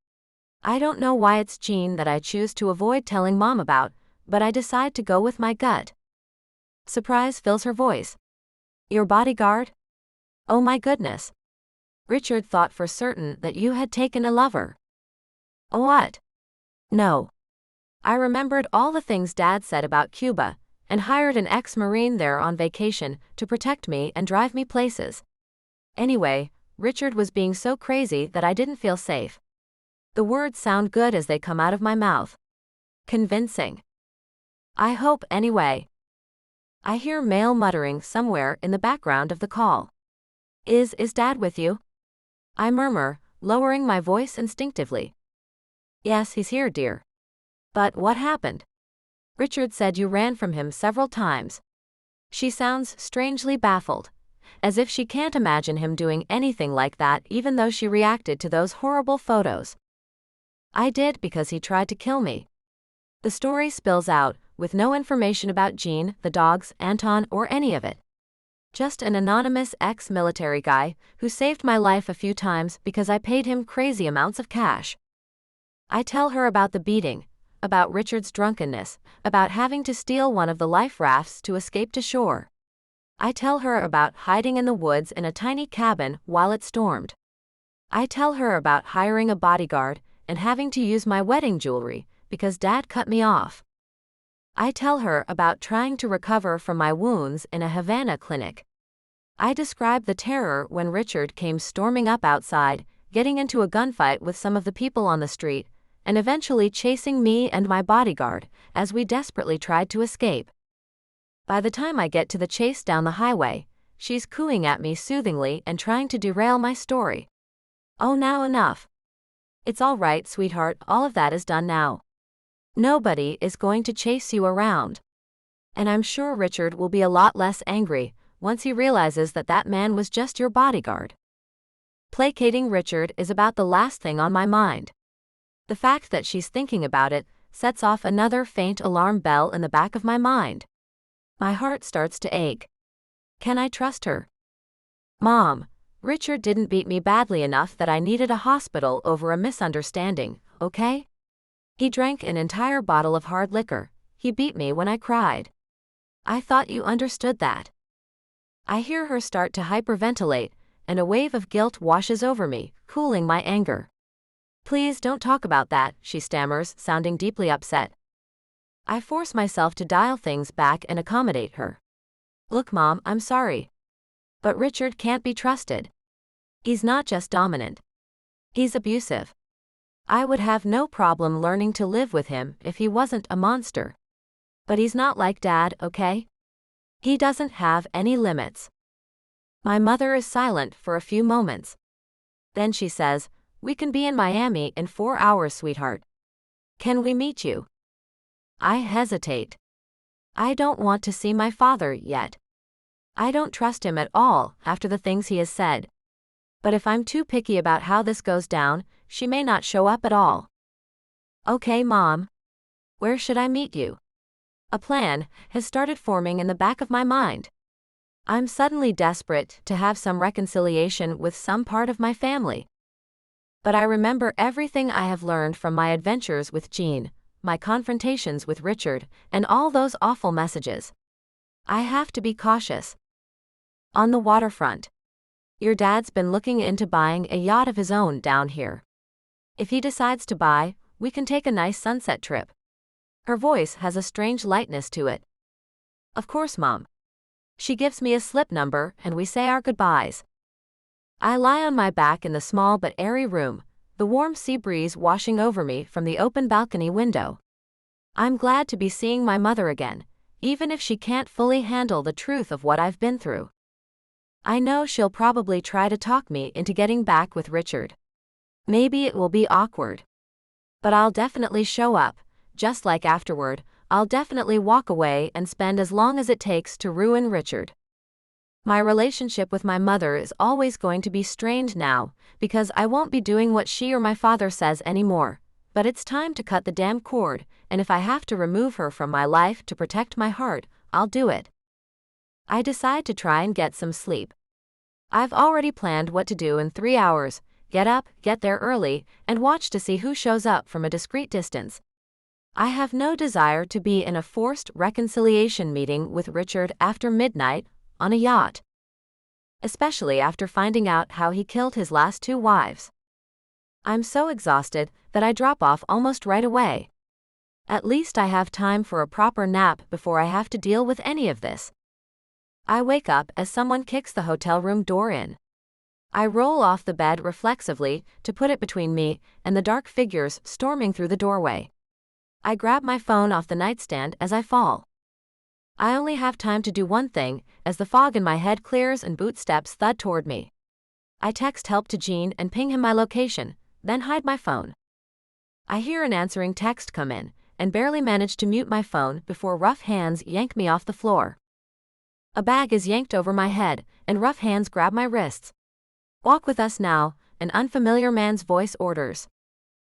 I don't know why it's Jean that I choose to avoid telling Mom about, but I decide to go with my gut. Surprise fills her voice. Your bodyguard? Oh my goodness. Richard thought for certain that you had taken a lover. What? No. I remembered all the things Dad said about Cuba, and hired an ex-Marine there on vacation to protect me and drive me places. Anyway, Richard was being so crazy that I didn't feel safe. The words sound good as they come out of my mouth. Convincing. I hope anyway. I hear male muttering somewhere in the background of the call. Is Dad with you? I murmur, lowering my voice instinctively. Yes, he's here, dear. But what happened? Richard said you ran from him several times. She sounds strangely baffled, as if she can't imagine him doing anything like that even though she reacted to those horrible photos. I did because he tried to kill me. The story spills out, with no information about Jean, the dogs, Anton, or any of it. Just an anonymous ex-military guy who saved my life a few times because I paid him crazy amounts of cash. I tell her about the beating, about Richard's drunkenness, about having to steal one of the life rafts to escape to shore. I tell her about hiding in the woods in a tiny cabin while it stormed. I tell her about hiring a bodyguard and having to use my wedding jewelry because Dad cut me off. I tell her about trying to recover from my wounds in a Havana clinic. I describe the terror when Richard came storming up outside, getting into a gunfight with some of the people on the street, and eventually chasing me and my bodyguard as we desperately tried to escape. By the time I get to the chase down the highway, she's cooing at me soothingly and trying to derail my story. Oh, now enough. It's all right, sweetheart, all of that is done now. Nobody is going to chase you around. And I'm sure Richard will be a lot less angry once he realizes that that man was just your bodyguard. Placating Richard is about the last thing on my mind. The fact that she's thinking about it sets off another faint alarm bell in the back of my mind. My heart starts to ache. Can I trust her? Mom, Richard didn't beat me badly enough that I needed a hospital over a misunderstanding, okay? He drank an entire bottle of hard liquor. He beat me when I cried. I thought you understood that. I hear her start to hyperventilate, and a wave of guilt washes over me, cooling my anger. Please don't talk about that, she stammers, sounding deeply upset. I force myself to dial things back and accommodate her. Look, Mom, I'm sorry. But Richard can't be trusted. He's not just dominant. He's abusive. I would have no problem learning to live with him if he wasn't a monster. But he's not like Dad, okay? He doesn't have any limits. My mother is silent for a few moments. Then she says, "We can be in Miami in 4 hours, sweetheart. Can we meet you?" I hesitate. I don't want to see my father yet. I don't trust him at all after the things he has said. But if I'm too picky about how this goes down, she may not show up at all. Okay, Mom. Where should I meet you? A plan has started forming in the back of my mind. I'm suddenly desperate to have some reconciliation with some part of my family. But I remember everything I have learned from my adventures with Jean, my confrontations with Richard, and all those awful messages. I have to be cautious. On the waterfront. Your dad's been looking into buying a yacht of his own down here. If he decides to buy, we can take a nice sunset trip. Her voice has a strange lightness to it. Of course, Mom. She gives me a slip number and we say our goodbyes. I lie on my back in the small but airy room, the warm sea breeze washing over me from the open balcony window. I'm glad to be seeing my mother again, even if she can't fully handle the truth of what I've been through. I know she'll probably try to talk me into getting back with Richard. Maybe it will be awkward. But I'll definitely show up, just like afterward, I'll definitely walk away and spend as long as it takes to ruin Richard. My relationship with my mother is always going to be strained now, because I won't be doing what she or my father says anymore. But it's time to cut the damn cord, and if I have to remove her from my life to protect my heart, I'll do it. I decide to try and get some sleep. I've already planned what to do in 3 hours: get up, get there early, and watch to see who shows up from a discreet distance. I have no desire to be in a forced reconciliation meeting with Richard after midnight, on a yacht. Especially after finding out how he killed his last 2 wives. I'm so exhausted that I drop off almost right away. At least I have time for a proper nap before I have to deal with any of this. I wake up as someone kicks the hotel room door in. I roll off the bed reflexively to put it between me and the dark figures storming through the doorway. I grab my phone off the nightstand as I fall. I only have time to do one thing as the fog in my head clears and bootsteps thud toward me. I text help to Jean and ping him my location, then hide my phone. I hear an answering text come in and barely manage to mute my phone before rough hands yank me off the floor. A bag is yanked over my head, and rough hands grab my wrists. Walk with us now, an unfamiliar man's voice orders.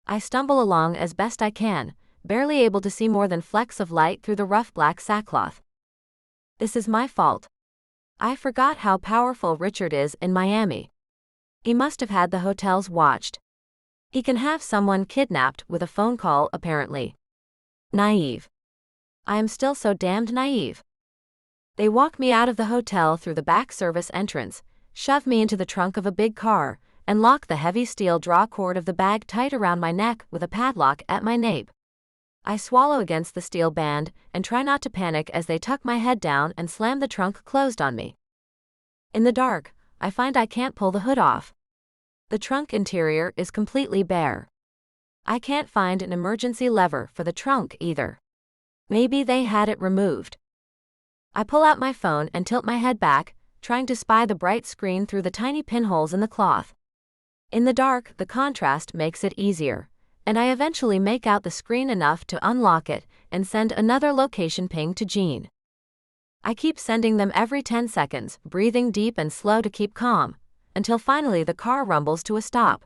I stumble along as best I can, barely able to see more than flecks of light through the rough black sackcloth. This is my fault. I forgot how powerful Richard is in Miami. He must have had the hotels watched. He can have someone kidnapped with a phone call, apparently. Naive. I am still so damned naive. They walk me out of the hotel through the back service entrance, shove me into the trunk of a big car, and lock the heavy steel draw cord of the bag tight around my neck with a padlock at my nape. I swallow against the steel band and try not to panic as they tuck my head down and slam the trunk closed on me. In the dark, I find I can't pull the hood off. The trunk interior is completely bare. I can't find an emergency lever for the trunk either. Maybe they had it removed. I pull out my phone and tilt my head back, trying to spy the bright screen through the tiny pinholes in the cloth. In the dark, the contrast makes it easier, and I eventually make out the screen enough to unlock it and send another location ping to Jean. I keep sending them every 10 seconds, breathing deep and slow to keep calm, until finally the car rumbles to a stop.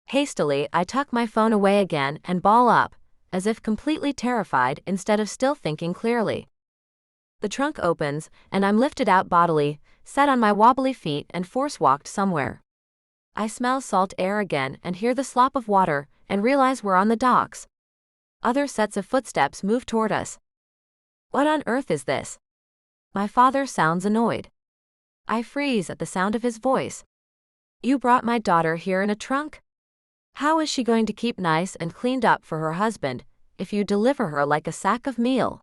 Hastily, I tuck my phone away again and ball up, as if completely terrified instead of still thinking clearly. The trunk opens, and I'm lifted out bodily, set on my wobbly feet and force-walked somewhere. I smell salt air again and hear the slop of water, and realize we're on the docks. Other sets of footsteps move toward us. What on earth is this? My father sounds annoyed. I freeze at the sound of his voice. You brought my daughter here in a trunk? How is she going to keep nice and cleaned up for her husband if you deliver her like a sack of meal?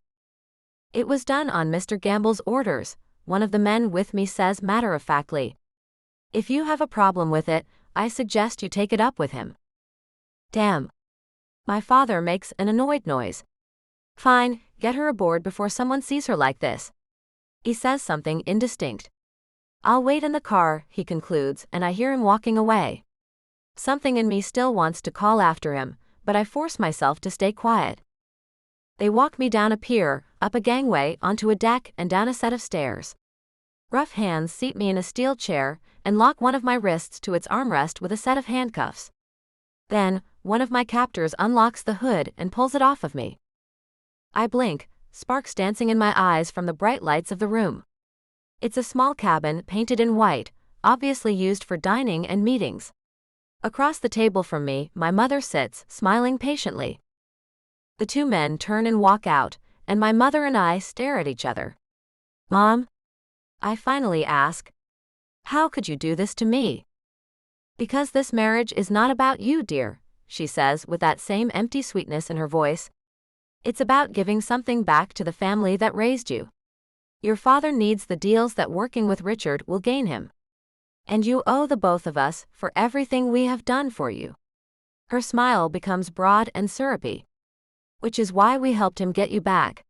It was done on Mr. Gamble's orders, one of the men with me says matter-of-factly. If you have a problem with it, I suggest you take it up with him. Damn. My father makes an annoyed noise. Fine, get her aboard before someone sees her like this. He says something indistinct. I'll wait in the car, he concludes, and I hear him walking away. Something in me still wants to call after him, but I force myself to stay quiet. They walk me down a pier, up a gangway, onto a deck, and down a set of stairs. Rough hands seat me in a steel chair and lock one of my wrists to its armrest with a set of handcuffs. Then, one of my captors unlocks the hood and pulls it off of me. I blink, sparks dancing in my eyes from the bright lights of the room. It's a small cabin painted in white, obviously used for dining and meetings. Across the table from me, my mother sits, smiling patiently. The two men turn and walk out, and my mother and I stare at each other. "Mom?" I finally ask. "How could you do this to me?" "Because this marriage is not about you, dear," she says with that same empty sweetness in her voice. "It's about giving something back to the family that raised you. Your father needs the deals that working with Richard will gain him. And you owe the both of us for everything we have done for you." Her smile becomes broad and syrupy. "Which is why we helped him get you back."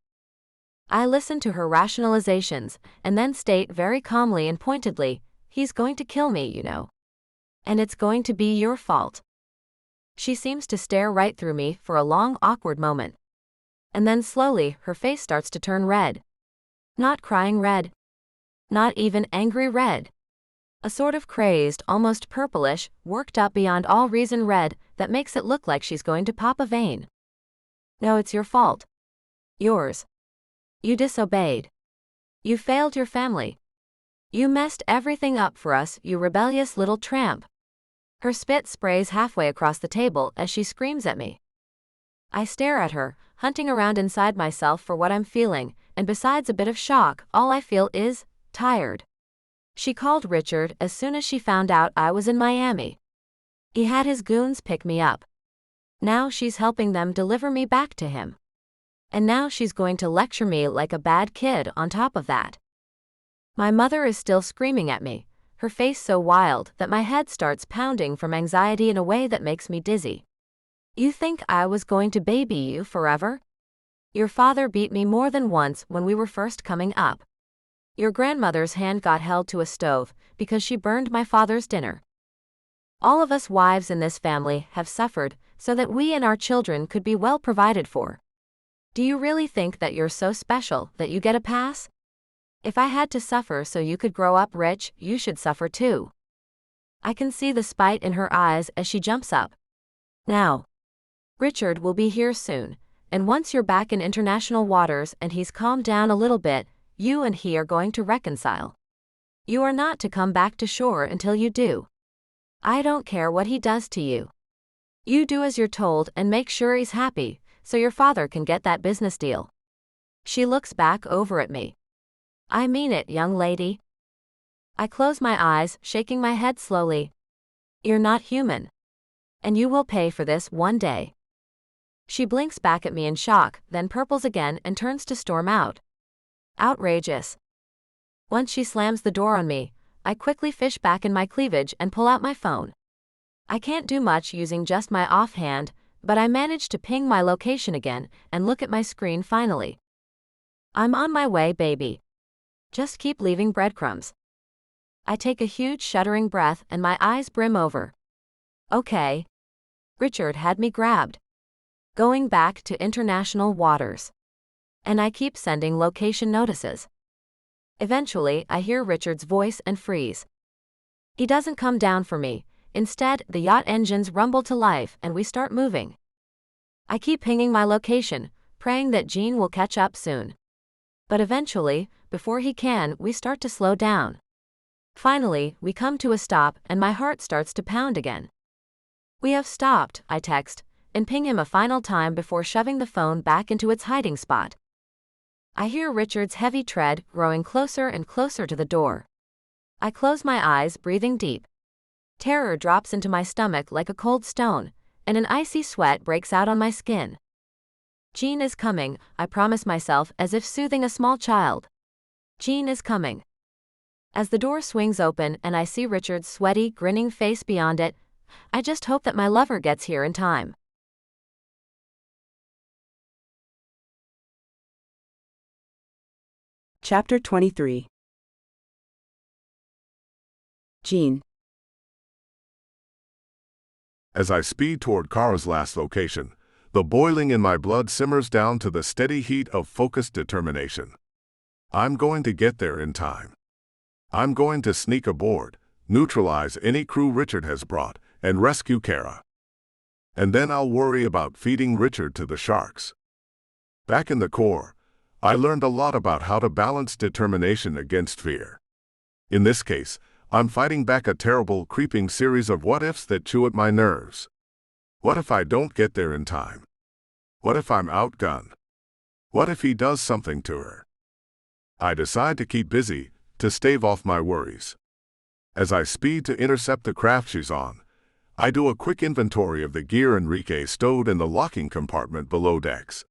I listen to her rationalizations and then state very calmly and pointedly, "He's going to kill me, you know. And it's going to be your fault." She seems to stare right through me for a long, awkward moment. And then slowly, her face starts to turn red. Not crying red. Not even angry red. A sort of crazed, almost purplish, worked up beyond all reason red that makes it look like she's going to pop a vein. "No, it's your fault. Yours. You disobeyed. You failed your family. You messed everything up for us, you rebellious little tramp." Her spit sprays halfway across the table as she screams at me. I stare at her, hunting around inside myself for what I'm feeling, and besides a bit of shock, all I feel is tired. She called Richard as soon as she found out I was in Miami. He had his goons pick me up. Now she's helping them deliver me back to him. And now she's going to lecture me like a bad kid on top of that. My mother is still screaming at me, her face so wild that my head starts pounding from anxiety in a way that makes me dizzy. "You think I was going to baby you forever? Your father beat me more than once when we were first coming up. Your grandmother's hand got held to a stove because she burned my father's dinner. All of us wives in this family have suffered so that we and our children could be well provided for. Do you really think that you're so special that you get a pass? If I had to suffer so you could grow up rich, you should suffer too." I can see the spite in her eyes as she jumps up. "Now, Richard will be here soon, and once you're back in international waters and he's calmed down a little bit, you and he are going to reconcile. You are not to come back to shore until you do. I don't care what he does to you. You do as you're told and make sure he's happy, so your father can get that business deal." She looks back over at me. "I mean it, young lady." I close my eyes, shaking my head slowly. "You're not human. And you will pay for this one day." She blinks back at me in shock, then purples again and turns to storm out. Outrageous. Once she slams the door on me, I quickly fish back in my cleavage and pull out my phone. I can't do much using just my offhand, but I manage to ping my location again and look at my screen finally. "I'm on my way, baby. Just keep leaving breadcrumbs." I take a huge shuddering breath and my eyes brim over. Okay. Richard had me grabbed. Going back to international waters. And I keep sending location notices. Eventually, I hear Richard's voice and freeze. He doesn't come down for me. Instead, the yacht engines rumble to life and we start moving. I keep pinging my location, praying that Gene will catch up soon. But eventually, before he can, we start to slow down. Finally, we come to a stop and my heart starts to pound again. "We have stopped," I text, and ping him a final time before shoving the phone back into its hiding spot. I hear Richard's heavy tread growing closer and closer to the door. I close my eyes, breathing deep. Terror drops into my stomach like a cold stone, and an icy sweat breaks out on my skin. Gene is coming, I promise myself as if soothing a small child. Gene is coming. As the door swings open and I see Richard's sweaty, grinning face beyond it, I just hope that my lover gets here in time.
Chapter 23. Gene.
As I speed toward Kara's last location, the boiling in my blood simmers down to the steady heat of focused determination. I'm going to get there in time. I'm going to sneak aboard, neutralize any crew Richard has brought, and rescue Kara. And then I'll worry about feeding Richard to the sharks. Back in the Corps, I learned a lot about how to balance determination against fear. In this case, I'm fighting back a terrible, creeping series of what-ifs that chew at my nerves. What if I don't get there in time? What if I'm outgunned? What if he does something to her? I decide to keep busy, to stave off my worries. As I speed to intercept the craft she's on, I do a quick inventory of the gear Enrique stowed in the locking compartment below decks.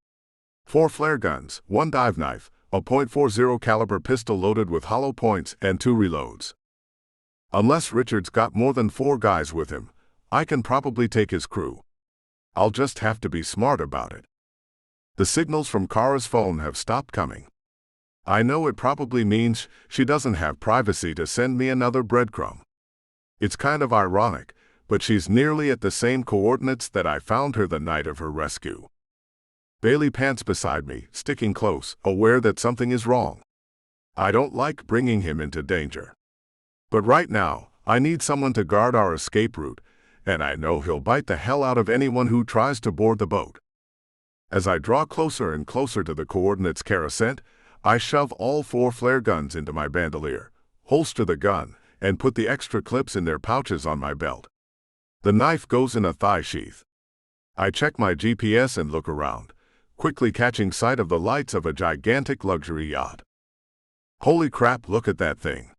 4 flare guns, 1 dive knife, a .40 caliber pistol loaded with hollow points, and 2 reloads. Unless Richard's got more than 4 guys with him, I can probably take his crew. I'll just have to be smart about it. The signals from Kara's phone have stopped coming. I know it probably means she doesn't have privacy to send me another breadcrumb. It's kind of ironic, but she's nearly at the same coordinates that I found her the night of her rescue. Bailey pants beside me, sticking close, aware that something is wrong. I don't like bringing him into danger. But right now, I need someone to guard our escape route, and I know he'll bite the hell out of anyone who tries to board the boat. As I draw closer and closer to the coordinates Kara sent, I shove all 4 flare guns into my bandolier, holster the gun, and put the extra clips in their pouches on my belt. The knife goes in a thigh sheath. I check my GPS and look around, quickly catching sight of the lights of a gigantic luxury yacht. Holy crap, look at that thing.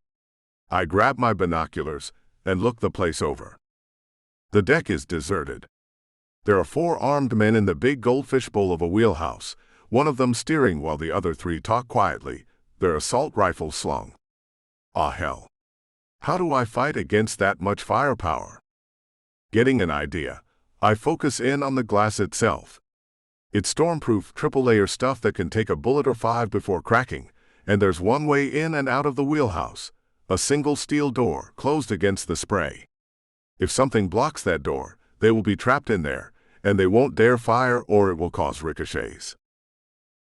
I grab my binoculars and look the place over. The deck is deserted. There are 4 armed men in the big goldfish bowl of a wheelhouse, one of them steering while the other 3 talk quietly, their assault rifles slung. Ah hell. How do I fight against that much firepower? Getting an idea, I focus in on the glass itself. It's stormproof, triple-layer stuff that can take a bullet or 5 before cracking, and there's one way in and out of the wheelhouse, a single steel door closed against the spray. If something blocks that door, they will be trapped in there, and they won't dare fire or it will cause ricochets.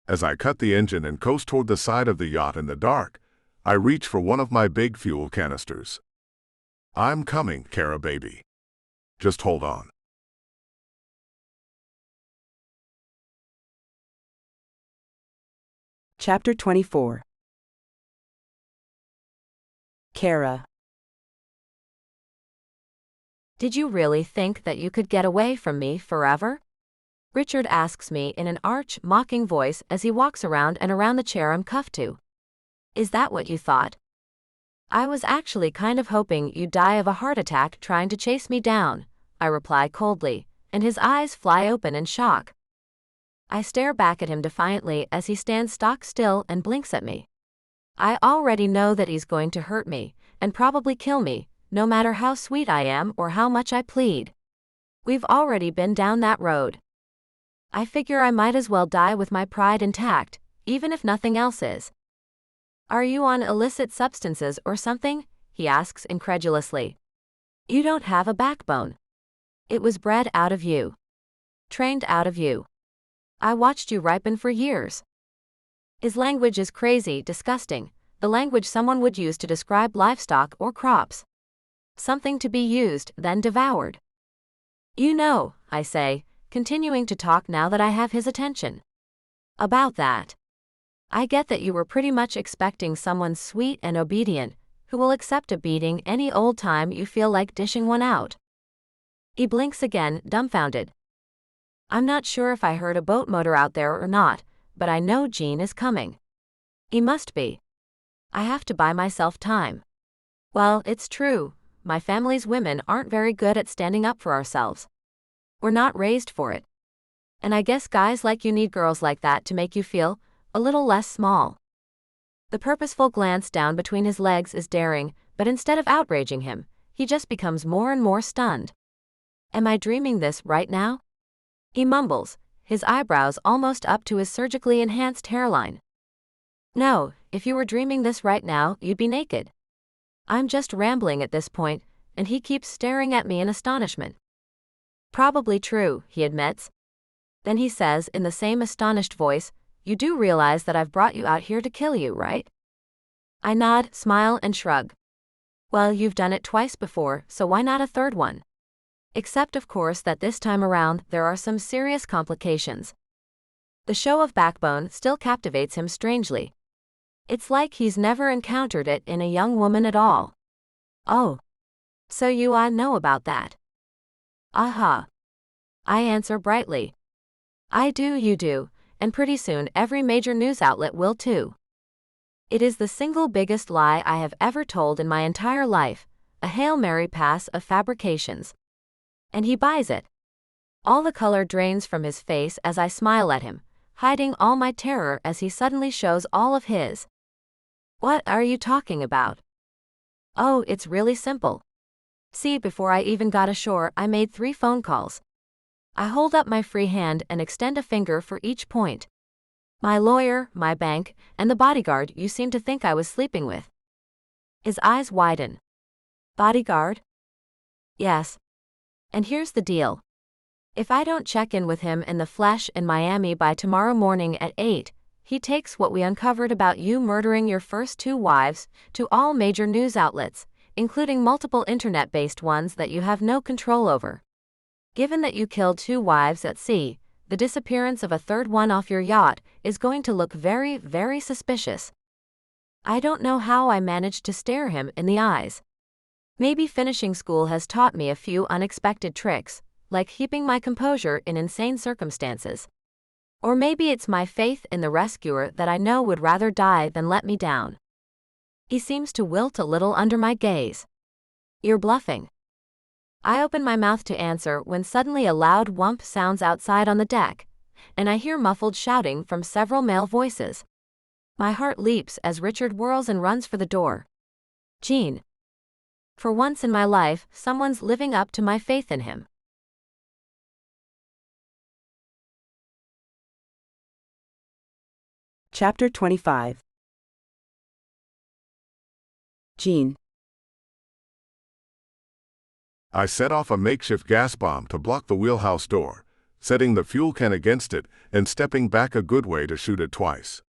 As I cut the engine and coast toward the side of the yacht in the dark, I reach for one of my big fuel canisters. I'm coming, Kara baby. Just hold on.
Chapter 24. Kara.
Did you really think that you could get away from me forever? Richard asks me in an arch, mocking voice as he walks around and around the chair I'm cuffed to. Is that what you thought? I was actually kind of hoping you'd die of a heart attack trying to chase me down, I reply coldly, and his eyes fly open in shock. I stare back at him defiantly as he stands stock still and blinks at me. I already know that he's going to hurt me, and probably kill me, no matter how sweet I am or how much I plead. We've already been down that road. I figure I might as well die with my pride intact, even if nothing else is. Are you on illicit substances or something? He asks incredulously. You don't have a backbone. It was bred out of you. Trained out of you. I watched you ripen for years. His language is crazy, disgusting, the language someone would use to describe livestock or crops. Something to be used, then devoured. You know, I say, continuing to talk now that I have his attention. About that. I get that you were pretty much expecting someone sweet and obedient, who will accept a beating any old time you feel like dishing one out. He blinks again, dumbfounded. I'm not sure if I heard a boat motor out there or not, but I know Jean is coming. He must be. I have to buy myself time. Well, it's true, my family's women aren't very good at standing up for ourselves. We're not raised for it. And I guess guys like you need girls like that to make you feel a little less small. The purposeful glance down between his legs is daring, but instead of outraging him, he just becomes more and more stunned. Am I dreaming this right now? He mumbles, his eyebrows almost up to his surgically enhanced hairline. No, if you were dreaming this right now, you'd be naked. I'm just rambling at this point, and he keeps staring at me in astonishment. Probably true, he admits. Then he says in the same astonished voice, you do realize that I've brought you out here to kill you, right? I nod, smile, and shrug. Well, you've done it twice before, so why not a third one? Except, of course, that this time around there are some serious complications. The show of backbone still captivates him strangely. It's like he's never encountered it in a young woman at all. Oh. So you know about that? Aha. I answer brightly. I do, you do, and pretty soon every major news outlet will too. It is the single biggest lie I have ever told in my entire life, a Hail Mary pass of fabrications. And he buys it. All the color drains from his face as I smile at him, hiding all my terror as he suddenly shows all of his. What are you talking about? Oh, it's really simple. See, before I even got ashore, I made 3 phone calls. I hold up my free hand and extend a finger for each point. My lawyer, my bank, and the bodyguard you seem to think I was sleeping with. His eyes widen. Bodyguard? Yes. And here's the deal. If I don't check in with him in the flesh in Miami by tomorrow morning at 8, he takes what we uncovered about you murdering your first 2 wives to all major news outlets, including multiple internet-based ones that you have no control over. Given that you killed 2 wives at sea, the disappearance of a third one off your yacht is going to look very, very suspicious. I don't know how I managed to stare him in the eyes. Maybe finishing school has taught me a few unexpected tricks, like keeping my composure in insane circumstances. Or maybe it's my faith in the rescuer that I know would rather die than let me down. He seems to wilt a little under my gaze. You're bluffing. I open my mouth to answer when suddenly a loud whump sounds outside on the deck, and I hear muffled shouting from several male voices. My heart leaps as Richard whirls and runs for the door. Jean. For once in my life, someone's living up to my faith in him.
Chapter 25. Jean.
I set off a makeshift gas bomb to block the wheelhouse door, setting the fuel can against it and stepping back a good way to shoot it twice.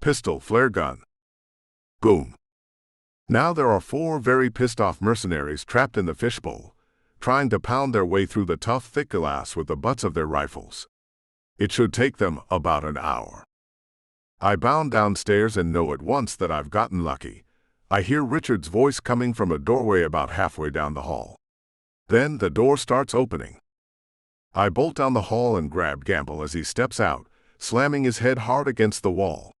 Pistol, flare gun. Boom. Now there are 4 very pissed-off mercenaries trapped in the fishbowl, trying to pound their way through the tough, thick glass with the butts of their rifles. It should take them about an hour. I bound downstairs and know at once that I've gotten lucky. I hear Richard's voice coming from a doorway about halfway down the hall. Then the door starts opening. I bolt down the hall and grab Gamble as he steps out, slamming his head hard against the wall.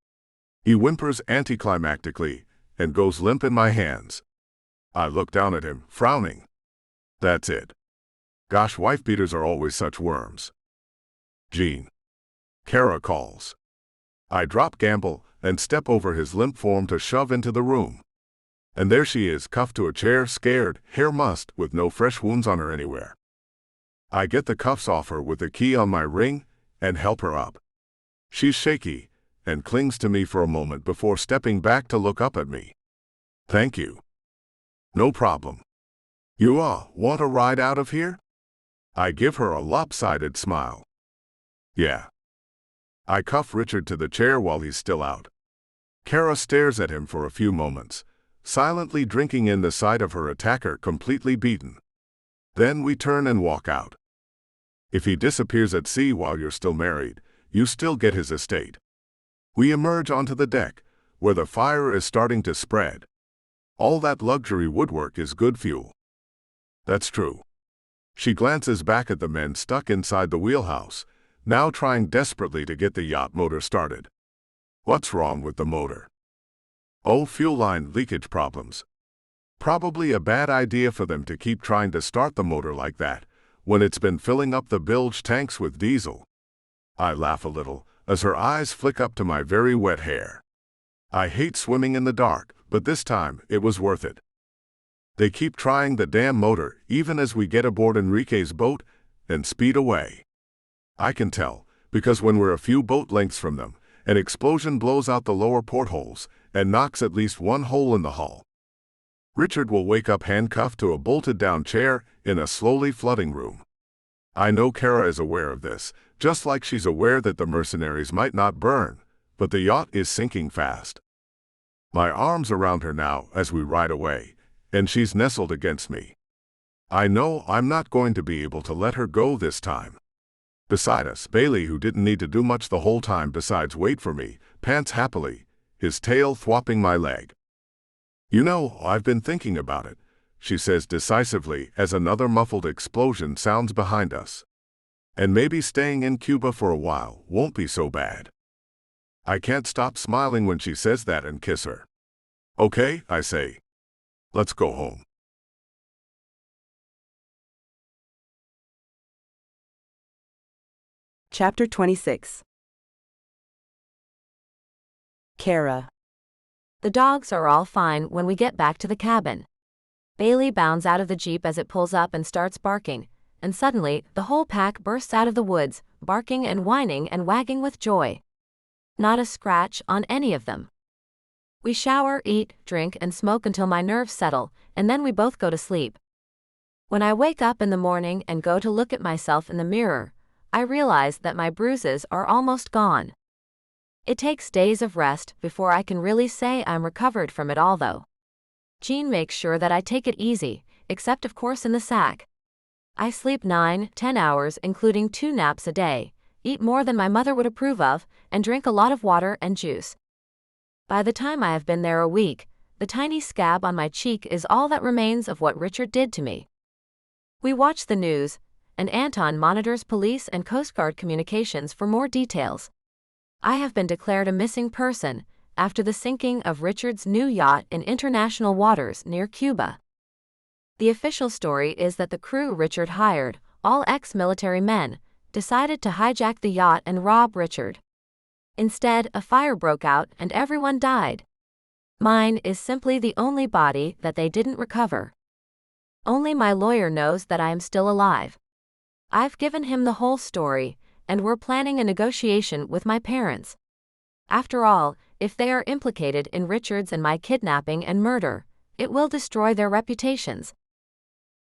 He whimpers anticlimactically and goes limp in my hands. I look down at him, frowning. That's it. Gosh, wife-beaters are always such worms. Jean. Kara calls. I drop Gamble and step over his limp form to shove into the room. And there she is, cuffed to a chair, scared, hair mussed, with no fresh wounds on her anywhere. I get the cuffs off her with the key on my ring and help her up. She's shaky and clings to me for a moment before stepping back to look up at me. Thank you. No problem. You want a ride out of here? I give her a lopsided smile. Yeah. I cuff Richard to the chair while he's still out. Kara stares at him for a few moments, silently drinking in the sight of her attacker completely beaten. Then we turn and walk out. If he disappears at sea while you're still married, you still get his estate. We emerge onto the deck, where the fire is starting to spread. All that luxury woodwork is good fuel. That's true. She glances back at the men stuck inside the wheelhouse, now trying desperately to get the yacht motor started. What's wrong with the motor? Oh, fuel line leakage problems. Probably a bad idea for them to keep trying to start the motor like that, when it's been filling up the bilge tanks with diesel. I laugh a little, as her eyes flick up to my very wet hair. I hate swimming in the dark, but this time it was worth it. They keep trying the damn motor, even as we get aboard Enrique's boat and speed away. I can tell, because when we're a few boat lengths from them, an explosion blows out the lower portholes and knocks at least one hole in the hull. Richard will wake up handcuffed to a bolted-down chair in a slowly flooding room. I know Kara is aware of this, just like she's aware that the mercenaries might not burn, but the yacht is sinking fast. My arms around her now as we ride away, and she's nestled against me. I know I'm not going to be able to let her go this time. Beside us, Bailey, who didn't need to do much the whole time besides wait for me, pants happily, his tail thwopping my leg. You know, I've been thinking about it, she says decisively as another muffled explosion sounds behind us. And maybe staying in Cuba for a while won't be so bad. I can't stop smiling when she says that and kiss her. Okay, I say. Let's go home.
Chapter 26. Kara.
The dogs are all fine when we get back to the cabin. Bailey bounds out of the Jeep as it pulls up and starts barking, and suddenly the whole pack bursts out of the woods, barking and whining and wagging with joy. Not a scratch on any of them. We shower, eat, drink, and smoke until my nerves settle, and then we both go to sleep. When I wake up in the morning and go to look at myself in the mirror, I realize that my bruises are almost gone. It takes days of rest before I can really say I'm recovered from it all though. Jean makes sure that I take it easy, except of course in the sack. I sleep 9-10 hours including 2 naps a day, eat more than my mother would approve of, and drink a lot of water and juice. By the time I have been there a week, the tiny scab on my cheek is all that remains of what Richard did to me. We watch the news, and Anton monitors police and Coast Guard communications for more details. I have been declared a missing person after the sinking of Richard's new yacht in international waters near Cuba. The official story is that the crew Richard hired, all ex-military men, decided to hijack the yacht and rob Richard. Instead, a fire broke out and everyone died. Mine is simply the only body that they didn't recover. Only my lawyer knows that I am still alive. I've given him the whole story, and we're planning a negotiation with my parents. After all, if they are implicated in Richard's and my kidnapping and murder, it will destroy their reputations.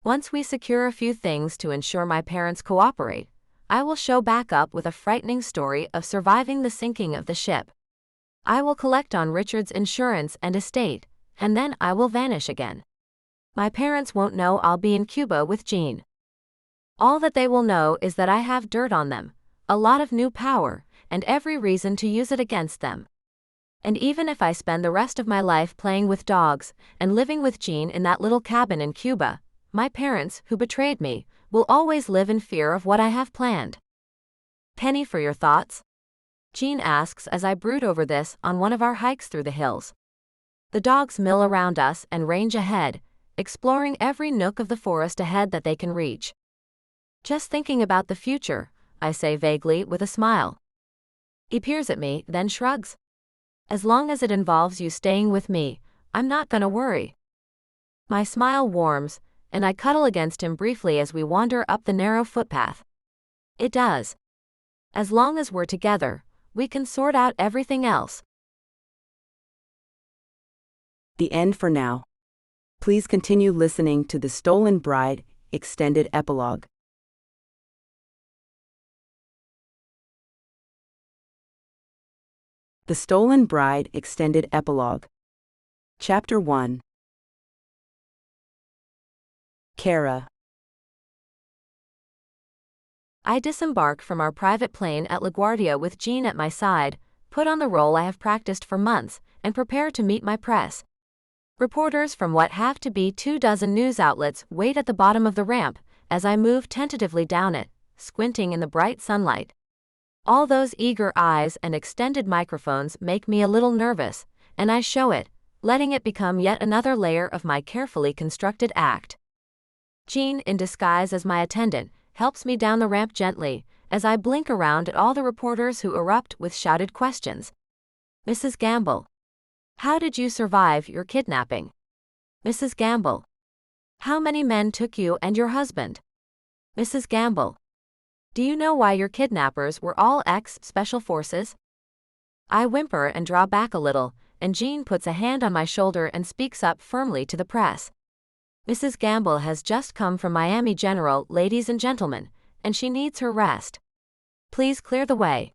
Once we secure a few things to ensure my parents cooperate, I will show back up with a frightening story of surviving the sinking of the ship. I will collect on Richard's insurance and estate, and then I will vanish again. My parents won't know I'll be in Cuba with Jean. All that they will know is that I have dirt on them, a lot of new power, and every reason to use it against them. And even if I spend the rest of my life playing with dogs and living with Jean in that little cabin in Cuba, my parents, who betrayed me, will always live in fear of what I have planned. Penny, for your thoughts? Jean asks as I brood over this on one of our hikes through the hills. The dogs mill around us and range ahead, exploring every nook of the forest ahead that they can reach. Just thinking about the future, I say vaguely with a smile. He peers at me, then shrugs. As long as it involves you staying with me, I'm not gonna worry. My smile warms, and I cuddle against him briefly as we wander up the narrow footpath. It does. As long as we're together, we can sort out everything else.
The end for now. Please continue listening to The Stolen Bride Extended Epilogue. The Stolen Bride Extended Epilogue. Chapter 1. Kara.
I disembark from our private plane at LaGuardia with Jean at my side, put on the role I have practiced for months, and prepare to meet my press. Reporters from what have to be 24 news outlets wait at the bottom of the ramp as I move tentatively down it, squinting in the bright sunlight. All those eager eyes and extended microphones make me a little nervous, and I show it, letting it become yet another layer of my carefully constructed act. Jean, in disguise as my attendant, helps me down the ramp gently, as I blink around at all the reporters who erupt with shouted questions. Mrs. Gamble. How did you survive your kidnapping? Mrs. Gamble. How many men took you and your husband? Mrs. Gamble. Do you know why your kidnappers were all ex-Special Forces? I whimper and draw back a little, and Jean puts a hand on my shoulder and speaks up firmly to the press. Mrs. Gamble has just come from Miami General, ladies and gentlemen, and she needs her rest. Please clear the way.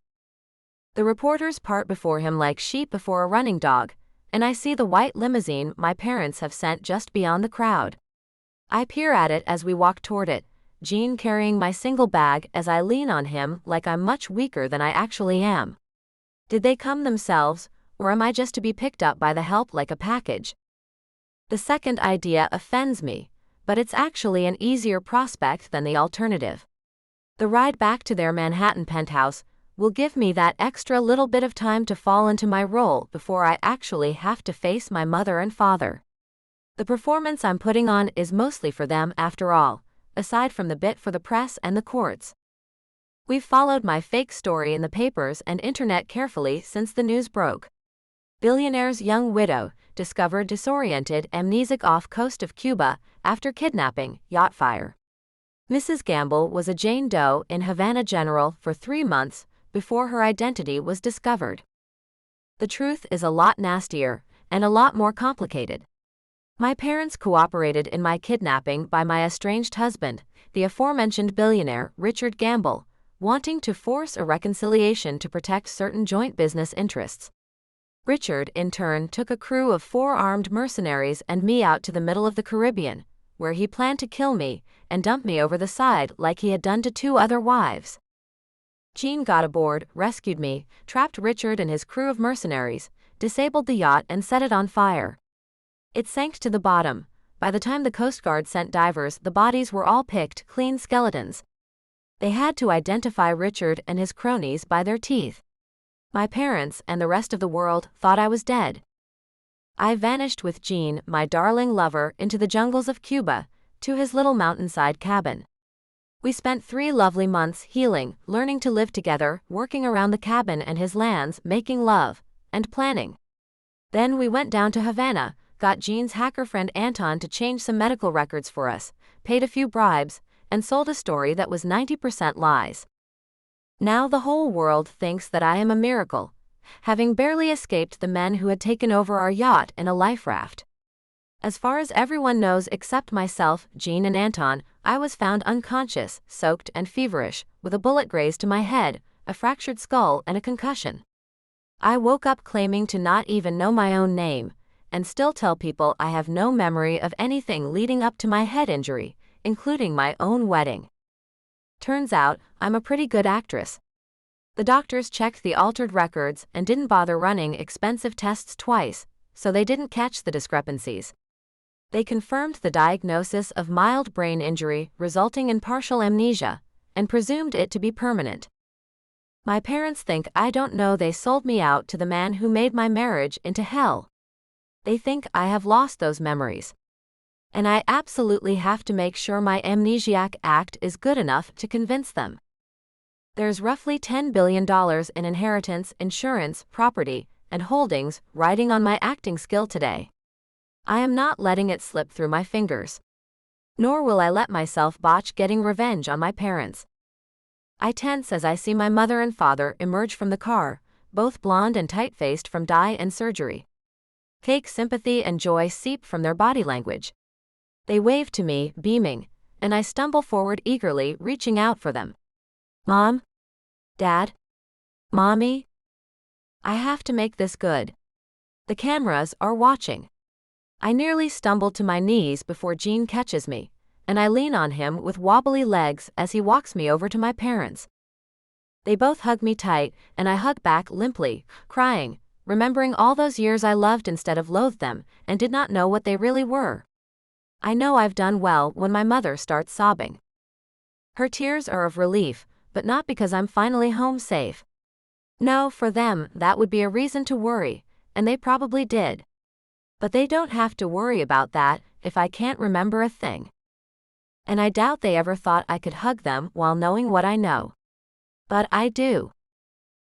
The reporters part before him like sheep before a running dog, and I see the white limousine my parents have sent just beyond the crowd. I peer at it as we walk toward it, Jean carrying my single bag as I lean on him like I'm much weaker than I actually am. Did they come themselves, or am I just to be picked up by the help like a package? The second idea offends me, but it's actually an easier prospect than the alternative. The ride back to their Manhattan penthouse will give me that extra little bit of time to fall into my role before I actually have to face my mother and father. The performance I'm putting on is mostly for them after all, aside from the bit for the press and the courts. We've followed my fake story in the papers and internet carefully since the news broke. Billionaire's young widow discovered disoriented, amnesic off coast of Cuba after kidnapping, yacht fire. Mrs. Gamble was a Jane Doe in Havana General for 3 months before her identity was discovered. The truth is a lot nastier and a lot more complicated. My parents cooperated in my kidnapping by my estranged husband, the aforementioned billionaire Richard Gamble, wanting to force a reconciliation to protect certain joint business interests. Richard, in turn, took a crew of 4 armed mercenaries and me out to the middle of the Caribbean, where he planned to kill me and dump me over the side like he had done to 2 other wives. Jean got aboard, rescued me, trapped Richard and his crew of mercenaries, disabled the yacht and set it on fire. It sank to the bottom. By the time the Coast Guard sent divers, the bodies were all picked clean skeletons. They had to identify Richard and his cronies by their teeth. My parents and the rest of the world thought I was dead. I vanished with Jean, my darling lover, into the jungles of Cuba, to his little mountainside cabin. We spent 3 lovely months healing, learning to live together, working around the cabin and his lands, making love, and planning. Then we went down to Havana, got Jean's hacker friend Anton to change some medical records for us, paid a few bribes, and sold a story that was 90% lies. Now the whole world thinks that I am a miracle, having barely escaped the men who had taken over our yacht in a life raft. As far as everyone knows except myself, Jean and Anton, I was found unconscious, soaked and feverish, with a bullet grazed to my head, a fractured skull and a concussion. I woke up claiming to not even know my own name, and still tell people I have no memory of anything leading up to my head injury, including my own wedding. Turns out, I'm a pretty good actress. The doctors checked the altered records and didn't bother running expensive tests twice, so they didn't catch the discrepancies. They confirmed the diagnosis of mild brain injury resulting in partial amnesia, and presumed it to be permanent. My parents think I don't know they sold me out to the man who made my marriage into hell. They think I have lost those memories. And I absolutely have to make sure my amnesiac act is good enough to convince them. There's roughly $10 billion in inheritance, insurance, property, and holdings riding on my acting skill today. I am not letting it slip through my fingers. Nor will I let myself botch getting revenge on my parents. I tense as I see my mother and father emerge from the car, both blonde and tight-faced from dye and surgery. Fake sympathy and joy seep from their body language. They wave to me, beaming, and I stumble forward eagerly, reaching out for them. Mom? Dad? Mommy? I have to make this good. The cameras are watching. I nearly stumble to my knees before Jean catches me, and I lean on him with wobbly legs as he walks me over to my parents. They both hug me tight, and I hug back limply, crying, remembering all those years I loved instead of loathed them, and did not know what they really were. I know I've done well when my mother starts sobbing. Her tears are of relief, but not because I'm finally home safe. No, for them, that would be a reason to worry, and they probably did. But they don't have to worry about that if I can't remember a thing. And I doubt they ever thought I could hug them while knowing what I know. But I do.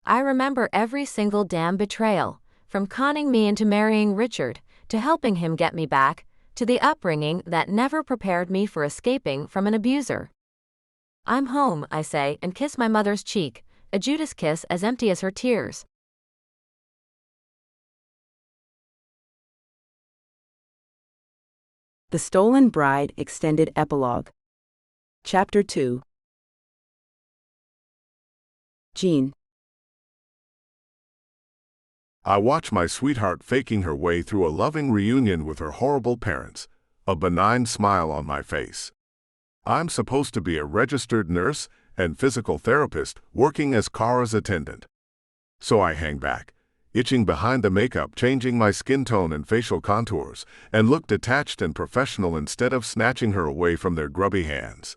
I remember every single damn betrayal, from conning me into marrying Richard, to helping him get me back, to the upbringing that never prepared me for escaping from an abuser. I'm home, I say, and kiss my mother's cheek, a Judas kiss as empty as her tears.
The Stolen Bride Extended Epilogue. Chapter 2. Jean.
I watch my sweetheart faking her way through a loving reunion with her horrible parents, a benign smile on my face. I'm supposed to be a registered nurse and physical therapist working as Kara's attendant. So I hang back, itching behind the makeup, changing my skin tone and facial contours, and look detached and professional instead of snatching her away from their grubby hands.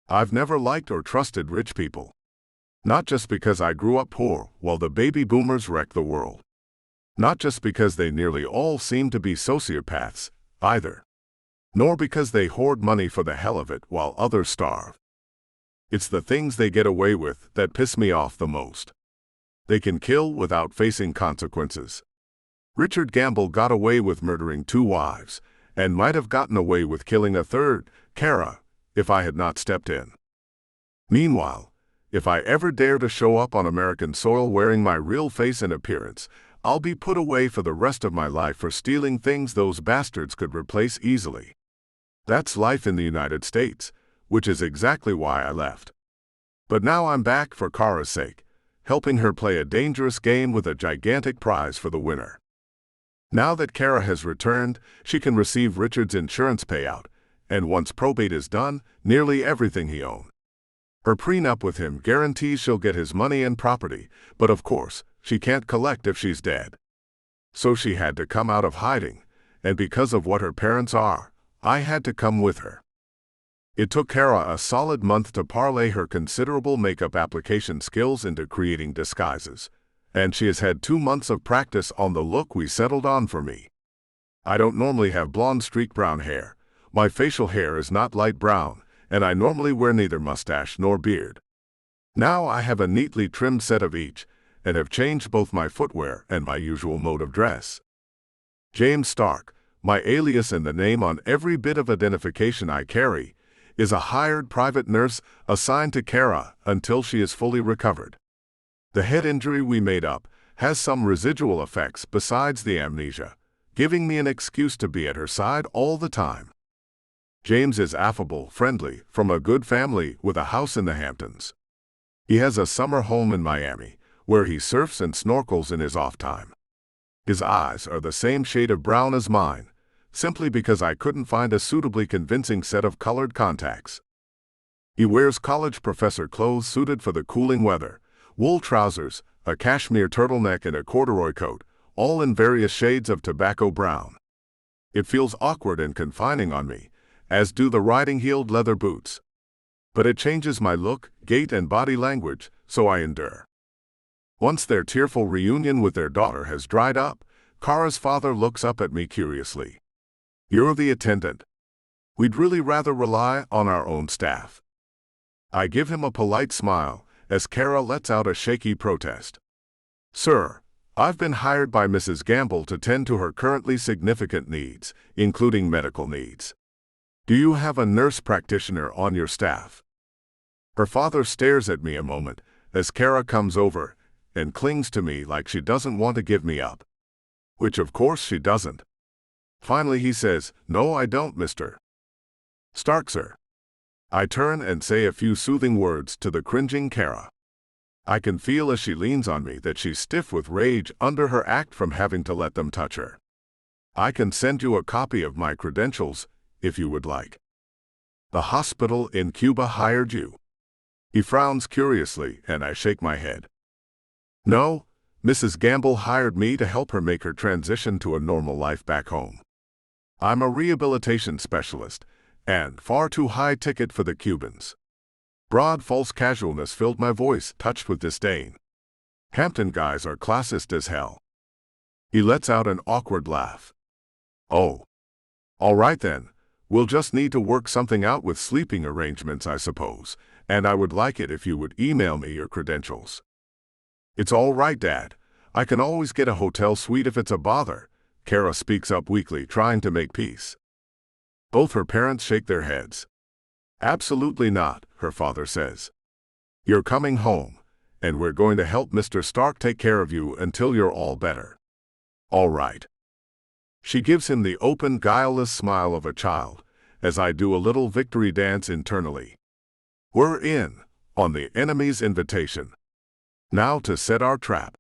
I've never liked or trusted rich people. Not just because I grew up poor while the baby boomers wrecked the world. Not just because they nearly all seem to be sociopaths, either. Nor because they hoard money for the hell of it while others starve. It's the things they get away with that piss me off the most. They can kill without facing consequences. Richard Gamble got away with murdering 2 wives, and might have gotten away with killing a third, Kara, if I had not stepped in. Meanwhile, if I ever dare to show up on American soil wearing my real face and appearance, I'll be put away for the rest of my life for stealing things those bastards could replace easily. That's life in the United States, which is exactly why I left. But now I'm back for Kara's sake, helping her play a dangerous game with a gigantic prize for the winner. Now that Kara has returned, she can receive Richard's insurance payout, and once probate is done, nearly everything he owned. Her prenup with him guarantees she'll get his money and property, but of course, she can't collect if she's dead. So she had to come out of hiding, and because of what her parents are, I had to come with her. It took Kara a solid month to parlay her considerable makeup application skills into creating disguises, and she has had 2 months of practice on the look we settled on for me. I don't normally have blonde streaked brown hair, my facial hair is not light brown, and I normally wear neither mustache nor beard. Now I have a neatly trimmed set of each, and have changed both my footwear and my usual mode of dress. James Stark, my alias and the name on every bit of identification I carry, is a hired private nurse assigned to Kara until she is fully recovered. The head injury we made up has some residual effects besides the amnesia, giving me an excuse to be at her side all the time. James is affable, friendly, from a good family with a house in the Hamptons. He has a summer home in Miami, where he surfs and snorkels in his off time. His eyes are the same shade of brown as mine, simply because I couldn't find a suitably convincing set of colored contacts. He wears college professor clothes suited for the cooling weather, wool trousers, a cashmere turtleneck and a corduroy coat, all in various shades of tobacco brown. It feels awkward and confining on me, as do the riding-heeled leather boots. But it changes my look, gait and body language, so I endure. Once their tearful reunion with their daughter has dried up, Kara's father looks up at me curiously. "You're the attendant. We'd really rather rely on our own staff." I give him a polite smile, as Kara lets out a shaky protest. "Sir, I've been hired by Mrs. Gamble to tend to her currently significant needs, including medical needs. Do you have a nurse practitioner on your staff?" Her father stares at me a moment, as Kara comes over and clings to me like she doesn't want to give me up. Which of course she doesn't. Finally he says, "No, I don't, Mr. Stark, sir." I turn and say a few soothing words to the cringing Kara. I can feel as she leans on me that she's stiff with rage under her act from having to let them touch her. "I can send you a copy of my credentials, if you would like." "The hospital in Cuba hired you?" He frowns curiously, and I shake my head. "No, Mrs. Gamble hired me to help her make her transition to a normal life back home. I'm a rehabilitation specialist, and far too high ticket for the Cubans." Broad false casualness filled my voice, touched with disdain. "Hampton guys are classist as hell." He lets out an awkward laugh. "Oh. All right then, we'll just need to work something out with sleeping arrangements, I suppose, and I would like it if you would email me your credentials." "It's all right, Dad. I can always get a hotel suite if it's a bother," Kara speaks up weakly, trying to make peace. Both her parents shake their heads. "Absolutely not," her father says. "You're coming home, and we're going to help Mr. Stark take care of you until you're all better. All right." She gives him the open, guileless smile of a child, as I do a little victory dance internally. We're in, on the enemy's invitation. Now to set our trap.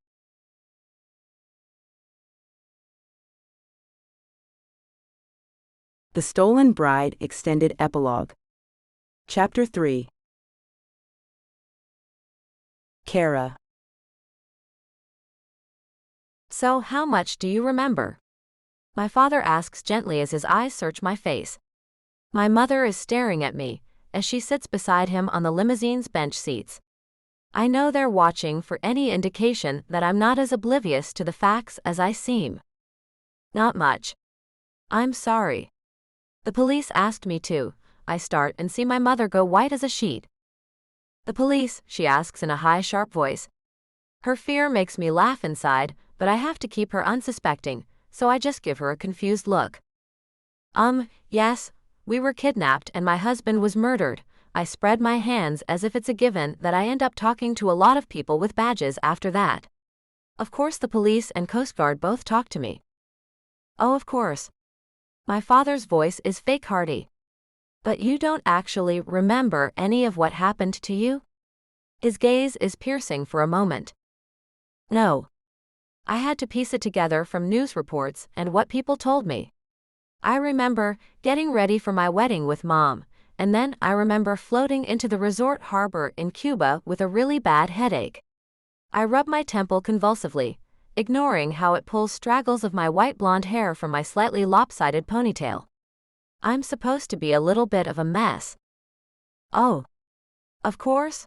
The Stolen Bride Extended Epilogue. Chapter 3. Kara.
So, how much do you remember? My father asks gently as his eyes search my face. My mother is staring at me as she sits beside him on the limousine's bench seats. I know they're watching for any indication that I'm not as oblivious to the facts as I seem. Not much. I'm sorry. The police asked me to. I start and see my mother go white as a sheet. The police, she asks in a high, sharp voice. Her fear makes me laugh inside, but I have to keep her unsuspecting, so I just give her a confused look. Yes, we were kidnapped and my husband was murdered. I spread my hands as if it's a given that I end up talking to a lot of people with badges after that. Of course the police and Coast Guard both talk to me. Oh, of course. My father's voice is fake hearty. But you don't actually remember any of what happened to you? His gaze is piercing for a moment. No. I had to piece it together from news reports and what people told me. I remember getting ready for my wedding with Mom, and then I remember floating into the resort harbor in Cuba with a really bad headache. I rub my temple convulsively, ignoring how it pulls straggles of my white blonde hair from my slightly lopsided ponytail. I'm supposed to be a little bit of a mess. Oh. Of course.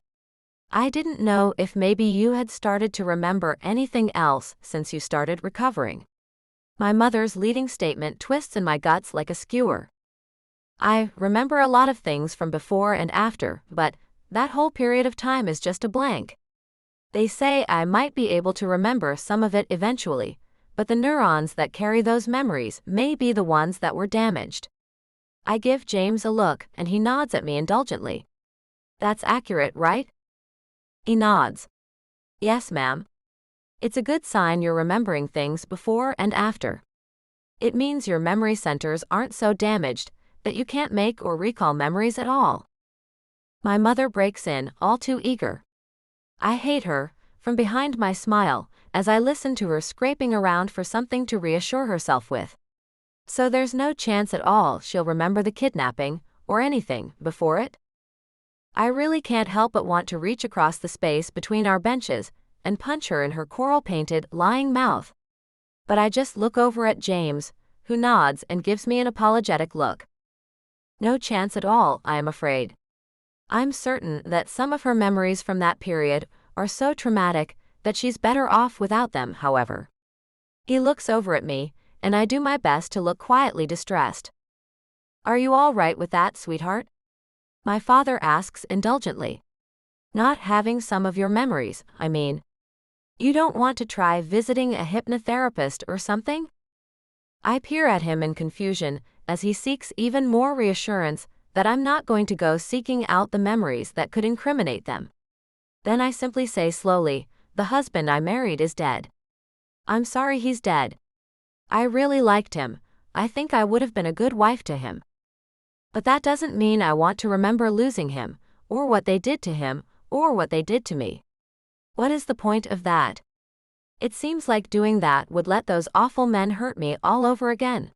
I didn't know if maybe you had started to remember anything else since you started recovering. My mother's leading statement twists in my guts like a skewer. I remember a lot of things from before and after, but that whole period of time is just a blank. They say I might be able to remember some of it eventually, but the neurons that carry those memories may be the ones that were damaged. I give James a look, and he nods at me indulgently. That's accurate, right? He nods. Yes, ma'am. It's a good sign you're remembering things before and after. It means your memory centers aren't so damaged that you can't make or recall memories at all. My mother breaks in, all too eager. I hate her, from behind my smile, as I listen to her scraping around for something to reassure herself with. So there's no chance at all she'll remember the kidnapping, or anything, before it? I really can't help but want to reach across the space between our benches and punch her in her coral-painted, lying mouth. But I just look over at James, who nods and gives me an apologetic look. No chance at all, I am afraid. I'm certain that some of her memories from that period are so traumatic that she's better off without them, however. He looks over at me, and I do my best to look quietly distressed. Are you all right with that, sweetheart? My father asks indulgently. Not having some of your memories, I mean. You don't want to try visiting a hypnotherapist or something? I peer at him in confusion as he seeks even more reassurance that I'm not going to go seeking out the memories that could incriminate them. Then I simply say slowly, the husband I married is dead. I'm sorry he's dead. I really liked him. I think I would have been a good wife to him. But that doesn't mean I want to remember losing him, or what they did to him, or what they did to me. What is the point of that? It seems like doing that would let those awful men hurt me all over again.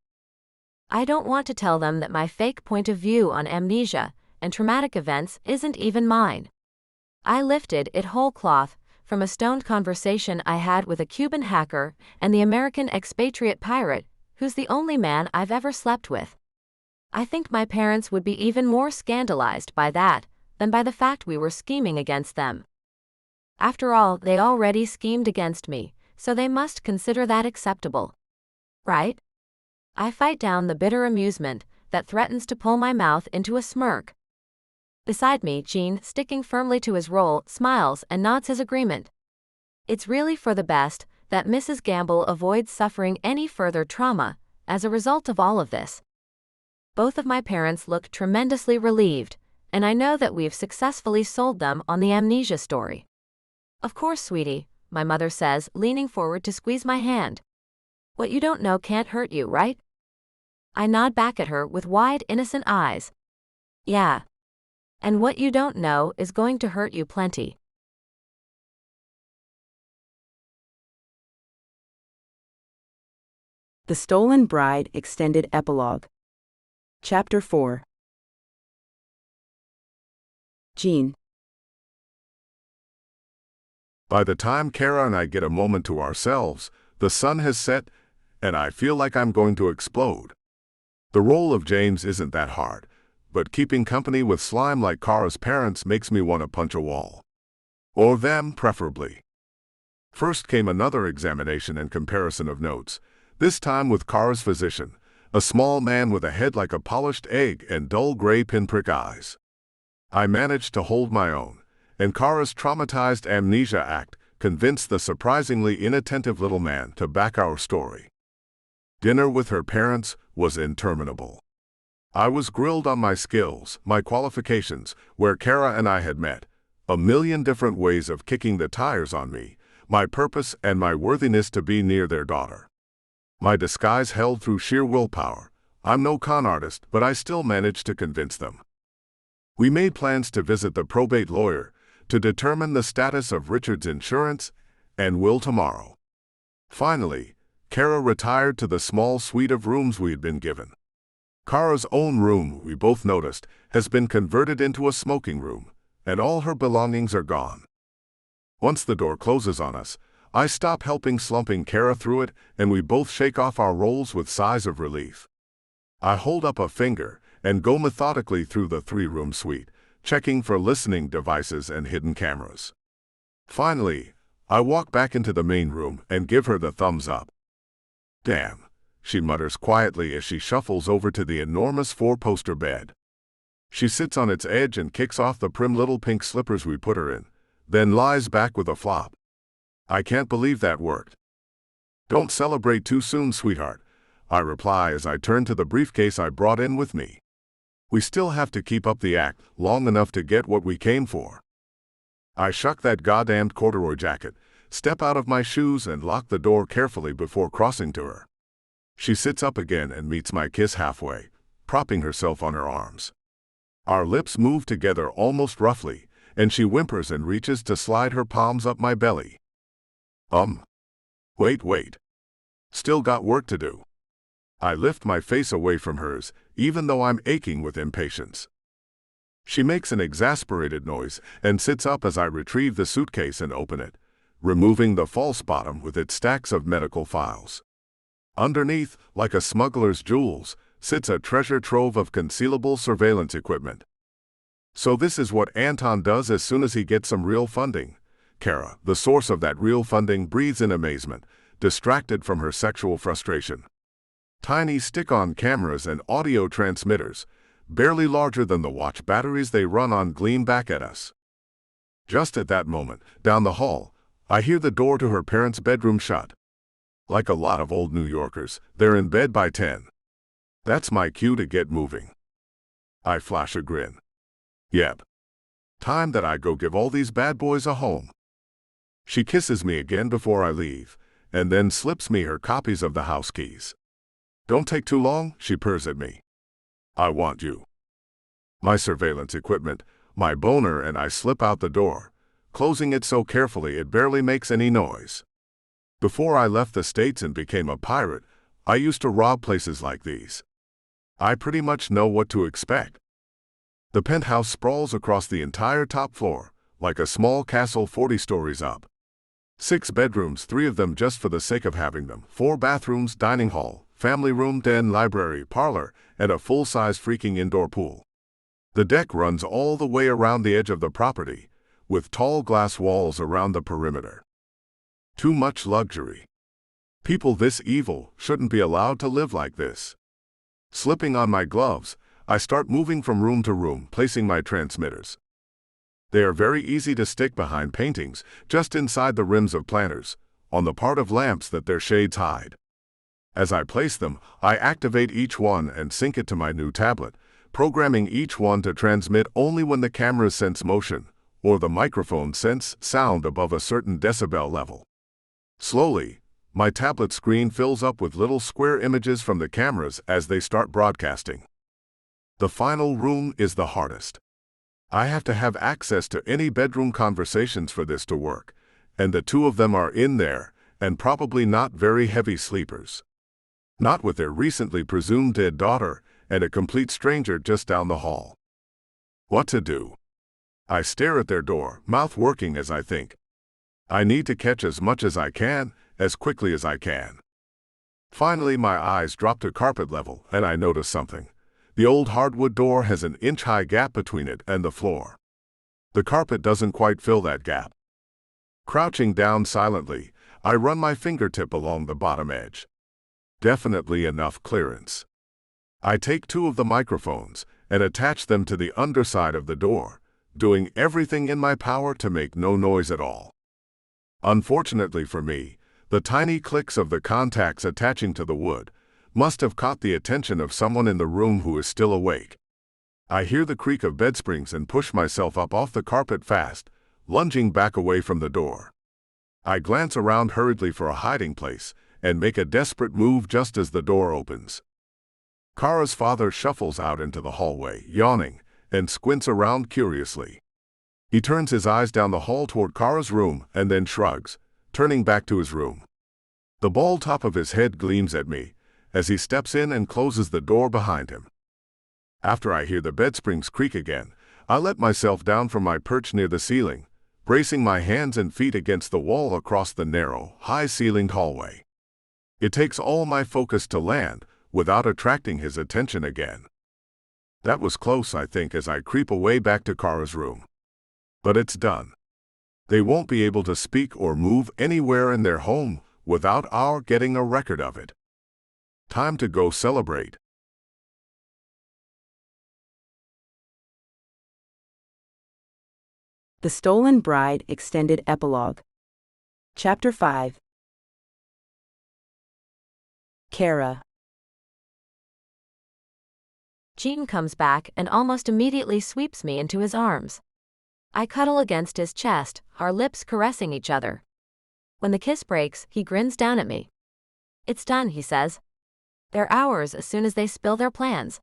I don't want to tell them that my fake point of view on amnesia and traumatic events isn't even mine. I lifted it whole cloth from a stoned conversation I had with a Cuban hacker and the American expatriate pirate, who's the only man I've ever slept with. I think my parents would be even more scandalized by that than by the fact we were scheming against them. After all, they already schemed against me, so they must consider that acceptable. Right? I fight down the bitter amusement that threatens to pull my mouth into a smirk. Beside me, Gene, sticking firmly to his role, smiles and nods his agreement. It's really for the best that Mrs. Gamble avoids suffering any further trauma as a result of all of this. Both of my parents look tremendously relieved, and I know that we've successfully sold them on the amnesia story. Of course, sweetie, my mother says, leaning forward to squeeze my hand. What you don't know can't hurt you, right? I nod back at her with wide, innocent eyes. Yeah. And what you don't know is going to hurt you plenty.
The Stolen Bride Extended Epilogue. Chapter 4. Jean.
By the time Kara and I get a moment to ourselves, the sun has set, and I feel like I'm going to explode. The role of James isn't that hard, but keeping company with slime like Kara's parents makes me want to punch a wall. Or them, preferably. First came another examination and comparison of notes, this time with Kara's physician, a small man with a head like a polished egg and dull gray pinprick eyes. I managed to hold my own, and Kara's traumatized amnesia act convinced the surprisingly inattentive little man to back our story. Dinner with her parents was interminable. I was grilled on my skills, my qualifications, where Kara and I had met, a million different ways of kicking the tires on me, my purpose and my worthiness to be near their daughter. My disguise held through sheer willpower. I'm no con artist, but I still managed to convince them. We made plans to visit the probate lawyer to determine the status of Richard's insurance and will tomorrow. Finally, Kara retired to the small suite of rooms we had been given. Kara's own room, we both noticed, has been converted into a smoking room, and all her belongings are gone. Once the door closes on us, I stop helping slumping Kara through it, and we both shake off our rolls with sighs of relief. I hold up a finger and go methodically through the three-room suite, checking for listening devices and hidden cameras. Finally, I walk back into the main room and give her the thumbs up. "Damn," she mutters quietly as she shuffles over to the enormous four-poster bed. She sits on its edge and kicks off the prim little pink slippers we put her in, then lies back with a flop. "I can't believe that worked." "Don't celebrate too soon, sweetheart," I reply as I turn to the briefcase I brought in with me. "We still have to keep up the act long enough to get what we came for." I shuck that goddamned corduroy jacket, step out of my shoes and lock the door carefully before crossing to her. She sits up again and meets my kiss halfway, propping herself on her arms. Our lips move together almost roughly, and she whimpers and reaches to slide her palms up my belly. Wait. Still got work to do." I lift my face away from hers, even though I'm aching with impatience. She makes an exasperated noise and sits up as I retrieve the suitcase and open it, removing the false bottom with its stacks of medical files. Underneath, like a smuggler's jewels, sits a treasure trove of concealable surveillance equipment. "So this is what Anton does as soon as he gets some real funding." Kara, the source of that real funding, breathes in amazement, distracted from her sexual frustration. Tiny stick-on cameras and audio transmitters, barely larger than the watch batteries they run on, gleam back at us. Just at that moment, down the hall, I hear the door to her parents' bedroom shut. Like a lot of old New Yorkers, they're in bed by 10. That's my cue to get moving. I flash a grin. Yep. Time that I go give all these bad boys a home. She kisses me again before I leave, and then slips me her copies of the house keys. "Don't take too long," she purrs at me. "I want you." My surveillance equipment, my boner, and I slip out the door, closing it so carefully it barely makes any noise. Before I left the States and became a pirate, I used to rob places like these. I pretty much know what to expect. The penthouse sprawls across the entire top floor, like a small castle 40 stories up. 6 bedrooms, 3 of them just for the sake of having them, 4 bathrooms, dining hall, family room, den, library, parlor, and a full-size freaking indoor pool. The deck runs all the way around the edge of the property, with tall glass walls around the perimeter. Too much luxury. People this evil shouldn't be allowed to live like this. Slipping on my gloves, I start moving from room to room, placing my transmitters. They are very easy to stick behind paintings, just inside the rims of planters, on the part of lamps that their shades hide. As I place them, I activate each one and sync it to my new tablet, programming each one to transmit only when the cameras sense motion, or the microphone sense sound above a certain decibel level. Slowly, my tablet screen fills up with little square images from the cameras as they start broadcasting. The final room is the hardest. I have to have access to any bedroom conversations for this to work, and the 2 of them are in there, and probably not very heavy sleepers. Not with their recently presumed dead daughter, and a complete stranger just down the hall. What to do? I stare at their door, mouth working as I think. I need to catch as much as I can, as quickly as I can. Finally, my eyes drop to carpet level, and I notice something. The old hardwood door has an inch-high gap between it and the floor. The carpet doesn't quite fill that gap. Crouching down silently, I run my fingertip along the bottom edge. Definitely enough clearance. I take 2 of the microphones and attach them to the underside of the door, doing everything in my power to make no noise at all. Unfortunately for me, the tiny clicks of the contacts attaching to the wood must have caught the attention of someone in the room who is still awake. I hear the creak of bed springs and push myself up off the carpet fast, lunging back away from the door. I glance around hurriedly for a hiding place and make a desperate move just as the door opens. Kara's father shuffles out into the hallway, yawning, and squints around curiously. He turns his eyes down the hall toward Kara's room and then shrugs, turning back to his room. The bald top of his head gleams at me as he steps in and closes the door behind him. After I hear the bed springs creak again, I let myself down from my perch near the ceiling, bracing my hands and feet against the wall across the narrow, high-ceilinged hallway. It takes all my focus to land without attracting his attention again. That was close, I think, as I creep away back to Kara's room. But it's done. They won't be able to speak or move anywhere in their home without our getting a record of it. Time to go celebrate.
The Stolen Bride Extended Epilogue. Chapter 5. Kara.
Gene comes back and almost immediately sweeps me into his arms. I cuddle against his chest, our lips caressing each other. When the kiss breaks, he grins down at me. "It's done," he says. "They're ours as soon as they spill their plans."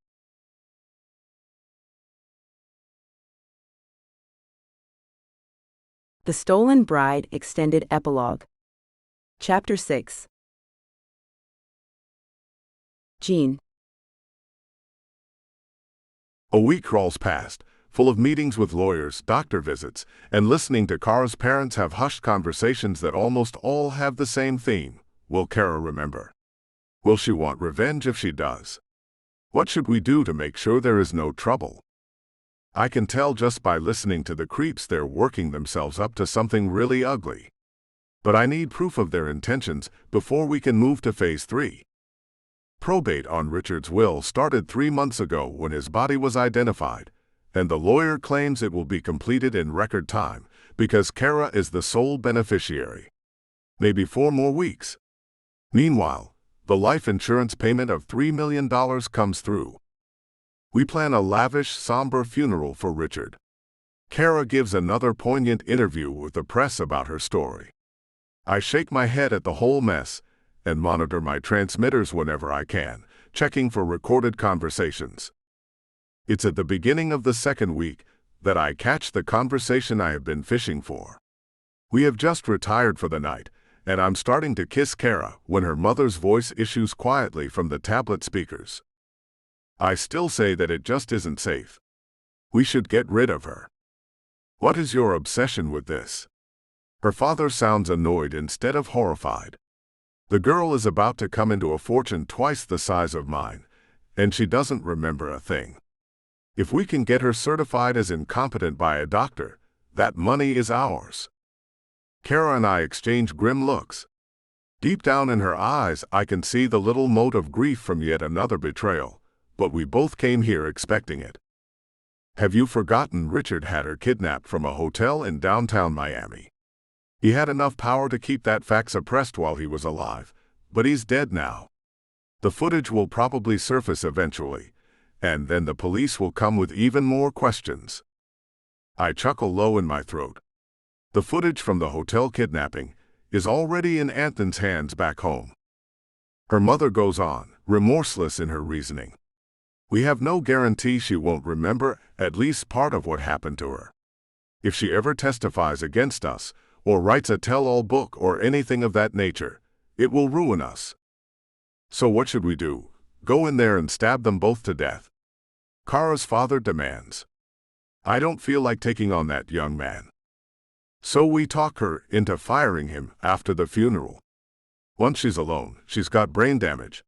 The Stolen Bride Extended Epilogue. Chapter 6. Gene.
A week crawls past, full of meetings with lawyers, doctor visits, and listening to Kara's parents have hushed conversations that almost all have the same theme. Will Kara remember? Will she want revenge if she does? What should we do to make sure there is no trouble? I can tell just by listening to the creeps they're working themselves up to something really ugly. But I need proof of their intentions before we can move to Phase 3. Probate on Richard's will started 3 months ago when his body was identified, and the lawyer claims it will be completed in record time because Kara is the sole beneficiary. Maybe 4 more weeks. Meanwhile, the life insurance payment of $3 million comes through. We plan a lavish, somber funeral for Richard. Kara gives another poignant interview with the press about her story. I shake my head at the whole mess and monitor my transmitters whenever I can, checking for recorded conversations. It's at the beginning of the 2nd week that I catch the conversation I have been fishing for. We have just retired for the night, and I'm starting to kiss Kara when her mother's voice issues quietly from the tablet speakers. I still say that it just isn't safe. We should get rid of her. What is your obsession with this? Her father sounds annoyed instead of horrified. The girl is about to come into a fortune twice the size of mine, and she doesn't remember a thing. If we can get her certified as incompetent by a doctor, that money is ours. Kara and I exchange grim looks. Deep down in her eyes, I can see the little mote of grief from yet another betrayal, but we both came here expecting it. Have you forgotten Richard had her kidnapped from a hotel in downtown Miami? He had enough power to keep that fact suppressed while he was alive, but he's dead now. The footage will probably surface eventually, and then the police will come with even more questions. I chuckle low in my throat. The footage from the hotel kidnapping is already in Anthony's hands back home. Her mother goes on, remorseless in her reasoning. We have no guarantee she won't remember at least part of what happened to her. If she ever testifies against us, or writes a tell-all book or anything of that nature, it will ruin us. So what should we do? Go in there and stab them both to death. Kara's father demands. I don't feel like taking on that young man. So we talk her into firing him after the funeral. Once she's alone, she's got brain damage.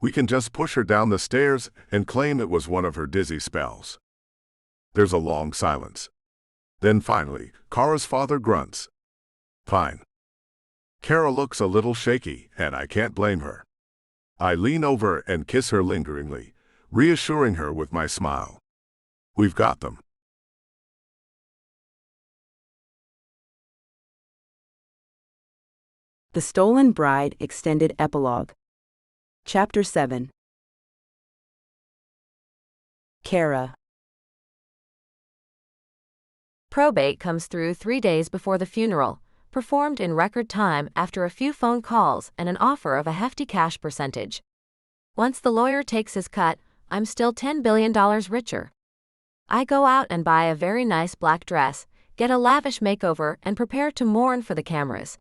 We can just push her down the stairs and claim it was one of her dizzy spells. There's a long silence. Then finally, Kara's father grunts. Fine. Kara looks a little shaky, and I can't blame her. I lean over and kiss her lingeringly, reassuring her with my smile. We've got them.
The Stolen Bride Extended Epilogue. Chapter 7. Kara.
Probate comes through 3 days before the funeral, performed in record time after a few phone calls and an offer of a hefty cash percentage. Once the lawyer takes his cut, I'm still $10 billion richer. I go out and buy a very nice black dress, get a lavish makeover, and prepare to mourn for the cameras.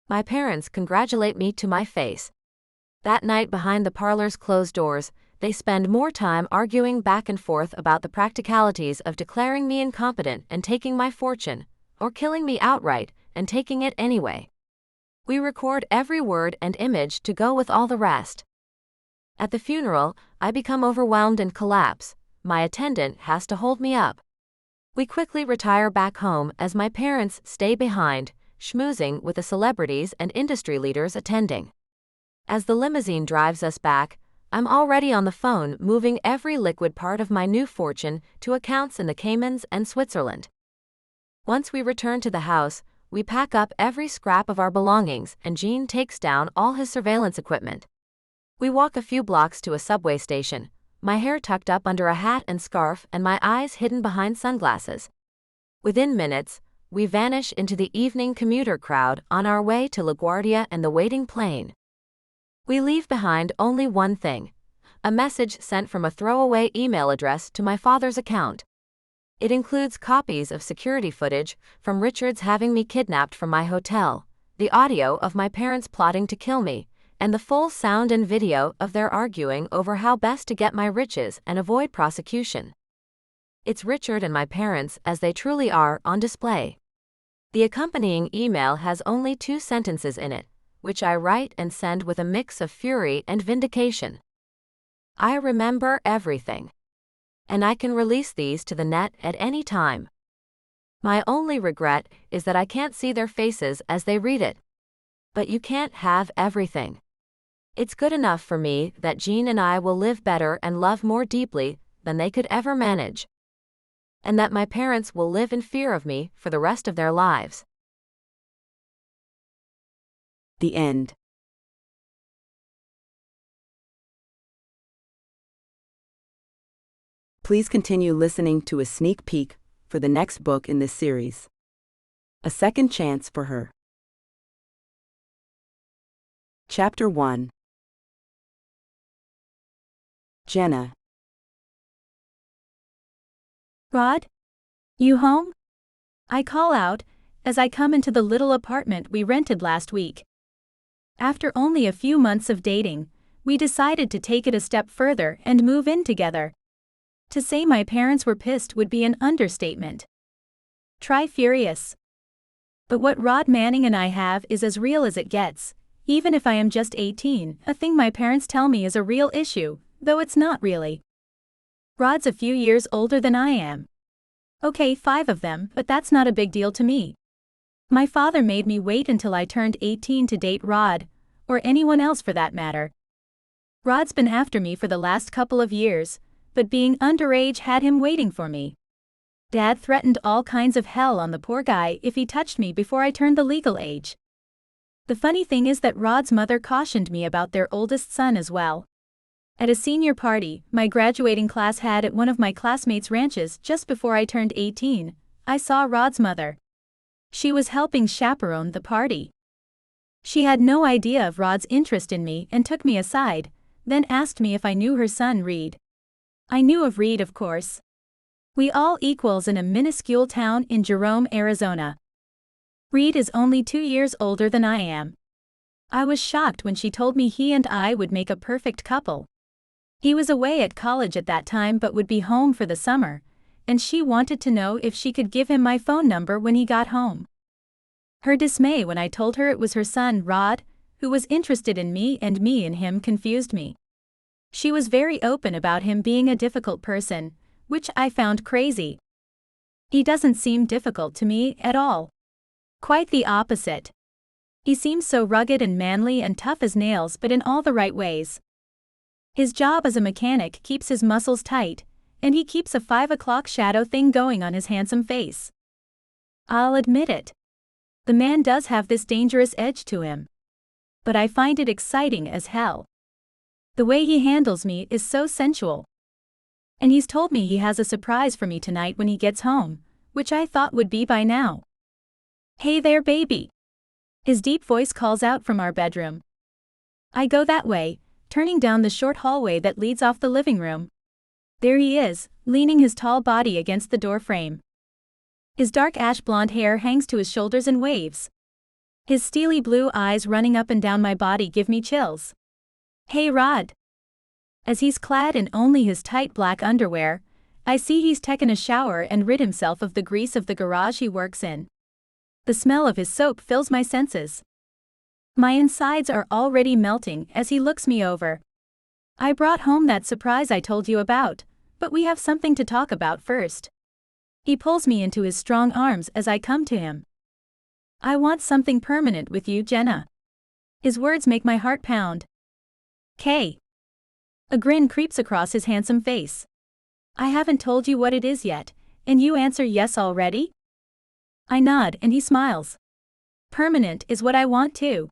My parents congratulate me to my face. That night behind the parlor's closed doors, they spend more time arguing back and forth about the practicalities of declaring me incompetent and taking my fortune, or killing me outright and taking it anyway. We record every word and image to go with all the rest. At the funeral, I become overwhelmed and collapse. My attendant has to hold me up. We quickly retire back home as my parents stay behind, schmoozing with the celebrities and industry leaders attending. As the limousine drives us back, I'm already on the phone moving every liquid part of my new fortune to accounts in the Caymans and Switzerland. Once we return to the house, we pack up every scrap of our belongings and Gene takes down all his surveillance equipment. We walk a few blocks to a subway station, my hair tucked up under a hat and scarf and my eyes hidden behind sunglasses. Within minutes, we vanish into the evening commuter crowd on our way to LaGuardia and the waiting plane. We leave behind only one thing: a message sent from a throwaway email address to my father's account. It includes copies of security footage from Richard's having me kidnapped from my hotel, the audio of my parents plotting to kill me, and the full sound and video of their arguing over how best to get my riches and avoid prosecution. It's Richard and my parents as they truly are on display. The accompanying email has only 2 sentences in it, which I write and send with a mix of fury and vindication. I remember everything. And I can release these to the net at any time. My only regret is that I can't see their faces as they read it. But you can't have everything. It's good enough for me that Gene and I will live better and love more deeply than they could ever manage. And that my parents will live in fear of me for the rest of their lives.
The end. Please continue listening to a sneak peek for the next book in this series. A Second Chance for Her. Chapter 1. Jenna.
Rod? You home? I call out as I come into the little apartment we rented last week. After only a few months of dating, we decided to take it a step further and move in together. To say my parents were pissed would be an understatement. Try furious. But what Rod Manning and I have is as real as it gets, even if I am just 18, a thing my parents tell me is a real issue, though it's not really. Rod's a few years older than I am. Okay, 5 of them, but that's not a big deal to me. My father made me wait until I turned 18 to date Rod, or anyone else for that matter. Rod's been after me for the last couple of years, but being underage had him waiting for me. Dad threatened all kinds of hell on the poor guy if he touched me before I turned the legal age. The funny thing is that Rod's mother cautioned me about their oldest son as well. At a senior party my graduating class had at one of my classmates' ranches just before I turned 18, I saw Rod's mother. She was helping chaperone the party. She had no idea of Rod's interest in me and took me aside, then asked me if I knew her son Reed. I knew of Reed, of course. We all equals in a minuscule town in Jerome, Arizona. Reed is only 2 years older than I am. I was shocked when she told me he and I would make a perfect couple, He was away at college at that time but would be home for the summer, and she wanted to know if she could give him my phone number when he got home. Her dismay when I told her it was her son, Rod, who was interested in me and me in him confused me. She was very open about him being a difficult person, which I found crazy. He doesn't seem difficult to me at all. Quite the opposite. He seems so rugged and manly and tough as nails, but in all the right ways. His job as a mechanic keeps his muscles tight, and he keeps a 5 o'clock shadow thing going on his handsome face. I'll admit it. The man does have this dangerous edge to him. But I find it exciting as hell. The way he handles me is so sensual. And he's told me he has a surprise for me tonight when he gets home, which I thought would be by now. Hey there, baby. His deep voice calls out from our bedroom. I go that way, turning down the short hallway that leads off the living room. There he is, leaning his tall body against the door frame. His dark ash blonde hair hangs to his shoulders and waves. His steely blue eyes running up and down my body give me chills. Hey Rod. As he's clad in only his tight black underwear, I see he's taken a shower and rid himself of the grease of the garage he works in. The smell of his soap fills my senses. My insides are already melting as he looks me over. I brought home that surprise I told you about, but we have something to talk about first. He pulls me into his strong arms as I come to him. I want something permanent with you, Jenna. His words make my heart pound. Kay. A grin creeps across his handsome face. I haven't told you what it is yet, and you answer yes already? I nod and he smiles. Permanent is what I want too.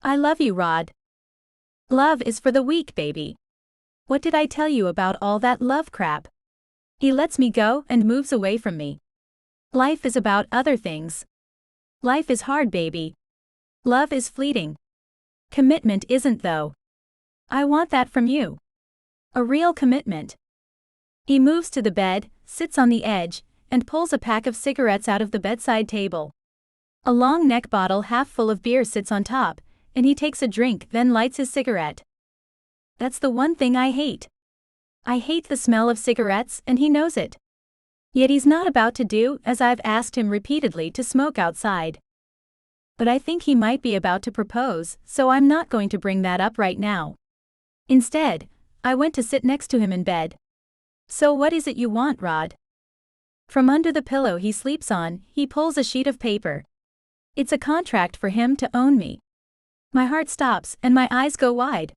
I love you, Rod. Love is for the weak, baby. What did I tell you about all that love crap? He lets me go and moves away from me. Life is about other things. Life is hard, baby. Love is fleeting. Commitment isn't though. I want that from you. A real commitment. He moves to the bed, sits on the edge, and pulls a pack of cigarettes out of the bedside table. A long neck bottle half full of beer sits on top, and he takes a drink then lights his cigarette. That's the one thing I hate. I hate the smell of cigarettes and he knows it. Yet he's not about to do as I've asked him repeatedly to smoke outside. But I think he might be about to propose, so I'm not going to bring that up right now. Instead, I went to sit next to him in bed. So what is it you want, Rod? From under the pillow he sleeps on, he pulls a sheet of paper. It's a contract for him to own me. My heart stops and my eyes go wide.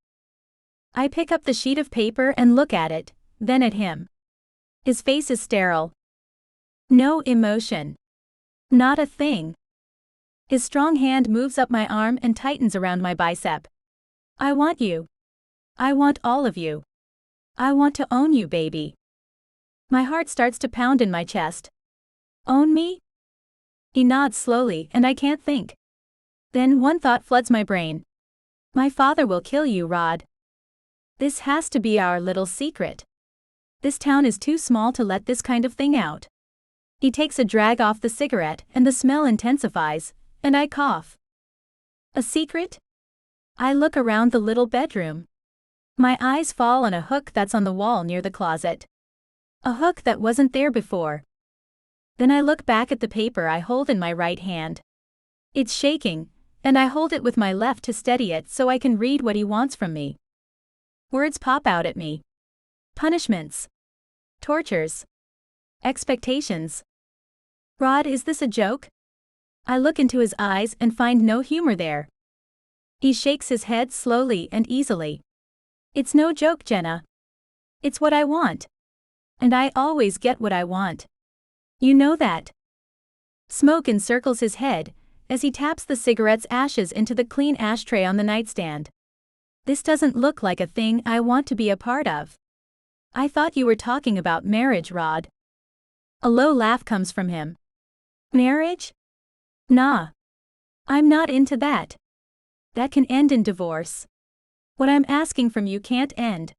I pick up the sheet of paper and look at it, then at him. His face is sterile. No emotion. Not a thing. His strong hand moves up my arm and tightens around my bicep. I want you. I want all of you. I want to own you, baby. My heart starts to pound in my chest. Own me? He nods slowly and I can't think. Then one thought floods my brain. My father will kill you, Rod. This has to be our little secret. This town is too small to let this kind of thing out. He takes a drag off the cigarette and the smell intensifies, and I cough. A secret? I look around the little bedroom. My eyes fall on a hook that's on the wall near the closet. A hook that wasn't there before. Then I look back at the paper I hold in my right hand. It's shaking, and I hold it with my left to steady it so I can read what he wants from me. Words pop out at me. Punishments. Tortures. Expectations. Rod, is this a joke? I look into his eyes and find no humor there. He shakes his head slowly and easily. It's no joke, Jenna. It's what I want. And I always get what I want. You know that. Smoke encircles his head as he taps the cigarette's ashes into the clean ashtray on the nightstand. This doesn't look like a thing I want to be a part of. I thought you were talking about marriage, Rod. A low laugh comes from him. Marriage? Nah. I'm not into that. That can end in divorce. What I'm asking from you can't end.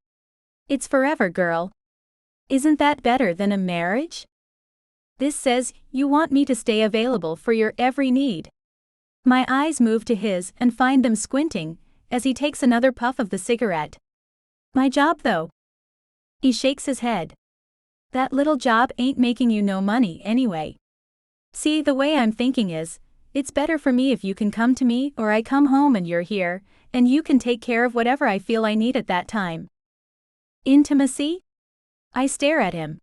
It's forever, girl. Isn't that better than a marriage? This says you want me to stay available for your every need. My eyes move to his and find them squinting as he takes another puff of the cigarette. My job, though, He shakes his head. That little job ain't making you no money anyway. See, the way I'm thinking is, it's better for me if you can come to me or I come home and you're here, and you can take care of whatever I feel I need at that time. Intimacy? I stare at him.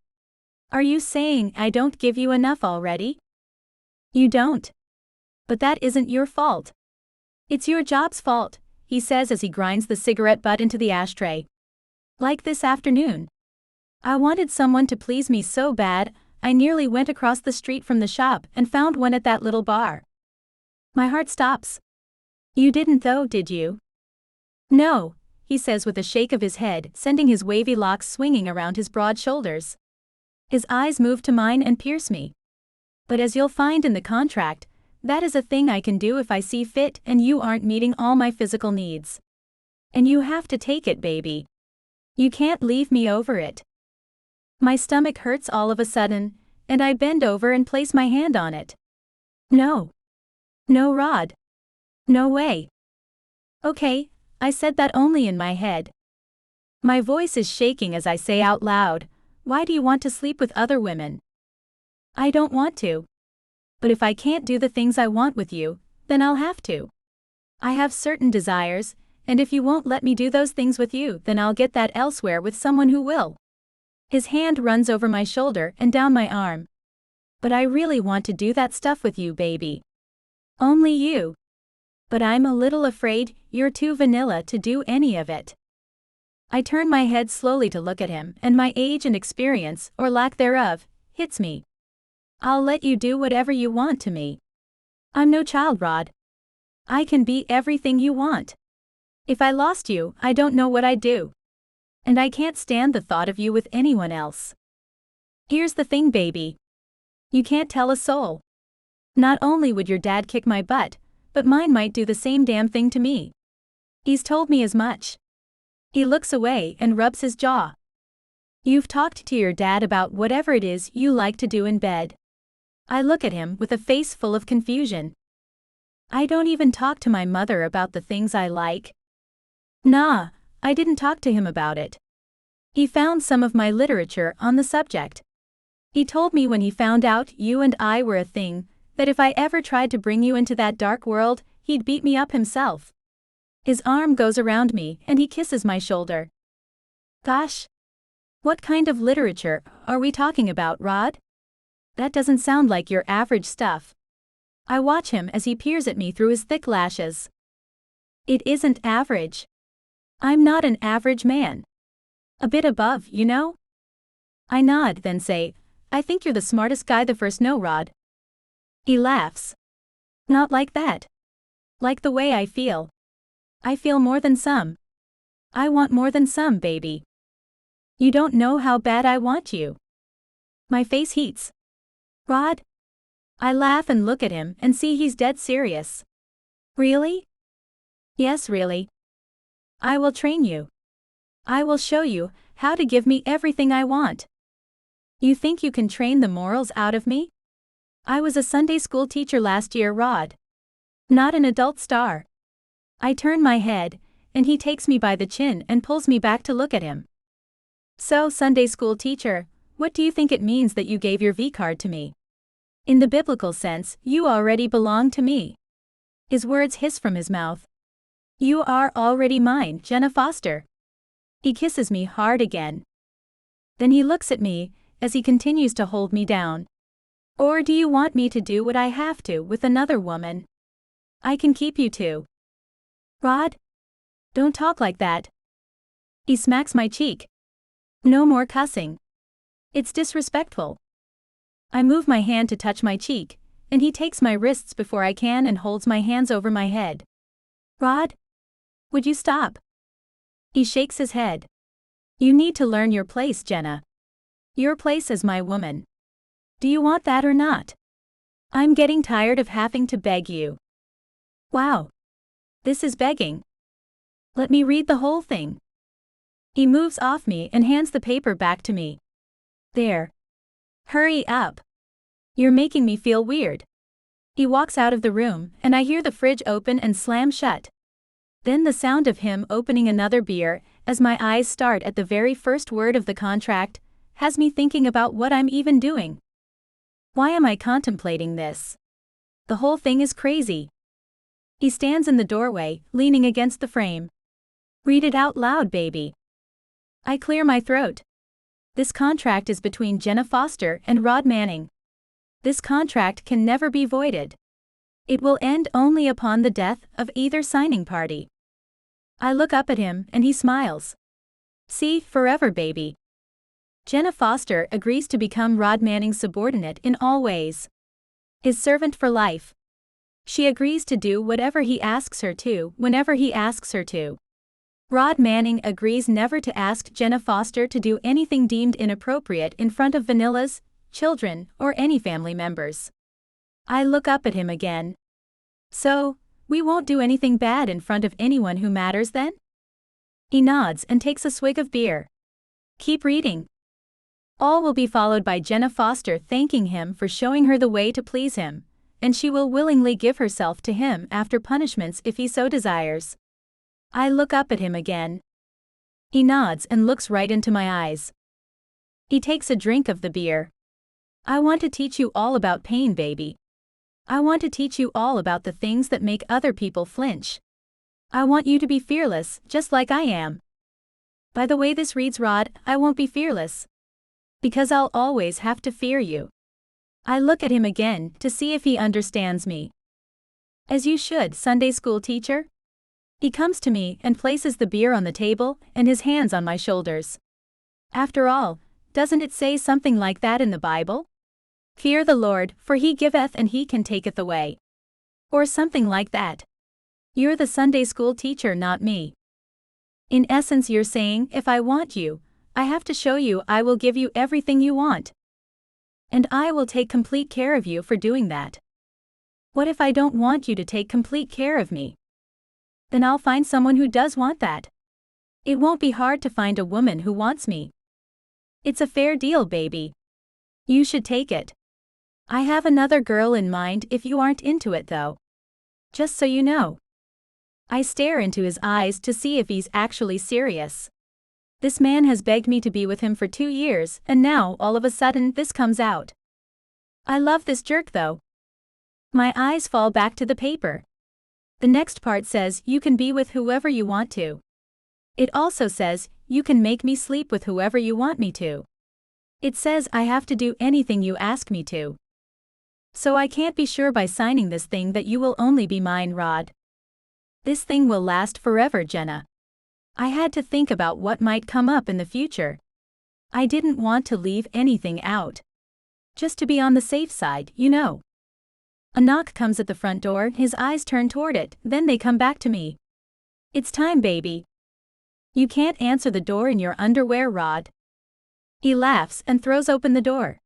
Are you saying I don't give you enough already? You don't. But that isn't your fault. It's your job's fault, he says as he grinds the cigarette butt into the ashtray. Like this afternoon. I wanted someone to please me so bad, I nearly went across the street from the shop and found one at that little bar. My heart stops. You didn't though, did you? No, he says with a shake of his head, sending his wavy locks swinging around his broad shoulders. His eyes move to mine and pierce me. But as you'll find in the contract, that is a thing I can do if I see fit and you aren't meeting all my physical needs. And you have to take it, baby. You can't leave me over it. My stomach hurts all of a sudden, and I bend over and place my hand on it. No. No, Rod. No way. Okay, I said that only in my head. My voice is shaking as I say out loud, why do you want to sleep with other women? I don't want to. But if I can't do the things I want with you, then I'll have to. I have certain desires, and if you won't let me do those things with you, then I'll get that elsewhere with someone who will. His hand runs over my shoulder and down my arm. But I really want to do that stuff with you, baby. Only you. But I'm a little afraid you're too vanilla to do any of it. I turn my head slowly to look at him, and my age and experience, or lack thereof, hits me. I'll let you do whatever you want to me. I'm no child, Rod. I can be everything you want. If I lost you, I don't know what I'd do. And I can't stand the thought of you with anyone else. Here's the thing, baby. You can't tell a soul. Not only would your dad kick my butt, but mine might do the same damn thing to me. He's told me as much. He looks away and rubs his jaw. You've talked to your dad about whatever it is you like to do in bed. I look at him with a face full of confusion. I don't even talk to my mother about the things I like. Nah, I didn't talk to him about it. He found some of my literature on the subject. He told me when he found out you and I were a thing, that if I ever tried to bring you into that dark world, he'd beat me up himself. His arm goes around me and he kisses my shoulder. Gosh. What kind of literature are we talking about, Rod? That doesn't sound like your average stuff. I watch him as he peers at me through his thick lashes. It isn't average. I'm not an average man. A bit above, you know? I nod, then say, I think you're the smartest guy the first know, Rod. He laughs. Not like that. Like the way I feel. I feel more than some. I want more than some, baby. You don't know how bad I want you. My face heats. Rod? I laugh and look at him and see he's dead serious. Really? Yes, really. I will train you. I will show you how to give me everything I want. You think you can train the morals out of me? I was a Sunday school teacher last year, Rod. Not an adult star. I turn my head, and he takes me by the chin and pulls me back to look at him. So, Sunday school teacher, what do you think it means that you gave your V-card to me? In the biblical sense, you already belong to me. His words hiss from his mouth. You are already mine, Jenna Foster. He kisses me hard again. Then he looks at me, as he continues to hold me down. Or do you want me to do what I have to with another woman? I can keep you too. Rod? Don't talk like that. He smacks my cheek. No more cussing. It's disrespectful. I move my hand to touch my cheek, and he takes my wrists before I can and holds my hands over my head. Rod? Would you stop? He shakes his head. You need to learn your place, Jenna. Your place as my woman. Do you want that or not? I'm getting tired of having to beg you. Wow. This is begging. Let me read the whole thing. He moves off me and hands the paper back to me. There. Hurry up. You're making me feel weird. He walks out of the room, and I hear the fridge open and slam shut. Then the sound of him opening another beer as my eyes start at the very first word of the contract, has me thinking about what I'm even doing. Why am I contemplating this? The whole thing is crazy. He stands in the doorway, leaning against the frame. Read it out loud, baby. I clear my throat. This contract is between Jenna Foster and Rod Manning. This contract can never be voided. It will end only upon the death of either signing party. I look up at him and he smiles. See, forever, baby. Jenna Foster agrees to become Rod Manning's subordinate in all ways. His servant for life. She agrees to do whatever he asks her to, whenever he asks her to. Rod Manning agrees never to ask Jenna Foster to do anything deemed inappropriate in front of Vanilla's children or any family members. I look up at him again. So, we won't do anything bad in front of anyone who matters then? He nods and takes a swig of beer. Keep reading. All will be followed by Jenna Foster thanking him for showing her the way to please him, and she will willingly give herself to him after punishments if he so desires. I look up at him again. He nods and looks right into my eyes. He takes a drink of the beer. I want to teach you all about pain, baby. I want to teach you all about the things that make other people flinch. I want you to be fearless, just like I am. By the way this reads, Rod, I won't be fearless. Because I'll always have to fear you. I look at him again to see if he understands me. As you should, Sunday school teacher. He comes to me and places the beer on the table and his hands on my shoulders. After all, doesn't it say something like that in the Bible? Fear the Lord, for he giveth and he can taketh away. Or something like that. You're the Sunday school teacher, not me. In essence, you're saying, if I want you, I have to show you I will give you everything you want. And I will take complete care of you for doing that. What if I don't want you to take complete care of me? Then I'll find someone who does want that. It won't be hard to find a woman who wants me. It's a fair deal, baby. You should take it. I have another girl in mind if you aren't into it though. Just so you know. I stare into his eyes to see if he's actually serious. This man has begged me to be with him for 2 years, and now all of a sudden this comes out. I love this jerk though. My eyes fall back to the paper. The next part says you can be with whoever you want to. It also says you can make me sleep with whoever you want me to. It says I have to do anything you ask me to. So I can't be sure by signing this thing that you will only be mine, Rod. This thing will last forever, Jenna. I had to think about what might come up in the future. I didn't want to leave anything out. Just to be on the safe side, you know. A knock comes at the front door, his eyes turn toward it, then they come back to me. It's time, baby. You can't answer the door in your underwear, Rod. He laughs and throws open the door.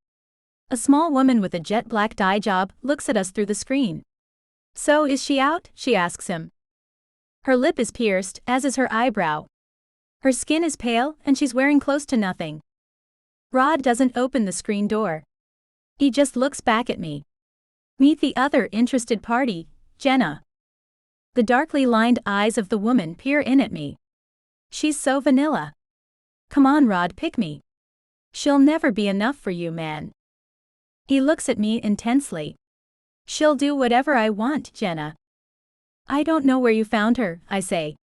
A small woman with a jet black dye job looks at us through the screen. So is she out? She asks him. Her lip is pierced, as is her eyebrow. Her skin is pale and she's wearing close to nothing. Rod doesn't open the screen door. He just looks back at me. Meet the other interested party, Jenna. The darkly lined eyes of the woman peer in at me. She's so vanilla. Come on, Rod, pick me. She'll never be enough for you, man. He looks at me intensely. She'll do whatever I want, Jenna. I don't know where you found her, I say.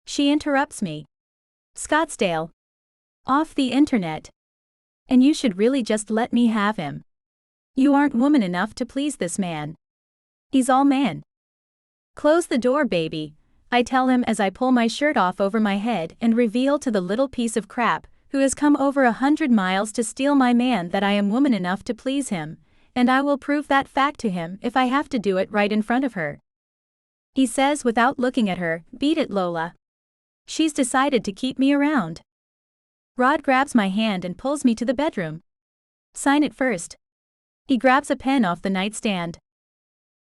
She interrupts me. Scottsdale. Off the internet. And you should really just let me have him. You aren't woman enough to please this man. He's all man. Close the door, baby, I tell him as I pull my shirt off over my head and reveal to the little piece of crap who has come over 100 miles to steal my man that I am woman enough to please him, and I will prove that fact to him if I have to do it right in front of her. He says without looking at her, beat it, Lola. She's decided to keep me around. Rod grabs my hand and pulls me to the bedroom. Sign it first. He grabs a pen off the nightstand.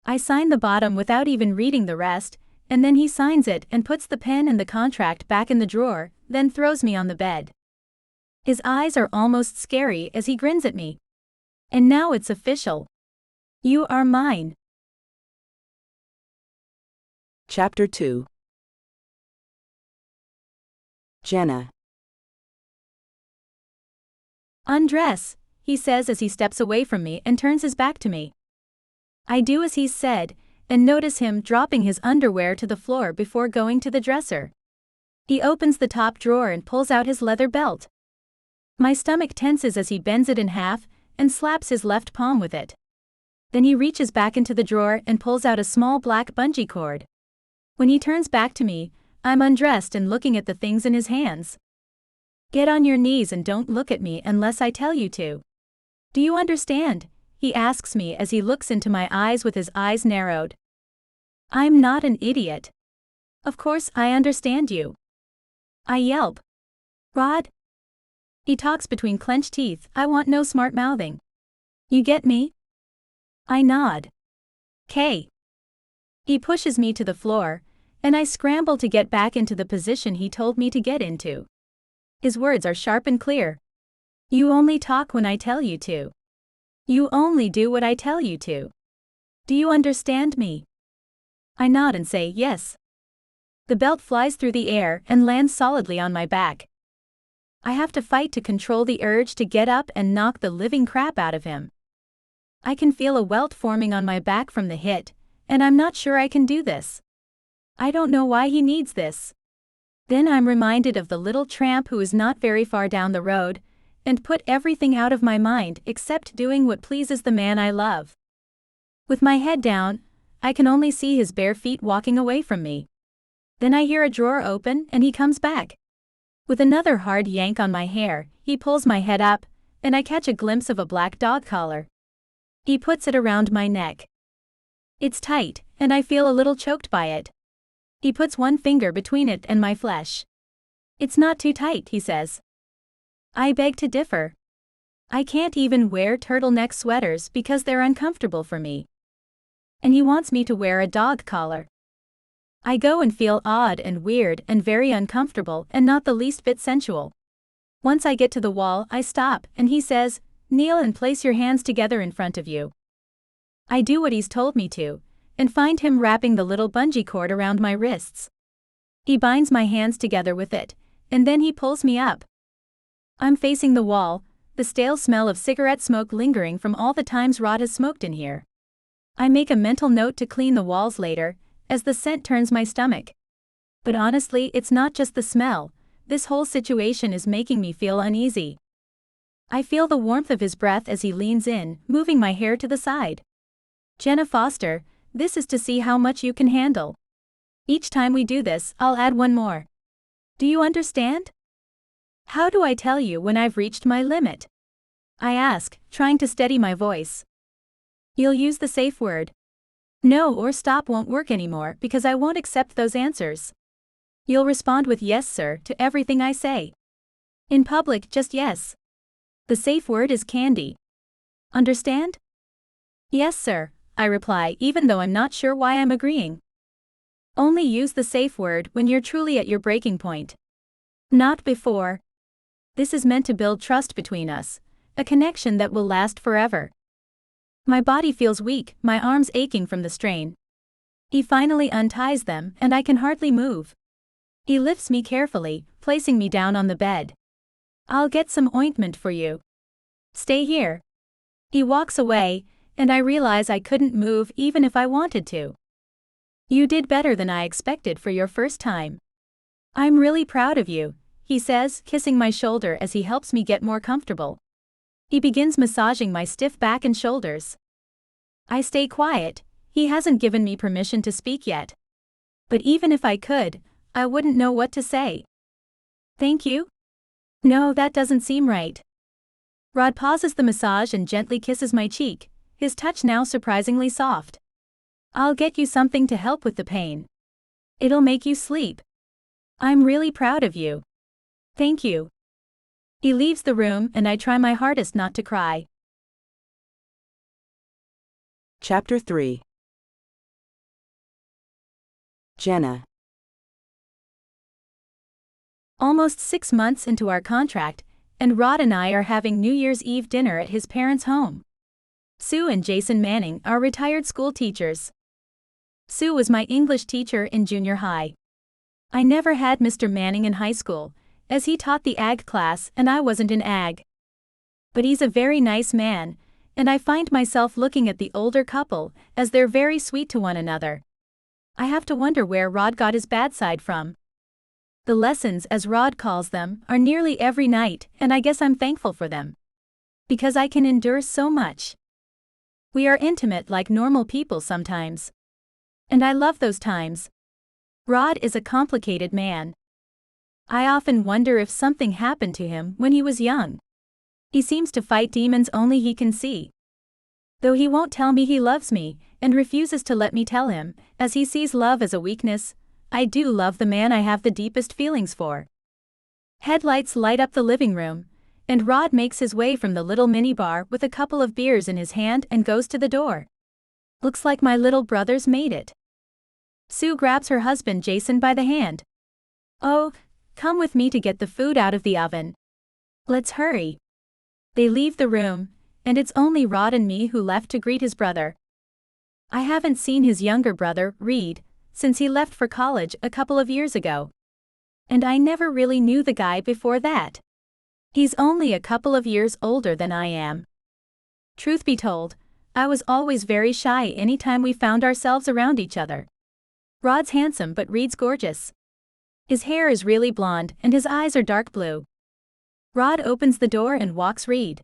I sign the bottom without even reading the rest, and then he signs it and puts the pen and the contract back in the drawer, then throws me on the bed. His eyes are almost scary as he grins at me. And now it's official. You are mine.
Chapter 2. Jenna.
Undress, he says as he steps away from me and turns his back to me. I do as he said, and notice him dropping his underwear to the floor before going to the dresser. He opens the top drawer and pulls out his leather belt. My stomach tenses as he bends it in half and slaps his left palm with it. Then he reaches back into the drawer and pulls out a small black bungee cord. When he turns back to me, I'm undressed and looking at the things in his hands. Get on your knees and don't look at me unless I tell you to. Do you understand? He asks me as he looks into my eyes with his eyes narrowed. I'm not an idiot. Of course I understand you. I yelp. Rod? He talks between clenched teeth. I want no smart mouthing. You get me? I nod. K. He pushes me to the floor, and I scramble to get back into the position he told me to get into. His words are sharp and clear. You only talk when I tell you to. You only do what I tell you to. Do you understand me? I nod and say yes. The belt flies through the air and lands solidly on my back. I have to fight to control the urge to get up and knock the living crap out of him. I can feel a welt forming on my back from the hit, and I'm not sure I can do this. I don't know why he needs this. Then I'm reminded of the little tramp who is not very far down the road, and put everything out of my mind except doing what pleases the man I love. With my head down, I can only see his bare feet walking away from me. Then I hear a drawer open and he comes back. With another hard yank on my hair, he pulls my head up, and I catch a glimpse of a black dog collar. He puts it around my neck. It's tight, and I feel a little choked by it. He puts one finger between it and my flesh. It's not too tight, he says. I beg to differ. I can't even wear turtleneck sweaters because they're uncomfortable for me. And he wants me to wear a dog collar. I go and feel odd and weird and very uncomfortable and not the least bit sensual. Once I get to the wall, I stop, and he says, kneel and place your hands together in front of you. I do what he's told me to, and find him wrapping the little bungee cord around my wrists. He binds my hands together with it, and then he pulls me up. I'm facing the wall, the stale smell of cigarette smoke lingering from all the times Rod has smoked in here. I make a mental note to clean the walls later, as the scent turns my stomach. But honestly, it's not just the smell, this whole situation is making me feel uneasy. I feel the warmth of his breath as he leans in, moving my hair to the side. Jenna Foster, this is to see how much you can handle. Each time we do this, I'll add one more. Do you understand? How do I tell you when I've reached my limit? I ask, trying to steady my voice. You'll use the safe word. No or stop won't work anymore because I won't accept those answers. You'll respond with yes, sir, to everything I say. In public, just yes. The safe word is candy. Understand? Yes, sir, I reply, even though I'm not sure why I'm agreeing. Only use the safe word when you're truly at your breaking point. Not before. This is meant to build trust between us, a connection that will last forever. My body feels weak, my arms aching from the strain. He finally unties them, and I can hardly move. He lifts me carefully, placing me down on the bed. I'll get some ointment for you. Stay here. He walks away, and I realize I couldn't move even if I wanted to. You did better than I expected for your first time. I'm really proud of you, he says, kissing my shoulder as he helps me get more comfortable. He begins massaging my stiff back and shoulders. I stay quiet, he hasn't given me permission to speak yet. But even if I could, I wouldn't know what to say. Thank you? No, that doesn't seem right. Rod pauses the massage and gently kisses my cheek, his touch now surprisingly soft. I'll get you something to help with the pain. It'll make you sleep. I'm really proud of you. Thank you. He leaves the room and I try my hardest not to cry.
Chapter 3. Jenna.
Almost 6 months into our contract, and Rod and I are having New Year's Eve dinner at his parents' home. Sue and Jason Manning are retired school teachers. Sue was my English teacher in junior high. I never had Mr. Manning in high school, as he taught the ag class and I wasn't in ag. But he's a very nice man, and I find myself looking at the older couple as they're very sweet to one another. I have to wonder where Rod got his bad side from. The lessons, as Rod calls them, are nearly every night, and I guess I'm thankful for them. Because I can endure so much. We are intimate like normal people sometimes. And I love those times. Rod is a complicated man. I often wonder if something happened to him when he was young. He seems to fight demons only he can see. Though he won't tell me he loves me, and refuses to let me tell him, as he sees love as a weakness, I do love the man I have the deepest feelings for. Headlights light up the living room, and Rod makes his way from the little minibar with a couple of beers in his hand and goes to the door. Looks like my little brothers made it. Sue grabs her husband Jason by the hand. Oh, come with me to get the food out of the oven. Let's hurry. They leave the room, and it's only Rod and me who left to greet his brother. I haven't seen his younger brother, Reed, since he left for college a couple of years ago. And I never really knew the guy before that. He's only a couple of years older than I am. Truth be told, I was always very shy anytime we found ourselves around each other. Rod's handsome but Reed's gorgeous. His hair is really blonde and his eyes are dark blue. Rod opens the door and walks Reed.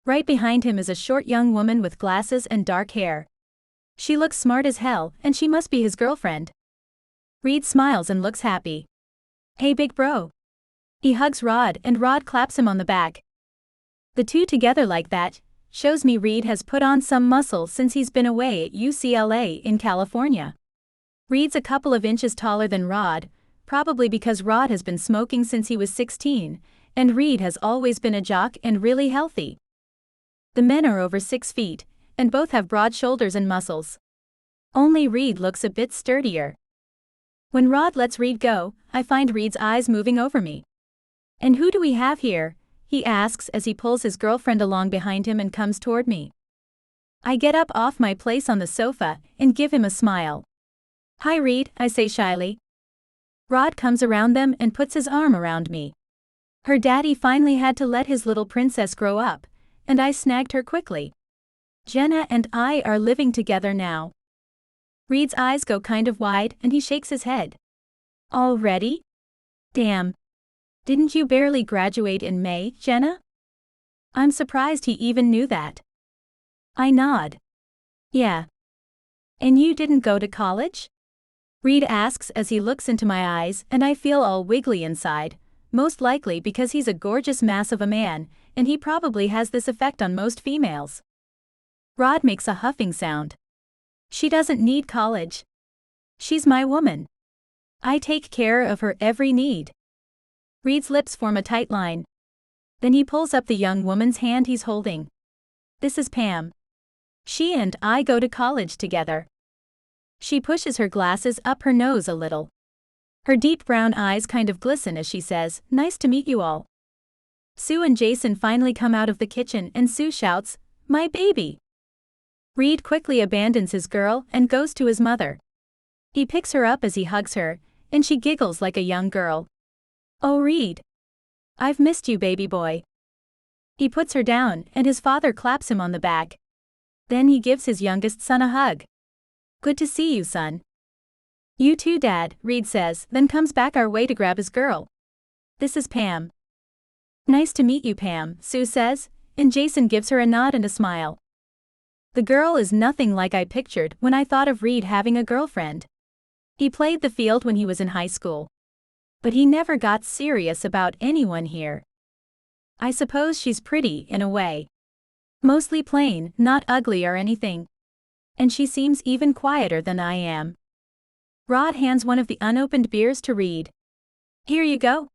Right behind him is a short young woman with glasses and dark hair. She looks smart as hell, and she must be his girlfriend. Reed smiles and looks happy. Hey big bro. He hugs Rod and Rod claps him on the back. The two together like that shows me Reed has put on some muscle since he's been away at UCLA in California. Reed's a couple of inches taller than Rod, probably because Rod has been smoking since he was 16, and Reed has always been a jock and really healthy. The men are over 6 feet, and both have broad shoulders and muscles. Only Reed looks a bit sturdier. When Rod lets Reed go, I find Reed's eyes moving over me. And who do we have here? He asks as he pulls his girlfriend along behind him and comes toward me. I get up off my place on the sofa and give him a smile. Hi Reed, I say shyly. Rod comes around them and puts his arm around me. Her daddy finally had to let his little princess grow up, and I snagged her quickly. Jenna and I are living together now. Reed's eyes go kind of wide and he shakes his head. Already? Damn. Didn't you barely graduate in May, Jenna? I'm surprised he even knew that. I nod. Yeah. And you didn't go to college? Reed asks as he looks into my eyes, and I feel all wiggly inside, most likely because he's a gorgeous mass of a man, and he probably has this effect on most females. Rod makes a huffing sound. She doesn't need college. She's my woman. I take care of her every need. Reed's lips form a tight line. Then he pulls up the young woman's hand he's holding. This is Pam. She and I go to college together. She pushes her glasses up her nose a little. Her deep brown eyes kind of glisten as she says, "Nice to meet you all." Sue and Jason finally come out of the kitchen and Sue shouts, "My baby!" Reed quickly abandons his girl and goes to his mother. He picks her up as he hugs her, and she giggles like a young girl. Oh Reed. I've missed you, baby boy. He puts her down and his father claps him on the back. Then he gives his youngest son a hug. Good to see you, son. You too, Dad, Reed says, then comes back our way to grab his girl. This is Pam. Nice to meet you, Pam, Sue says, and Jason gives her a nod and a smile. The girl is nothing like I pictured when I thought of Reed having a girlfriend. He played the field when he was in high school. But he never got serious about anyone here. I suppose she's pretty in a way. Mostly plain, not ugly or anything. And she seems even quieter than I am. Rod hands one of the unopened beers to Reed. Here you go.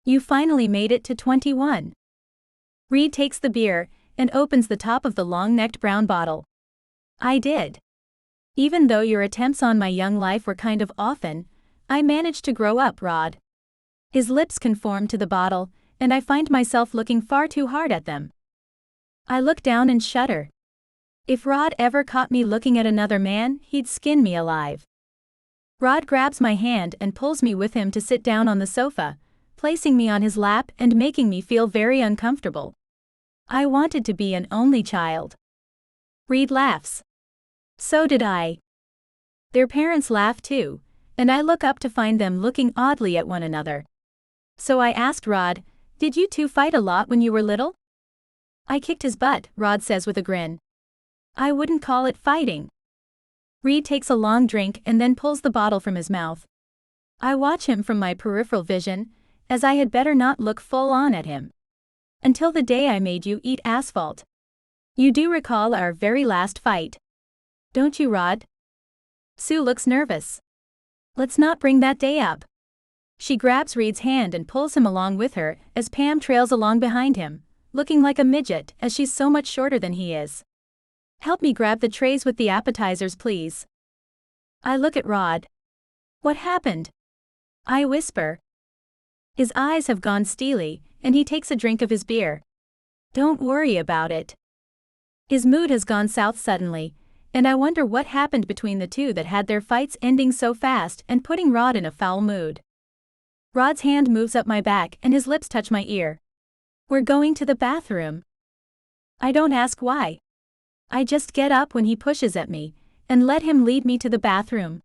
You finally made it to 21. Reed takes the beer and opens the top of the long-necked brown bottle. I did. Even though your attempts on my young life were kind of often, I managed to grow up, Rod. His lips conform to the bottle, and I find myself looking far too hard at them. I look down and shudder. If Rod ever caught me looking at another man, he'd skin me alive. Rod grabs my hand and pulls me with him to sit down on the sofa, placing me on his lap and making me feel very uncomfortable. I wanted to be an only child. Reed laughs. So did I. Their parents laugh too, and I look up to find them looking oddly at one another. So I asked Rod, "Did you two fight a lot when you were little?" "I kicked his butt," Rod says with a grin. "I wouldn't call it fighting." Reed takes a long drink and then pulls the bottle from his mouth. I watch him from my peripheral vision, as I had better not look full on at him. "Until the day I made you eat asphalt. You do recall our very last fight, don't you, Rod?" Sue looks nervous. "Let's not bring that day up." She grabs Reed's hand and pulls him along with her as Pam trails along behind him, looking like a midget as she's so much shorter than he is. "Help me grab the trays with the appetizers, please." I look at Rod. "What happened?" I whisper. His eyes have gone steely, and he takes a drink of his beer. "Don't worry about it." His mood has gone south suddenly, and I wonder what happened between the two that had their fights ending so fast and putting Rod in a foul mood. Rod's hand moves up my back and his lips touch my ear. "We're going to the bathroom." I don't ask why. I just get up when he pushes at me, and let him lead me to the bathroom.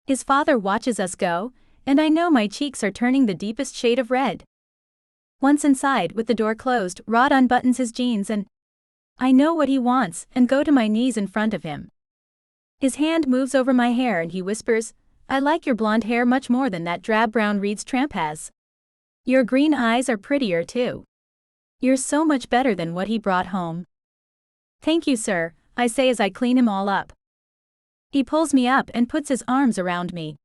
His father watches us go, and I know my cheeks are turning the deepest shade of red. Once inside, with the door closed, Rod unbuttons his jeans and I know what he wants and go to my knees in front of him. His hand moves over my hair and he whispers, "I like your blonde hair much more than that drab brown Reed's tramp has. Your green eyes are prettier too. You're so much better than what he brought home." "Thank you, sir," I say as I clean him all up. He pulls me up and puts his arms around me.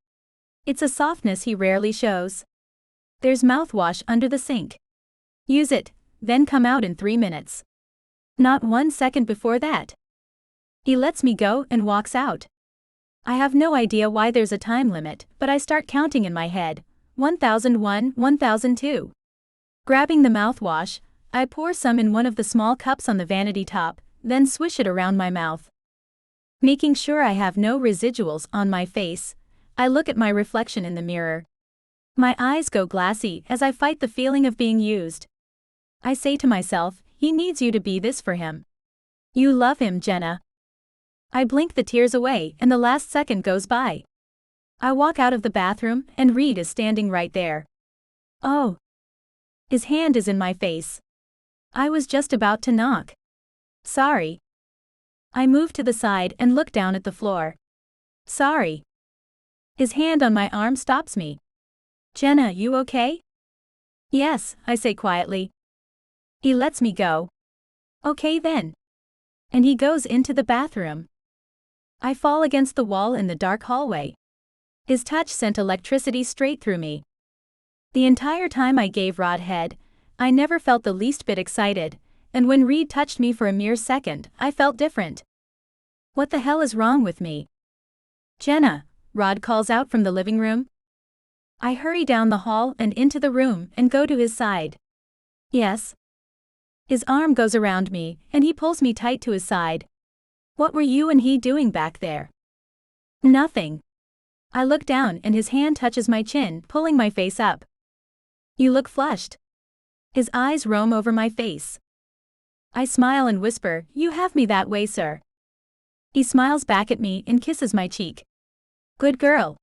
It's a softness he rarely shows. "There's mouthwash under the sink. Use it, then come out in 3 minutes. Not 1 second before that." He lets me go and walks out. I have no idea why there's a time limit, but I start counting in my head. 1001, 1002. Grabbing the mouthwash, I pour some in one of the small cups on the vanity top, then swish it around my mouth. Making sure I have no residuals on my face, I look at my reflection in the mirror. My eyes go glassy as I fight the feeling of being used. I say to myself, he needs you to be this for him. You love him, Jenna. I blink the tears away and the last second goes by. I walk out of the bathroom and Reed is standing right there. "Oh." His hand is in my face. I was just about to knock. "Sorry." I move to the side and look down at the floor. "Sorry." His hand on my arm stops me. "Jenna, you okay?" "Yes," I say quietly. He lets me go. "Okay then." And he goes into the bathroom. I fall against the wall in the dark hallway. His touch sent electricity straight through me. The entire time I gave Rod head, I never felt the least bit excited, and when Reed touched me for a mere second, I felt different. What the hell is wrong with me? "Jenna," Rod calls out from the living room. I hurry down the hall and into the room and go to his side. "Yes." His arm goes around me, and he pulls me tight to his side. "What were you and he doing back there?" "Nothing." I look down and his hand touches my chin, pulling my face up. "You look flushed." His eyes roam over my face. I smile and whisper, "You have me that way, sir." He smiles back at me and kisses my cheek. "Good girl."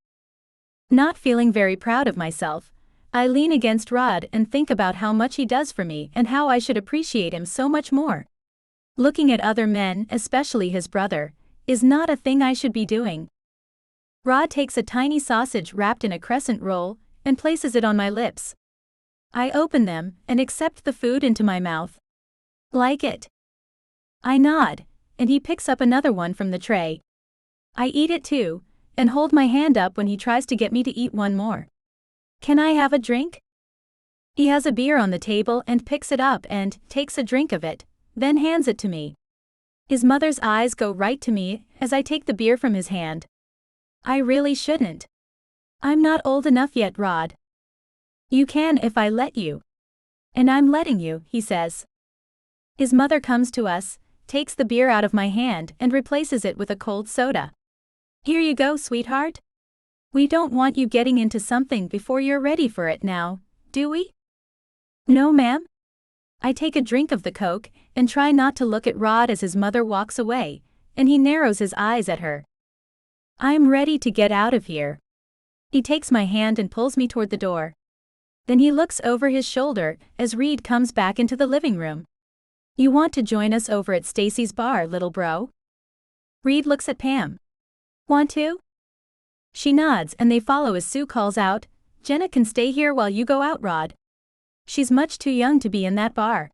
Not feeling very proud of myself, I lean against Rod and think about how much he does for me and how I should appreciate him so much more. Looking at other men, especially his brother, is not a thing I should be doing. Rod takes a tiny sausage wrapped in a crescent roll and places it on my lips. I open them and accept the food into my mouth. "Like it?" I nod, and he picks up another one from the tray. I eat it too, and hold my hand up when he tries to get me to eat one more. "Can I have a drink?" He has a beer on the table and picks it up and takes a drink of it, then hands it to me. His mother's eyes go right to me as I take the beer from his hand. I really shouldn't. I'm not old enough yet, Rod. "You can if I let you." "And I'm letting you," he says. His mother comes to us, takes the beer out of my hand and replaces it with a cold soda. "Here you go, sweetheart. We don't want you getting into something before you're ready for it now, do we? No, ma'am. I take a drink of the Coke and try not to look at Rod as his mother walks away, and he narrows his eyes at her. I'm ready to get out of here. He takes my hand and pulls me toward the door. Then he looks over his shoulder as Reed comes back into the living room. You want to join us over at Stacy's bar, little bro? Reed looks at Pam. Want to? She nods and they follow as Sue calls out, Jenna can stay here while you go out, Rod. She's much too young to be in that bar.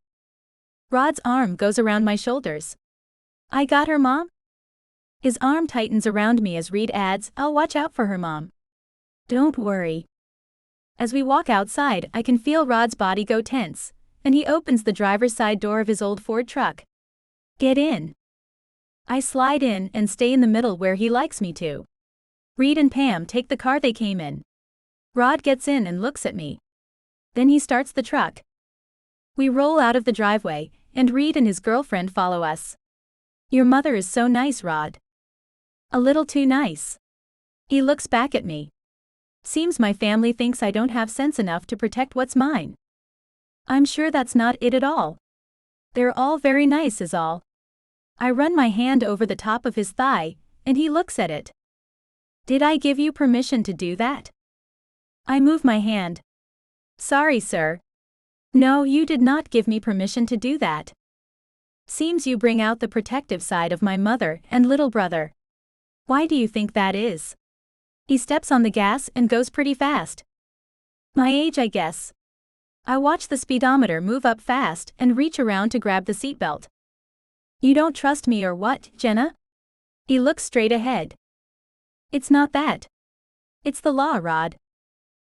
Rod's arm goes around my shoulders. I got her, Mom? His arm tightens around me as Reed adds, I'll watch out for her, Mom. Don't worry. As we walk outside, I can feel Rod's body go tense, and he opens the driver's side door of his old Ford truck. Get in. I slide in and stay in the middle where he likes me to. Reed and Pam take the car they came in. Rod gets in and looks at me. Then he starts the truck. We roll out of the driveway, and Reed and his girlfriend follow us. Your mother is so nice, Rod. A little too nice. He looks back at me. Seems my family thinks I don't have sense enough to protect what's mine. I'm sure that's not it at all. They're all very nice is all. I run my hand over the top of his thigh, and he looks at it. Did I give you permission to do that? I move my hand. Sorry, sir. No, you did not give me permission to do that. Seems you bring out the protective side of my mother and little brother. Why do you think that is? He steps on the gas and goes pretty fast. My age, I guess. I watch the speedometer move up fast and reach around to grab the seatbelt. You don't trust me or what, Jenna? He looks straight ahead. It's not that. It's the law, Rod.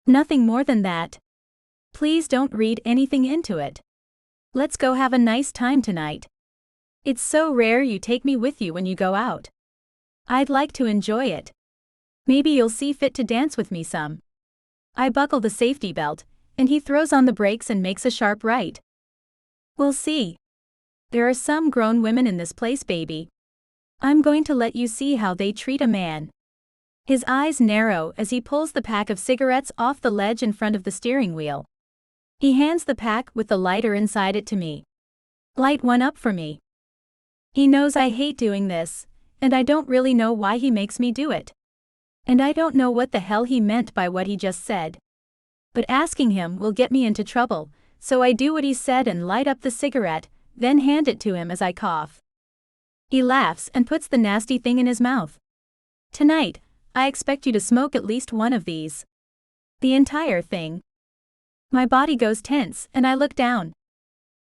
Nothing more than that. Please don't read anything into it. Let's go have a nice time tonight. It's so rare you take me with you when you go out. I'd like to enjoy it. Maybe you'll see fit to dance with me some. I buckle the safety belt, and he throws on the brakes and makes a sharp right. We'll see. There are some grown women in this place, baby. I'm going to let you see how they treat a man. His eyes narrow as he pulls the pack of cigarettes off the ledge in front of the steering wheel. He hands the pack with the lighter inside it to me. Light one up for me. He knows I hate doing this, and I don't really know why he makes me do it. And I don't know what the hell he meant by what he just said. But asking him will get me into trouble, so I do what he said and light up the cigarette, then hand it to him as I cough. He laughs and puts the nasty thing in his mouth. Tonight, I expect you to smoke at least one of these. The entire thing. My body goes tense and I look down.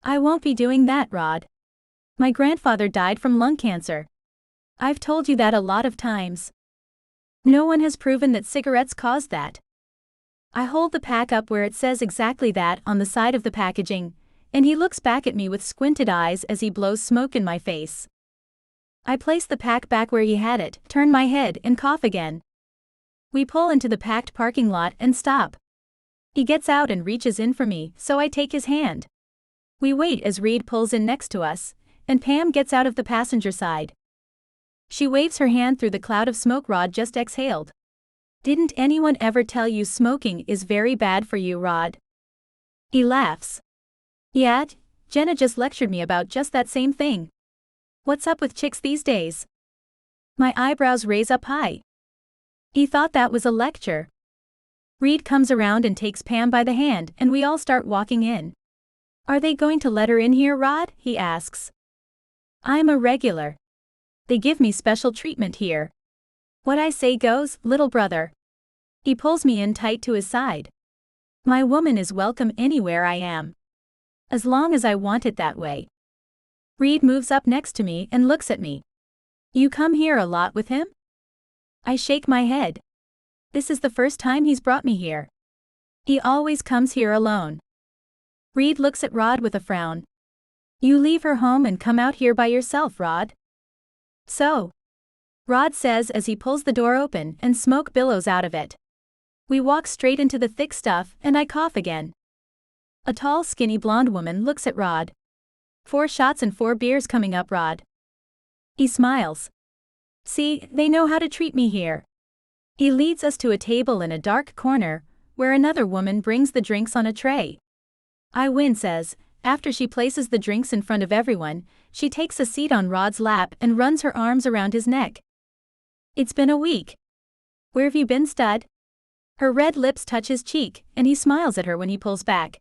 I won't be doing that, Rod. My grandfather died from lung cancer. I've told you that a lot of times. No one has proven that cigarettes cause that. I hold the pack up where it says exactly that on the side of the packaging, and he looks back at me with squinted eyes as he blows smoke in my face. I place the pack back where he had it, turn my head, and cough again. We pull into the packed parking lot and stop. He gets out and reaches in for me, so I take his hand. We wait as Reed pulls in next to us, and Pam gets out of the passenger side. She waves her hand through the cloud of smoke Rod just exhaled. Didn't anyone ever tell you smoking is very bad for you, Rod? He laughs. Yeah, Jenna just lectured me about just that same thing. What's up with chicks these days? My eyebrows raise up high. He thought that was a lecture. Reed comes around and takes Pam by the hand and we all start walking in. Are they going to let her in here, Rod? He asks. I'm a regular. They give me special treatment here. What I say goes, little brother. He pulls me in tight to his side. My woman is welcome anywhere I am. As long as I want it that way. Reed moves up next to me and looks at me. You come here a lot with him? I shake my head. This is the first time he's brought me here. He always comes here alone. Reed looks at Rod with a frown. You leave her home and come out here by yourself, Rod. So? Rod says as he pulls the door open and smoke billows out of it. We walk straight into the thick stuff and I cough again. A tall, skinny blonde woman looks at Rod. 4 shots and 4 beers coming up, Rod. He smiles. See, they know how to treat me here. He leads us to a table in a dark corner, where another woman brings the drinks on a tray. I wince as, after she places the drinks in front of everyone, she takes a seat on Rod's lap and runs her arms around his neck. "It's been a week. Where have you been, stud?" Her red lips touch his cheek, and he smiles at her when he pulls back.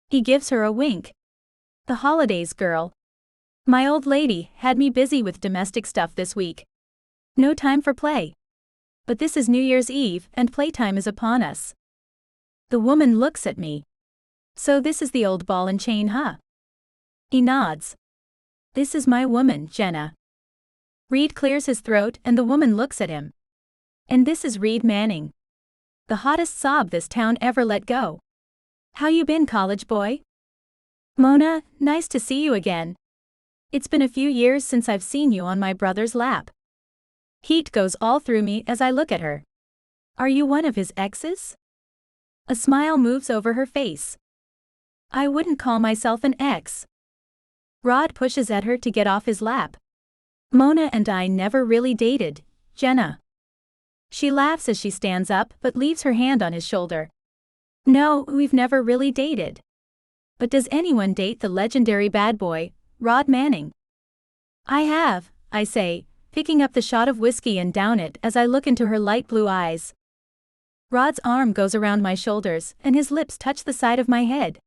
He gives her a wink. "The holidays, girl. My old lady had me busy with domestic stuff this week. No time for play. But this is New Year's Eve and playtime is upon us." The woman looks at me. "So this is the old ball and chain, huh?" He nods. "This is my woman, Jenna." Reed clears his throat and the woman looks at him. "And this is Reed Manning. The hottest sob this town ever let go. How you been, college boy?" "Mona, nice to see you again. It's been a few years since I've seen you on my brother's lap." Heat goes all through me as I look at her. "Are you one of his exes?" A smile moves over her face. "I wouldn't call myself an ex." Rod pushes at her to get off his lap. "Mona and I never really dated, Jenna." She laughs as she stands up but leaves her hand on his shoulder. "No, we've never really dated. But does anyone date the legendary bad boy, Rod Manning?" "I have," I say, picking up the shot of whiskey and down it as I look into her light blue eyes. Rod's arm goes around my shoulders and his lips touch the side of my head.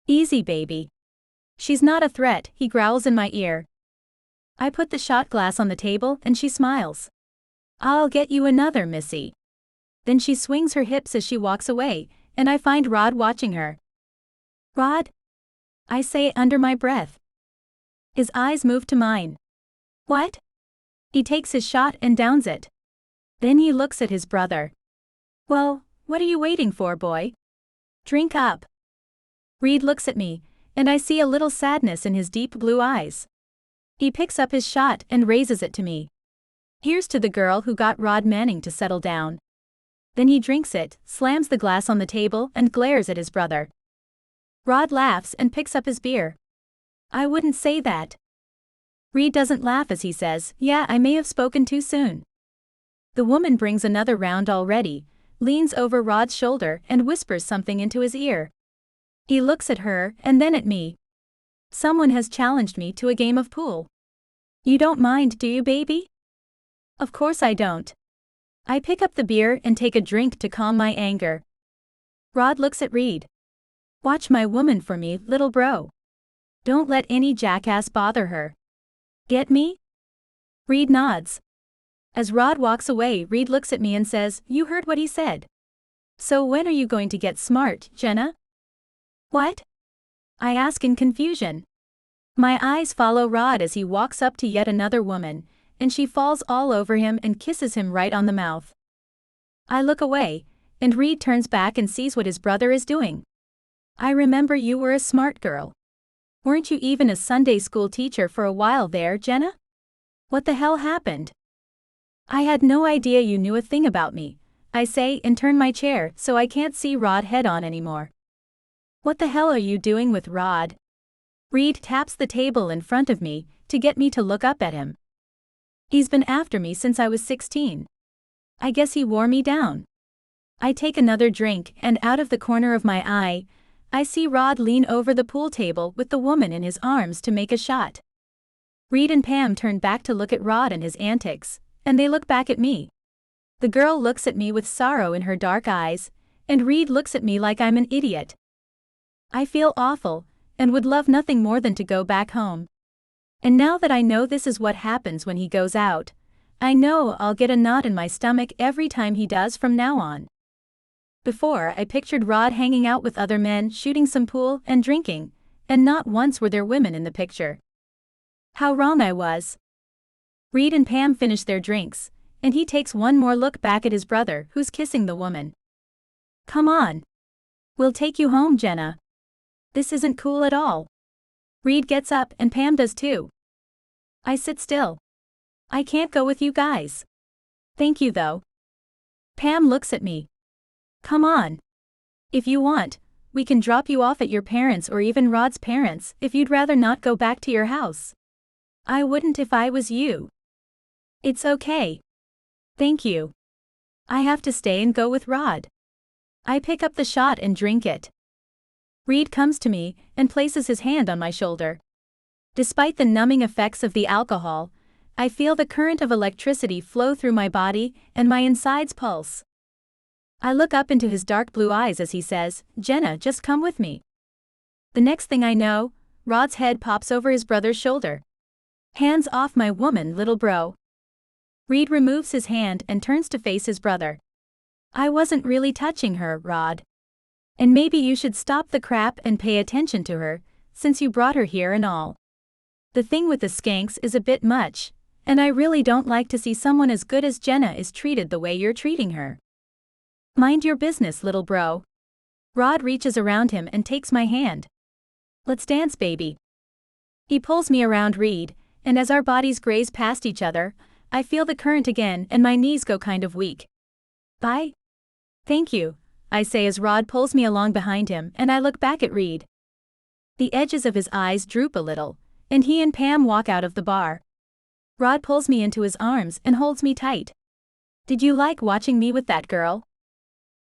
"Easy, baby. She's not a threat," he growls in my ear. I put the shot glass on the table and she smiles. "I'll get you another, missy." Then she swings her hips as she walks away, and I find Rod watching her. "Rod?" I say under my breath. His eyes move to mine. "What?" He takes his shot and downs it. Then he looks at his brother. "Well, what are you waiting for, boy? Drink up." Reed looks at me, and I see a little sadness in his deep blue eyes. He picks up his shot and raises it to me. "Here's to the girl who got Rod Manning to settle down." Then he drinks it, slams the glass on the table and glares at his brother. Rod laughs and picks up his beer. "I wouldn't say that." Reed doesn't laugh as he says, "Yeah, I may have spoken too soon." The woman brings another round already, leans over Rod's shoulder and whispers something into his ear. He looks at her and then at me. "Someone has challenged me to a game of pool. You don't mind, do you, baby?" Of course I don't. I pick up the beer and take a drink to calm my anger. Rod looks at Reed. "Watch my woman for me, little bro. Don't let any jackass bother her. Get me?" Reed nods. As Rod walks away, Reed looks at me and says, "You heard what he said. So when are you going to get smart, Jenna?" "What?" I ask in confusion. My eyes follow Rod as he walks up to yet another woman, and she falls all over him and kisses him right on the mouth. I look away, and Reed turns back and sees what his brother is doing. "I remember you were a smart girl. Weren't you even a Sunday school teacher for a while there, Jenna? What the hell happened?" "I had no idea you knew a thing about me," I say and turn my chair so I can't see Rod head on anymore. "What the hell are you doing with Rod?" Reed taps the table in front of me to get me to look up at him. "He's been after me since I was 16. I guess he wore me down." I take another drink and out of the corner of my eye, I see Rod lean over the pool table with the woman in his arms to make a shot. Reed and Pam turn back to look at Rod and his antics, and they look back at me. The girl looks at me with sorrow in her dark eyes, and Reed looks at me like I'm an idiot. I feel awful, and would love nothing more than to go back home. And now that I know this is what happens when he goes out, I know I'll get a knot in my stomach every time he does from now on. Before, I pictured Rod hanging out with other men, shooting some pool and drinking, and not once were there women in the picture. How wrong I was. Reed and Pam finish their drinks, and he takes one more look back at his brother who's kissing the woman. "Come on. We'll take you home, Jenna. This isn't cool at all." Reed gets up and Pam does too. I sit still. "I can't go with you guys." "Thank you though." Pam looks at me. "Come on. If you want, we can drop you off at your parents' or even Rod's parents if you'd rather not go back to your house." "I wouldn't if I was you." "It's okay. Thank you. I have to stay and go with Rod." I pick up the shot and drink it. Reed comes to me and places his hand on my shoulder. Despite the numbing effects of the alcohol, I feel the current of electricity flow through my body and my insides pulse. I look up into his dark blue eyes as he says, "Jenna, just come with me." The next thing I know, Rod's head pops over his brother's shoulder. "Hands off my woman, little bro." Reed removes his hand and turns to face his brother. "I wasn't really touching her, Rod. And maybe you should stop the crap and pay attention to her, since you brought her here and all. The thing with the skanks is a bit much, and I really don't like to see someone as good as Jenna is treated the way you're treating her. Mind your business, little bro." Rod reaches around him and takes my hand. "Let's dance, baby." He pulls me around Reed, and as our bodies graze past each other, I feel the current again and my knees go kind of weak. "Bye." "Thank you," I say as Rod pulls me along behind him and I look back at Reed. The edges of his eyes droop a little, and he and Pam walk out of the bar. Rod pulls me into his arms and holds me tight. "Did you like watching me with that girl?"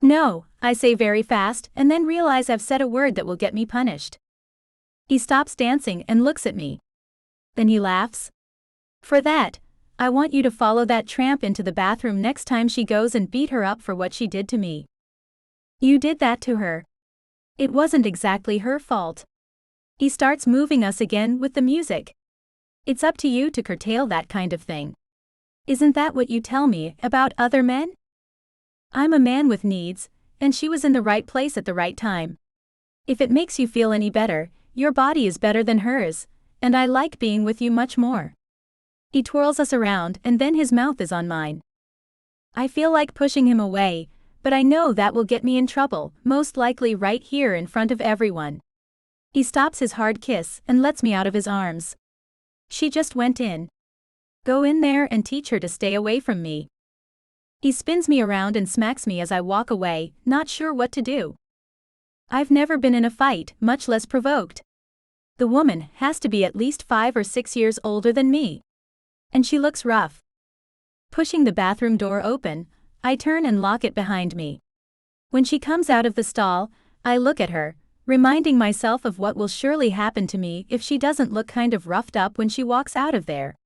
"No," I say very fast and then realize I've said a word that will get me punished. He stops dancing and looks at me. Then he laughs. "For that, I want you to follow that tramp into the bathroom next time she goes and beat her up for what she did to me. You did that to her. It wasn't exactly her fault." He starts moving us again with the music. "It's up to you to curtail that kind of thing. Isn't that what you tell me about other men? I'm a man with needs, and she was in the right place at the right time. If it makes you feel any better, your body is better than hers, and I like being with you much more." He twirls us around and then his mouth is on mine. I feel like pushing him away, but I know that will get me in trouble, most likely right here in front of everyone. He stops his hard kiss and lets me out of his arms. "She just went in. Go in there and teach her to stay away from me." He spins me around and smacks me as I walk away, not sure what to do. I've never been in a fight, much less provoked. The woman has to be at least 5 or 6 years older than me. And she looks rough. Pushing the bathroom door open, I turn and lock it behind me. When she comes out of the stall, I look at her, reminding myself of what will surely happen to me if she doesn't look kind of roughed up when she walks out of there.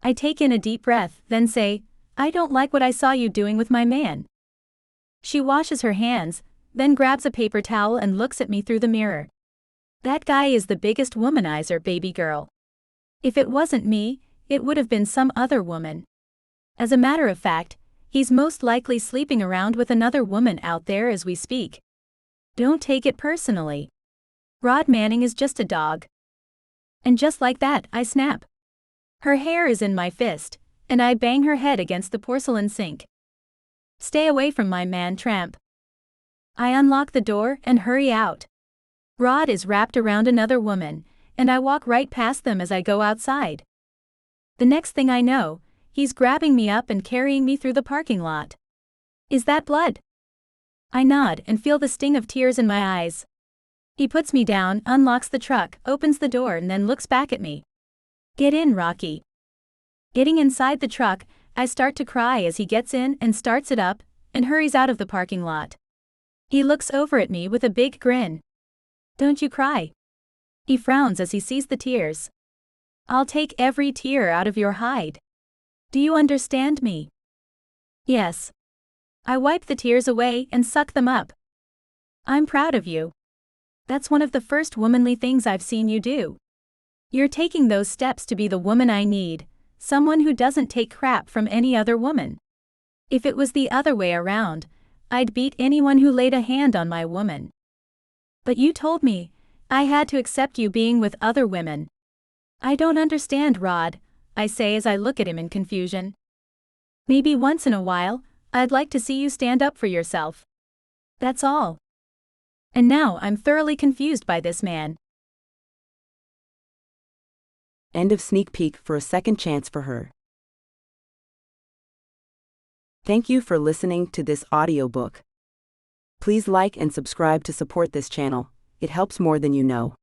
I take in a deep breath, then say, "I don't like what I saw you doing with my man." She washes her hands, then grabs a paper towel and looks at me through the mirror. "That guy is the biggest womanizer, baby girl. If it wasn't me, it would have been some other woman. As a matter of fact, he's most likely sleeping around with another woman out there as we speak. Don't take it personally. Rod Manning is just a dog." And just like that, I snap. Her hair is in my fist, and I bang her head against the porcelain sink. "Stay away from my man, tramp." I unlock the door and hurry out. Rod is wrapped around another woman, and I walk right past them as I go outside. The next thing I know, he's grabbing me up and carrying me through the parking lot. "Is that blood?" I nod and feel the sting of tears in my eyes. He puts me down, unlocks the truck, opens the door and then looks back at me. "Get in, Rocky." Getting inside the truck, I start to cry as he gets in and starts it up, and hurries out of the parking lot. He looks over at me with a big grin. "Don't you cry." He frowns as he sees the tears. "I'll take every tear out of your hide. Do you understand me?" "Yes." I wipe the tears away and suck them up. "I'm proud of you. That's one of the first womanly things I've seen you do. You're taking those steps to be the woman I need, someone who doesn't take crap from any other woman. If it was the other way around, I'd beat anyone who laid a hand on my woman. But you told me I had to accept you being with other women." "I don't understand, Rod," I say as I look at him in confusion. "Maybe once in a while, I'd like to see you stand up for yourself. That's all." And now I'm thoroughly confused by this man.
End of sneak peek for a second chance for her. Thank you for listening to this audiobook. Please like and subscribe to support this channel. It helps more than you know.